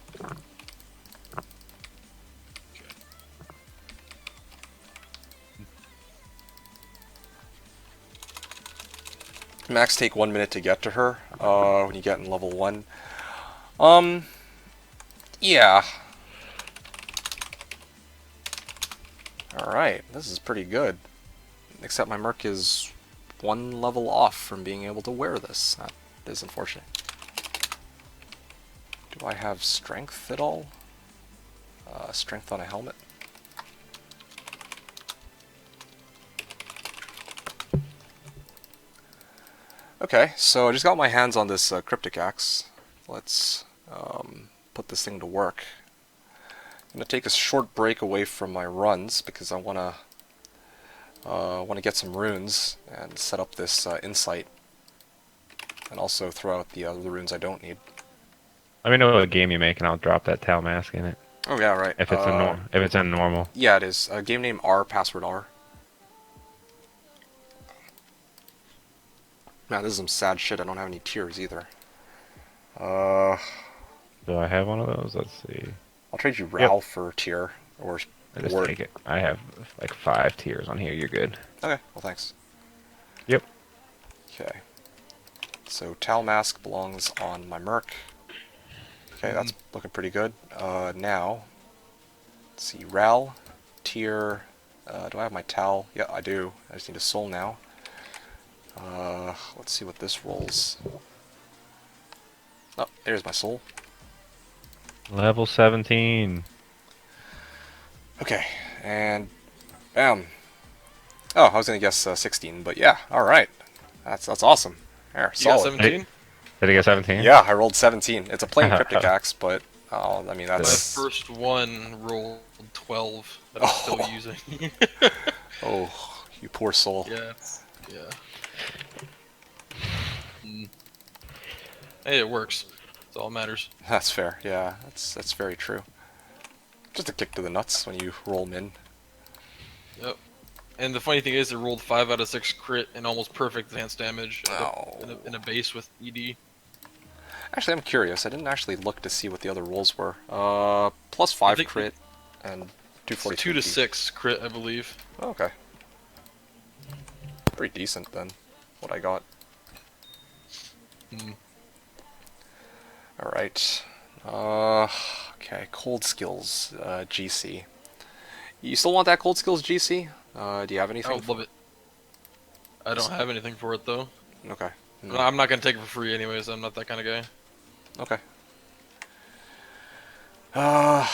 Max take 1 minute to get to her when you get in level 1. Yeah. Alright, this is pretty good. Except my Merc is 1 level off from being able to wear this. That is unfortunate. Do I have strength at all? Strength on a helmet? Okay, so I just got my hands on this Cryptic Axe. Let's put this thing to work. I'm going to take a short break away from my runs because I want to get some runes and set up this insight. And also throw out the runes I don't need. Let me know what game you make, and I'll drop that Tal mask in it. Oh yeah, right. If it's in normal. Yeah, it is. Game name R, password R. Man, this is some sad shit. I don't have any tiers either. Do I have one of those? Let's see. I'll trade you Ral for tier or I just Ward. take it. I have like 5 tiers on here. You're good. Okay, well thanks. Yep. Okay. So Tal mask belongs on my Merc. Okay, that's looking pretty good. Now, let's see, Ral, tier. Do I have my Tal? Yeah, I do. I just need a soul now. Let's see what this rolls. Oh, there's my soul. Level 17. Okay, and bam. Oh, I was gonna guess 16, but yeah, all right. That's awesome. There, You got solid. 17? Did he get 17? Yeah, I rolled 17. It's a plain Cryptic Axe, but I mean My that's. first one rolled 12 that I'm still using. Oh, you poor soul. Yeah. Yeah. Hey, it works. That's all that matters. That's fair. Yeah, that's very true. Just a kick to the nuts when you roll min. Yep. And the funny thing is, it rolled 5 out of 6 crit and almost perfect advanced damage in a base with ED. Actually, I'm curious. I didn't actually look to see what the other rolls were. Plus 5 crit and 243. 2 to 6 crit, I believe. Oh, okay. Pretty decent then. What I got. All right. Okay. Cold skills. GC. You still want that cold skills GC? Do you have anything? I would love it. I don't have anything for it though. Okay. I'm not gonna take it for free anyways. I'm not that kind of guy. Okay. Yeah.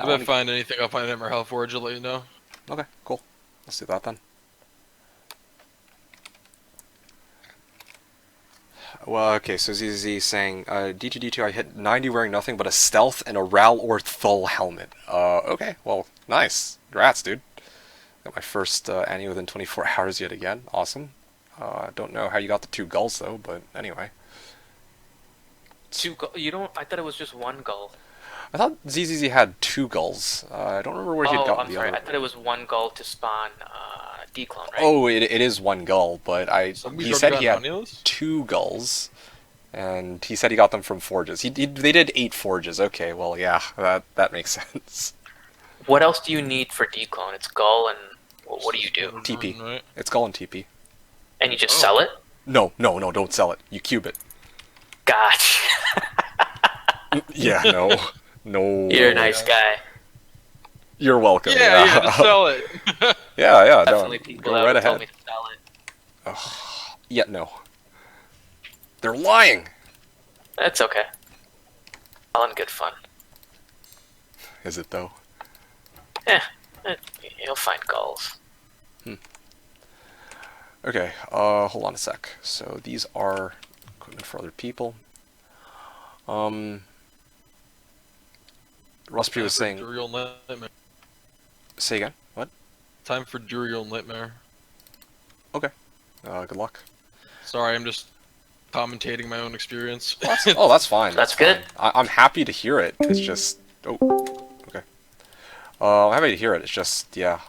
If I find anything, I'll find it in my health forge. I'll let you know. Okay. Cool. Let's do that then. Well, okay, so ZZ saying, D2D2, I hit 90 wearing nothing but a stealth and a Ral or Thull helmet. Okay, well, nice. Congrats, dude. Got my first Annie within 24 hours yet again. Awesome. Don't know how you got the 2 gulls, though, but anyway. 2 gull? You don't? I thought it was just 1 gull. I thought ZZZ had 2 gulls. I don't remember where he had gotten I'm the sorry. other. I thought it was 1 gull to spawn D-clone, right? Oh, it is 1 gull, but he said he had Onios? 2 gulls, and he said he got them from forges. They did 8 forges. Okay, well, yeah, that makes sense. What else do you need for D-clone? It's gull and What do you do? TP. Right? It's called TP. And you just sell it? No, don't sell it. You cube it. Gotcha. Yeah, no. You're a nice guy. You're welcome. Yeah, just sell it. yeah. Definitely No, people go that right would tell ahead. me to sell it. Yeah, no. They're lying. That's okay. All in good fun. Is it though? You'll find gulls. Okay. Hold on a sec. So these are equipment for other people. Rustby was saying. Duriel Nightmare. Say again. What? Time for Duriel Nightmare. Okay. Good luck. Sorry, I'm just commentating my own experience. That's fine. That's good. fine. I'm happy to hear it. It's just. Oh. Okay. I'm happy to hear it. It's just, yeah.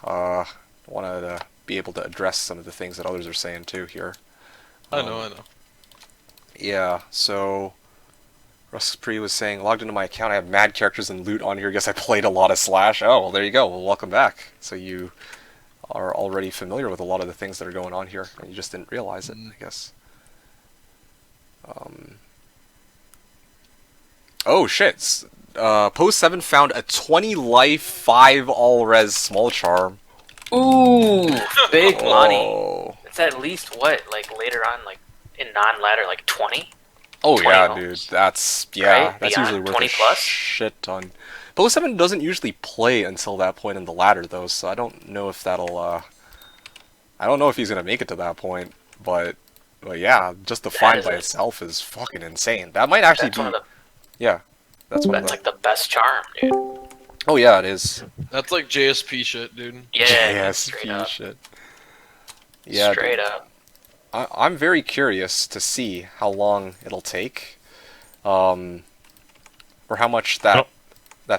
Wanted to be able to address some of the things that others are saying too here. I know. Yeah. So. Rustby was saying, logged into my account, I have mad characters and loot on here. Guess I played a lot of Slash. Oh, well, there you go. Well, welcome back. So you are already familiar with a lot of the things that are going on here, and you just didn't realize it, I guess. Oh, shit. Post 7 found a 20 life, 5 all-res small charm. Ooh, big money. Oh. It's at least what, like later on, like in non-ladder, like 20? Oh 20 yeah, homes. dude. That's Right? that's Beyond usually worth 20 a plus? shit ton. Post 7 doesn't usually play until that point in the ladder though, so I don't know if that'll I don't know if he's gonna make it to that point, but yeah, just the find by itself is fucking insane. That might actually That's be one of the. yeah. That's one of That's the like the best charm, dude. Oh yeah, it is. That's like JSP shit, dude. Yeah, straight JSP up. shit. Yeah, Straight dude. up. I'm very curious to see how long it'll take, or how much that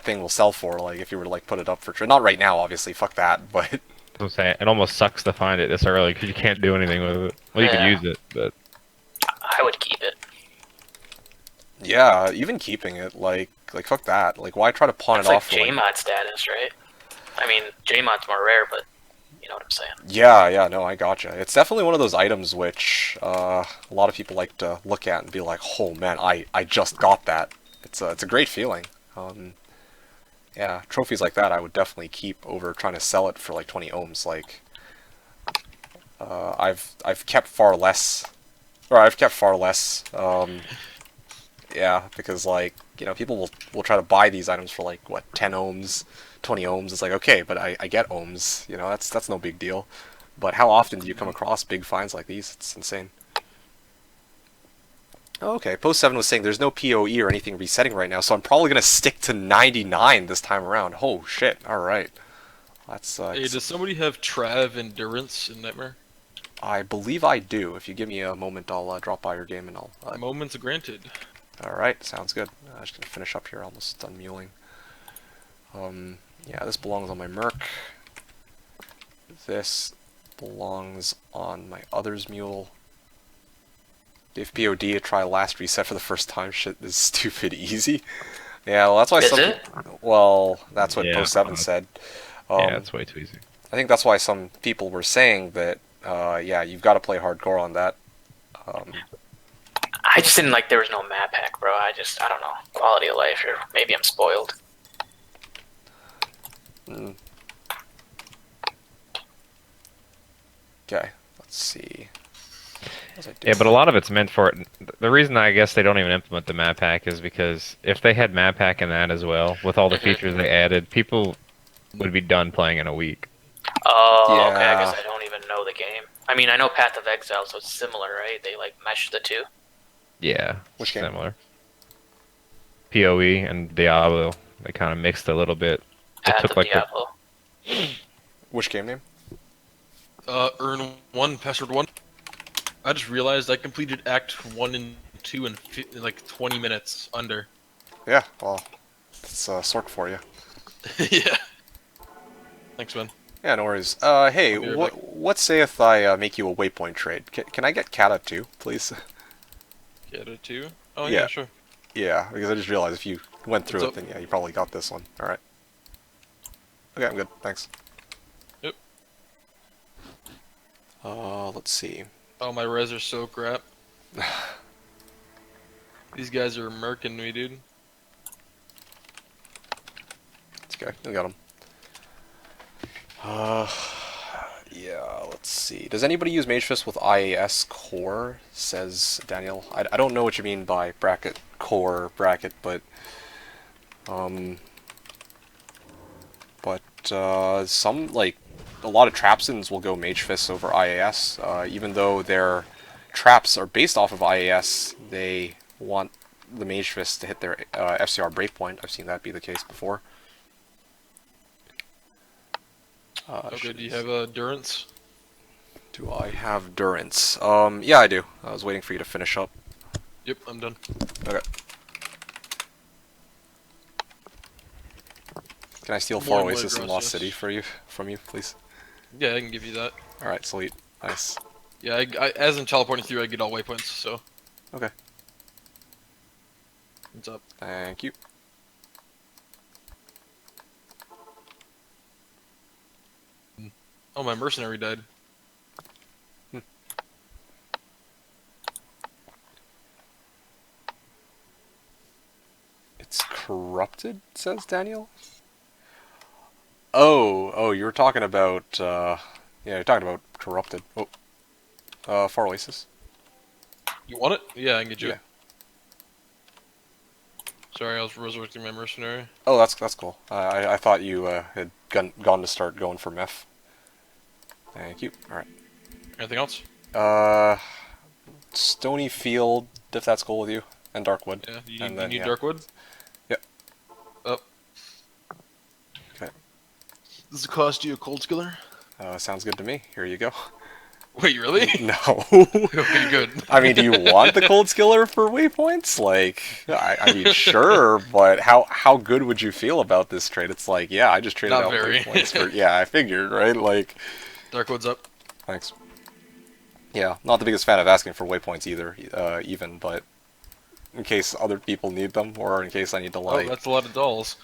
thing will sell for. Like if you were to like put it up for trade, not right now, obviously. Fuck that. But I'm saying it almost sucks to find it this early because you can't do anything with it. Well, you could Yeah. use it, but I would keep it. yeah, even keeping it, like fuck that. Like why try to pawn It's it like off? For, like, JMod status, right? I mean, JMod's more rare, but you know what I'm saying. yeah, no, I gotcha. It's definitely one of those items which a lot of people like to look at and be like, oh man, I just got that. It's a great feeling. Yeah, trophies like that I would definitely keep over trying to sell it for like 20 ohms. Like, I've kept far less, yeah, because like, you know, people will try to buy these items for like what 10 ohms, 20 ohms. It's like okay, but I get ohms. You know, that's no big deal. But how often do you come across big finds like these? It's insane. Okay, Post 7 was saying there's no PoE or anything resetting right now, so I'm probably going to stick to 99 this time around. Oh, shit. Alright. That's, Hey, does somebody have Trav Endurance in Nightmare? I believe I do. If you give me a moment, I'll drop by your game and I'll... Moments granted. Alright, sounds good. I'm just going to finish up here, almost done muling. Yeah, this belongs on my Merc. This belongs on my Others Mule. If POD try last reset for the first time, shit is stupid easy. Yeah, well, that's why Is some. it? Well, that's what Yeah, Post 7 said. yeah, it's way too easy. I think that's why some people were saying that. Yeah, you've got to play hardcore on that. I just didn't like there was no map hack, bro. I don't know. Quality of life, or maybe I'm spoiled. Okay, let's see. What was I Yeah, doing? but a lot of it's meant for it. The reason I guess they don't even implement the map pack is because if they had map pack in that as well, with all the features they added, people would be done playing in a week. Oh, okay. I Yeah. guess I don't even know the game. I mean, I know Path of Exile, so it's similar, right? They like mesh the two. Yeah, Which game? similar. PoE and Diablo, they kind of mixed a little bit. It Path took of like the, Diablo. Which game name? Earn 1, password 1. I just realized I completed Act 1 and 2 in like 20 minutes under. Yeah, well, it's Sork for you. Yeah. Thanks, man. Yeah, no worries. Hey, I'll be right back. what sayeth I make you a waypoint trade? Can I get Kata too, please? Get it too? Oh, Yeah. yeah, sure. Yeah, because I just realized if you went through What's it, up? then yeah, you probably got this one. Alright. Okay, I'm good. Thanks. Yep. Let's see. Oh, my res are so crap. These guys are murking me, dude. It's okay. We got him. Uh, yeah, let's see. Does anybody use Mage Fist with IAS core? Says Daniel. I don't know what you mean by bracket core bracket, but some like a lot of Trapsons will go Mage Fists over IAS, even though their traps are based off of IAS. They want the Mage Fist to hit their FCR breakpoint. I've seen that be the case before. Okay, do you have Durance? Do I have Durance? Yeah, I do. I was waiting for you to finish up. Yep, I'm done. Okay. Can I steal More 4 and more Oasis in Lost gracias. City from you, please? Yeah, I can give you that. Alright, sweet. Nice. Yeah, as I'm teleporting through, I get all waypoints, so. Okay. What's up? Thank you. Oh, my mercenary died. It's corrupted, says Daniel. Oh, you were talking about, yeah, you're talking about corrupted. Oh, 4 Oasis. You want it? Yeah, I can get you. Yeah. Sorry, I was resurrecting my mercenary. Oh, that's cool. I thought you had gone to start going for meth. Thank you. Alright. Anything else? Stony Field, if that's cool with you, and Darkwood. Yeah, you And need, then, you need yeah. Darkwood? Yep. Oh. Okay. Does it cost you a cold skiller? Sounds good to me. Here you go. Wait, really? No. Okay, good. I mean, do you want the cold skiller for waypoints? Like, I mean, sure, but how good would you feel about this trade? It's like, yeah, I just traded Not out very. waypoints for. Yeah, I figured, right? Like, Darkwood's up. thanks. Yeah, not the biggest fan of asking for waypoints either, even, but in case other people need them, or in case I need to Oh, like. that's a lot of dolls.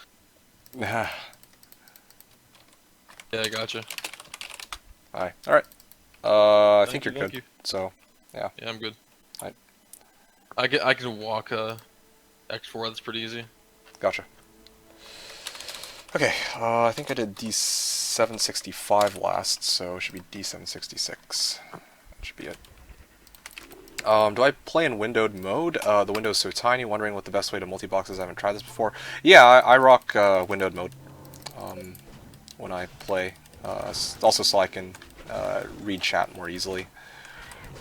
Hi. Yeah, I gotcha. All right. I Thank think you, you're thank good. you. So, yeah. Yeah, I'm good. Alright. I can walk X4. That's pretty easy. Gotcha. Okay, I think I did D765 last, so it should be D766. That should be it. Do I play in windowed mode? The window's so tiny, wondering what the best way to multi-box is. I haven't tried this before. Yeah, I rock windowed mode when I play. Also so I can read chat more easily.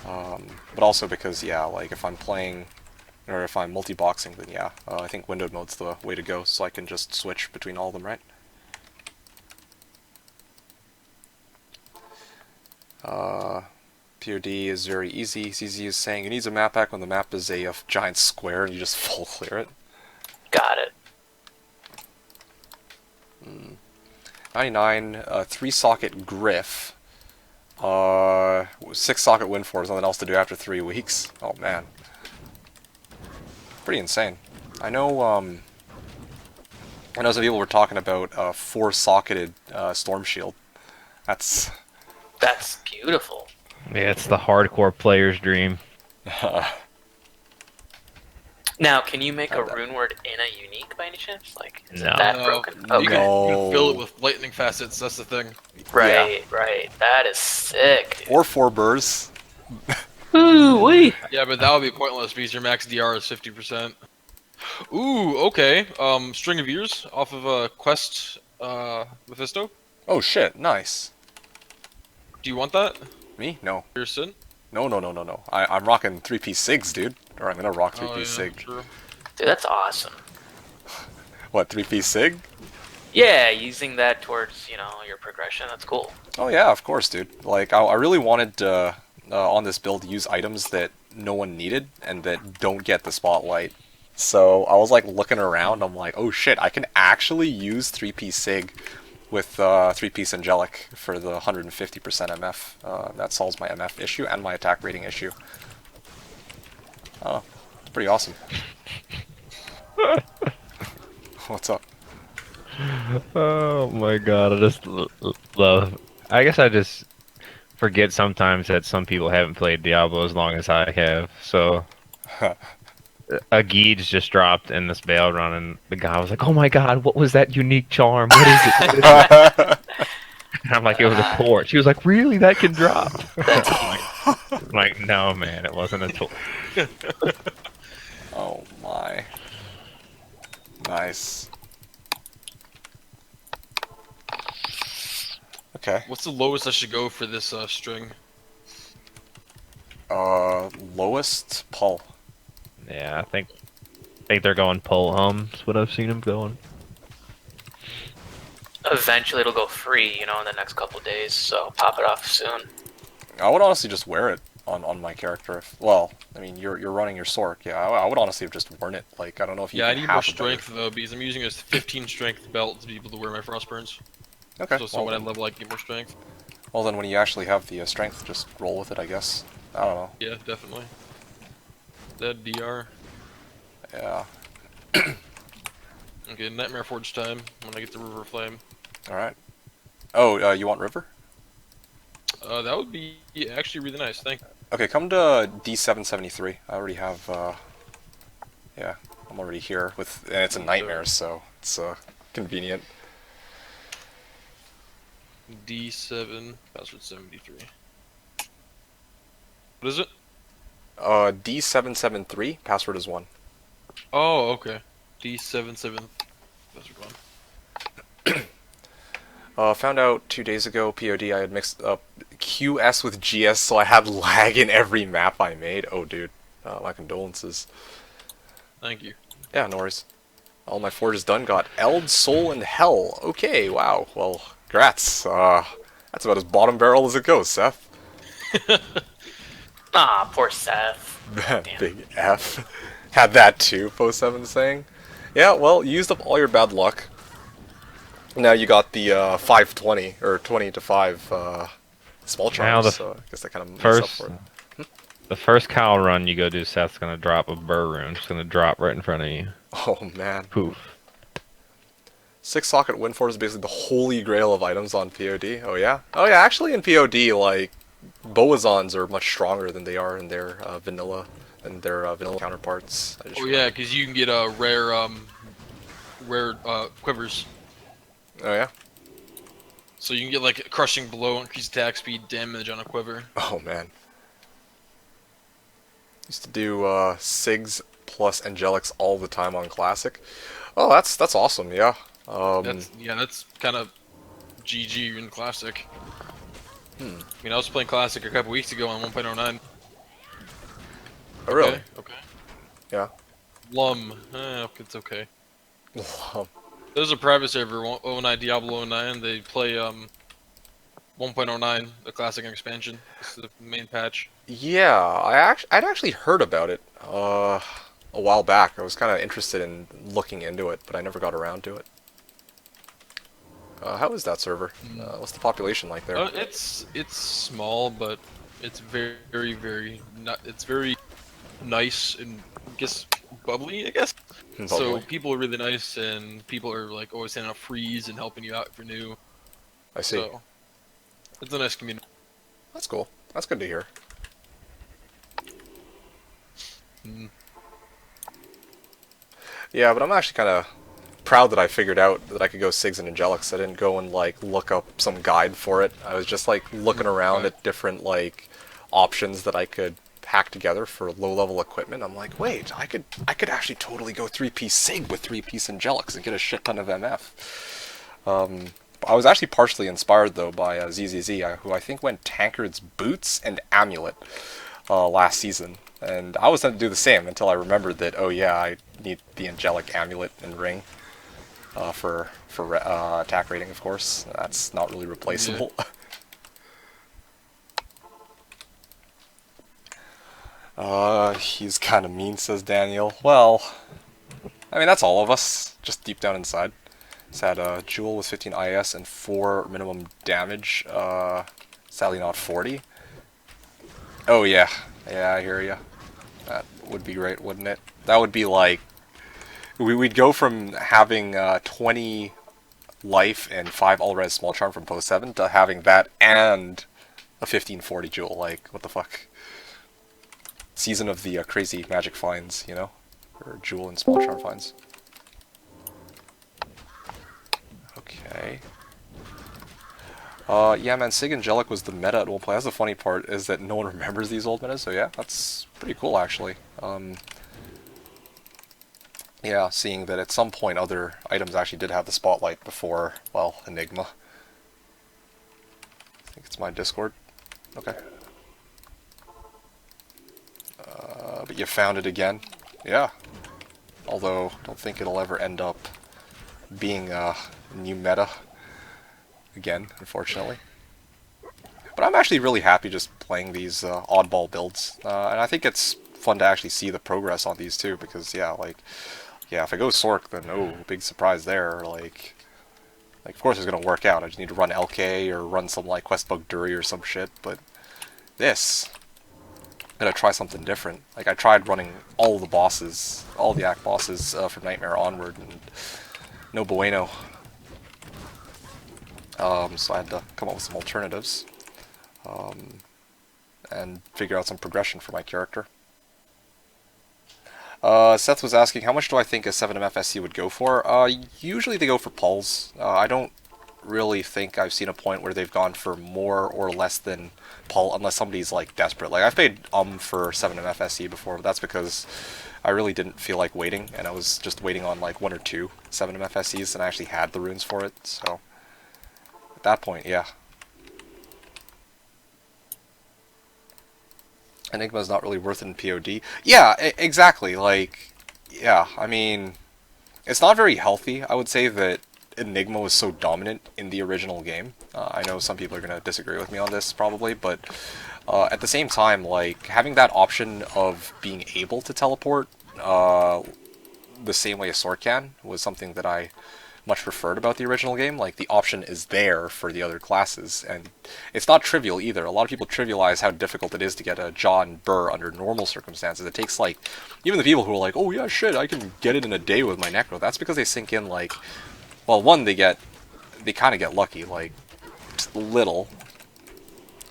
But also because, yeah, like if I'm playing, or if I'm multi-boxing, then yeah, I think windowed mode's the way to go, so I can just switch between all of them, right? POD is very easy. CZ is saying it needs a map pack when the map is a giant square and you just full clear it. Got it. 99, 3-socket Griff. 6-socket Windforce, nothing else to do after 3 weeks. Oh man. Pretty insane. I know some people were talking about 4-socketed Storm Shield. That's beautiful. Yeah, it's the hardcore player's dream. Now, can you make a that. rune word in a unique by any chance? Like, is No. it that No, broken? you Okay. can No. fill it with lightning facets. That's the thing. Right, right. That is sick. or 4 burrs. Ooh, wee. Yeah, but that would be pointless because your max DR is 50%. Ooh, okay. String of Years off of Quest Mephisto. Oh shit, nice. Do you want that? Me? No. Your sin? No. I'm rocking 3-piece SIGs, dude. Or I'm gonna rock 3-piece Oh, yeah, SIG. true. Dude, that's awesome. What, 3-piece SIG? Yeah, using that towards, your progression, that's cool. Oh yeah, of course, dude. Like, I really wanted on this build to use items that no one needed and that don't get the spotlight. So I was like looking around, I'm like, oh shit, I can actually use 3-piece SIG with 3-piece Angelic for the 150% MF. That solves my MF issue and my attack rating issue. Oh, it's pretty awesome. What's up? Oh my god, I just love. I guess I just forget sometimes that some people haven't played Diablo as long as I have. So a Geege just dropped in this bail run, and the guy was like, "Oh my god, what was that unique charm? What is it?" What is it?" And I'm like, "It was a torch." He was like, "Really? That can drop?" I'm like, "No, man, it wasn't a torch." Oh my. Nice. Okay. What's the lowest I should go for this string? Lowest pull. Yeah, I think they're going pull hums. What I've seen them going. Eventually it'll go free, you know, in the next couple days, so pop it off soon. I would honestly just wear it on my character. Well, I mean, you're running your sword. Yeah, I would honestly have just worn it. Like, I don't know if you. Yeah, I can need have more a better- strength though, because I'm using a 15 strength belt to be able to wear my frostburns. Okay. So when I level, I get more strength. Well, then when you actually have the strength, just roll with it, I guess. I don't know. Yeah, definitely. That DR. Yeah. Okay, Nightmare Forge time when I get the River Flame. All right. Oh, you want river? That would be actually really nice. Thank you. Okay, come to D773. I already have. Yeah, I'm already here with, and it's a nightmare, so it's convenient. D7, password 73. What is it? D773. Password is 1. Oh, okay. D77, password 1. Found out 2 days ago, POD, I had mixed up QS with GS, so I had lag in every map I made. Oh, dude. My condolences. Thank you. Yeah, no worries. All my forge is done. Got Eld, Soul, and Hell. Okay, wow. Well, congrats. That's about as bottom barrel as it goes, Seth. Ah, poor Seth. Big F. Had that too, Post7 saying. Yeah, well, you used up all your bad luck. Now you got the 520, or 20 to 5 small charms, so I guess that kind of makes up for it. The first cow run you go do, Seth's gonna drop a burr rune. It's gonna drop right in front of you. Oh, man. Poof. 6-socket Windforce is basically the holy grail of items on POD. Oh, yeah? Oh, yeah, actually in POD, like, Boazons are much stronger than they are in their vanilla counterparts. Oh yeah, because you can get rare quivers. Oh, yeah? So you can get like a crushing blow, increased attack speed, damage on a quiver. Oh, man. Used to do SIGs plus Angelics all the time on Classic. Oh, that's awesome, yeah. That's kind of GG in Classic. I mean, I was playing Classic a couple weeks ago on 1.09. Oh, really? Okay. Yeah. Lum. It's okay. There's a private server, 09 Diablo 09. They play 1.09, the Classic expansion. This is the main patch. Yeah, I'd actually heard about it a while back. I was kind of interested in looking into it, but I never got around to it. How is that server? What's the population like there? It's small, but it's very it's very nice and I guess bubbly, I guess. So Bubbly. people are really nice, and people are like always sending out frees and helping you out for new. I see. So it's a nice community. That's cool. That's good to hear. Yeah, but I'm actually kind of proud that I figured out that I could go SIGs and Angelics. I didn't go and like look up some guide for it. I was just like looking around at different like options that I could hack together for low-level equipment. I'm like, wait, I could actually totally go 3-piece SIG with 3-piece Angelics and get a shit ton of MF. I was actually partially inspired though by ZZZ, who I think went Tankard's Boots and Amulet last season. And I was going to do the same until I remembered that, oh yeah, I need the Angelic Amulet and Ring for attack rating, of course. That's not really replaceable. He's kind of mean, says Daniel. Well, I mean, that's all of us, just deep down inside. It's had a Jewel with 15 IS and 4 minimum damage. Sadly not 40. Oh yeah, yeah, I hear ya. That would be great, wouldn't it? That would be like, we'd go from having 20 life and 5 all-res small charm from post 7 to having that and a 1540 jewel. Like, what the fuck? Season of the crazy magic finds, you know? Or jewel and small charm finds. Okay. Yeah, man, Sig Angelic was the meta at one point. That's the funny part, is that no one remembers these old metas, so yeah, that's pretty cool, actually. Yeah, seeing that at some point other items actually did have the spotlight before, well, Enigma. I think it's my Discord. Okay. But you found it again. Yeah. Although, I don't think it'll ever end up being a new meta again, unfortunately. But I'm actually really happy just playing these oddball builds. And I think it's fun to actually see the progress on these too, because yeah, like, yeah, if I go Sork, then oh, big surprise there. Like of course it's gonna work out. I just need to run LK or run some like Questbug Dury or some shit. But this, I'm gonna try something different. Like I tried running all the bosses, all the act bosses from Nightmare onward, and no bueno. So I had to come up with some alternatives. And figure out some progression for my character. Seth was asking, how much do I think a 7MFSC would go for? Usually they go for pulls. I don't really think I've seen a point where they've gone for more or less than pull, unless somebody's like desperate. Like I've paid for 7MFSC before, but that's because I really didn't feel like waiting, and I was just waiting on like 1 or 2 7MFSCs, and I actually had the runes for it, so at that point, yeah. Enigma's not really worth it in POD. Yeah, exactly. Like, yeah, I mean, it's not very healthy. I would say that Enigma was so dominant in the original game. I know some people are going to disagree with me on this, probably, but at the same time, like, having that option of being able to teleport the same way a sword can was something that I much preferred about the original game. Like, the option is there for the other classes, and it's not trivial either. A lot of people trivialize how difficult it is to get a Jaw and Burr under normal circumstances. It takes, like, even the people who are like, oh yeah, shit, I can get it in a day with my Necro, that's because they sink in, like, well, one, they kind of get lucky, like, just a little.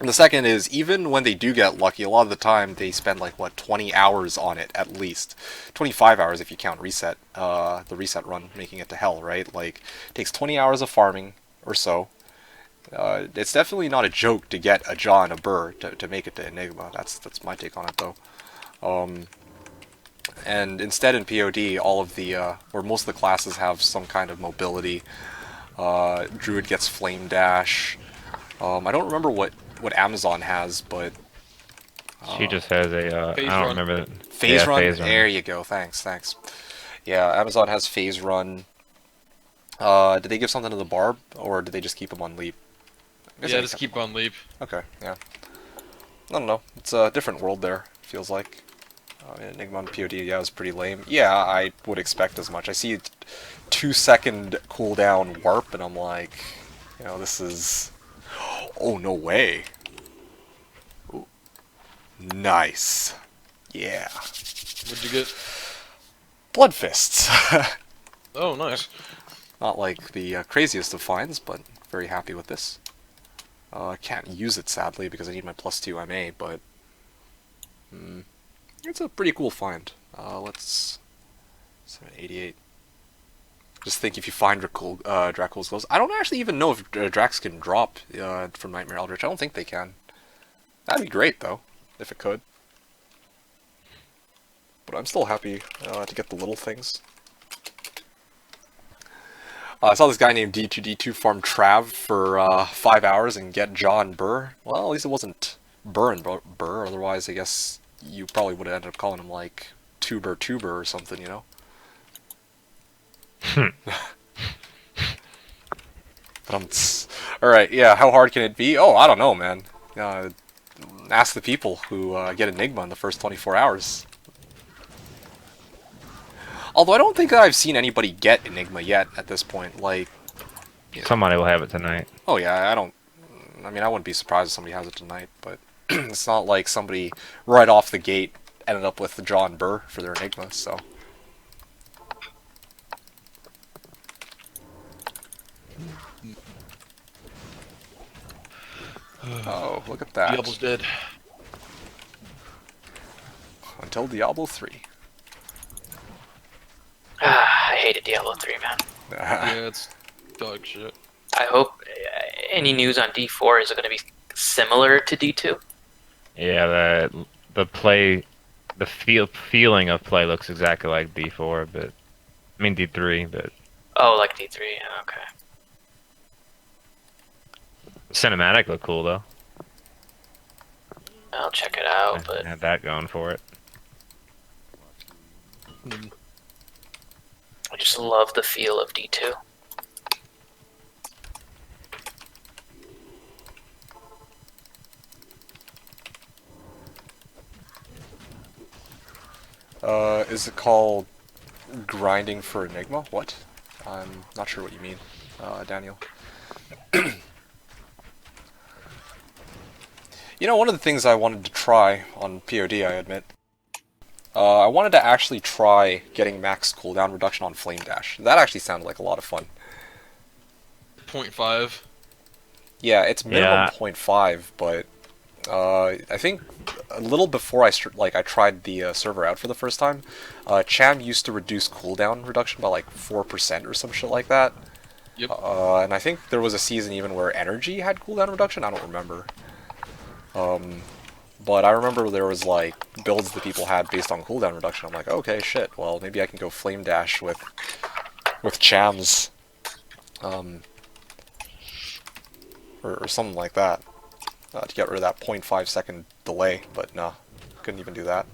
And the second is, even when they do get lucky, a lot of the time they spend like, what, 20 hours on it at least. 25 hours if you count reset, the reset run, making it to hell, right? Like, it takes 20 hours of farming or so. It's definitely not a joke to get a Jaw and a Burr to make it to Enigma. That's my take on it, though. And instead in POD, all of the, or most of the classes have some kind of mobility. Druid gets Flame Dash. I don't remember what Amazon has, but She just has a, I don't remember. Phase Run? Phase Run. There you go, thanks. Yeah, Amazon has Phase Run. Did they give something to the Barb, or did they just keep him on Leap? Yeah, just keep on Leap. Okay, yeah. I don't know, it's a different world there, feels like. Enigma on POD, yeah, was pretty lame. Yeah, I would expect as much. I see 2-second cooldown warp, and I'm like, you know, this is... Oh, no way. Ooh. Nice. Yeah. What'd you get? Blood Fists. Oh, nice. Not like the craziest of finds, but very happy with this. I can't use it, sadly, because I need my +2 MA, but... it's a pretty cool find. Let's... 788. Just think if you find Dracul's Gloves. I don't actually even know if Drax can drop from Nightmare Eldritch. I don't think they can. That'd be great, though, if it could. But I'm still happy to get the little things. I saw this guy named D2D2 farm Trav for 5 hours and get Jaw and Burr. Well, at least it wasn't Burr and Burr. Otherwise, I guess you probably would have ended up calling him, like, Tuber or something, you know? Alright, yeah, how hard can it be? Oh, I don't know, man. Ask the people who get Enigma in the first 24 hours. Although I don't think that I've seen anybody get Enigma yet at this point, like... You know. Somebody will have it tonight. Oh yeah, I mean, I wouldn't be surprised if somebody has it tonight, but it's not like somebody right off the gate ended up with the Jaw and Burr for their Enigma, so... Oh, look at that. Diablo's dead. Until Diablo 3. I hated Diablo 3, man. Yeah, it's dog shit. I hope any news on D4 is it going to be similar to D2? Yeah, the play, the feeling of play looks exactly like D4, but I mean D3, but Oh, like D3. Okay. cinematic look cool though. I'll check it out, but Had that going for it. Hmm. I just love the feel of D2. Is it called grinding for Enigma? What? I'm not sure what you mean, Daniel. You know, one of the things I wanted to try on POD, I admit, I wanted to actually try getting max cooldown reduction on Flame Dash. That actually sounded like a lot of fun. 0.5. Yeah, it's minimum Yeah. 0.5, but I think a little before I tried the server out for the first time, Cham used to reduce cooldown reduction by like 4% or some shit like that. Yep. And I think there was a season even where Energy had cooldown reduction. I don't remember. But I remember there was like builds that people had based on cooldown reduction. I'm like, okay, shit. Well, maybe I can go Flame Dash with Cham's, or something like that, to get rid of that 0.5 second delay. But nah, couldn't even do that.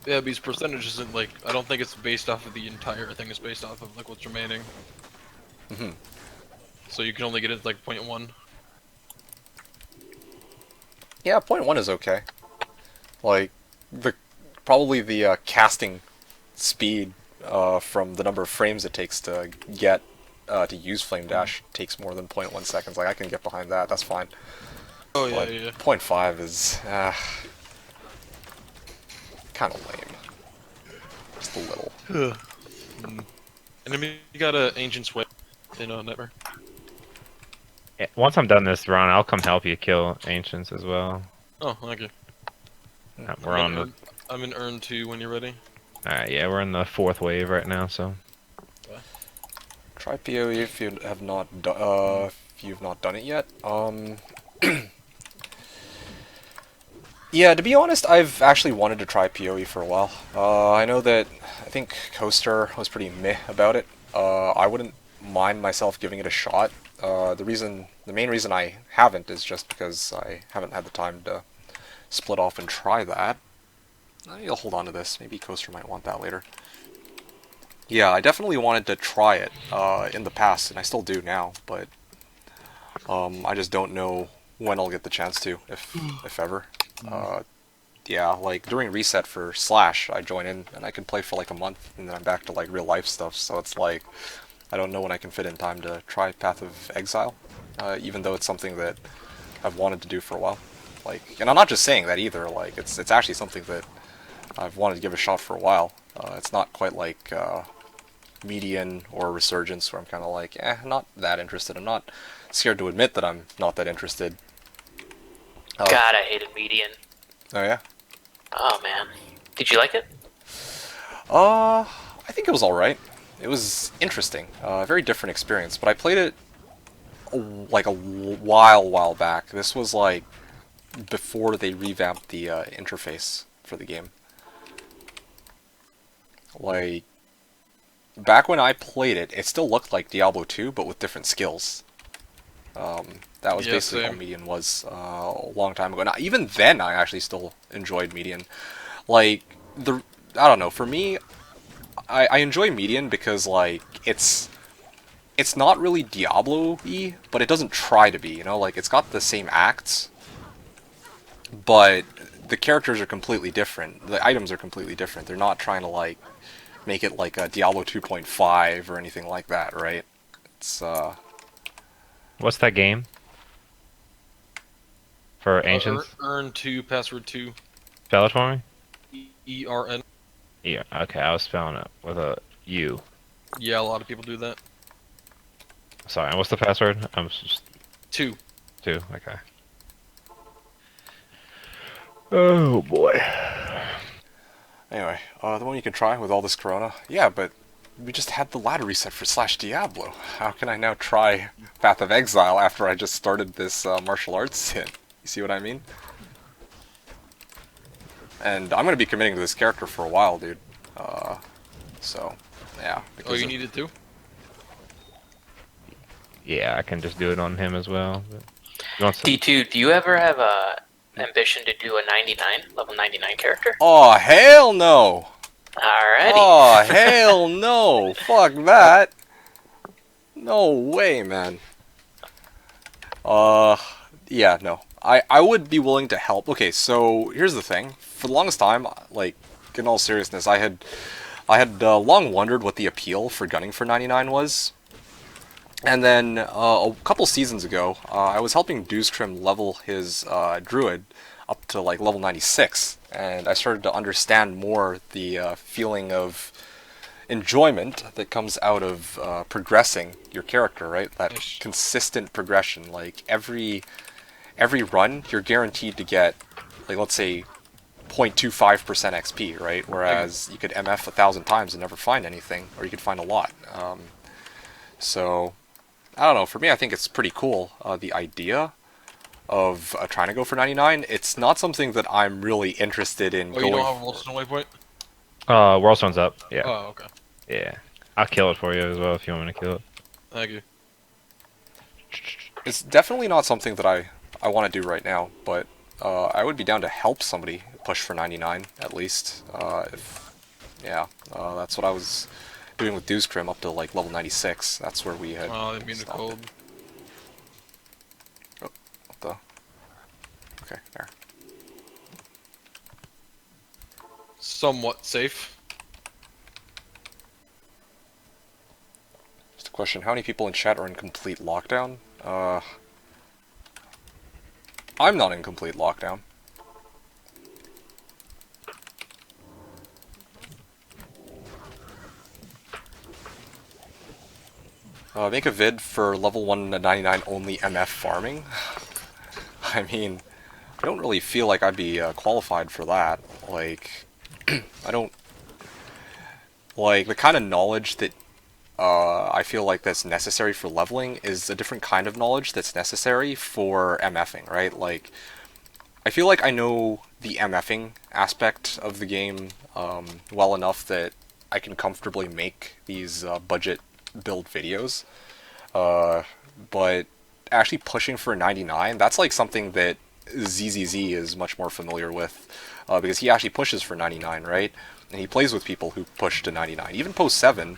Yeah, because percentage isn't like, I don't think it's based off of the entire thing. It's based off of like what's remaining. Mhm. So you can only get it like 0.1. Yeah, 0.1 is okay. Like probably the casting speed from the number of frames it takes to get to use Flame Dash takes more than 0.1 seconds. Like I can get behind that. That's fine. Oh yeah, But yeah. 0.5 is kind of lame. Just a little. And I mean, you got a Ancient Sway in Nightmare. Yeah, once I'm done this run, I'll come help you kill ancients as well. Oh, thank you. We're on the. I'm in Urn 2 when you're ready. Alright, yeah, we're in the 4th wave right now, so. Try PoE if you have not if you've not done it yet. Yeah, to be honest, I've actually wanted to try PoE for a while. I know that I think Coaster was pretty meh about it. I wouldn't mind myself giving it a shot. The main reason I haven't is just because I haven't had the time to split off and try that. I'll hold on to this. Maybe Coaster might want that later. Yeah, I definitely wanted to try it in the past, and I still do now, but I just don't know when I'll get the chance to, if ever. Yeah, like during reset for Slash, I join in and I can play for like a month, and then I'm back to like real life stuff. So it's like I don't know when I can fit in time to try Path of Exile, even though it's something that I've wanted to do for a while. Like, and I'm not just saying that either. Like, it's actually something that I've wanted to give a shot for a while. It's not quite like Median or Resurgence, where I'm kind of like, not that interested. I'm not scared to admit that I'm not that interested. God, I hated Median. Oh yeah. Oh man, did you like it? I think it was alright. It was interesting. A very different experience, but I played it like a while back. This was like before they revamped the interface for the game. Like, back when I played it, it still looked like Diablo 2, but with different skills. That was basically same. how Median was a long time ago. Now, even then, I actually still enjoyed Median. Like, I don't know, for me, I enjoy Median because, like, it's not really Diablo-y, but it doesn't try to be, you know? Like, it's got the same acts, but the characters are completely different. The items are completely different. They're not trying to, like, make it like a Diablo 2.5 or anything like that, right? It's, What's that game? For ancients? Urn 2, password 2, Spell it for me? ERN. Yeah, okay, I was spelling it with a U. Yeah, a lot of people do that. Sorry, and what's the password? I'm just 2. too. Okay. Oh boy. Anyway, the one you can try with all this corona. Yeah, but we just had the ladder reset for Slashdiablo. How can I now try Path of Exile after I just started this martial arts sin? You see what I mean? And I'm gonna be committing to this character for a while, dude. So, yeah. Oh, you needed to? Yeah, I can just do it on him as well. But you want some? D2, do you ever have a ambition to do a 99, level 99 character? Oh, hell no! Alrighty. Oh, hell no! Fuck that! No way, man. Yeah, no. I would be willing to help. Okay, so here's the thing. For the longest time, like, in all seriousness, I had long wondered what the appeal for gunning for 99 was. And then, a couple seasons ago, I was helping Dewstrim level his druid up to, like, level 96. And I started to understand more the feeling of enjoyment that comes out of progressing your character, right? That consistent progression. Like, every run, you're guaranteed to get, like, let's say, 0.25% XP, right? Whereas you could MF 1,000 times and never find anything, or you could find a lot. So, I don't know, for me I think it's pretty cool, the idea of trying to go for 99. It's not something that I'm really interested in going you don't have a for. Worldstone waypoint? Worldstone's up. Yeah. Oh, okay. Yeah. I'll kill it for you as well if you want me to kill it. Thank you. It's definitely not something that I want to do right now, but I would be down to help somebody push for 99, at least. That's what I was doing with Dewstrim up to, like, level 96. That's where we had... Oh, I mean the cold. It. Oh, what the... Okay, there. Somewhat safe. Just a question, how many people in chat are in complete lockdown? I'm not in complete lockdown. Make a vid for level 1 to 99 only MF farming? I mean, I don't really feel like I'd be qualified for that. Like, I don't... Like, the kind of knowledge that I feel like that's necessary for leveling is a different kind of knowledge that's necessary for MFing, right? Like, I feel like I know the MFing aspect of the game well enough that I can comfortably make these budget build videos. But actually pushing for 99, that's like something that ZZZ is much more familiar with, because he actually pushes for 99, right? And he plays with people who push to 99. Even Post 7,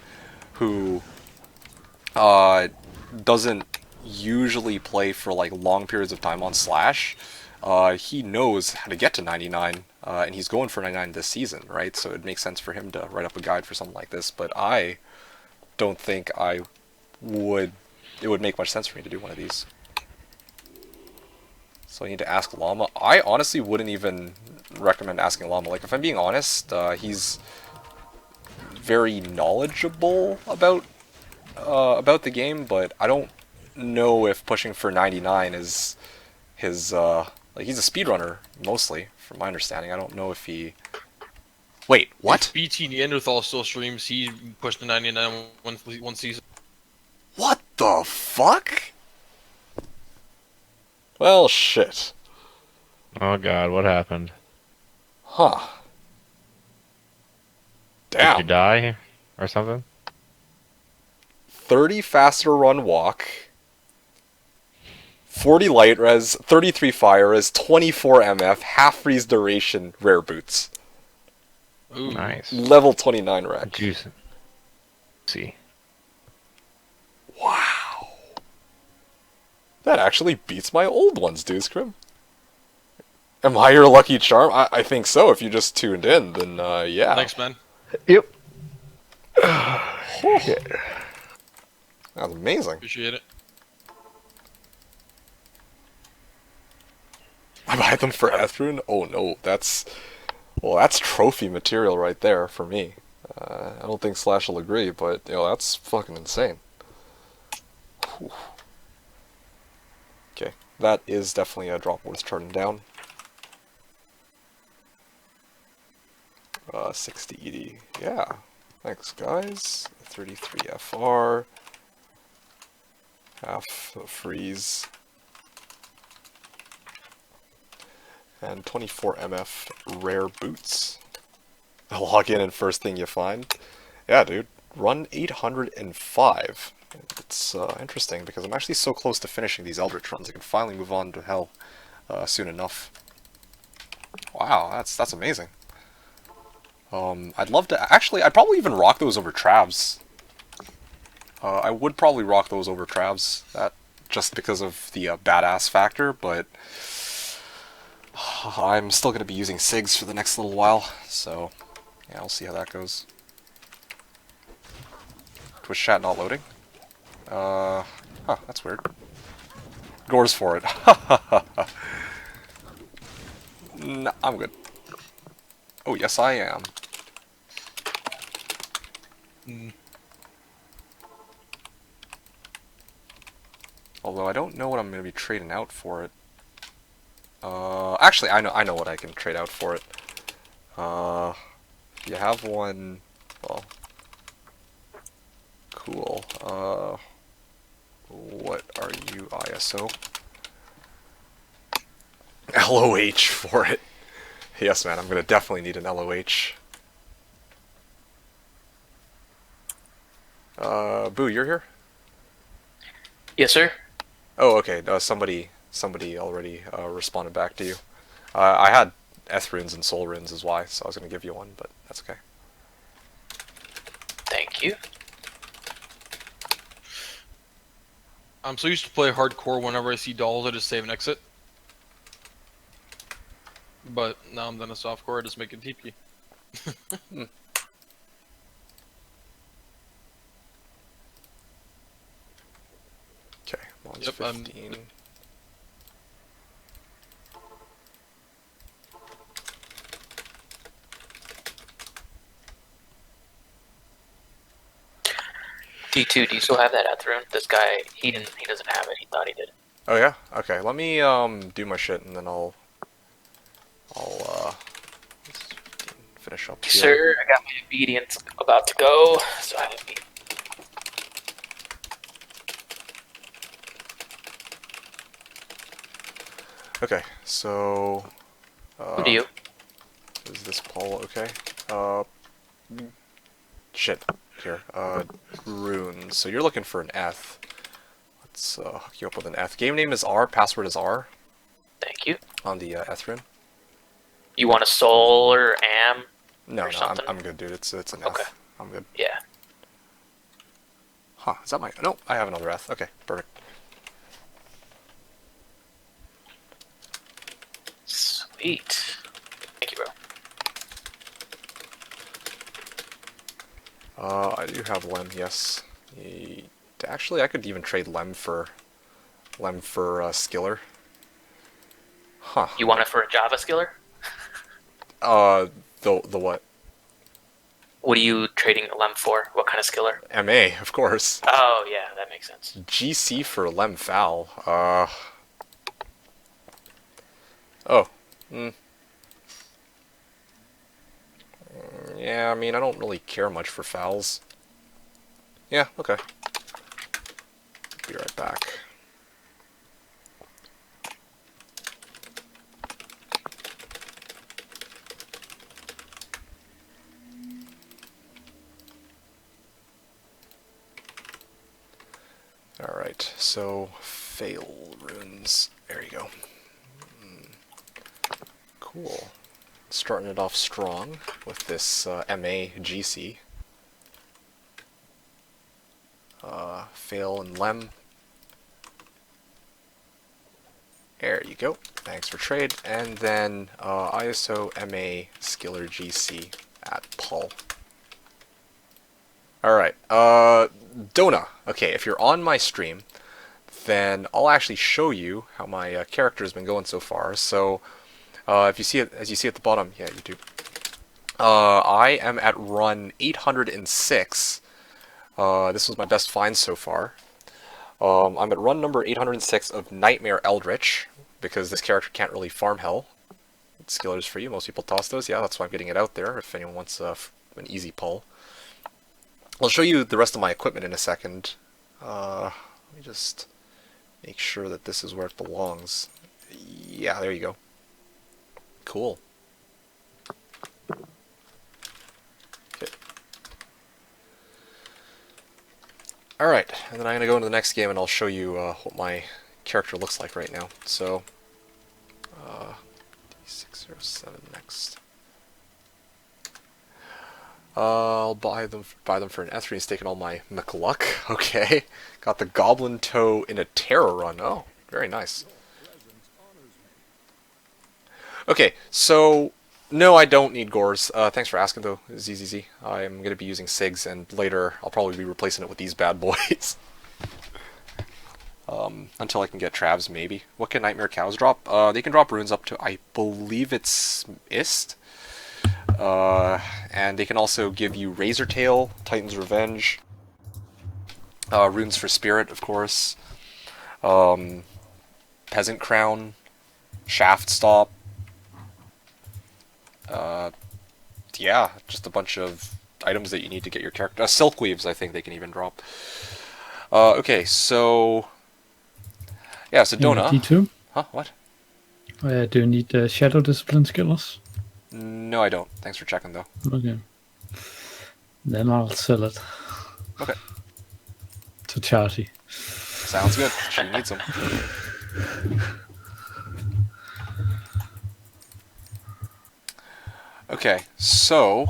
who doesn't usually play for like long periods of time on Slash, he knows how to get to 99, and he's going for 99 this season, right? So it makes sense for him to write up a guide for something like this, but I don't think it would make much sense for me to do one of these. So I need to ask Llama. I honestly wouldn't even recommend asking Llama. Like, if I'm being honest, he's very knowledgeable about the game, but I don't know if pushing for 99 is his, like, he's a speedrunner, mostly, from my understanding. I don't know if he... Wait, what? If BT Neanderthal still streams, he pushed to 99 one season. What the fuck? Well, shit. Oh god, what happened? Huh. Damn. Did you die or something? 30 faster run walk, 40 light res, 33 fire res, 24 MF, half freeze duration, rare boots. Ooh. Nice. Level 29 rec. Juice. See. Wow. That actually beats my old ones, Dewscrim. Am I your lucky charm? I think so. If you just tuned in, then yeah. Thanks, man. Yep. That was amazing. Appreciate it. I buy them for Ethrun? Oh no, that's trophy material right there for me. I don't think Slash will agree, but that's fucking insane. Whew. Okay, That is definitely a drop worth turning down. 60 ED. Yeah. Thanks, guys. 33 FR. Half freeze. And 24 MF rare boots. Log in and first thing you find. Yeah, dude. Run 805. It's interesting because I'm actually so close to finishing these Eldritch runs. I can finally move on to Hell soon enough. Wow, that's amazing. I'd love to... Actually, I'd probably even rock those over Travs. I would probably rock those over Travs, just because of the badass factor, but... I'm still going to be using SIGs for the next little while, so... Yeah, we'll see how that goes. Twitch chat not loading? Huh, that's weird. Gore's for it. Nah, I'm good. Oh, yes I am. Although I don't know what I'm going to be trading out for it. Actually, I know what I can trade out for it. If you have one, well, cool. What are you, ISO? LOH for it. Yes, man, I'm gonna definitely need an LOH. Boo, you're here? Yes, sir. Oh, okay. Somebody already responded back to you. I had Eth runes and Soul runes is why, so I was gonna give you one, but that's okay. Thank you. I'm so used to play hardcore. Whenever I see dolls, I just save and exit. But now I'm done a softcore. I just make a TP. Okay, Mon's Yep, 15. D2, do you still have that Ethrune? This guy, he doesn't have it. He thought he did. Oh yeah? Okay, let me do my shit and then I'll finish up here. Sir, I got my obedience about to go, so I have to be. Okay, so Who do you? is this Paul okay? Shit. Here. Runes. So you're looking for an Eth. Let's hook you up with an Eth. Game name is R, password is R Thank you. on the Eth rune. You want a soul or am? No, or something? I'm good, dude. It's an Okay. Eth. I'm good. Yeah. Huh, is that my... No, I have another Eth. Okay, perfect. Sweet. Thank you, bro. I do have Lem, yes. Actually, I could even trade Lem for Skiller. Huh. You want it for a Java skiller? The what? What are you trading Lem for? What kind of skiller? MA, of course. Oh, yeah, that makes sense. GC for Lem Foul. Oh. Yeah, I mean, I don't really care much for fouls. Yeah, okay. Be right back. Alright, so fail runes. There you go. Cool. Starting it off strong with this MA GC. Fail and Lem. There you go. Thanks for trade. And then ISO MA Skiller GC at Paul. Alright, Dona. Okay, if you're on my stream, then I'll actually show you how my character has been going so far. So, if you see it, as you see at the bottom, yeah, you do. I am at run 806. This was my best find so far. I'm at run number 806 of Nightmare Eldritch, because this character can't really farm hell. Skillers for you, most people toss those. Yeah, that's why I'm getting it out there, if anyone wants an easy pull. I'll show you the rest of my equipment in a second. Let me just make sure that this is where it belongs. Yeah, there you go. Cool. Okay. Alright, and then I'm going to go into the next game and I'll show you what my character looks like right now. So, 607 next. I'll buy them for an S3 and stake in all my McLuck. Okay. Got the Goblin Toe in a Terror run. Oh, very nice. Okay, so no, I don't need Gores. Thanks for asking though, ZZZ. I'm going to be using Sigs, and later I'll probably be replacing it with these bad boys. Until I can get Travs, maybe. What can Nightmare Cows drop? They can drop runes up to, I believe it's Ist. And they can also give you Razor Tail, Titan's Revenge, runes for Spirit, of course, Peasant Crown, Shaft Stop, yeah, just a bunch of items that you need to get your character. Silk Weaves, I think they can even drop. Okay, so yeah, so Dona. D2? Huh? What? Do you need Shadow Discipline skillers? No, I don't. Thanks for checking, though. Okay. Then I'll sell it. Okay. To Charity. Sounds good. She needs them. Okay, so,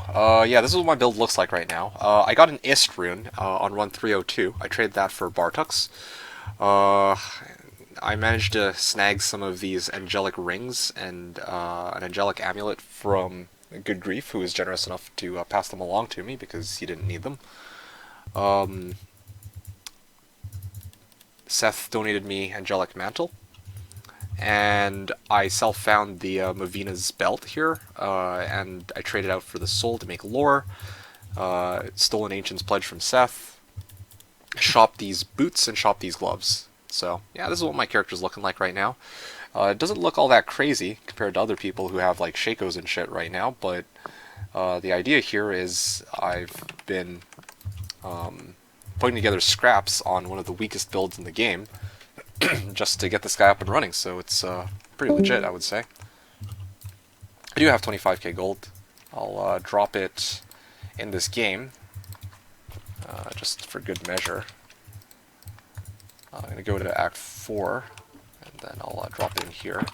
yeah, this is what my build looks like right now. I got an Ist rune on run 302. I traded that for Bartux. I managed to snag some of these angelic rings and an angelic amulet from Good Grief, who was generous enough to pass them along to me because he didn't need them. Seth donated me Angelic Mantle, and I self-found the Mavina's belt here, and I traded out for the soul to make lore, stole an Ancient's Pledge from Seth, shopped these boots, and shopped these gloves. So, yeah, this is what my character's looking like right now. It doesn't look all that crazy compared to other people who have, like, Shakos and shit right now, but the idea here is I've been putting together scraps on one of the weakest builds in the game just to get this guy up and running, so it's pretty legit, I would say. I do have 25k gold. I'll drop it in this game, just for good measure. I'm going to go to Act 4, and then I'll drop it in here.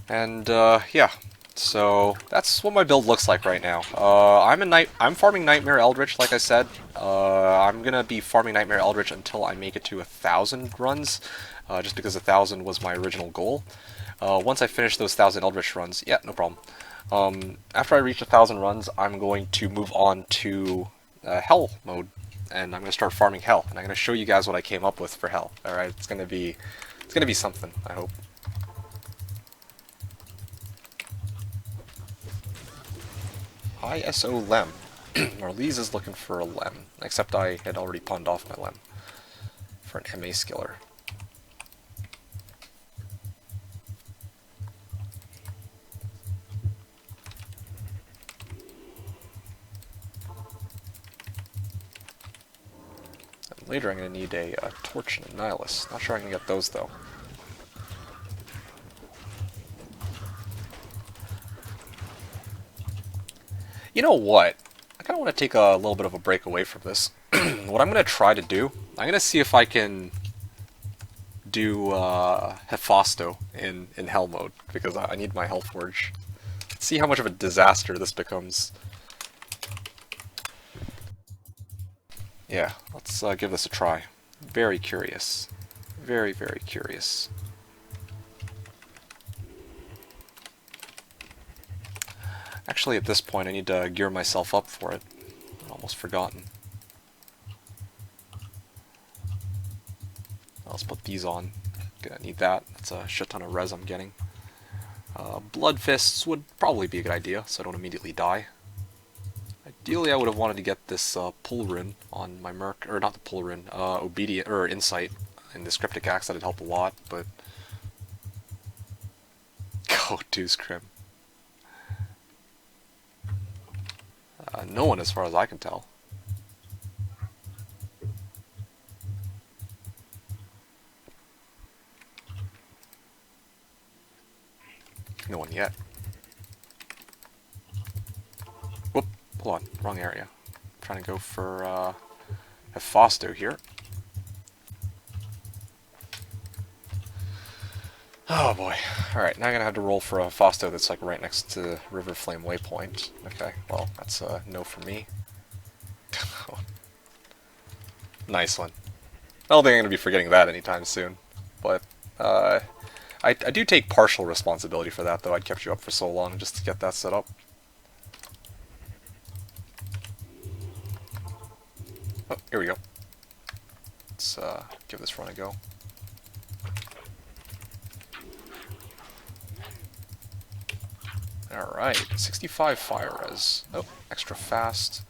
And, yeah. So, that's what my build looks like right now. I'm farming Nightmare Eldritch, like I said. I'm going to be farming Nightmare Eldritch until I make it to 1,000 runs, just because 1,000 was my original goal. Once I finish those 1,000 Eldritch runs, yeah, no problem. After I reach 1,000 runs, I'm going to move on to Hell mode, and I'm going to start farming Hell, and I'm going to show you guys what I came up with for Hell. Alright, it's going to be something, I hope. ISO Lem. Marlize is looking for a Lem, except I had already pawned off my Lem for an MA skiller. And later I'm going to need a Torch and a Nihilus. Not sure I can get those though. You know what? I kind of want to take a little bit of a break away from this. What I'm going to try to do, I'm going to see if I can do Hephasto in Hell mode, because I need my Hellforge. See how much of a disaster this becomes. Yeah, let's give this a try. Very curious. Very, very curious. Actually, at this point, I need to gear myself up for it. I'd almost forgotten. Let's put these on. Gonna need that. That's a shit ton of res I'm getting. Blood Fists would probably be a good idea, so I don't immediately die. I Ideally, I would have wanted to get this pull rune on my Merc, or not the pull rune, obedient or insight in this cryptic axe. That'd help a lot, but go Deuce Crim. No one, as far as I can tell. No one yet. Whoop, hold on, wrong area. I'm trying to go for Hephasto here. Oh boy. Alright, now I'm gonna have to roll for a Hephasto that's like right next to River Flame Waypoint. Okay, well, that's a no for me. Nice one. I don't think I'm gonna be forgetting that anytime soon. But, I do take partial responsibility for that, though. I'd kept you up for so long just to get that set up. Oh, here we go. Let's give this run a go. Alright, 65 fire res. Oh, extra fast.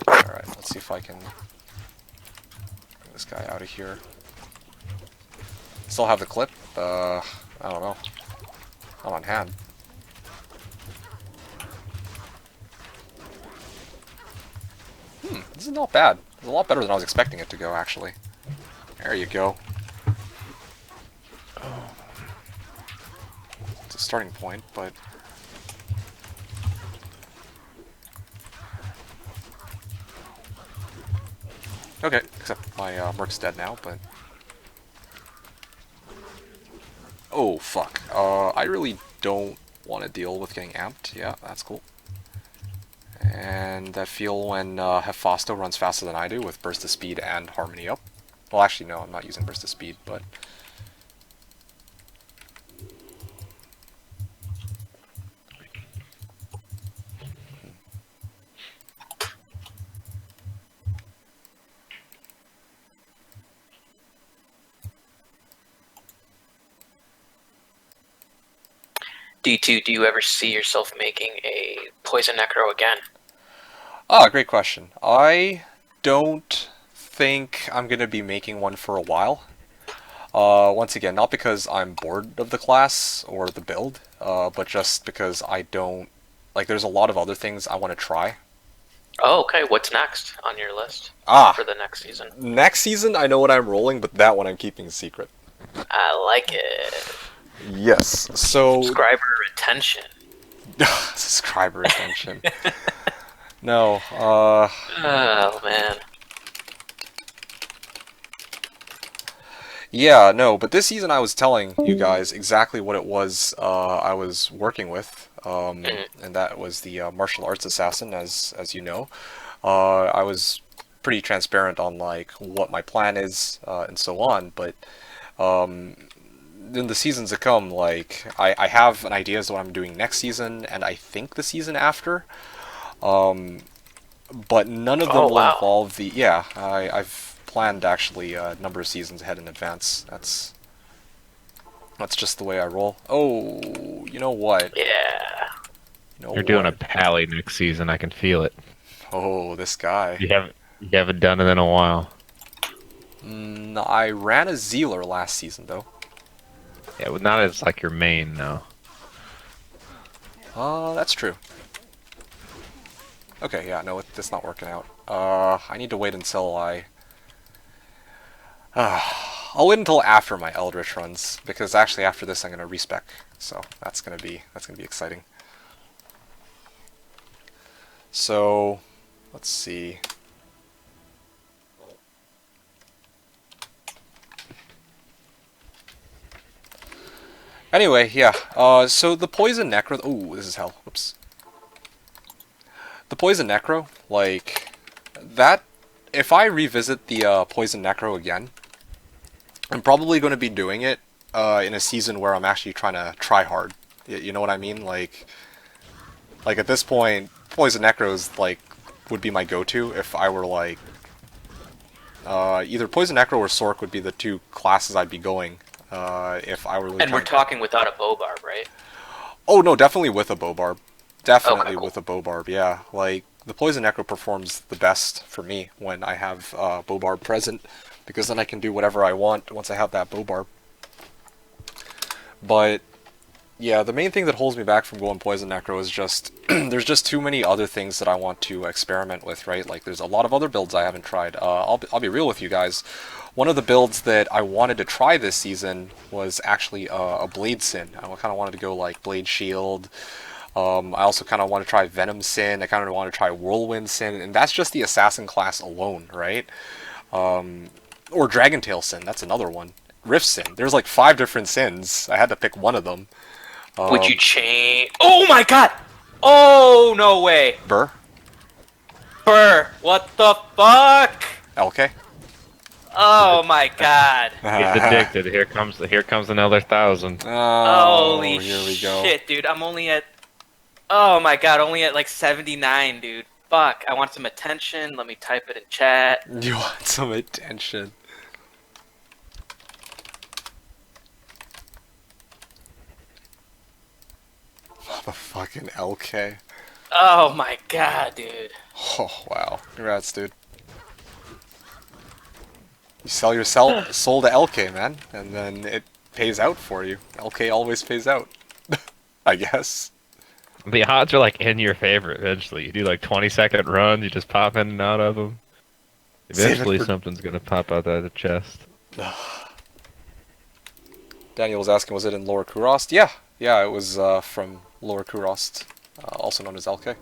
Alright, let's see if I can bring this guy out of here. Still have the clip? I don't know. Not on hand. This is not bad. It's a lot better than I was expecting it to go, actually. There you go. It's a starting point, but... Okay, except my Merc's dead now, but... Oh, fuck. I really don't want to deal with getting amped. Yeah, that's cool. And I feel when Hephasto runs faster than I do with Burst of Speed and Harmony up. Well, actually, no, I'm not using Burst of Speed, but... D2, do you ever see yourself making a Poison Necro again? Ah, great question. I don't think I'm going to be making one for a while. Once again, not because I'm bored of the class or the build, but just because I don't... Like, there's a lot of other things I want to try. Oh, okay. What's next on your list for the next season? Next season, I know what I'm rolling, but that one I'm keeping secret. I like it. Yes, so... Subscriber retention. Subscriber retention. No, Oh, man. Yeah, no, but this season I was telling you guys exactly what it was I was working with, and that was the martial arts assassin, as you know. I was pretty transparent on, like, what my plan is, and so on, but in the seasons to come, like, I have an idea as to what I'm doing next season, and I think the season after, but none of them will involve the... Yeah, I've planned, actually, a number of seasons ahead in advance. That's just the way I roll. Oh, you know what? Yeah. You're doing a pally next season. I can feel it. Oh, this guy. You haven't done it in a while. I ran a Zealer last season, though. Yeah, but not as like your main, though. That's true. Okay, yeah, no, it's not working out. I need to wait until I'll wait until after my Eldritch runs, because actually after this I'm gonna respec, so that's gonna be exciting. So, let's see. Anyway, yeah. So the Poison Necro. Ooh, this is hell. Whoops. The Poison Necro, like that. If I revisit the Poison Necro again, I'm probably going to be doing it in a season where I'm actually trying to try hard. You know what I mean? Like at this point, Poison Necros would be my go-to if I were like either Poison Necro or Sork would be the two classes I'd be going if I were. Really and we're talking without a bow barb, right? Oh no, definitely with a bow barb. Definitely Okay, cool. with a bow barb, yeah. Like, the Poison Necro performs the best for me when I have bow barb present, because then I can do whatever I want once I have that bow barb. But yeah, the main thing that holds me back from going Poison Necro is just there's just too many other things that I want to experiment with, right? Like, there's a lot of other builds I haven't tried. I'll be real with you guys. One of the builds that I wanted to try this season was actually a Blade Sin. I kind of wanted to go like Blade Shield. I also kind of want to try Venom Sin. I kind of want to try Whirlwind Sin, and that's just the Assassin class alone, right? Or Dragon Tail Sin, that's another one. Rift Sin. There's like 5 different sins. I had to pick one of them. Would you change? Oh my god! Oh, no way! Burr? Burr, what the fuck? LK? Oh my god. He's addicted. Here comes another 1,000. Oh, Holy here we go. shit, dude. I'm only at... Oh my god, only at like 79, dude. Fuck, I want some attention. Let me type it in chat. You want some attention. The fucking LK. Oh my god, dude. Oh, wow. Congrats, dude. You sell your soul to LK, man, and then it pays out for you. LK always pays out. I guess. The odds are like in your favor eventually. You do like 20-second runs, you just pop in and out of them. Save it Eventually for- something's gonna pop out of the chest. Daniel was asking, was it in Lower Kurost? Yeah. Yeah, it was from Lower Kurost, also known as LK.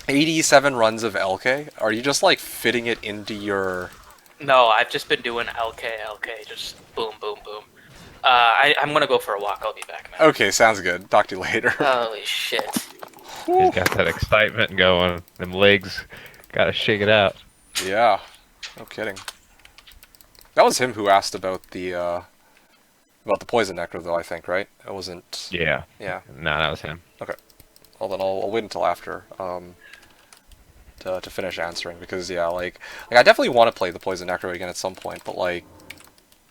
87 runs of LK? Are you just like fitting it into your... No, I've just been doing LK, just boom, boom, boom. I'm gonna go for a walk. I'll be back, man. Okay, sounds good. Talk to you later. Holy shit. He's got that excitement going. Them legs, gotta shake it out. Yeah, no kidding. That was him who asked about the Poison Necro, though, I think, right? It wasn't... Yeah. Yeah. No, that was him. Okay. Well, then I'll wait until after to finish answering, because, yeah, like I definitely want to play the Poison Necro again at some point, but, like,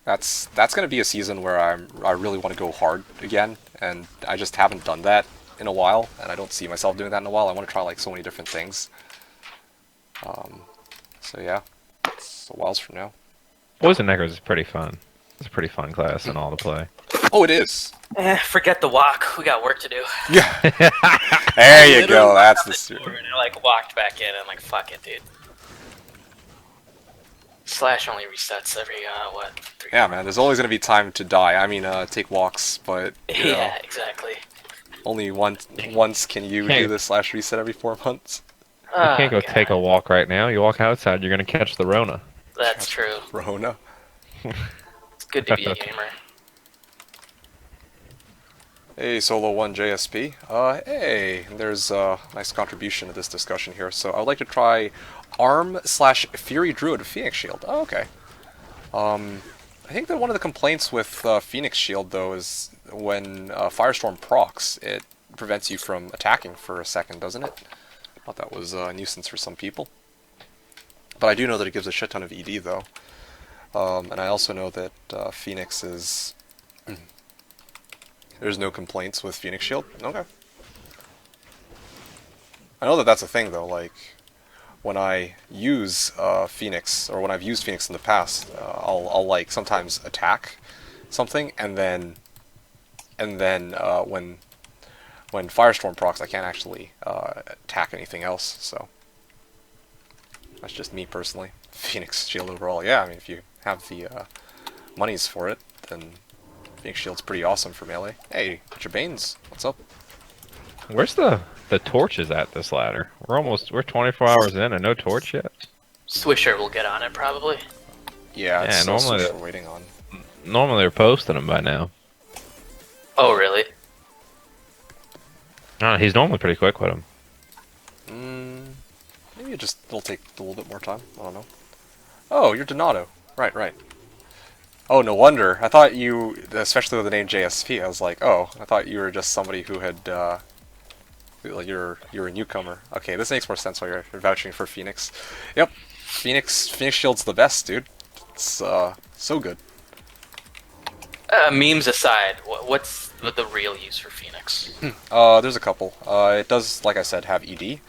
that's going to be a season where I really want to go hard again, and I just haven't done that in a while, and I don't see myself doing that in a while. I want to try, like, so many different things. So, yeah. It's a whiles from now. Poison Necros is pretty fun. It's a pretty fun class and all to play. Oh, it is! Forget the walk. We got work to do. Yeah! There you Literally go, that's walked the... out door and I like walked back in and like, fuck it, dude. Slash only resets every, what? 3 Yeah, man, there's always going to be time to die. I mean, take walks, but, you know, Yeah, exactly. only once can you Hey. do this / reset every 4 months. You can't go God. take a walk right now. You walk outside, you're gonna catch the Rona. That's true. Rona. It's good to be a gamer. Hey, Solo 1 JSP. Hey, there's a nice contribution to this discussion here. So I would like to try Arm/Fury Druid Phoenix Shield. Oh, okay. I think that one of the complaints with Phoenix Shield, though, is when Firestorm procs, it prevents you from attacking for a second, doesn't it? I thought that was a nuisance for some people. But I do know that it gives a shit ton of ED, though. And I also know that Phoenix is... There's no complaints with Phoenix Shield? Okay. I know that that's a thing, though, like... When I use Phoenix, or when I've used Phoenix in the past, I'll like sometimes attack something, and then when Firestorm procs, I can't actually attack anything else. So that's just me personally. Phoenix Shield overall, yeah. I mean, if you have the monies for it, then Phoenix Shield's pretty awesome for melee. Hey, Jabanes, what's up? Where's the torches at this ladder? We're 24 hours in and no torch yet. Swisher will get on it probably. Yeah, it's Yeah, still normally Switch the- we're waiting on. Normally they're posting them by now. Oh, really? He's normally pretty quick with them. Maybe it'll take a little bit more time. I don't know. Oh, you're Donato. Right. Oh, no wonder. I thought you, especially with the name JSP, I was like, oh, I thought you were just somebody who had, like you're a newcomer. Okay, this makes more sense why you're vouching for Phoenix. Yep, Phoenix Shield's the best, dude. It's so good. Memes aside, what's the real use for Phoenix? There's a couple. It does, like I said, have ED.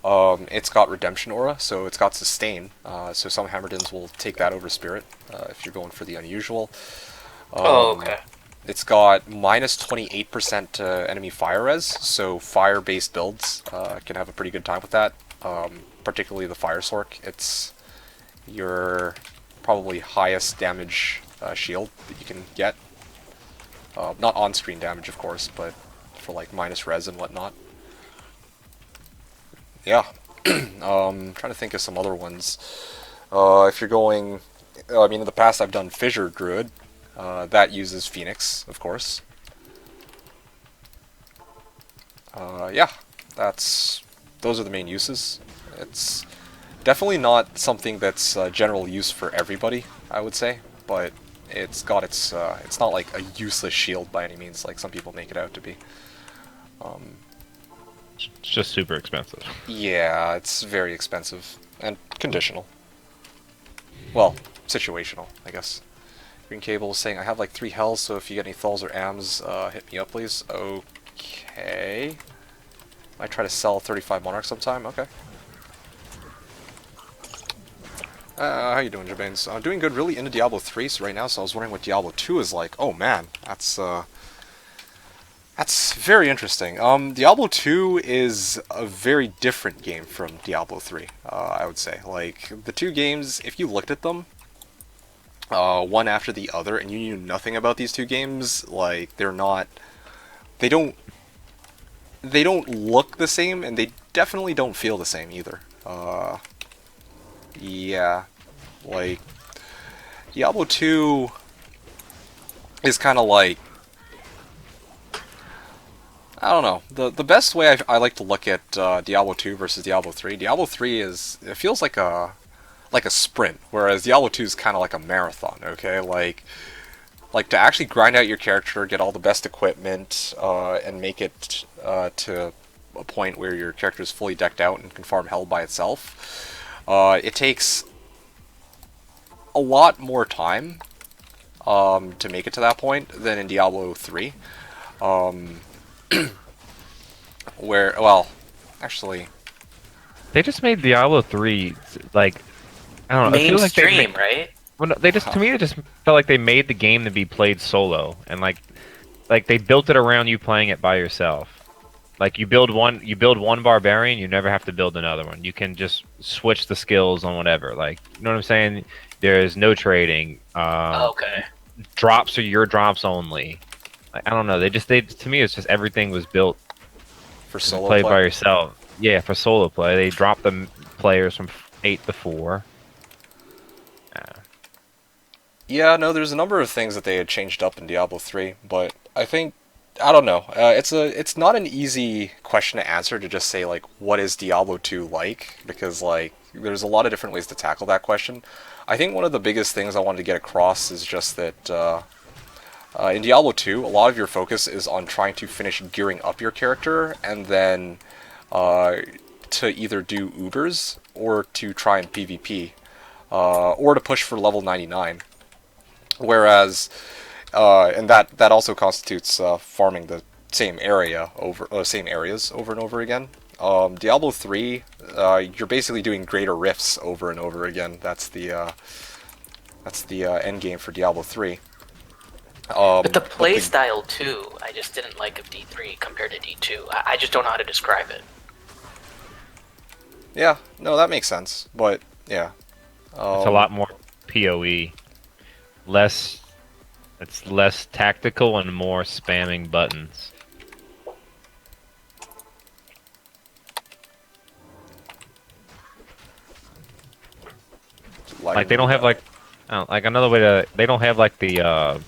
It's got Redemption Aura, so it's got Sustain. So some Hammerdins will take that over Spirit if you're going for the unusual. Oh, okay. It's got minus 28% enemy fire res, so fire-based builds can have a pretty good time with that. Particularly the Fire Sork. It's your probably highest damage shield that you can get. Not on-screen damage, of course, but for like minus res and whatnot. Yeah. Trying to think of some other ones. If you're going... I mean, in the past I've done Fissure Druid. That uses Phoenix, of course. Yeah, those are the main uses. It's definitely not something that's general use for everybody, I would say, but it's got its it's not like a useless shield by any means, like some people make it out to be. It's just super expensive. Yeah, it's very expensive and conditional. Well, situational, I guess. Green Cable is saying, I have like 3 hells, so if you get any Thulls or Ams, hit me up, please. Okay. Might try to sell 35 Monarch sometime. Okay. How you doing, Jabanes? Doing good, really into Diablo 3 so right now, so I was wondering what Diablo 2 is like. Oh man, that's very interesting. Diablo 2 is a very different game from Diablo 3, I would say. Like, the two games, if you looked at them, one after the other, and you knew nothing about these two games, like, they don't look the same, and they definitely don't feel the same either. Yeah, like, Diablo 2 is kind of like, I don't know, the best way I like to look at Diablo 2 versus Diablo 3, Diablo 3 it feels like a sprint, whereas Diablo 2 is kind of like a marathon, okay? Like to actually grind out your character, get all the best equipment, and make it to a point where your character is fully decked out and can farm hell by itself. It takes a lot more time to make it to that point than in Diablo 3. Where, well, actually... They just made Diablo 3, like, I don't know, I feel like Mainstream, right? well, no, they just, to me, it just felt like they made the game to be played solo, and like they built it around you playing it by yourself. Like you build one barbarian, you never have to build another one. You can just switch the skills on whatever. Like, you know what I'm saying? There's no trading. Okay. Drops are your drops only. Like, I don't know. They to me, it's just everything was built For to solo play play? by yourself. Yeah, for solo play, they dropped the players from 8 to 4. Yeah, no, there's a number of things that they had changed up in Diablo 3, but I think, I don't know, it's not an easy question to answer to just say, like, what is Diablo 2 like? Because, like, there's a lot of different ways to tackle that question. I think one of the biggest things I wanted to get across is just that, in Diablo 2, a lot of your focus is on trying to finish gearing up your character, and then, to either do Ubers, or to try and PvP, or to push for level 99. Whereas, and that also constitutes farming the same area same areas over and over again. Diablo 3, you're basically doing greater rifts over and over again. That's the end game for Diablo 3. But the playstyle too, I just didn't like of D3 compared to D2. I just don't know how to describe it. Yeah, no, that makes sense. But yeah, It's a lot more PoE. It's less tactical and more spamming buttons. Like they don't have like, I don't, like another way to. They don't have like the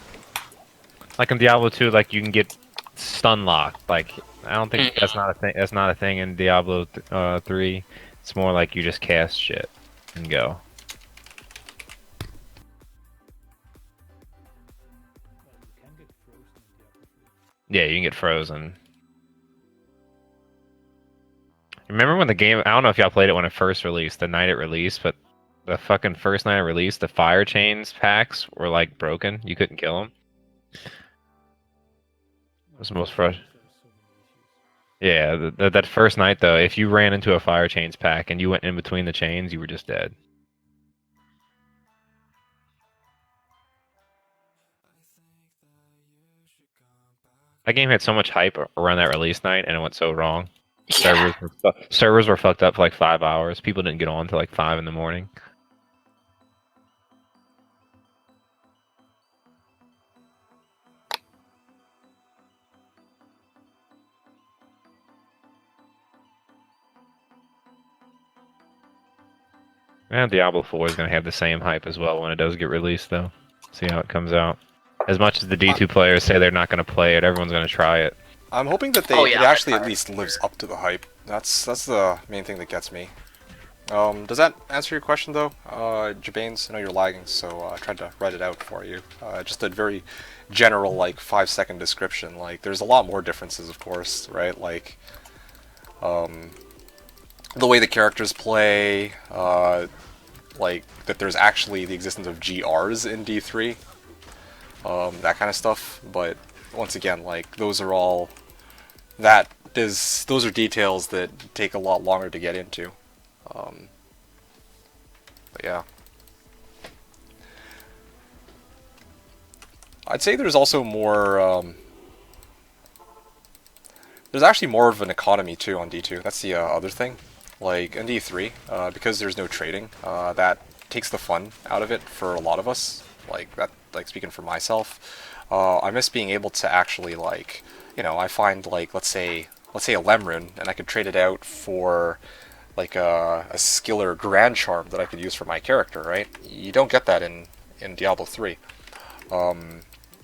like in Diablo 2, like you can get stun locked. Like I don't think that's not a thing. That's not a thing in Diablo 3. It's more like you just cast shit and go. Yeah, you can get frozen. Remember when the game? I don't know if y'all played it when it first released, the night it released, but the fucking first night it released, the fire chains packs were like broken. You couldn't kill them. Was the most fresh. Yeah, that first night though, if you ran into a fire chains pack and you went in between the chains, you were just dead. That game had so much hype around that release night, and it went so wrong. Yeah. Servers were fucked up for like 5 hours. People didn't get on till like 5 in the morning. And Diablo 4 is going to have the same hype as well when it does get released, though. See how it comes out. As much as the D2 players say they're not going to play it, everyone's going to try it. I'm hoping that Oh, yeah, it actually I'm at least lives up to the hype. That's the main thing that gets me. Does that answer your question though, Jabanes? I know you're lagging, so I tried to write it out for you. Just a very general, like 5-second description. Like, there's a lot more differences, of course, right? Like, the way the characters play, like that there's actually the existence of GRs in D3, that kind of stuff. But once again, like those are all those are details that take a lot longer to get into. But yeah, I'd say there's also more. There's actually more of an economy too on D2. That's the other thing. Like in D3, because there's no trading, that takes the fun out of it for a lot of us. Like that, like speaking for myself, I miss being able to actually like, I find like let's say a Lemrune, and I could trade it out for like a skill or Grand Charm that I could use for my character. Right? You don't get that in Diablo 3.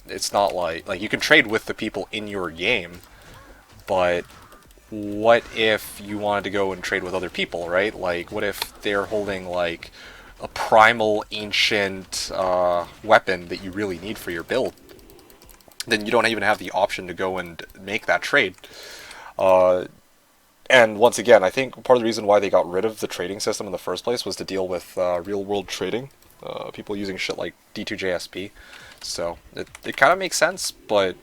It's not like you can trade with the people in your game, but what if you wanted to go and trade with other people, right? Like, what if they're holding, like, a primal, ancient weapon that you really need for your build? Then you don't even have the option to go and make that trade. And once again, I think part of the reason why they got rid of the trading system in the first place was to deal with real-world trading. People using shit like D2JSP. So, it kind of makes sense, but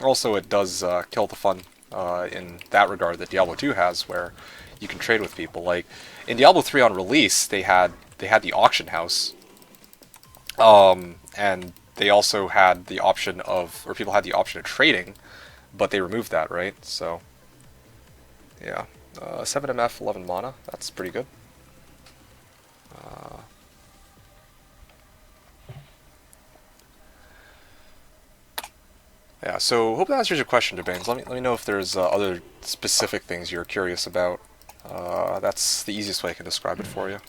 also it does kill the fun. In that regard that Diablo 2 has, where you can trade with people. Like in Diablo 3 on release, they had the auction house, and they also had the option of, or people had the option of trading, but they removed that, right? So yeah, 7 MF, 11 mana. That's pretty good. Yeah, so hope that answers your question, Debanes. Let me know if there's other specific things you're curious about. That's the easiest way I can describe it for you.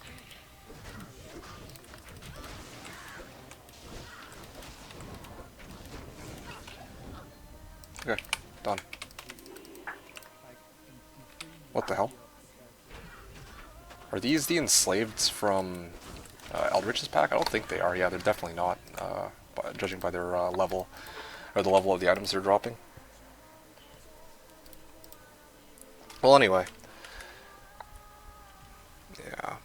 Okay, done. What the hell? Are these the enslaveds from Eldritch's pack? I don't think they are. Yeah, they're definitely not, judging by their level. Or the level of the items they're dropping. Well, anyway. Yeah.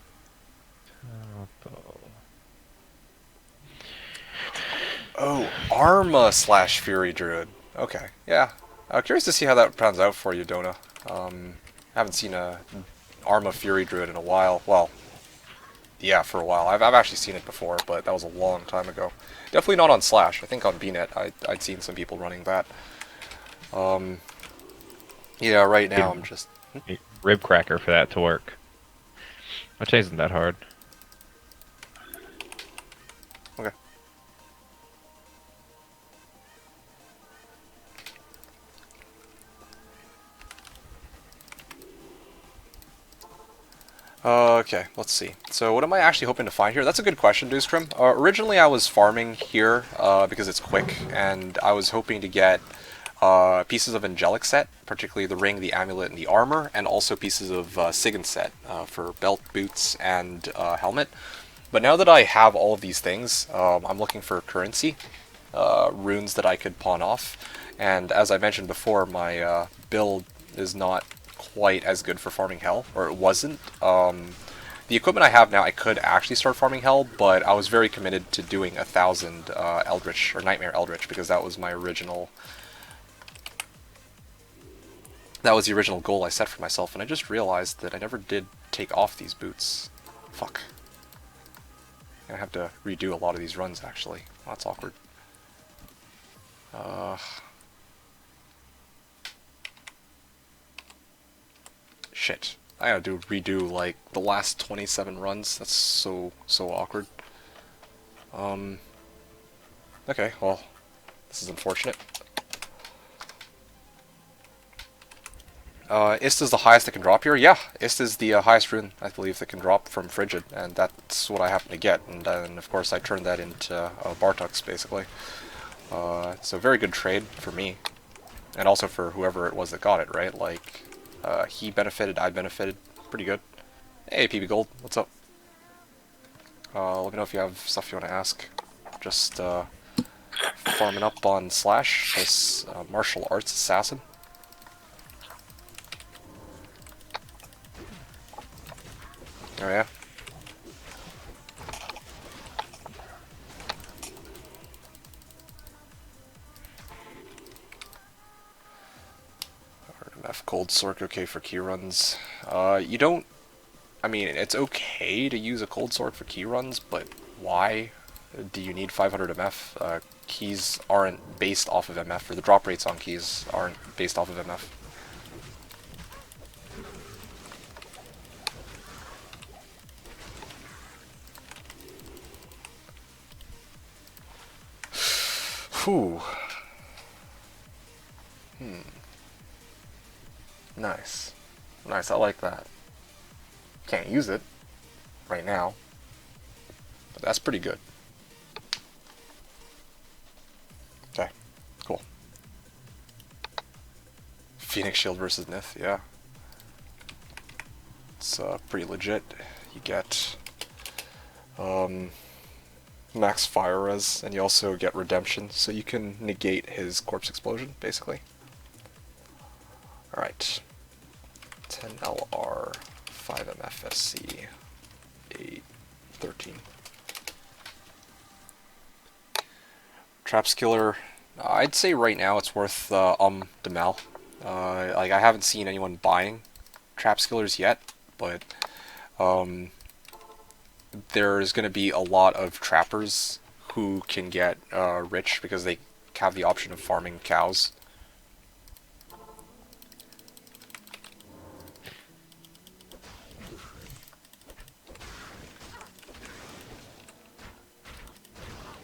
Oh, Arma / Fury Druid. Okay, yeah. Curious to see how that pans out for you, Dona. Haven't seen a Arma Fury Druid in a while. Well, yeah, for a while. I've actually seen it before, but that was a long time ago. Definitely not on Slash. I think on BNet I'd seen some people running that. Yeah, right now I'm just... Rib cracker for that to work. Which isn't that hard. Okay. Okay, let's see. So what am I actually hoping to find here? That's a good question, Dewscrim. Originally I was farming here because it's quick, and I was hoping to get pieces of Angelic set, particularly the ring, the amulet, and the armor, and also pieces of Sigan set for belt, boots, and helmet. But now that I have all of these things, I'm looking for currency, runes that I could pawn off, and as I mentioned before, my build is not quite as good for farming hell, or it wasn't. The the equipment I have now, I could actually start farming Hell, but I was very committed to doing 1,000 Eldritch, or Nightmare Eldritch, because that was my original... That was the original goal I set for myself, and I just realized that I never did take off these boots. Fuck. I'm gonna have to redo a lot of these runs, actually. Oh, that's awkward. Shit. I gotta redo, like, the last 27 runs. That's so awkward. Okay, well, this is unfortunate. Ist is the highest that can drop here? Yeah, Ist is the highest rune, I believe, that can drop from Frigid, and that's what I happen to get, and then, of course, I turned that into Bartux, basically. It's a very good trade for me, and also for whoever it was that got it, right? Like, he benefited, I benefited, pretty good. Hey, PB Gold, what's up? Let me know if you have stuff you want to ask. Just, farming up on Slash, this martial arts assassin. Oh yeah? RMF Cold Sork okay for key runs. You don't... I mean, it's okay to use a Cold Sork for key runs, but why do you need 500 MF? Keys aren't based off of MF, or the drop rates on keys aren't based off of MF. Whew. Nice. Nice, I like that. Can't use it right now, but that's pretty good. Okay, cool. Phoenix Shield versus Nith, yeah. It's pretty legit. You get max fire res, and you also get redemption, so you can negate his corpse explosion, basically. Alright. 10 LR, 5 MFSC, 8, 13. Trap Skiller, I'd say right now it's worth Demel. Like, I haven't seen anyone buying Trap Skillers yet, but there's going to be a lot of trappers who can get rich because they have the option of farming cows.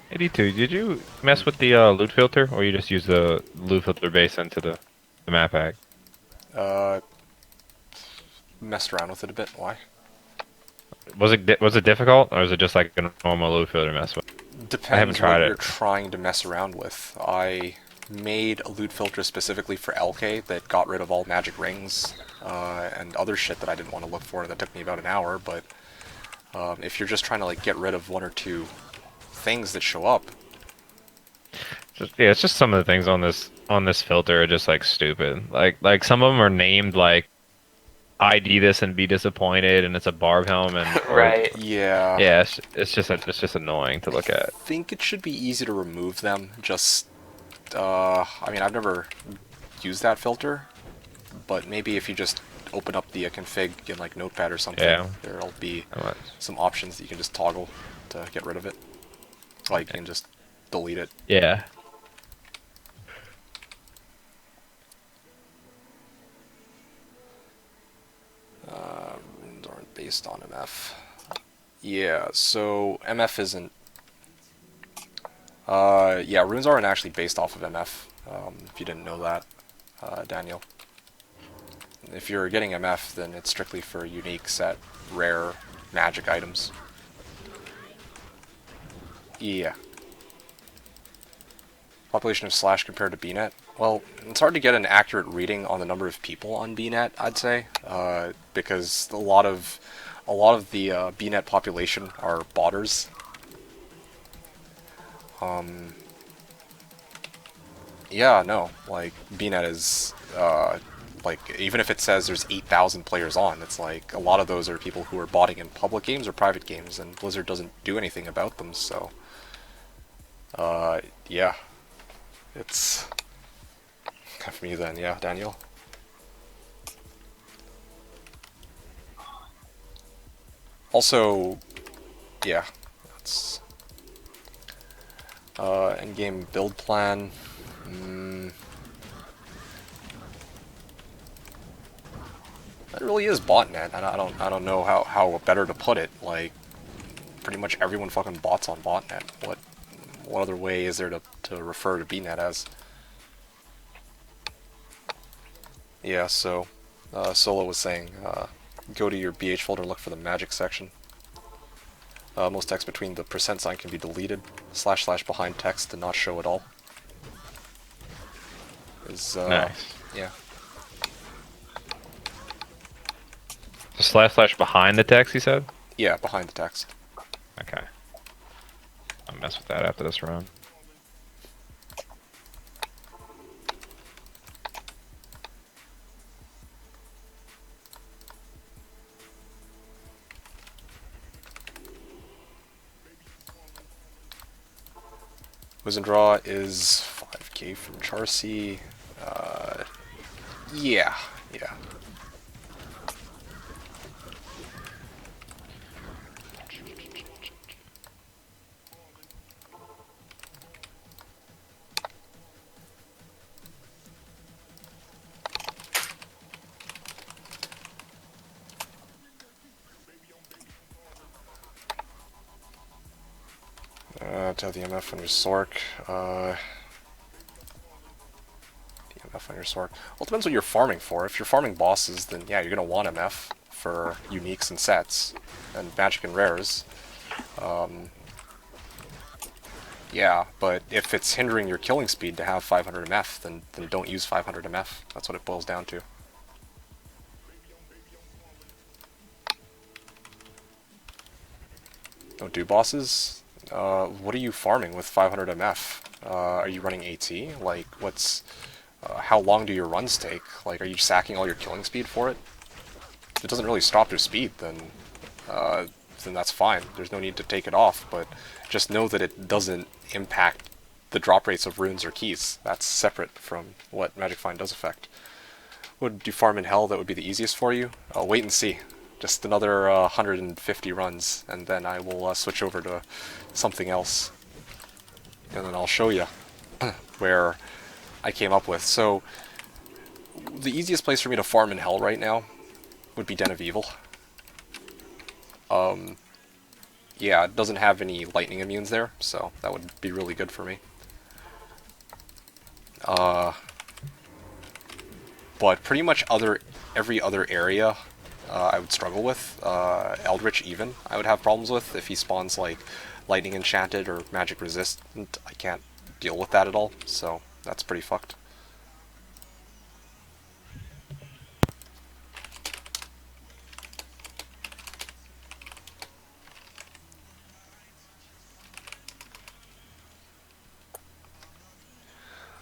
'82. Did you mess with the loot filter, or you just use the loot filter base into the map pack? Messed around with it a bit. Why? Was it difficult, or is it just like a normal loot filter mess with? Depends tried what it. you're trying to mess around with. I made a loot filter specifically for LK that got rid of all magic rings and other shit that I didn't want to look for. That took me about an hour, but if you're just trying to like get rid of one or two things that show up. Yeah, it's just some of the things on this filter are just like stupid. Like some of them are named like ID this and be disappointed, and it's a barb helmet. Right. Yeah. Yeah, it's just annoying to look at. I think it should be easy to remove them. Just, I mean, I've never used that filter, but maybe if you just open up the config in like Notepad or something, Yeah. there'll be some options that you can just toggle to get rid of it. Like, you can just delete it. Yeah. Runes aren't based on MF. Yeah, so MF isn't... yeah, runes aren't actually based off of MF, if you didn't know that, Daniel. If you're getting MF, then it's strictly for unique set, rare magic items. Yeah. Population of Slash compared to BNet? Well, it's hard to get an accurate reading on the number of people on BNet, I'd say, because a lot of the BNet population are botters. Yeah, no, like BNet is like, even if it says there's 8,000 players on, it's like a lot of those are people who are botting in public games or private games, and Blizzard doesn't do anything about them, so... yeah. It's... for me then, yeah, Daniel? Also, yeah, that's... endgame build plan... That really is botnet, and I don't know how better to put it. Like, pretty much everyone fucking bots on botnet. What other way is there to refer to bnet as? Yeah, so Solo was saying, go to your BH folder and look for the magic section. Most text between the percent sign can be deleted. / behind text to not show at all. Nice. Yeah. So / behind the text, he said? Yeah, behind the text. Okay. I'll mess with that after this round. Wiz and Draw is 5k from Charcy. Yeah. Tell the MF on your Sork. DMF on your Sork. Well, it depends what you're farming for. If you're farming bosses, then yeah, you're gonna want MF for uniques and sets, and magic and rares. Yeah, but if it's hindering your killing speed to have 500 MF, then don't use 500 MF. That's what it boils down to. Don't do bosses? What are you farming with 500 MF? Are you running AT? Like, what's... how long do your runs take? Like, are you sacking all your killing speed for it? If it doesn't really stop your speed, then that's fine. There's no need to take it off, but just know that it doesn't impact the drop rates of runes or keys. That's separate from what Magic Find does affect. Would you farm in Hell that would be the easiest for you? Wait and see. Just another 150 runs, and then I will switch over to something else. And then I'll show you where I came up with. So, the easiest place for me to farm in Hell right now would be Den of Evil. Yeah, it doesn't have any lightning immunes there, so that would be really good for me. But pretty much every other area I would struggle with. Eldritch even, I would have problems with. If he spawns like lightning enchanted or magic resistant, I can't deal with that at all, so that's pretty fucked.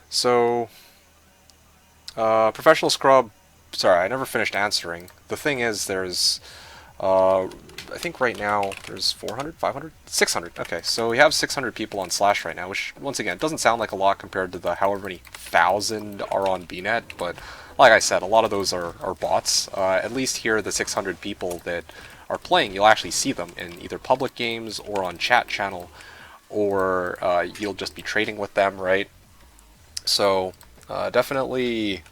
So, Professional Scrub, sorry, I never finished answering. The thing is, there's, I think right now there's 400, 500, 600. Okay, so we have 600 people on Slash right now, which, once again, doesn't sound like a lot compared to the however many thousand are on BNet, but like I said, a lot of those are bots. At least here, the 600 people that are playing, you'll actually see them in either public games or on chat channel, or you'll just be trading with them, right? So, definitely,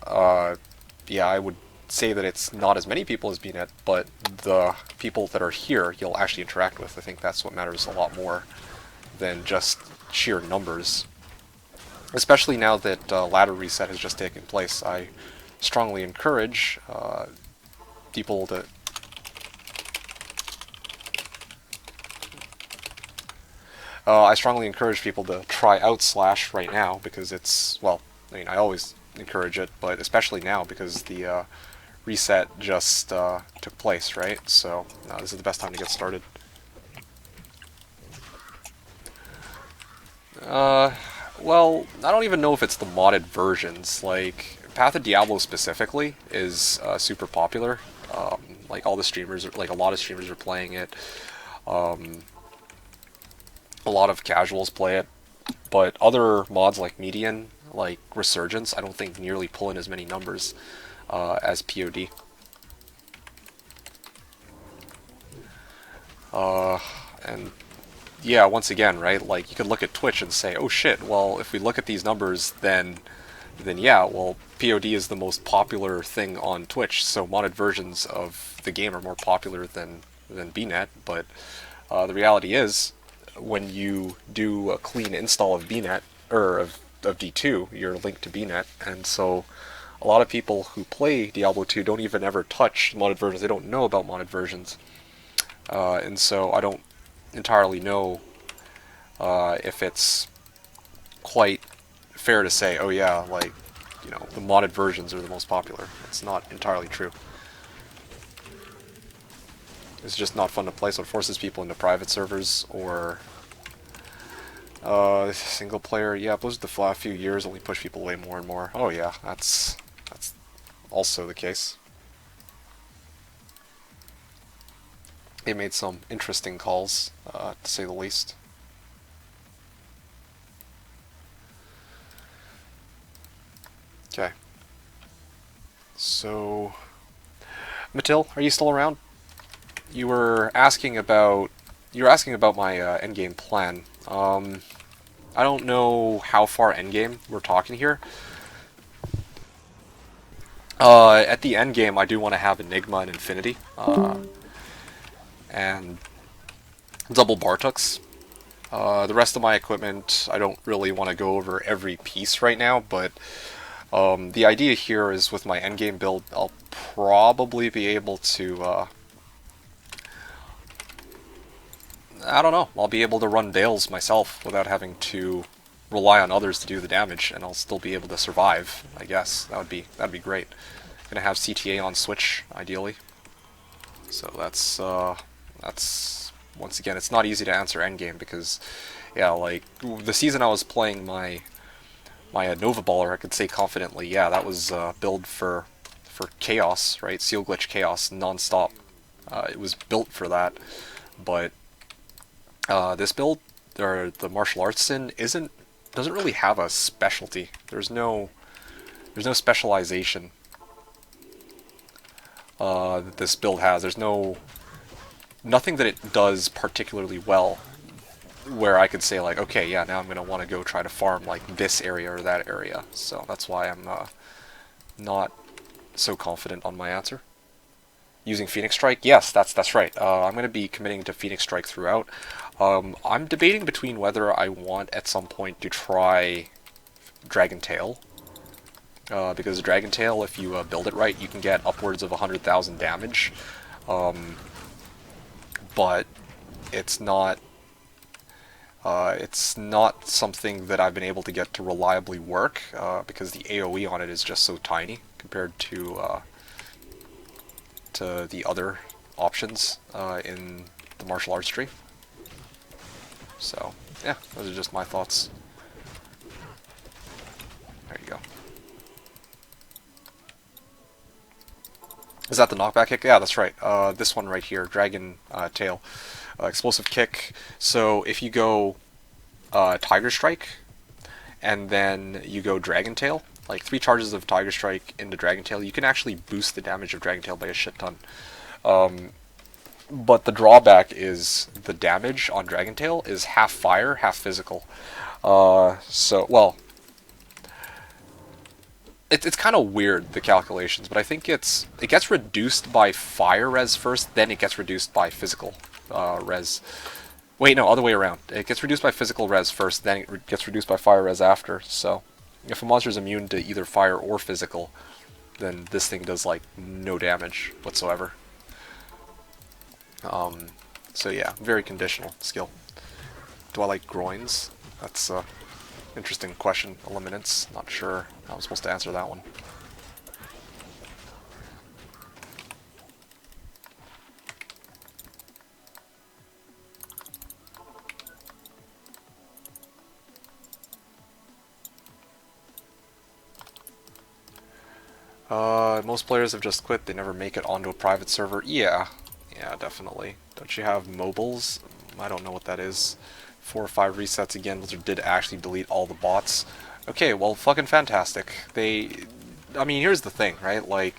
yeah, I would say that it's not as many people as BNet, but the people that are here, you'll actually interact with. I think that's what matters a lot more than just sheer numbers. Especially now that ladder reset has just taken place, I strongly encourage people to... I strongly encourage people to try out Slash right now, because it's, well, I mean, I always encourage it, but especially now, because the reset just took place, right? So, this is the best time to get started. Well, I don't even know if it's the modded versions. Like, Path of Diablo specifically is super popular. Like all the streamers, like a lot of streamers are playing it. A lot of casuals play it, but other mods like Median, like Resurgence, I don't think nearly pull in as many numbers as POD. And yeah, once again, right? Like you could look at Twitch and say, "Oh shit! Well, if we look at these numbers, then yeah, well, POD is the most popular thing on Twitch, so modded versions of the game are more popular than BNet." But the reality is, when you do a clean install of BNet or of D2, you're linked to BNet, and so a lot of people who play Diablo 2 don't even ever touch modded versions. They don't know about modded versions, and so I don't entirely know if it's quite fair to say, oh yeah, like, you know, the modded versions are the most popular. It's not entirely true. It's just not fun to play, so it forces people into private servers or single player. Yeah, those are the last few years only push people away more and more. Oh yeah, that's also the case. They made some interesting calls, to say the least. Okay. So, Matil, are you still around? You were asking about my endgame plan. I don't know how far endgame we're talking here. At the endgame, I do want to have Enigma and Infinity, and double Bartux. The rest of my equipment, I don't really want to go over every piece right now, but the idea here is with my endgame build, I'll probably be able to, I don't know, I'll be able to run Dales myself without having to rely on others to do the damage, and I'll still be able to survive, I guess. That'd be great. Gonna have CTA on Switch, ideally. So that's once again, it's not easy to answer endgame because, yeah, like the season I was playing my Nova Baller, I could say confidently, yeah, that was build for chaos, right? Seal glitch chaos non-stop. It was built for that, but this build, or the martial arts sin, doesn't really have a specialty. There's no specialization that this build has. There's nothing that it does particularly well where I could say like, okay, yeah, now I'm gonna want to go try to farm like this area or that area. So that's why I'm not so confident on my answer. Using Phoenix Strike, yes, that's right. I'm gonna be committing to Phoenix Strike throughout. I'm debating between whether I want at some point to try Dragon Tail. Because Dragon Tail, if you build it right, you can get upwards of 100,000 damage. But it's not something that I've been able to get to reliably work because the AoE on it is just so tiny compared to the other options in the martial arts tree. So yeah, those are just my thoughts. There you go. Is that the knockback kick? Yeah, that's right. This one right here, Dragon Tail. Explosive kick. So if you go Tiger Strike, and then you go Dragon Tail, like 3 charges of Tiger Strike into Dragon Tail, you can actually boost the damage of Dragon Tail by a shit ton. But the drawback is the damage on Dragon Tail is half fire, half physical. Well, it's kind of weird, the calculations, but I think it gets reduced by fire res first, then it gets reduced by physical res. Wait, no, other way around. It gets reduced by physical res first, then it gets reduced by fire res after. So if a monster is immune to either fire or physical, then this thing does like no damage whatsoever. So yeah, very conditional skill. Do I like groins? That's interesting question, Eliminance. Not sure how I'm supposed to answer that one. Most players have just quit. They never make it onto a private server. Yeah, definitely. Don't you have mobiles? I don't know what that is. 4 or 5 resets again. Blizzard did actually delete all the bots. Okay, well, fucking fantastic. I mean, here's the thing, right? Like,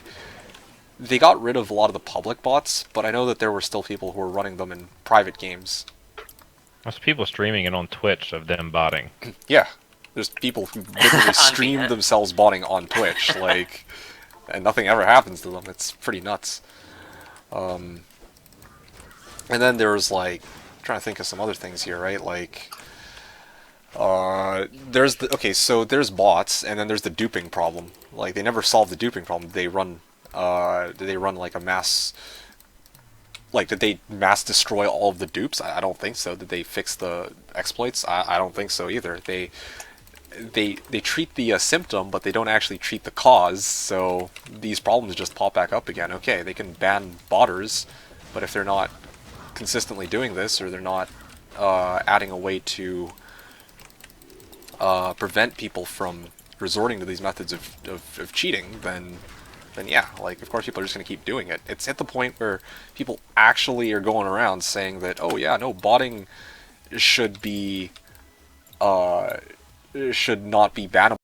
they got rid of a lot of the public bots, but I know that there were still people who were running them in private games. There's people streaming it on Twitch of them botting. Yeah, there's people who literally stream themselves botting on Twitch, like, and nothing ever happens to them. It's pretty nuts. And then there's like, I'm trying to think of some other things here, right? Like, so there's bots, and then there's the duping problem. Like, they never solve the duping problem. They run like a mass. Like, did they mass destroy all of the dupes? I don't think so. Did they fix the exploits? I don't think so either. They treat the symptom, but they don't actually treat the cause, so these problems just pop back up again. Okay, they can ban botters, but if they're not consistently doing this, or they're not adding a way to prevent people from resorting to these methods of cheating, then yeah, like, of course people are just going to keep doing it. It's at the point where people actually are going around saying that, oh yeah, no, botting should not be bannable.